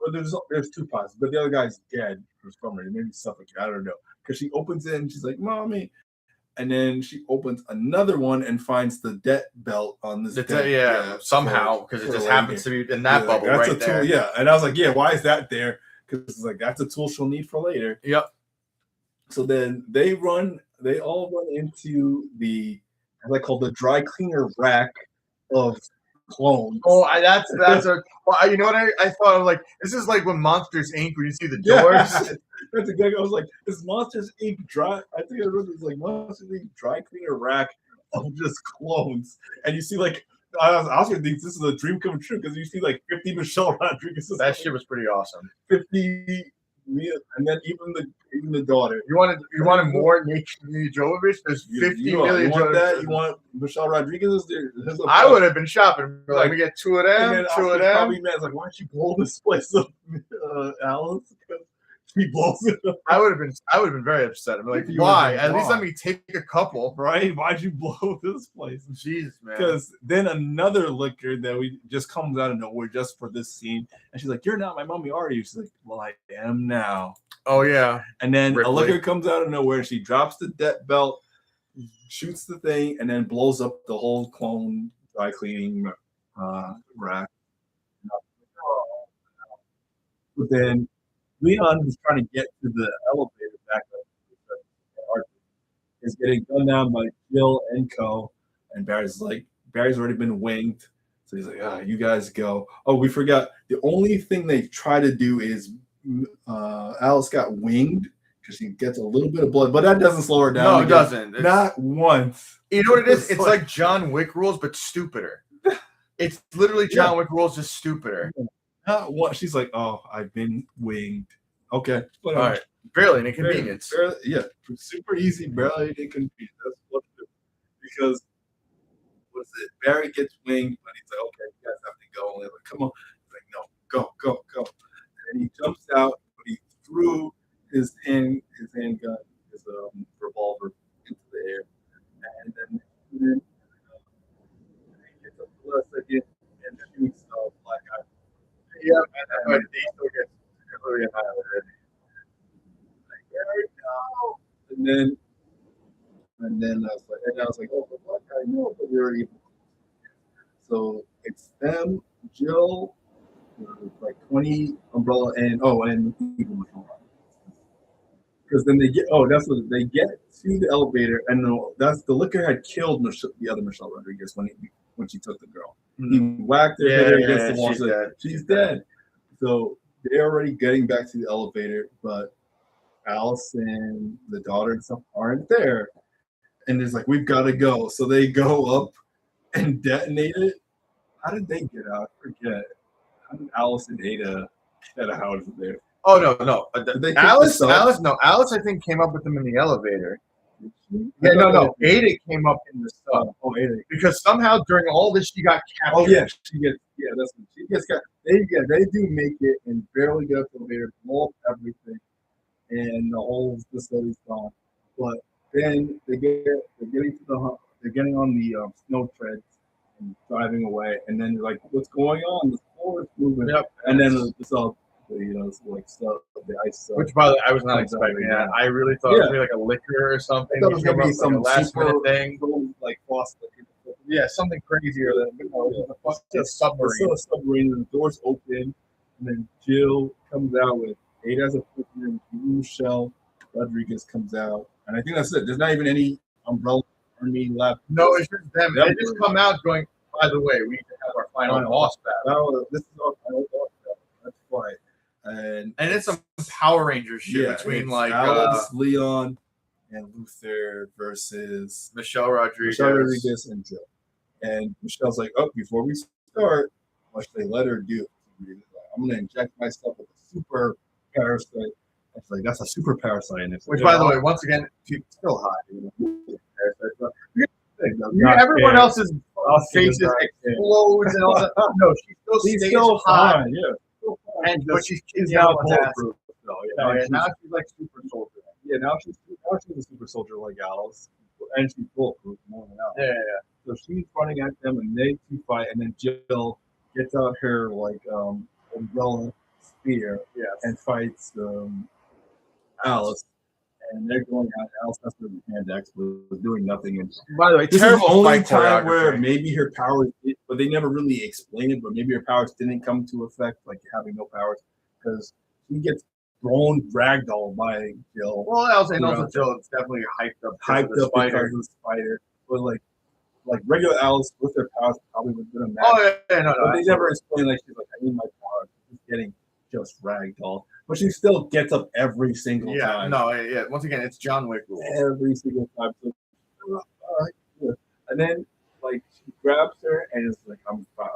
But there's two pots, but the other guy's dead for some reason. Maybe suffocated. I don't know. Because she opens it and she's like, "Mommy." And then she opens another one and finds the debt belt on this. Somehow, because it just happens to be in that bubble that's right a there. Tool, yeah, and I was like, "Yeah, why is that there?" Because it's like that's a tool she'll need for later. Yep. So then they all run into the, as I call the dry cleaner rack of clones. Oh, that's a. Well, you know what I thought of? Like, this is like when Monsters Inc. When you see the doors. Yeah. That's exactly. I was like, "This Monsters Inc. dry." I think I wrote this like Monsters Inc. dry cleaner rack of just clones, and you see like I was gonna think this is a dream come true because you see like 50 Michelle Rodriguez. That shit was pretty awesome. 50, and then even the daughter. You wanted more Milla Jovovich? There's 50 million. You want that? You want Michelle Rodriguez? I would have been shopping. Like, we get two of them. Two of them. Probably mad. Like, why don't you blow this place up, Alice? He blows it up. I would have been very upset. I'm like, why? At least let me take a couple. Right? Why'd you blow this place? Jesus, man. Because then another liquor that we just comes out of nowhere just for this scene. And she's like, "You're not my mommy, are you?" She's like, "Well, I am now." Oh, yeah. And then Ripley. A liquor comes out of nowhere and she drops the debt belt, shoots the thing, and then blows up the whole clone dry cleaning rack. But then Leon is trying to get to the elevator back up. Is getting gunned down by Jill and Co. And Barry's already been winged. So he's like, you guys go. Oh, we forgot. The only thing they try to do is Alice got winged because she gets a little bit of blood, but that doesn't slow her down. No, it doesn't. Not once. You know what it is? It's like John Wick rules, but stupider. It's literally John Wick rules, just stupider. Not once. She's like, "Oh, I've been winged." Okay. All right. Barely an inconvenience. Barely, super easy. Barely an inconvenience. That's what it is. Because Barry gets winged, but he's like, "Okay, you guys have to go." And they're like, "Come on." He's like, "No, go." And he jumps out, but he threw his handgun, his revolver into the air. And then he gets up for a second and shoots Black Eye. Yeah, but he still gets completely annihilated. Like, there we go. And then I was like, "Oh, but Black Eye, no, but we're evil." So it's them, Jill, like 20 Umbrella, and Evil Michelle Rodriguez. Because then they get they get to the elevator, and the liquor had killed the other Michelle Rodriguez when she took the girl. Mm-hmm. He whacked her head against the wall. She's dead. So they're already getting back to the elevator, but Alice and the daughter and stuff aren't there. And it's like, we've got to go. So they go up and detonate it. How did they get out? I forget. How did Alice and Ada get out of there? Oh, no. Alice, I think, came up with them in the elevator. Yeah, no. Ada came up in the sub. Oh, Ada. Because somehow during all this, she got captured. Oh, yeah. She gets got. They do make it and barely get up the elevator, blow up everything, and the whole facility's gone. But then they're getting on the snow treads and driving away, and then they're like, "What's going on? The floor is moving." Yep. And then the ice. Which, by the way, I was not expecting that. I really thought it was gonna be like a liquor or something. I thought it was gonna be some last minute thing, like frost. Yeah, something crazier than a submarine. A submarine, and the doors open, and then Jill comes out with Ada as a prisoner, Michelle Rodriguez comes out, and I think that's it. There's not even any Umbrella Army left. No, it's just them. They just come out going, "By the way, we need to have our final boss battle." This is our final boss battle. That's right. And it's some Power Rangers shit between like Alice, Leon, and Luther versus Michelle Rodriguez and Jill. And Michelle's like, "Oh, before we start, which they let her do. I'm gonna inject myself with a super parasite. It's like that's a super parasite, and which, by the way, once again, she's still hot. Everyone else's faces explodes and all that. No, she still hot. Fine, yeah. And but she's now bulletproof. Now she's like super soldier. Yeah, now she's a super soldier like Alice, and she's bulletproof more than Alice. Yeah. So she's running at them, and they two fight, and then Jill gets out her like umbrella spear, and fights Alice, and they're going out. Alice has her hand X was doing nothing. And by the way, this is the only time where maybe her powers, but they never really explain it. But maybe her powers didn't come to effect, like having no powers, because she gets thrown ragdoll by Jill. Well, I was saying also Jill, it's definitely hyped up because of the spider. But like regular Alice with her powers probably would have been a match. Oh yeah, no. But they never explain like she's like, I need my powers. She's getting just ragdoll, but she still gets up every single time. Yeah. Once again, it's John Wick rules. Every single time. So, and then like she grabs her and is like,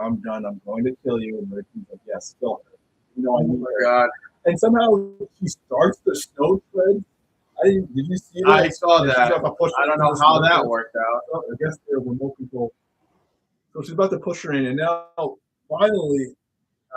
I'm done. I'm going to kill you. And she's like, yes, kill her. You know, I need her. God. And somehow she starts the snow thread. Did you see that? I saw that. I don't know how that worked out. I guess there were more people. So she's about to push her in, and now finally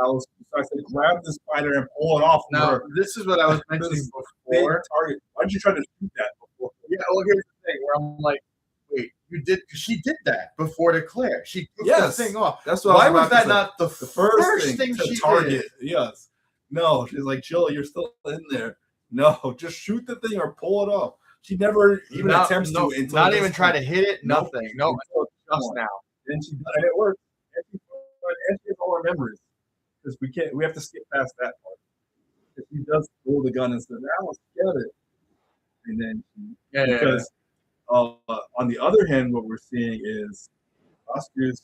Alice decides to grab the spider and pull it off. Now, this is what I was mentioning before. Target. Why did you try to shoot that before? Yeah, well, here's the thing where I'm like, wait, you did? She did that before to Claire. She took the thing off. That's what Why was that not the first thing to she target? Did? Yes. No, she's like, Jill, you're still in there. No, just shoot the thing or pull it off. She never even attempts to. Not even try to hit it. Nothing. No. Just now. And she and it worked. And she has all her memories. Because we have to skip past that part. If she does pull the gun and says, Alice, get it. And then because on the other hand, what we're seeing is Oscar's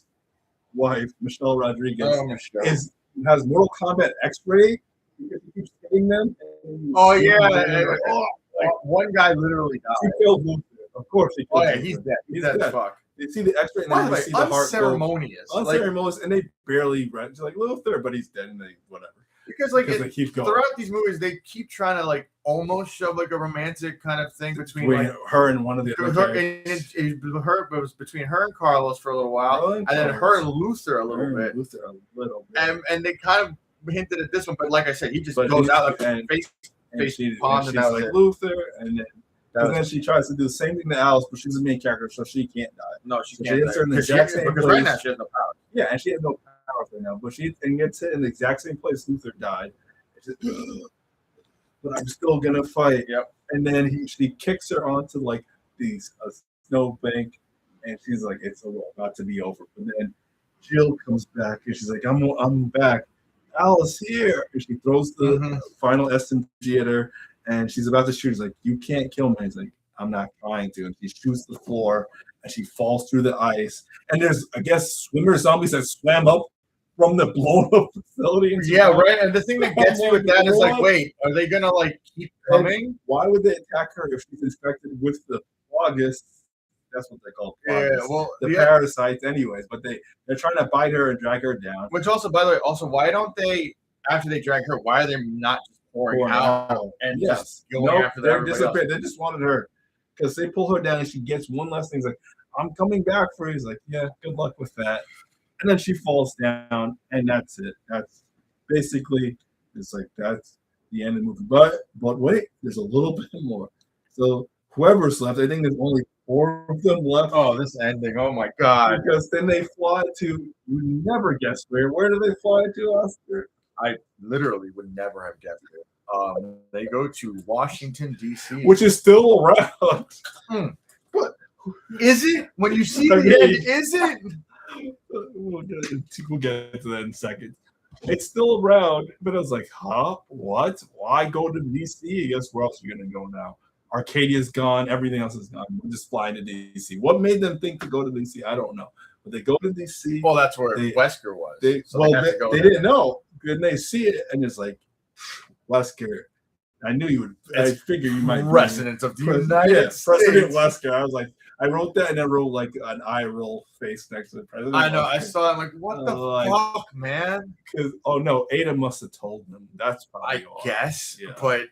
wife, Michelle Rodriguez, has Mortal Kombat X-ray because he keeps hitting them. One guy literally died. She killed Luther. Of course he killed Luther. He's dead. He's dead as fuck. They see the X-ray and then you see the heart unceremonious. Unceremonious, and they barely rent. Like Luther, but he's dead, and they whatever. Because they keep going throughout these movies. They keep trying to like almost shove like a romantic kind of thing between like her and one of the other. It was between her and Carlos for a little while, and then her and Luther a little bit. And they kind of hinted at this one, but like I said, he just goes out like face palm, and that's like Luther, and then she tries to do the same thing to Alice, but she's a main character, so she can't die. No, she can't. Because right now she has no power. Yeah, and she has no power right now, but she gets hit in the exact same place Luther died. But I'm still gonna fight. Yep. And then she kicks her onto like these snowbank, and she's like, it's about to be over. But then Jill comes back, and she's like, I'm back. Alice here, and she throws the final SMG at her, and she's about to shoot. She's like, you can't kill me. He's like, I'm not trying to. And she shoots the floor, and she falls through the ice. And there's, I guess, swimmer zombies that swam up from the blown up facility. Right. And the thing that gets me with that is like, wait, are they gonna like keep coming? And why would they attack her if she's infected with the fungus? That's what they call fungus. Yeah, well, the parasites, anyways. But they're trying to bite her and drag her down. Which also, by the way, why don't they after they drag her? Why are they not just pouring out and just going after they're disappeared? They just wanted her because they pull her down and she gets one last thing. He's like, I'm coming back for you. He's like, yeah, good luck with that. And then she falls down, and that's it. That's basically it's like that's the end of the movie. But wait, there's a little bit more. So whoever's left, I think there's only 4 of them left. Oh, this ending! Oh my god! Because then they fly to you never guess where. Where do they fly to, Oscar? I literally would never have guessed it. They go to Washington D.C., which is still around. What is it? When you see the end, is it? We'll get to that in a second. It's still around, but I was like, huh? What? Why go to DC? I guess where else are you gonna go now? Arcadia's gone, everything else is gone. We're just flying to DC. What made them think to go to DC? I don't know. But they go to DC. Well, that's where Wesker was. They didn't know. And they see it, and it's like, Wesker, I knew you would. I figured you might. President of the United States. President Wesker. I was like, I wrote that and I wrote like an eye roll face next to the president. I know. I saw it. I'm like, what the fuck, man? Because no, Ada must have told them. That's probably I guess. Yeah. But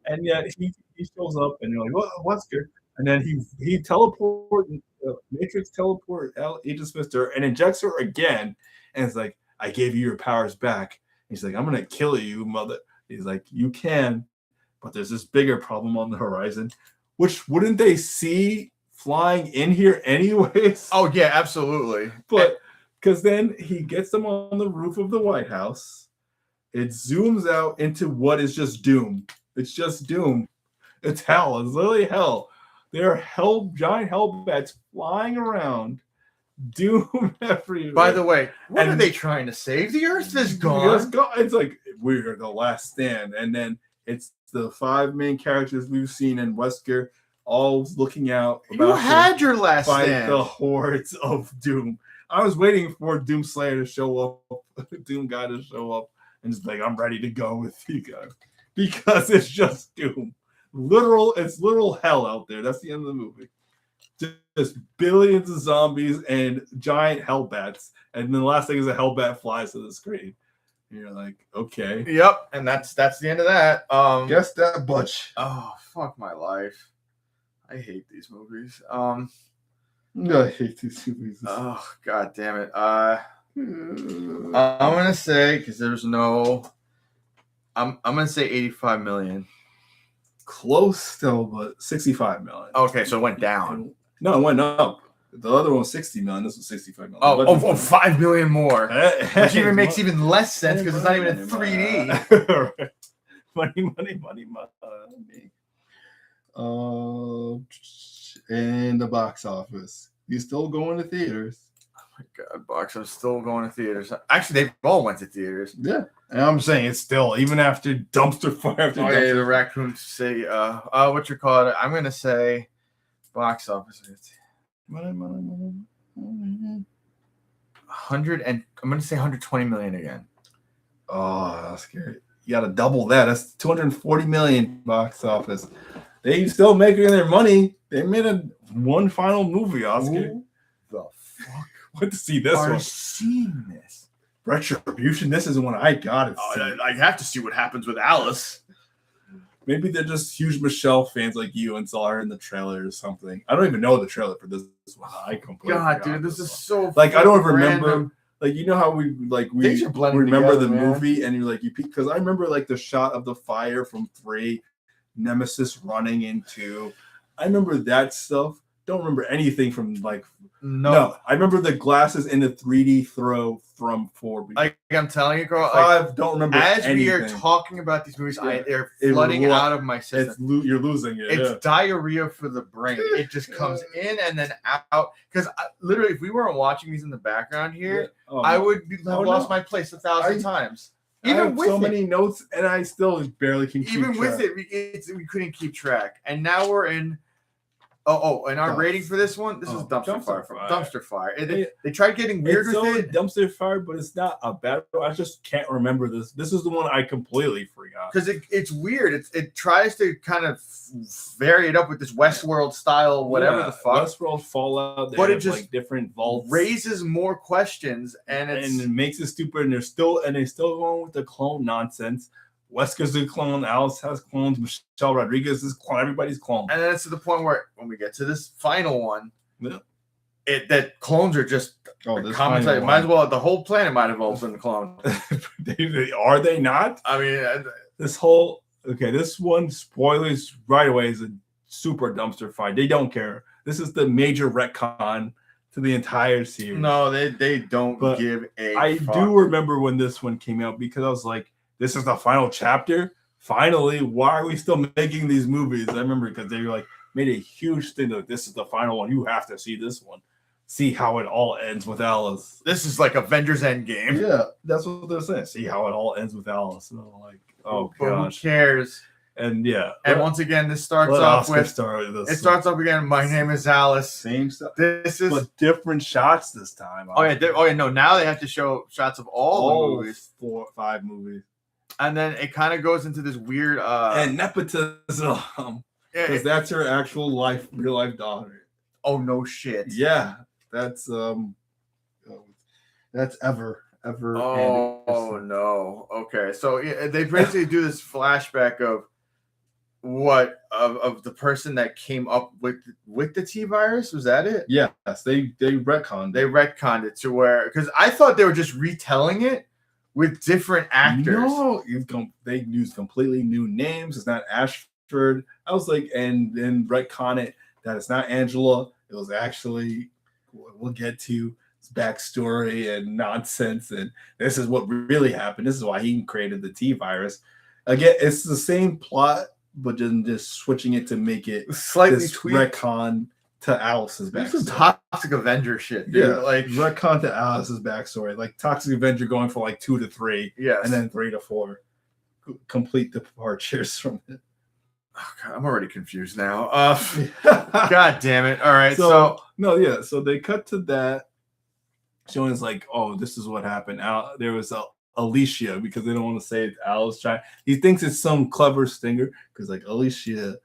and yet he shows up and you're like, well, Wesker, and then he teleports, Matrix teleport Agent Smith and injects her again, and it's like, I gave you your powers back. And he's like, I'm gonna kill you, mother. He's like, you can, but there's this bigger problem on the horizon, which wouldn't they see flying in here anyways? Oh yeah, absolutely. But because then he gets them on the roof of the White House, it zooms out into what is just doom. It's just doom. It's hell. It's literally hell. There are giant hell bats flying around. Doom everywhere. By the way, what are they trying to save? The Earth is gone. It's like we're the last stand, and then it's the 5 main characters we've seen in Wesker, all looking out. You had your last fight stand. The hordes of Doom. I was waiting for Doom Slayer to show up, Doom Guy to show up, and just like, I'm ready to go with you guys because it's just Doom. It's literal hell out there. That's the end of the movie. Just billions of zombies and giant hellbats, and then the last thing is a hellbat flies to the screen. And you're like, okay, yep, and that's the end of that. Guess that, Butch. Oh, fuck my life. I hate these movies. I hate these movies. Oh, god damn it. I'm gonna say, because there's no, I'm gonna say 85 million. Close still, but 65 million. Okay, so it went down. No, it went up. The other one was 60 million. This was 65 million. Oh, 5 million more. Which even makes even less sense because it's not even in 3D. money. And the box office. You still going to theaters? Oh my god, box! I'm still going to theaters. Actually, they all went to theaters. Yeah, and I'm saying it's still even after dumpster fire. After yeah, the raccoons say, what you call it? I'm gonna say, box office. Money. 100 and I'm gonna say 120 million again. Oh, that's scary. You got to double that. That's 240 million box office. They still making their money. They made one final movie, Oscar. Who the fuck want to see this one? Seeing this Retribution. This is one I got it. I have to see what happens with Alice. Maybe they're just huge Michelle fans like you and saw her in the trailer or something. I don't even know the trailer for this one. I completely God, dude, this is so like I don't remember. random. Like, you know how we remember together, the man. movie and you're like, because I remember like the shot of the fire from 3, Nemesis running into. I remember that stuff. Don't remember anything from like. No, I remember the glasses in the 3D throw from 4. Like I'm telling you, girl. 5, don't remember. As anything. we are talking about these movies, they're It flooding out of my system. You're losing it. It's diarrhea for the brain. It just comes in and then out. Because literally, if we weren't watching these in the background here, I would have lost my place 1,000 times. Even with so many notes, and I still barely can keep track. Even with it, we couldn't keep track. And now we're in. And our rating for this one, this is Dumpster Fire. Dumpster Fire. They tried getting weird with it. Dumpster Fire, but it's not a bad one. I just can't remember this. This is the one I completely forgot. Because it's weird. It tries to kind of vary it up with this Westworld style, whatever the fuck. Westworld Fallout. But it just like different vaults. Raises more questions, and it makes it stupid. And they still going with the clone nonsense. Wesker's a clone. Alice has clones. Michelle Rodriguez is clone. Everybody's clone. And then it's to the point where when we get to this final one, that clones are just common. Might as well the whole planet might have all been cloned. Are they not? I mean, this one spoilers right away is a super dumpster fire. They don't care. This is the major retcon to the entire series. No, they don't give a. I do remember when this one came out because I was like, this is the final chapter. Finally, why are we still making these movies? I remember because they made a huge thing like this is the final one. You have to see this one. See how it all ends with Alice. This is like Avengers Endgame. Yeah, that's what they're saying. See how it all ends with Alice. And I'm like, oh gosh. Who cares? And once again, this starts off with. Starts off again. My name is Alice. Same stuff. This is but different shots this time. No. Now they have to show shots of all the movies. 4 or 5 movies. And then it kind of goes into this weird and nepotism, because that's her actual real life daughter. Oh no shit. Yeah, that's Ever. Oh no. Okay, so they basically do this flashback of of the person that came up with the T virus. Was that it? Yes, they retconned. They retconned it to where, because I thought they were just retelling it with different actors. No, they used completely new names. It's not Ashford. I was like, and then retcon it that it's not Angela. It was actually, we'll get to his backstory and nonsense. And this is what really happened. This is why he created the T virus. Again, it's the same plot, but just switching it to make it slightly tweaked. Retcon to Alice's backstory. This is Toxic Avenger shit, dude. Yeah, like retcon to Alice's backstory, like Toxic Avenger going from like 2 to 3, yes, and then 3 to 4. Complete departures from it. Oh, God, I'm already confused now. God damn it! All right, so they cut to that. Showing is like, oh, this is what happened. There was Alicia, because they don't want to say Alice trying. He thinks it's some clever stinger because like Alicia.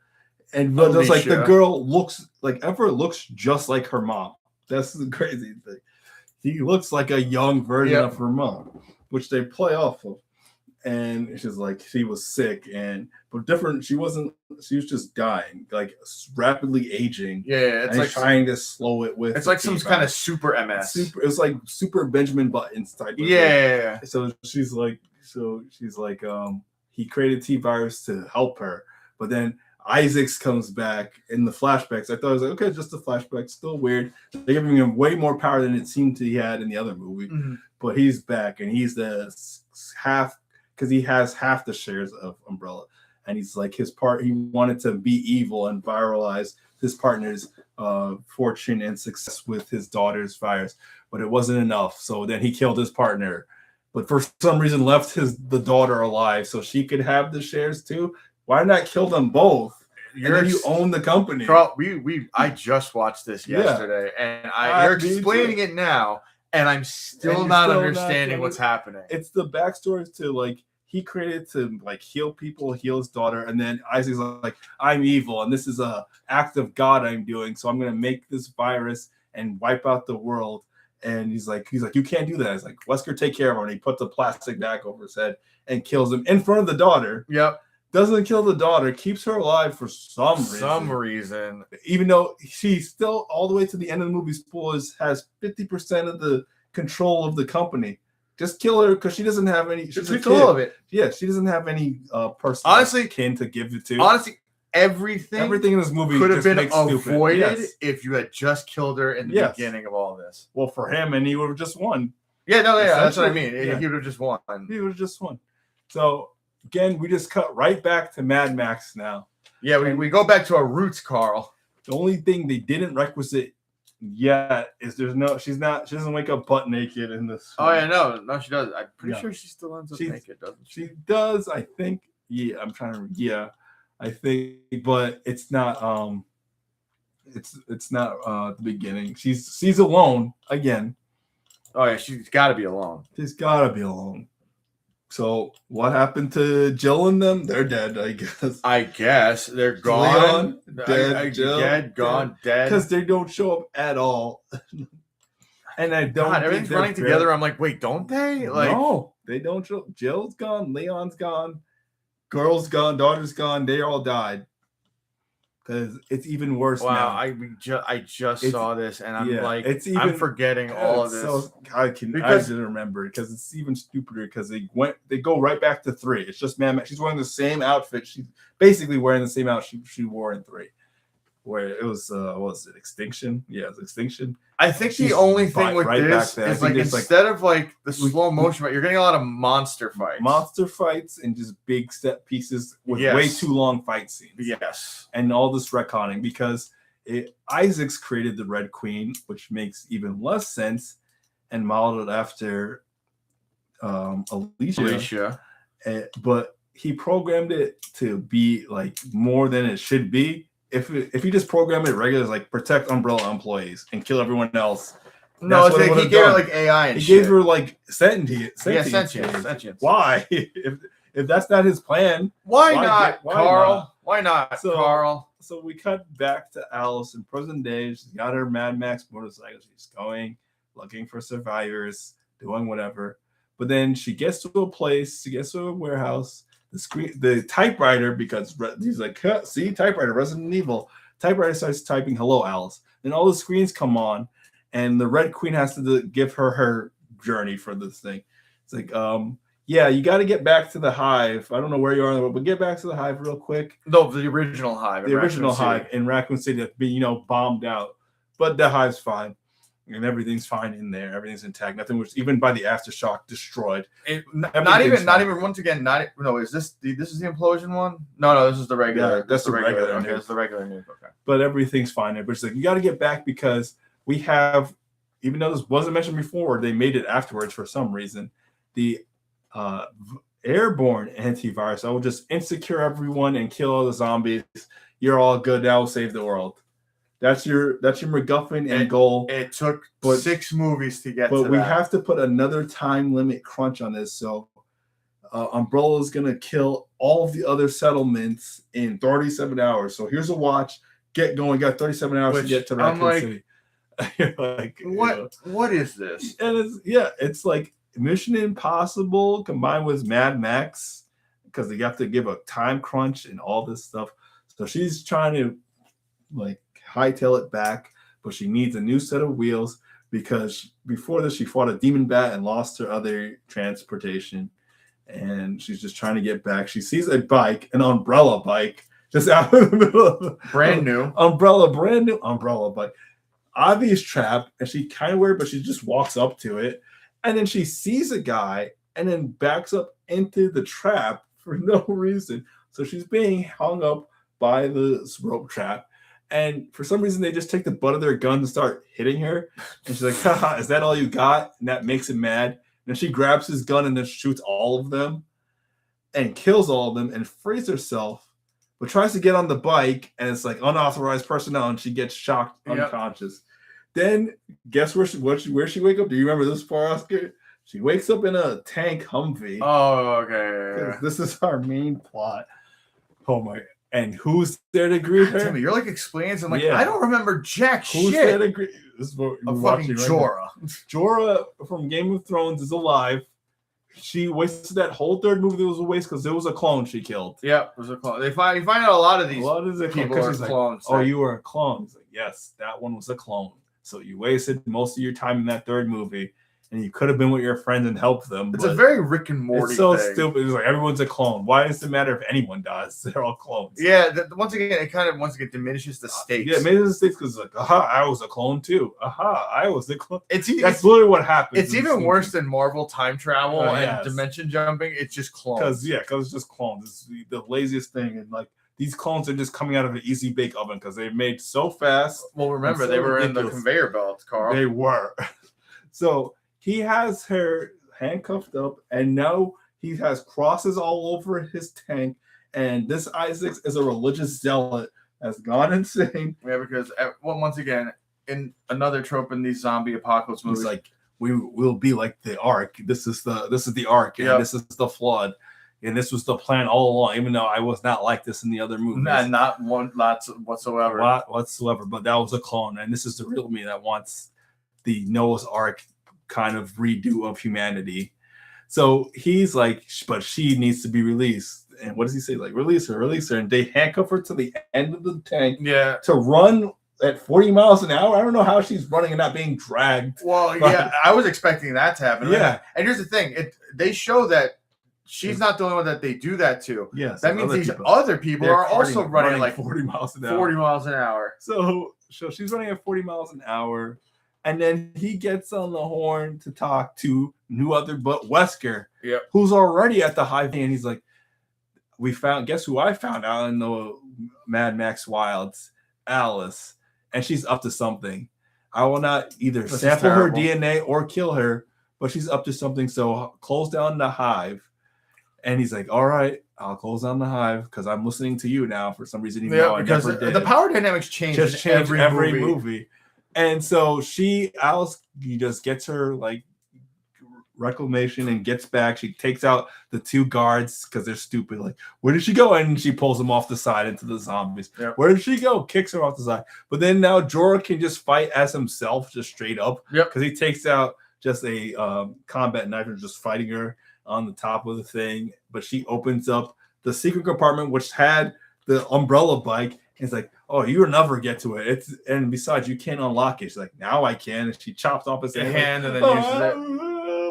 And but it's like the girl looks like Everett looks just like her mom. That's the crazy thing. He looks like a young version of her mom, which they play off of. And she's like, she was sick but different. She was just dying, like rapidly aging. Yeah, it's like trying to slow it with. It's like some kind of super MS. It was like super Benjamin Buttons type. Yeah. So she's like, he created T virus to help her, but then Isaacs comes back in the flashbacks. I thought it was like, okay, just a flashback, still weird. They're giving him way more power than it seemed he had in the other movie. But he's back, and he's the half, because he has half the shares of Umbrella, and he's like his part. He wanted to be evil and viralize his partner's fortune and success with his daughter's virus, but it wasn't enough. So then he killed his partner, but for some reason left the daughter alive so she could have the shares too. Why not kill them both? And then you own the company. Carl, I just watched this yesterday, and you're explaining it now, and I'm still not understanding what's happening. It's the backstory to like he created to like heal people, heal his daughter, and then Isaac's like, I'm evil, and this is a act of God I'm doing, so I'm gonna make this virus and wipe out the world. And he's like, you can't do that. He's like, Wesker, take care of her, and he puts a plastic bag over his head and kills him in front of the daughter. Yep. Doesn't kill the daughter, keeps her alive for some reason. Even though she still, all the way to the end of the movie, spoilers, has 50% of the control of the company. Just kill her because she doesn't have any. She's control of it. Yeah, she doesn't have any person. Honestly, kin to give it to. Honestly, everything in this movie could have been avoided if you had just killed her in the beginning of all this. Well, for him, and he would have just won. Yeah, that's what I mean. He would have just won. He would have just won. So. Again, we just cut right back to Mad Max now. Yeah, we go back to our roots, Carl. The only thing they didn't requisite yet is she doesn't wake up butt naked in this. Oh yeah, no, she does. I'm pretty sure she still ends up naked, doesn't she? She does, I think. Yeah, I think, but it's not. It's not the beginning. She's alone again. Oh yeah, she's got to be alone. She's got to be alone. So what happened to Jill and them? They're dead, I guess. They're gone. Leon, dead, dead. Because they don't show up at all. And I don't. God, everything's running together. I'm like, wait, don't they? Like, no, they don't show. Jill's gone. Leon's gone. Girl's gone. Daughter's gone. They all died. Because it's even worse now. I just saw this, and I'm I'm forgetting all of this. So I didn't remember it because it's even stupider. Because they go right back to 3. It's just Mad Max. She's wearing the same outfit. She's basically wearing the same outfit she wore in 3, where it was what was it, Extinction? Yeah, it was Extinction. I think the only thing with this is like instead of like the slow motion, you're getting a lot of monster fights and just big set pieces with way too long fight scenes. Yes, and all this retconning because Isaacs created the Red Queen, which makes even less sense, and modeled After Alicia. But he programmed it to be like more than it should be. If you just program it regular, it's like protect Umbrella employees and kill everyone else. No, it's like he gave her like AI and he gave her like sentience. Sentience. Why? if if that's not his plan, why not, Carl? Not? Why not, Carl? So we cut back to Alice in present day. She's got her Mad Max motorcycle. She's going, looking for survivors, doing whatever. But then she gets to a place, she gets to a warehouse. The typewriter, because he's like, see, typewriter, Resident Evil. Typewriter starts typing, "Hello, Alice." Then all the screens come on, and the Red Queen has to give her journey for this thing. It's like, yeah, you got to get back to the hive. I don't know where you are in the world, but get back to the hive real quick. No, the original hive. The original hive in Raccoon City that's been, bombed out. But the hive's fine. And everything's fine in there. Everything's intact. Nothing was, even by the aftershock, destroyed. Not even once again, is this the implosion one? No, this is the regular. Yeah, that's the regular. Okay, that's the regular nuke. Okay. But everything's fine. But it's like, you got to get back because we have, even though this wasn't mentioned before, they made it afterwards for some reason. The airborne antivirus. I will just insecure everyone and kill all the zombies. You're all good now. Save the world. That's your MacGuffin and goal. It took 6 movies to get to that. But we have to put another time limit crunch on this. So Umbrella is going to kill all of the other settlements in 37 hours. So here's a watch. Get going. You got 37 hours to get to Raccoon City. What is this? And it's like Mission Impossible combined with Mad Max, because they have to give a time crunch and all this stuff. So she's trying to hightail it back, but she needs a new set of wheels because before this she fought a demon bat and lost her other transportation, and she's just trying to get back. She sees a bike, an umbrella bike, just out in the middle of brand new umbrella bike. Obvious trap, and she kind of weird, but she just walks up to it, and then she sees a guy and then backs up into the trap for no reason. So she's being hung up by the rope trap. And for some reason, they just take the butt of their gun and start hitting her. And she's like, haha, is that all you got? And that makes him mad. And then she grabs his gun and then shoots all of them and kills all of them and frees herself, but tries to get on the bike. And it's like unauthorized personnel. And she gets shocked unconscious. Then guess where she wake up? Do you remember this part, Oscar? She wakes up in a tank Humvee. Oh, okay. This is our main plot. Oh, my. And who's there to greet her? Tell me, you're explaining. I'm I don't remember jack shit. Who's there to greet? This is what you're fucking Jorah. Jorah from Game of Thrones is alive. She wasted that whole third movie. That was a waste because it was a clone she killed. Yeah, it was a clone. You find out a lot of these people are clones. Oh, you were a clone. He's like, yes, that one was a clone. So you wasted most of your time in that third movie. And you could have been with your friends and helped them. It's a very Rick and Morty thing. It's so stupid. It's like everyone's a clone. Why does it matter if anyone dies? They're all clones. Yeah. Once again, it diminishes the stakes. Yeah, it diminishes the stakes because it's like, aha, I was a clone too. Aha, I was a clone. That's literally what happens. It's even worse than Marvel time travel and dimension jumping. It's just clones. Because it's just clones. It's the laziest thing. And these clones are just coming out of an easy bake oven because they're made so fast. Well, remember, they were in the conveyor belts, Carl. They were. So he has her handcuffed up, and now he has crosses all over his tank. And this Isaac is a religious zealot, has gone insane. Yeah, because once again, in another trope in these zombie apocalypse movies, like we will be like the Ark. This is the Ark, and this is the flood, and this was the plan all along. Even though I was not like this in the other movies, not whatsoever. But that was a clone, and this is the real me that wants the Noah's Ark kind of redo of humanity. So he's like, but she needs to be released. And what does he say? Like, release her. And they handcuff her to the end of the tank to run at 40 miles an hour. I don't know how she's running and not being dragged. Well, yeah, I was expecting that to happen. Yeah. And here's the thing. They show that she's not the only one that they do that to. Yes. That means these other people are also running like 40 miles an hour. 40 miles an hour. So she's running at 40 miles an hour. And then he gets on the horn to talk to no other but Wesker, who's already at the hive. And he's like, guess who I found out in the Mad Max Wilds? Alice. And she's up to something. I will not either sample her DNA or kill her, but she's up to something. So close down the hive. And he's like, all right, I'll close down the hive because I'm listening to you now for some reason. Even though I never did. The power dynamics change in every movie. And so Alice just gets her reclamation and gets back. She takes out the 2 guards because they're stupid. Like, where did she go? And she pulls them off the side into the zombies. Yep. Where did she go? Kicks her off the side. But then now Jorah can just fight as himself, just straight up. Because he takes out just a combat knife and just fighting her on the top of the thing. But she opens up the secret compartment, which had the umbrella bike. And it's like, oh, you'll never get to it. And besides, you can't unlock it. She's like, now I can. And she chops off his hand and then uses it.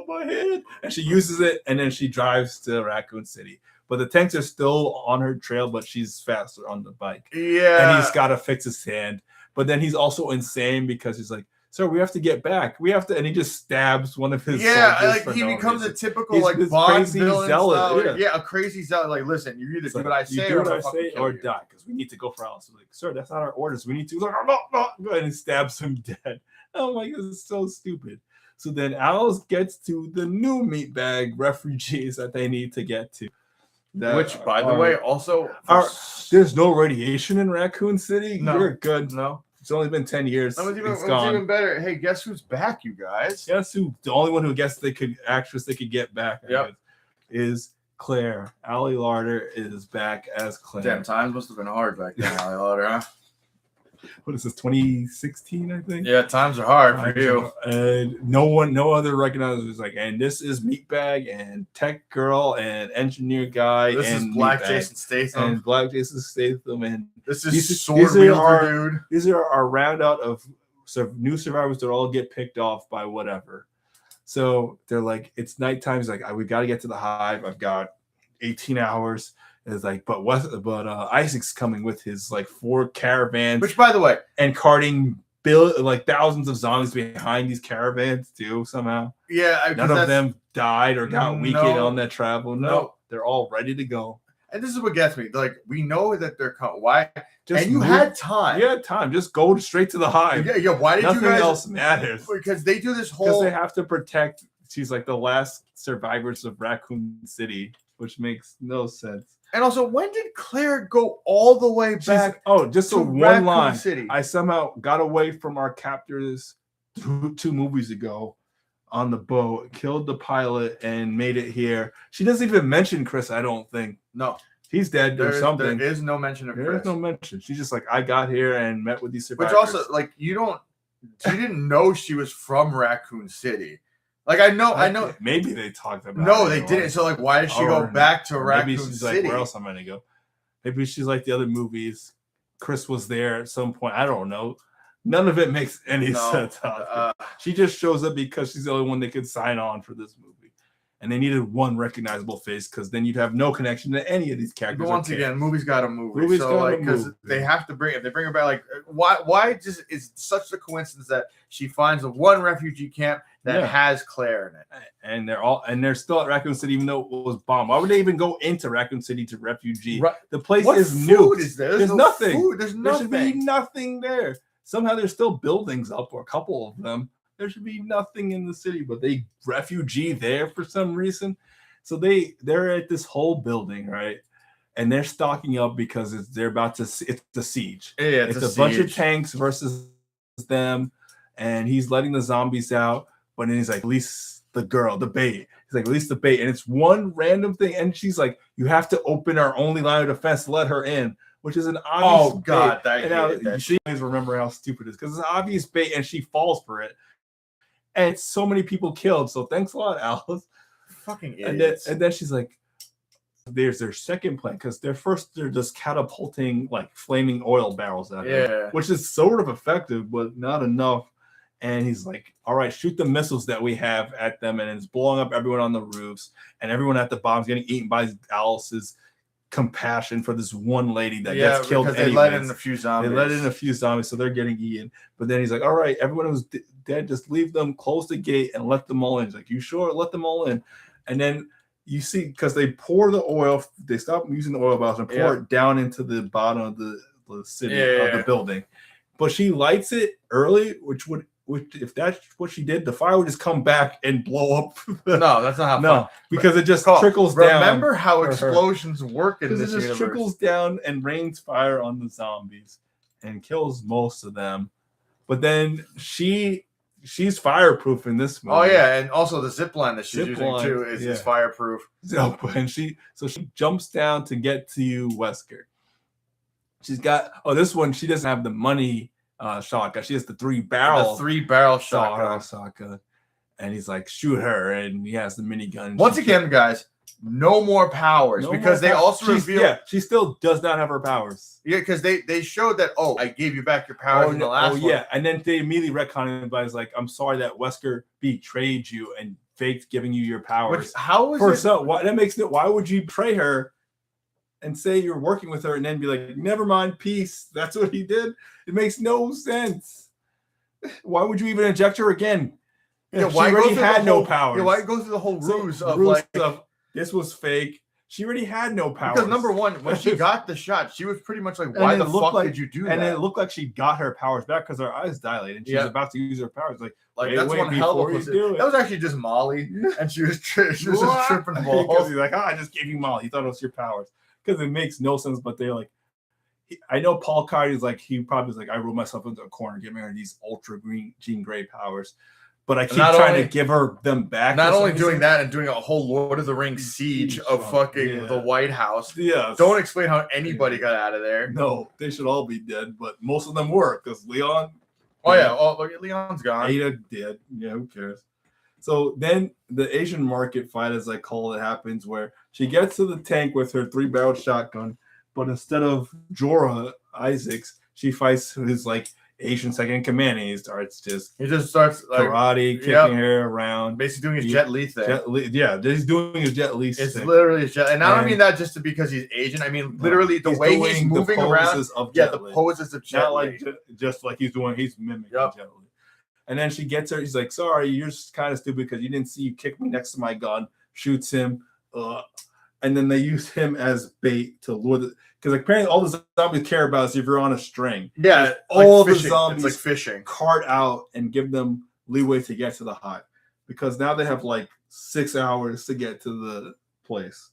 My head. And she uses it, and then she drives to Raccoon City. But the tanks are still on her trail, but she's faster on the bike. Yeah. And he's got to fix his hand. But then he's also insane because he's like, sir, we have to get back. We have to, and he just stabs one of his soldiers. Like he becomes a typical like Bond villain style. Yeah, a crazy zealot. Like, listen, you either do what I say or die, because we need to go for Alice. Like, sir, that's not our orders. We need to. Like, no, and he stabs him dead. Oh my god, it's so stupid. So then Alice gets to the new meatbag refugees that they need to get to. Which, by the way, also there's no radiation in Raccoon City. No. You're good. No. It's only been 10 years. It's even better. Hey, guess who's back, you guys? Guess who? The only one who they could get back is Claire. Ali Larder is back as Claire. Damn, times must have been hard back then, Ali Larder, huh? What is this, 2016, I think? Yeah, times are hard for you. And no other recognizers was like, and this is Meatbag and Tech Girl and Engineer Guy. This and is Black Meatbag. Jason Statham. And Black Jason Statham. And this is Sword Wielder Dude. These are our roundout of new survivors that all get picked off by whatever. So they're like, it's nighttime. It's like, we got to get to the hive. I've got 18 hours. It's like, but Isaac's coming with his like 4 caravans, which, by the way, and carting thousands of zombies behind these caravans too. Somehow, yeah, none of them died or got weakened on that travel. No, they're all ready to go. And this is what gets me. Like, we know that they're coming. Why? You had time. You had time. Just go straight to the hive. Yeah. Why did Nothing you guys? else matters. Because they do this whole. Because they have to protect. She's like the last survivors of Raccoon City, which makes no sense. And also, when did Claire go all the way back? Just a one line. City. I somehow got away from our captors 2 movies ago on the boat, killed the pilot, and made it here. She doesn't even mention Chris, I don't think. No. He's dead or something. There is no mention of Chris. There is no mention. She's just like, I got here and met with these survivors. Which also, like, you didn't know she was from Raccoon City. Like, I know. Maybe they talked about. No, they didn't. So, like, why did she go back to Raccoon City? Maybe she's City? Like, where else am I gonna go? Maybe she's like the other movies. Chris was there at some point. I don't know. None of it makes any sense. She just shows up because she's the only one that could sign on for this movie. And they needed one recognizable face because then you'd have no connection to any of these characters. But once again, movies got a movie. Because they have to bring her back. Like, why just is such a coincidence that she finds one refugee camp that has Claire in it, and they're still at Raccoon City even though it was bombed. Why would they even go into Raccoon City to refugee? Right. The place is new. There's nothing. There's nothing. There should be nothing there. Somehow there's still buildings up, or a couple of them. There should be nothing in the city, but they refugee there for some reason. So they're at this whole building, right? And they're stocking up because it's the siege. Yeah, it's a bunch of tanks versus them, and he's letting the zombies out. But then he's like, at least the girl, the bait. He's like, at least the bait, and it's one random thing. And she's like, you have to open our only line of defense to let her in, which is an obvious. Oh God, you always remember how stupid it is because it's an obvious bait, and she falls for it. And it's so many people killed. So thanks a lot, Alice. Fucking idiots. And then she's like, there's their second plan because they're just catapulting like flaming oil barrels at her, which is sort of effective, but not enough. And he's like, all right, shoot the missiles that we have at them. And it's blowing up everyone on the roofs. And everyone at the bottom is getting eaten by Alice's compassion for this one lady that gets killed. Because they let in a few zombies. So they're getting eaten. But then he's like, all right, everyone who's dead, just leave them, close the gate, and let them all in. He's like, you sure? Let them all in. And then you see, because they pour the oil, they stop using the oil bottles and pour it down into the bottom of the city, of the building. But she lights it early, which if that's what she did, the fire would just come back and blow up. No, that's not how. Because it just trickles down. Remember how explosions work in this universe. It just trickles down and rains fire on the zombies and kills most of them. But then she she's fireproof in this movie. Oh yeah, and also the zip line that she's using too is fireproof. So, and she jumps down to get to Wesker. She's got this one. She doesn't have the money shotgun. She has the 3-barrel shotgun. And he's like, shoot her, and he has the minigun. Once again, guys, no more powers because they also reveal. Yeah, she still does not have her powers. Yeah, because they showed that. Oh, I gave you back your powers in the last one. Yeah, and then they immediately retcon it by like, I'm sorry that Wesker betrayed you and faked giving you your powers. Which, how is it? So that makes it. Why would you betray her and say you're working with her and then be like, never mind, peace? That's what he did. It makes no sense. Why would you even inject her again? Yeah, why she already had no powers. Yeah, why go through the whole ruse of this was fake? She already had no powers. Because number one, when she got the shot, she was pretty much like, why the fuck did you do that? And it looked like she got her powers back because her eyes dilated and she was about to use her powers. Like that's one hell of a that was actually just Molly, and she was just tripping balls. Because he's like, I just gave you Molly. He thought it was your powers. Because it makes no sense, but they're like, I know Paul Cardi's like, he probably was like, I rolled myself into a corner, give me these ultra green Jean Grey powers. But I keep trying to give her them back. Not only doing that and doing a whole Lord of the Rings siege of fucking the White House. Yeah. Don't explain how anybody got out of there. No, they should all be dead, but most of them were because Leon. Oh yeah, Leon's gone. Ada dead. Yeah, who cares? So then the Asian market fight, as I call it, happens where she gets to the tank with her 3-barrel shotgun, but instead of Jorah Isaacs, she fights his like Asian second in command, and he just starts like karate, kicking her around, basically doing his Jet Li thing. He's doing his Jet Li thing. It's literally his Jet, and I don't mean that just because he's Asian. I mean literally the way he's moving around. The poses of Jet Li. Not like just like he's mimicking Jet Li. And then she gets her. He's like, "Sorry, you're just kind of stupid because you didn't see you kick me next to my gun." Shoots him, and then they use him as bait to lure the. Because apparently all the zombies care about is if you're on a string. Yeah, all the zombies it's like fishing. Cart out and give them leeway to get to the hive. Because now they have like 6 hours to get to the place.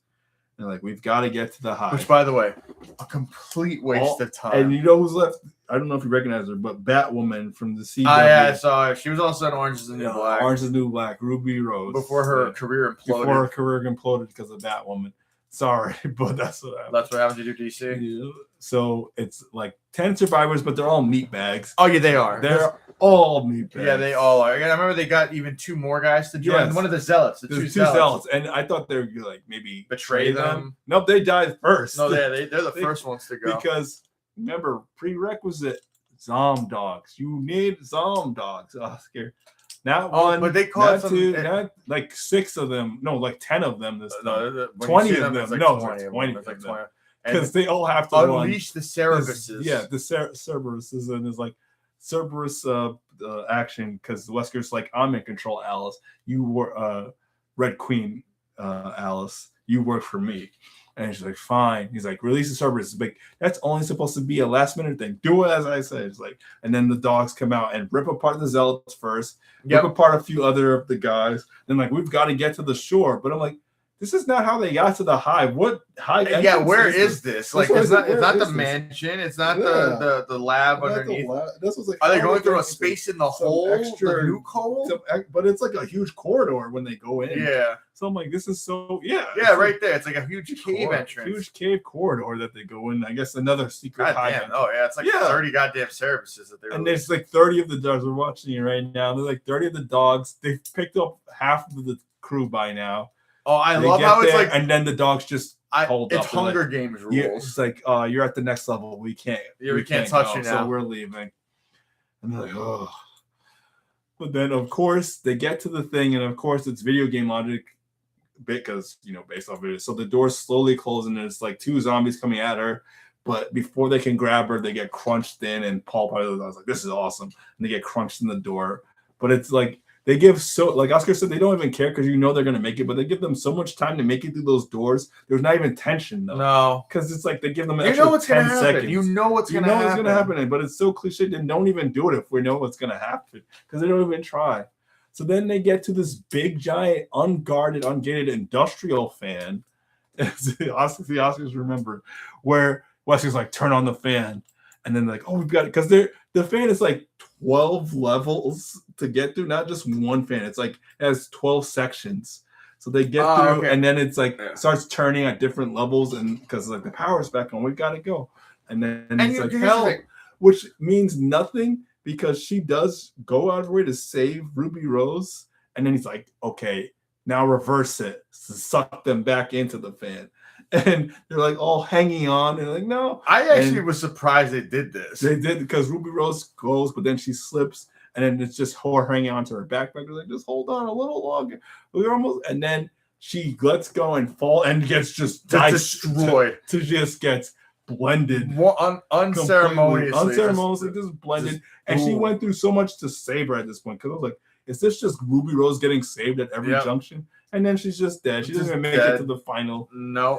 They're like, we've got to get to the hive. Which, by the way, a complete waste of time. And you know who's left? I don't know if you recognize her, but Batwoman from the CW. I saw her. She was also in Orange is the New Black. Orange is the New Black, Ruby Rose. Before her career imploded. Because of Batwoman. Sorry, but that's what happened. That's what happened to do DC. Yeah. So it's like 10 survivors, but they're all meat bags. Oh yeah, they are. They're all meat bags. Yeah, they all are. And I remember they got even 2 more guys to join. Yes. One of the zealots. The two zealots. And I thought they were like maybe betray them. Nope, they died first. No, they're the first ones to go. Because remember, prerequisite Zom dogs. You need Zom dogs. Oh, scared. Not one, but they call it not like 6 of them. No, like 10 of them. 20 of them. No, 20 of them. Because they all have to unleash the Cerebuses. The Cerebuses, and there's like Cerberus action. Because Wesker's like, I'm in control, Alice. You were Red Queen, Alice. You work for me. And she's like, fine. He's like, release the Cerberus. It's like, that's only supposed to be a last minute thing. Do it as I said. It's like, and then the dogs come out and rip apart the zealots first, rip apart a few other of the guys. Then like, we've got to get to the shore. But I'm like, this is not how they got to the hive. What hive? Yeah, where is this? Like, it's not the mansion. It's not the lab underneath. This was like, are they going through a space in the hole? The nuke hole? But it's like a huge corridor when they go in. Yeah. So I'm like, this is so right there. It's like a huge cave entrance, huge cave corridor that they go in. I guess another secret hive. Oh yeah, it's like 30 goddamn services that they're. And there's like 30 of the dogs. We're watching it right now. There's like 30 of the dogs. They've picked up half of the crew by now. Oh, I love how it's like, and then the dogs just hold up. It's Hunger Games rules. It's like, you're at the next level. We can't. We can't touch you now. So we're leaving. And they're like, oh. But then, of course, they get to the thing, and of course, it's video game logic, because based off of it. So the doors slowly close, and there's like 2 zombies coming at her. But before they can grab her, they get crunched in, and Paul probably was like, "This is awesome," and they get crunched in the door. But it's like. They give like Oscar said, they don't even care because they're going to make it, but they give them so much time to make it through those doors. There's not even tension, though. No. Because it's like they give them an extra what's 10 gonna seconds. You know what's going to happen. What's going to happen, but it's so cliche. They don't even do it if we know what's going to happen because they don't even try. So then they get to this big, giant, unguarded, ungated industrial fan. The Oscars remember, where Wesley's like, turn on the fan. And then like, oh, we've got it. Because the fan is like 12 levels to get through, not just one fan. It's like it has 12 sections. So they get through, okay. and then it's like starts turning at different levels, and because like the power's back on, we gotta go. And then it's like hell, which means nothing because she does go out of her way to save Ruby Rose, and then he's like, okay, now reverse it, to suck them back into the fan. And they're like all hanging on, and like, no. I actually was surprised they did this. They did because Ruby Rose goes, but then she slips, and then it's just her hanging onto her backpack. They're like, just hold on a little longer. We're almost, and then she lets go and fall and gets just destroyed. To just gets blended. Unceremoniously just blended. And she went through so much to save her at this point because I was like, is this just Ruby Rose getting saved at every junction? And then she's just dead. She doesn't even make it to the final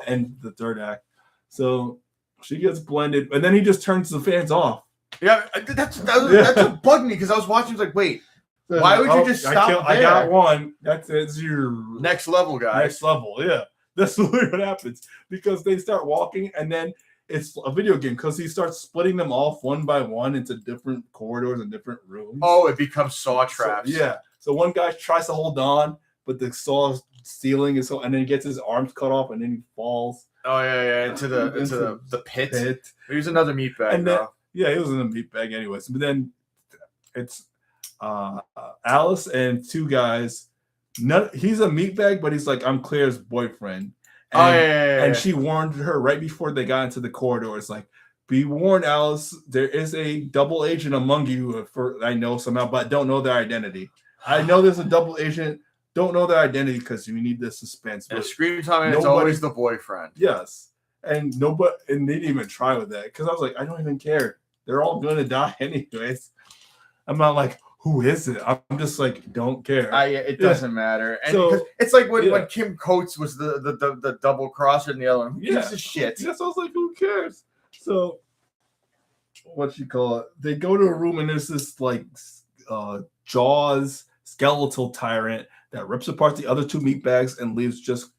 and the third act. So she gets blended, and then he just turns the fans off. Yeah, that's what bugged me because I was watching. I was like, wait, why would you just stop there? I got one. That's your next level, guys. Next level, yeah. That's literally what happens because they start walking, and then it's a video game because he starts splitting them off one by one into different corridors and different rooms. Oh, it becomes saw traps. So one guy tries to hold on, but the saw ceiling is so, and then he gets his arms cut off, and then he falls. Oh yeah, into the pit. He was another meatbag. And then, he was in a meatbag anyways. But then it's Alice and two guys. He's a meatbag, but he's like, I'm Claire's boyfriend. And, and she warned her right before they got into the corridor. It's like, be warned, Alice. There is a double agent among you. I know somehow, but don't know their identity. I know there's a double agent. Don't know their identity because you need the suspense. But screen time, it's always the boyfriend. Yes, and they didn't even try with that because I was like, I don't even care. They're all gonna die anyways. I'm not like, who is it? I'm just like, don't care. It doesn't matter. And so, it's like when Kim Coates was the double crosser in the other one. Who gives a shit? Yes, I was like, who cares? So what you call it? They go to a room and there's this like Jaws skeletal tyrant that rips apart the other two meatbags and leaves just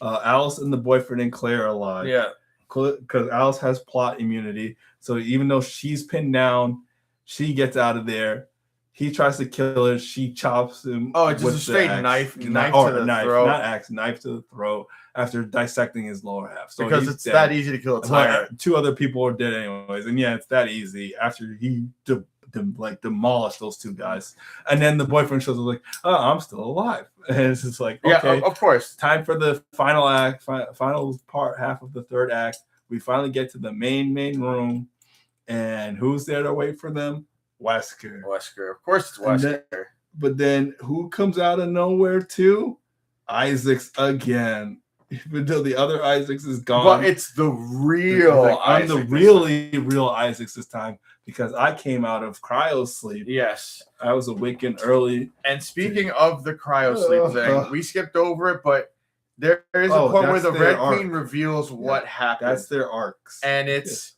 Alice and the boyfriend and Claire alive. Yeah. Because Alice has plot immunity. So even though she's pinned down, she gets out of there. He tries to kill her. She chops him. Oh, it's just a straight knife to the throat. Not axe, knife to the throat after dissecting his lower half. So because it's dead. That easy to kill a tyrant. Two other people are dead anyways. And it's that easy after he demolished those two guys. And then the boyfriend shows up like, oh, I'm still alive. And it's just like, okay. Yeah, of course. Time for the final act, final part, half of the third act. We finally get to the main room. And who's there to wait for them? Wesker. Of course it's Wesker. But then who comes out of nowhere too? Isaacs again. Even though the other Isaacs is gone. But it's the real I'm the really real Isaacs this time because I came out of cryo sleep. Yes. I was awakened early. And speaking of the cryo sleep thing, we skipped over it, but there is a point where the Red Queen reveals what happened. That's their arcs. And it's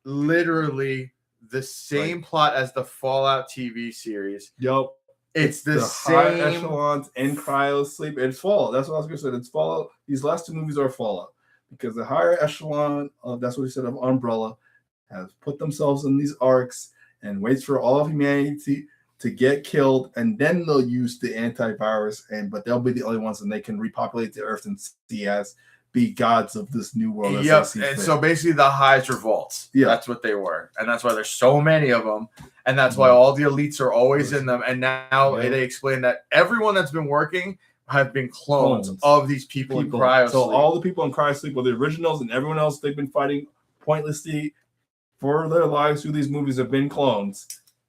literally the same plot as the Fallout TV series. Yep. It's the same high echelons in cryo sleep. It's Fallout. That's what I was going to say. It's Fallout. These last two movies are Fallout because the higher echelon of that's what he said of Umbrella has put themselves in these arcs and waits for all of humanity to get killed, and then they'll use the antivirus. But they'll be the only ones, and they can repopulate the Earth and see as be gods of this new world. Yep. And so basically the Highs revolts. Yeah, that's what they were, and that's why there's so many of them. And that's why all the elites are always in them. And now they explain that everyone that's been working have been clones of these people in cryo so sleep. All the people in cryo sleep were the originals, and everyone else they've been fighting pointlessly for their lives through these movies have been clones.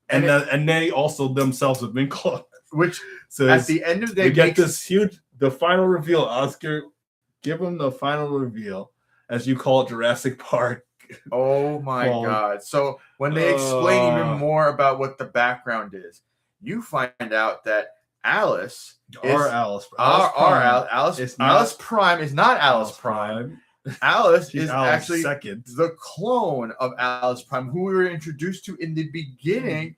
And they also themselves have been clones. Which at the end of the day, we get this huge, the final reveal. Oscar, give them the final reveal, as you call it, Jurassic Park. Oh my God. So when they explain even more about what the background is, you find out that Alice Alice Prime is not Alice Prime. Alice is actually the clone of Alice Prime, who we were introduced to in the beginning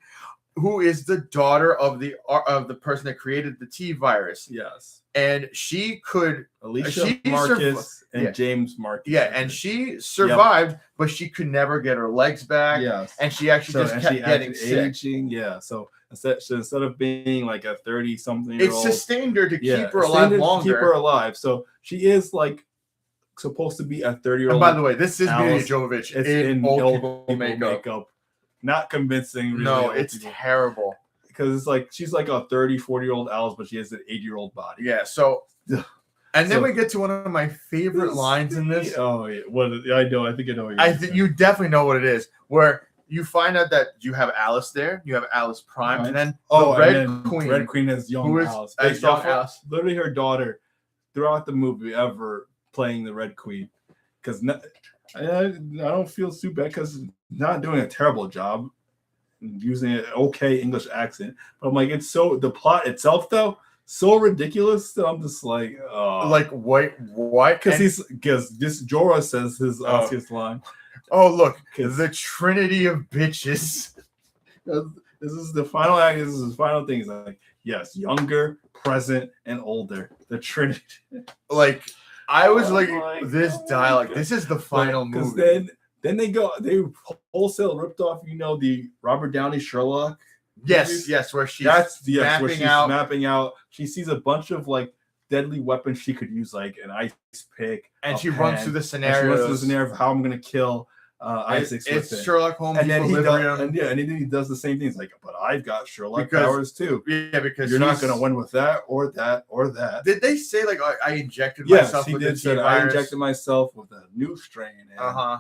who is the daughter of the person that created the T virus. Yes. And she could Alicia Marcus and James Marcus. Yeah, and she survived, but she could never get her legs back. Yes. And she actually just kept getting sick. Aging. Yeah. So instead of being like a 30-something, it sustained her to keep her alive longer. Keep her alive. So she is like supposed to be a 30-year-old. And by the way, this is Milla Jovovich in old people makeup. Not convincing. Really, no, it's terrible. Because it's like she's like a 40-year-old Alice, but she has an 80-year-old body. Yeah. So, and then we get to one of my favorite lines in this. Oh, yeah. I know. I think I know. You definitely know what it is. Where you find out that you have Alice there, you have Alice Prime, and then the Red Queen. Red Queen is young Alice. Based off Alice. Literally her daughter throughout the movie ever playing the Red Queen. Because I don't feel too bad because not doing a terrible job using an okay English accent. But I'm like, it's so the plot itself though so ridiculous that I'm just like, what? Because this Jorah says his Oscar's line. Oh look, the Trinity of bitches. This is the final act. This is the final thing. It's like, yes, younger, present, and older. The Trinity. Like, I was this dialogue. This is the final movie. Because then they wholesale ripped off, the Robert Downey Sherlock. Yes, where she's mapping out. She sees a bunch of like deadly weapons she could use, like an ice pick, and she runs through the scenario. She runs through the scenario of how I'm gonna kill Isaac. It's Sherlock Holmes, and then he does the same things. Like, but I've got Sherlock powers too. Yeah, because you're not gonna win with that or that or that. Did they say like I injected myself? Yes, he did say I injected myself with a new strain.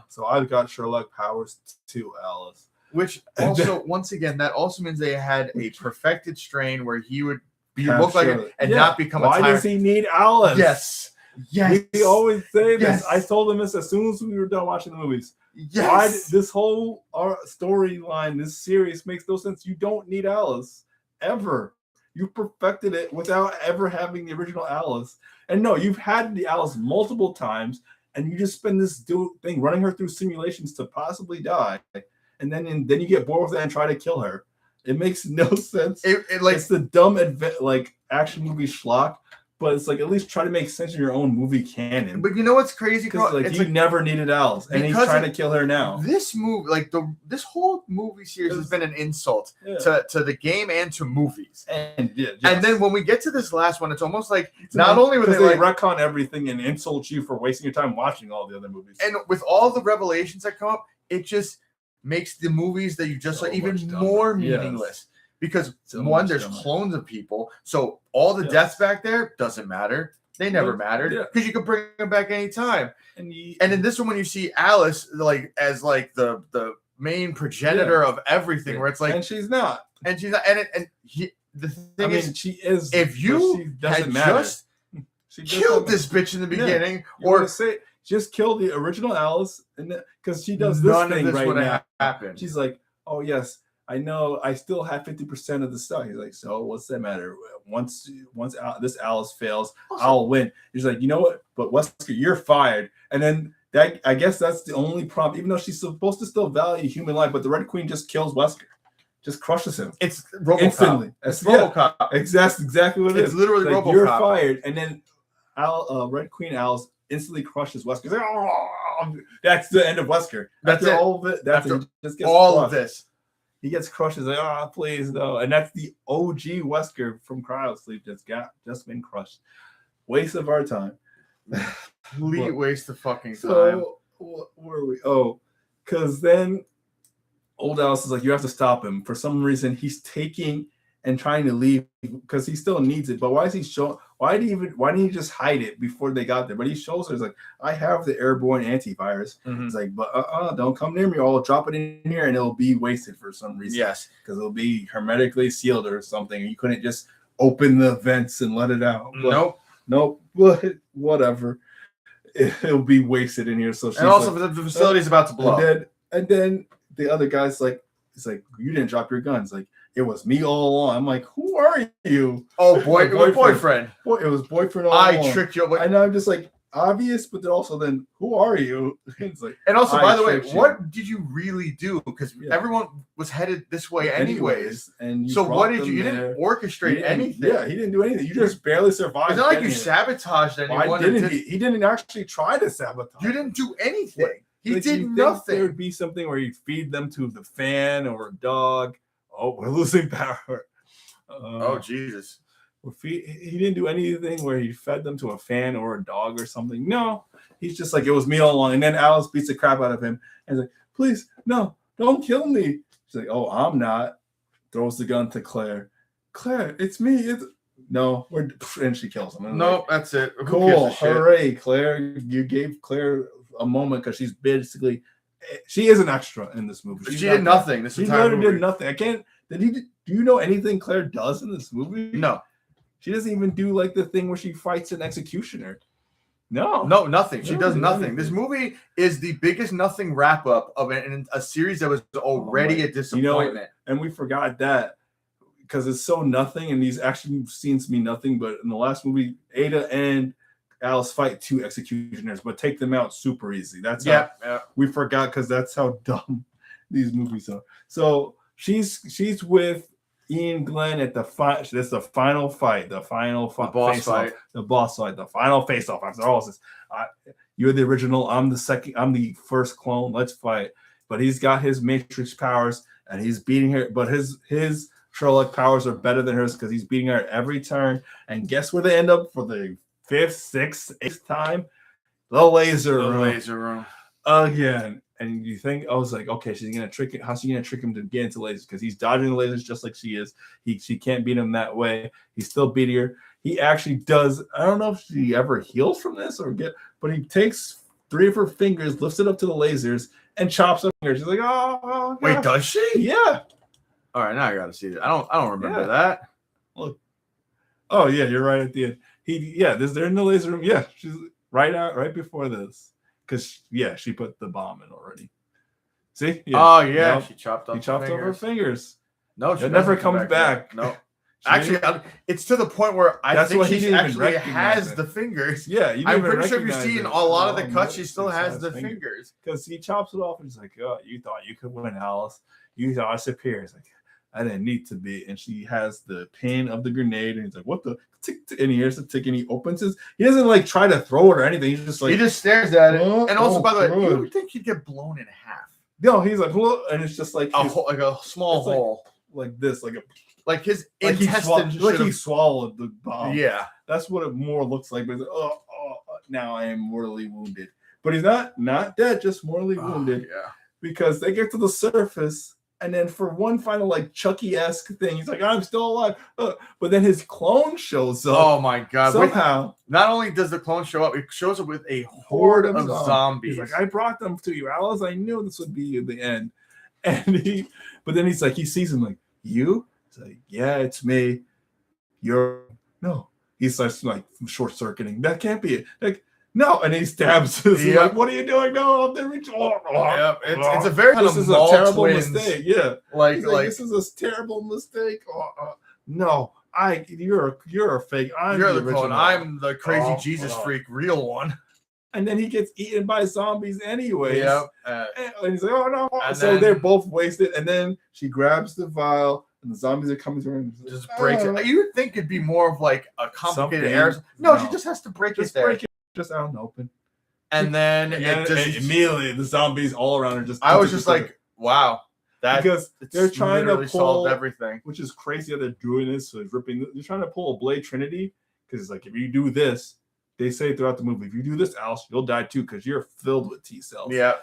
So I've got Sherlock powers too, Alice. Which also, once again, that also means they had a perfected strain where he would look like it and not become a tyrant. Why does he need Alice? Yes. We always say this. I told him this as soon as we were done watching the movies. Yes. Why this whole storyline, this series makes no sense. You don't need Alice ever. You perfected it without ever having the original Alice. And no, you've had the Alice multiple times, and you just spend this thing running her through simulations to possibly die. And then you get bored with it and try to kill her. It makes no sense. It's the dumb action movie schlock, but it's like at least try to make sense in your own movie canon. But you know what's crazy? Because you never needed Alice, and he's trying to kill her now. This movie, this whole movie series has been an insult to the game and to movies. And then when we get to this last one, it's almost like not only were they retcon everything and insult you for wasting your time watching all the other movies, and with all the revelations that come up, it just makes the movies that you just like even more meaningless. Because one, there's clones of people, so all the deaths back there doesn't matter. They never mattered because you could bring them back anytime. And in this one, when you see Alice as the main progenitor of everything, where it's like, and she's not, the thing is, she is. If you had just killed this bitch in the beginning, or just kill the original Alice, and because she does this thing right now. Happen. She's like, oh yes, I know. I still have 50% of the stuff. He's like, so what's that matter? Once this Alice fails, I'll win. He's like, you know what? But Wesker, you're fired. And then I guess that's the only problem. Even though she's supposed to still value human life, but the Red Queen just kills Wesker, just crushes him. It's RoboCop. Instantly. It's RoboCop. That's exactly what it is. It's literally RoboCop. You're fired, and then Red Queen Alice instantly crushes Wesker. Like, that's the end of Wesker. That's after it. All of it. That's after it. He just gets all crushed. of this. He gets crushed. He's like, please no. And that's the OG Wesker from Cryo Sleep just been crushed. Waste of our time. Complete waste of fucking time. So where are we? Oh, because then old Alice is like, you have to stop him. For some reason, he's taking and trying to leave because he still needs it. But why is he show? Why didn't he just hide it before they got there? But he shows her, he's like, I have the airborne antivirus. Mm-hmm. He's like, but don't come near me, or I'll drop it in here and it'll be wasted for some reason. Yes, because it'll be hermetically sealed or something. You couldn't just open the vents and let it out. But, nope. But whatever, it'll be wasted in here. So she's also the facility's about to blow. And then the other guy's like, it's like, you didn't drop your guns. Like, it was me all along. I'm like, who are you? Oh, boyfriend. It was boyfriend all along. I tricked you. And I'm just like, obvious, but then also then who are you? It's like, and also, by the way, tricked you. what did you really do? Because everyone was headed this way anyways. And so what did you? You didn't orchestrate anything. Yeah, he didn't do anything. You just barely survived. It's not like you sabotaged anyone. Why didn't he? He didn't actually try to sabotage. You didn't do anything. What? He Like, did nothing. There would be something where you feed them to the fan or a dog. Oh, we're losing power. Oh, Jesus. He didn't do anything where he fed them to a fan or a dog or something. No, he's just like, it was me all along. And then Alice beats the crap out of him and is like, please, no, don't kill me. She's like, oh, I'm not. Throws the gun to Claire. Claire, it's me. No, and she kills him. Nope, that's it. Cool, hooray, Claire. You gave Claire a moment because she's basically, she is an extra in this movie. She did nothing. She literally did nothing. Do you know anything Claire does in this movie? No. She doesn't even do like the thing where she fights an executioner. No, nothing. She does nothing. This movie is the biggest nothing wrap up of a series that was already a disappointment. And we forgot that because it's so nothing, and these action scenes mean nothing. But in the last movie, Ada and Alice fight 2 executioners, but take them out super easy. That's we forgot because that's how dumb these movies are. So she's with Ian Glenn at the fight. This is the final fight, the boss fight, the final face off. After all this, you're the original. I'm the second. I'm the first clone. Let's fight. But he's got his Matrix powers, and he's beating her. But his Sherlock powers are better than hers because he's beating her at every turn. And guess where they end up for the 5th, 6th, 8th time? The laser room again. And you think, I was like, okay, she's gonna trick it. How's she gonna trick him to get into lasers? Because he's dodging the lasers just like she is. She can't beat him that way. He's still beating her. He actually does. I don't know if she ever heals from this but he takes 3 of her fingers, lifts it up to the lasers, and chops her fingers. She's like, oh wait, does she? Yeah. All right, now I gotta see it. I don't remember that. Look. Oh yeah, you're right at the end. They're in the laser room. Yeah, she's right before this. Because she put the bomb in already. See? Yeah. Oh yeah, she chopped off. He chopped off her fingers. No, it never comes back. No, actually, it's to the point where I think she actually has the fingers. Yeah, I'm pretty sure if you see in a lot of the cuts, she still has the fingers. Because he chops it off and he's like, "Oh, you thought you could win, Alice? You thought I superior." He's like, "I didn't need to be." And she has the pin of the grenade, and he's like, "What the?" And he hears the tick, and he opens his. He doesn't like try to throw it or anything. He's just like he just stares at it. And also, by the way, you would think he'd get blown in half. No, he's like, and it's just like a small hole, like this, like his intestines. He swallowed the bomb. Yeah, that's what it more looks like. But it's like, now I am mortally wounded. But he's not dead, just mortally wounded. Yeah, because they get to the surface. And then for one final like Chucky-esque thing, he's like, I'm still alive. But then his clone shows up. Oh my God. Somehow. Not only does the clone show up, it shows up with a horde of zombies. He's like, I brought them to you, Alice. I knew this would be the end. And but then he's like, he sees him like, you? He's like, yeah, it's me. No. He's like short-circuiting. That can't be it. Like, no, and he stabs us. He's like, what are you doing? No, it's a very this is a terrible mistake. Yeah, like this is a terrible mistake. No, you're a fake. You're the clone. I'm the crazy Jesus freak, real one. And then he gets eaten by zombies anyways. Yeah, and he's like, oh no. So they're both wasted. And then she grabs the vial. And the zombies are coming to her and just breaks it. You would think it'd be more of like a complicated error. No, she just has to break it there. Just out in the open, and then immediately the zombies all around are just. I was just like, "Wow, because they're trying to pull everything," which is crazy how they're doing this. So ripping, they're trying to pull a Blade Trinity because it's like if you do this, they say throughout the movie, if you do this, Alice, you'll die too because you're filled with T cells. Yeah.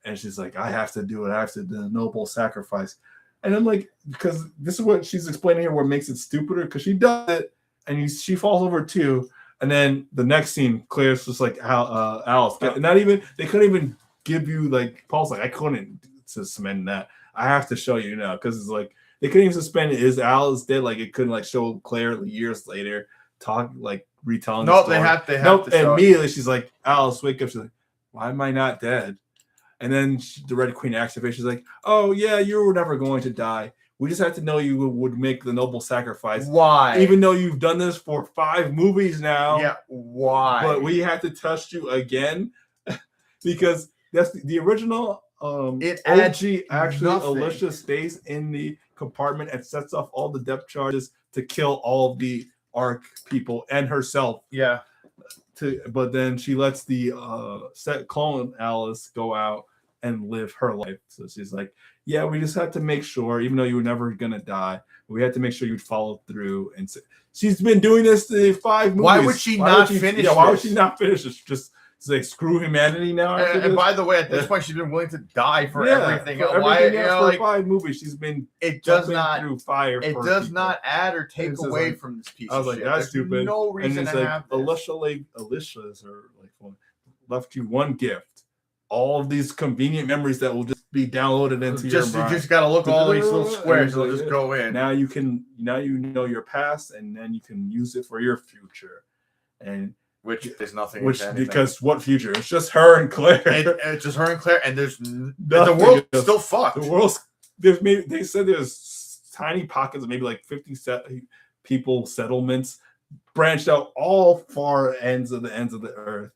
And she's like, I have to do it. I have to do the noble sacrifice. And I'm like, because this is what she's explaining here, what makes it stupider because she does it and she falls over too. And then the next scene, Claire's just like Alice. They couldn't even give you like Paul's like I couldn't suspend that. I have to show you now because it's like they couldn't even suspend it. Is Alice dead? Like it couldn't like show Claire years later retelling. No, they have to. And immediately she's like, Alice, wake up. She's like, why am I not dead? And then the Red Queen activates. She's like, oh yeah, you were never going to die. We just had to know you would make the noble sacrifice. Why? Even though you've done this for 5 movies now. Yeah, why? But we had to test you again because that's the original It OG. adds Actually, nothing. Alicia stays in the compartment and sets off all the depth charges to kill all the ARC people and herself. Yeah. But then she lets the clone Alice go out and live her life. So she's like, yeah, we just had to make sure, even though you were never gonna die, we had to make sure you'd follow through. And she's been doing this to 5 movies. Why would she not finish? Yeah, why would she not finish this? Just like screw humanity now. And by the way, at this point, she's been willing to die for everything. For 5 movies, she's been. It does not through fire. It does not add or take away from this piece. I was of like, shit. that's There's stupid. No reason and it's to like, have this. Alicia is her one, left you one gift. All of these convenient memories that will just be downloaded into your brain. You just gotta look at all these little squares. They'll just go in. Now you know your past, and then you can use it for your future. And which is nothing. Because what future? It's just her and Claire. It's just her and Claire, and there's the world still fucked. The world's they said there's tiny pockets of maybe like 50 people settlements branched out all far ends of the earth.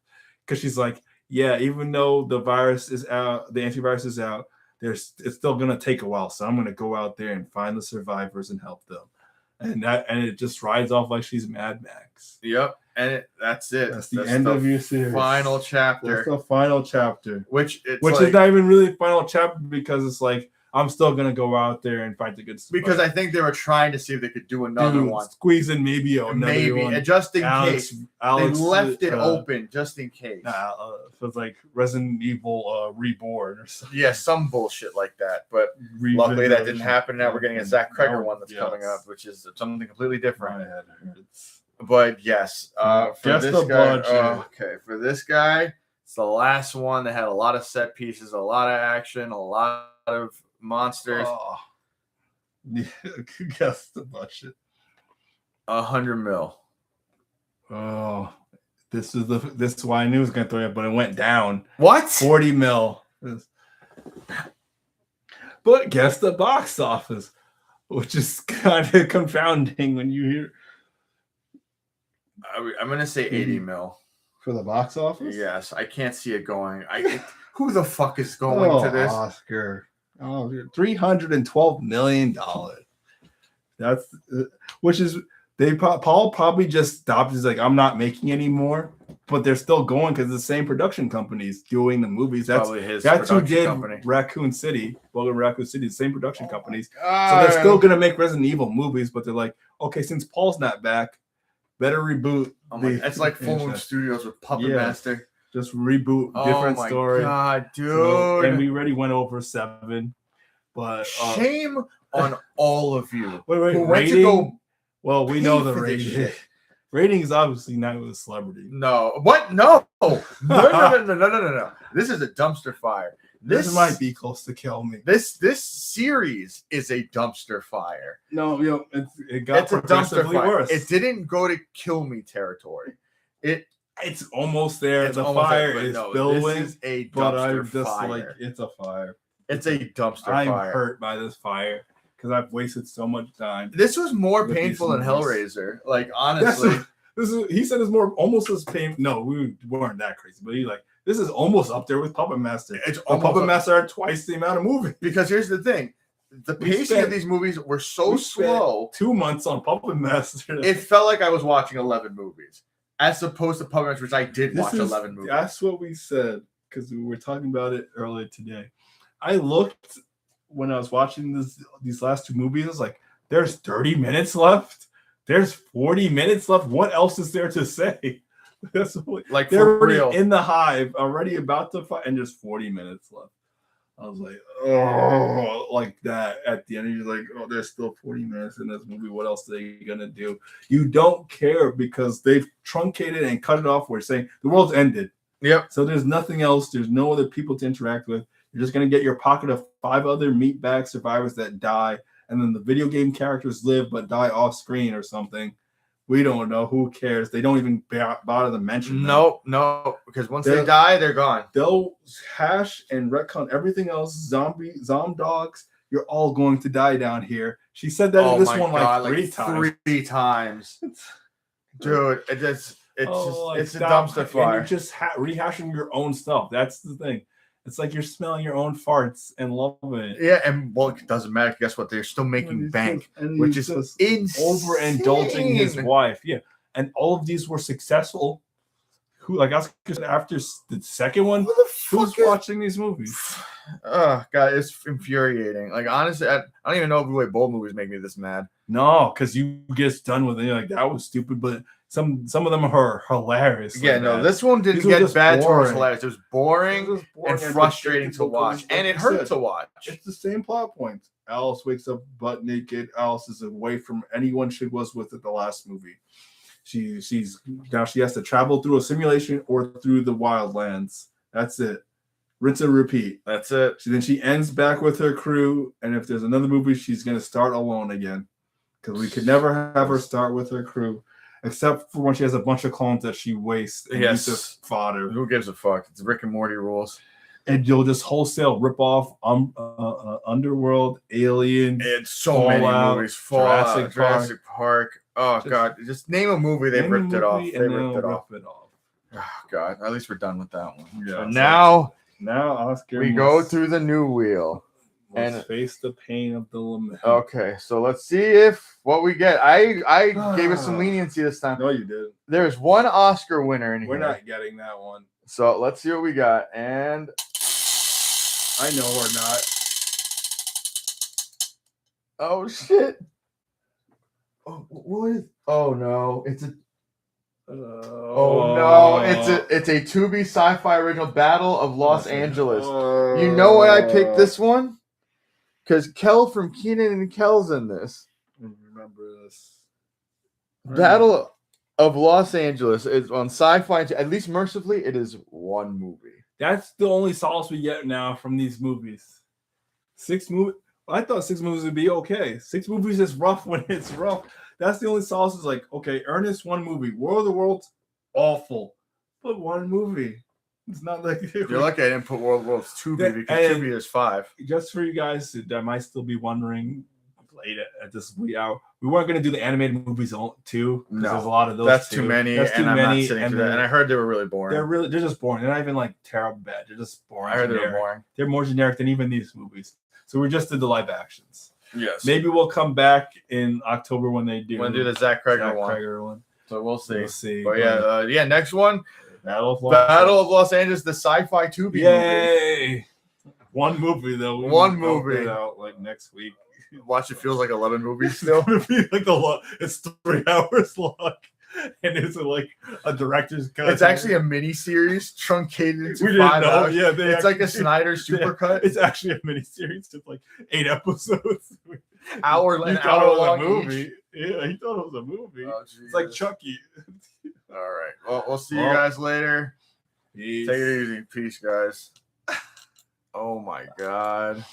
Because she's like, yeah, even though the virus is out, the antivirus is out, it's still gonna take a while. So I'm gonna go out there and find the survivors and help them. And it just rides off like she's Mad Max. Yep. And that's it. That's the end of your series. Final chapter. That's the final chapter. Which is not even really the final chapter because it's like I'm still gonna go out there and fight the good stuff. Because I think they were trying to see if they could do another one. Squeeze in maybe one. Just in case. Alex, they left it open just in case. So it's like Resident Evil Reborn or something. Yeah, some bullshit like that. But luckily that didn't happen. Now we're getting a Zach Kreger one that's coming up, which is something completely different. But yes, for this guy, for this guy, it's the last one that had a lot of set pieces, a lot of action, a lot of monsters. Oh. Yeah, guess the budget. 100 mil. Oh, this is why I knew it was gonna throw you up, but it went down. What? 40 mil. But guess the box office, which is kind of confounding when you hear. I'm gonna say 80 mil for the box office. Yes, I can't see it going. Who the fuck is going to this? Oscar. Oh, $312 million. That's which is Paul probably just stopped. He's like, I'm not making anymore, but they're still going because the same production companies doing the movies. That's who did company. Raccoon City. Well, Raccoon City, the same production companies. So they're still gonna make Resident Evil movies, but they're like, okay, since Paul's not back, better reboot. It's like Full Moon Studios with Puppet Master. Just reboot, different story. Oh my god, dude! So, and we already went over 7, but shame on all of you. Wait, rating? Well, we know the rating. Rating is obviously not with a celebrity. No, what? No. No. This is a dumpster fire. This might be close to kill me. This series is a dumpster fire. No, it got progressively worse. It didn't go to kill me territory. It's almost there. The fire is building. This is a dumpster fire. It's a fire. It's a dumpster fire. I'm hurt by this fire because I've wasted so much time. This was more painful than Hellraiser. Like, honestly. He said it's more almost as painful. No, we weren't that crazy, but he's like, this is almost up there with Puppet Master. Puppet Master had twice the amount of movie. Because here's the thing. The pacing of these movies were so slow. 2 months on Puppet Master. It felt like I was watching 11 movies. As opposed to Puppet Master, which I did watch 11 movies. That's what we said, because we were talking about it earlier today. I looked when I was watching these last 2 movies. I was like, there's 30 minutes left. There's 40 minutes left. What else is there to say? Like they're already real. In the hive, already about to fight, and just 40 minutes left. I was like, oh, like that at the end. You're like, oh, there's still 40 minutes in this movie. What else are they gonna do? You don't care because they've truncated and cut it off. We're saying the world's ended. Yep. So there's nothing else. There's no other people to interact with. You're just gonna get your pocket of 5 other meatbag survivors that die, and then the video game characters live but die off screen or something. We don't know. Who cares? They don't even bother to mention them. No, because once they die, they're gone. They'll hash and retcon everything else. Zom dogs, You're all going to die down here. She said that in this one like three times. 3 times. Dude, it's a dumpster fire. And you're just rehashing your own stuff. That's the thing. It's like you're smelling your own farts and loving it. Yeah, and well, it doesn't matter. Guess what? They're still making bank, which is insane. Overindulging his wife. Yeah, and all of these were successful. Who, like I said, after the second one, who's watching these movies? Oh God, it's infuriating. Like honestly, I don't even know if the way bold movies make me this mad. No, because you get done with it. You're like, that was stupid, but some of them are hilarious. Yeah, like no, that. this one didn't get bad. It was hilarious. It was boring and frustrating to watch, and it hurt to watch. It's the same plot points. Alice wakes up butt naked. Alice is away from anyone she was with at the last movie. She's now she has to travel through a simulation or through the wildlands. That's it. Rinse and repeat. That's it. Then she ends back with her crew, and if there's another movie, she's gonna start alone again. Because we could never have her start with her crew, except for when she has a bunch of clones that she wastes and uses fodder. Who gives a fuck? It's Rick and Morty rules. And you'll just wholesale rip off Underworld, Alien, and so many movies. Jurassic Park. Oh God! Just name a movie. They ripped it off. They ripped it off. Oh God! At least we're done with that one. Yeah. So now Oscar, we go through the new wheel. Let's face the pain of the lament. Okay, so let's see if what we get. I gave us some leniency this time. No, you did. There's one Oscar winner in here. We're not getting that one. So let's see what we got. And I know we're not. Oh shit. Oh, what is? Oh no, it's a. Oh no, it's a Tubi sci-fi original, Battle of Los Angeles. You know why I picked this one? Because Kel from Kenan and Kel's in this. I remember this. Battle of Los Angeles is on Sci-Fi. At least mercifully, it is one movie. That's the only solace we get now from these movies. 6 movies. I thought 6 movies would be okay. 6 movies is rough when it's rough. That's the only solace. Is like, okay, Ernest, 1 movie. War of the Worlds, awful, but 1 movie. It's not like you're lucky I didn't put World of the Worlds 2 because Tubi is 5. Just for you guys that might still be wondering, late at this wee hour, we weren't going to do the animated movies too. No, there's a lot of those. That's too many. I'm not sitting through that. And I heard they were really boring. They're just boring. They're not even like terrible bad. They're just boring. I heard they were boring. They're more generic than even these movies. So we just did the live actions. Yes. Maybe we'll come back in October when they do. We'll do the Zach Kreger one. So we'll see. But yeah, next one. Battle of Los Angeles, the sci-fi Tubi movie. Yay! 1 movie though. One movie out like next week. Watch, it feels like 11 movies still. It's 3 hours long, and it's like a director's cut. It's actually a mini series truncated into 5 hours. Yeah, it's like a Snyder supercut. It's actually a mini series. It's like 8 episodes. Hour long movie. Yeah, he thought it was a movie. Oh, it's like Chucky. All right. Well, we'll see you guys later. Peace. Take it easy. Peace, guys. Oh my God.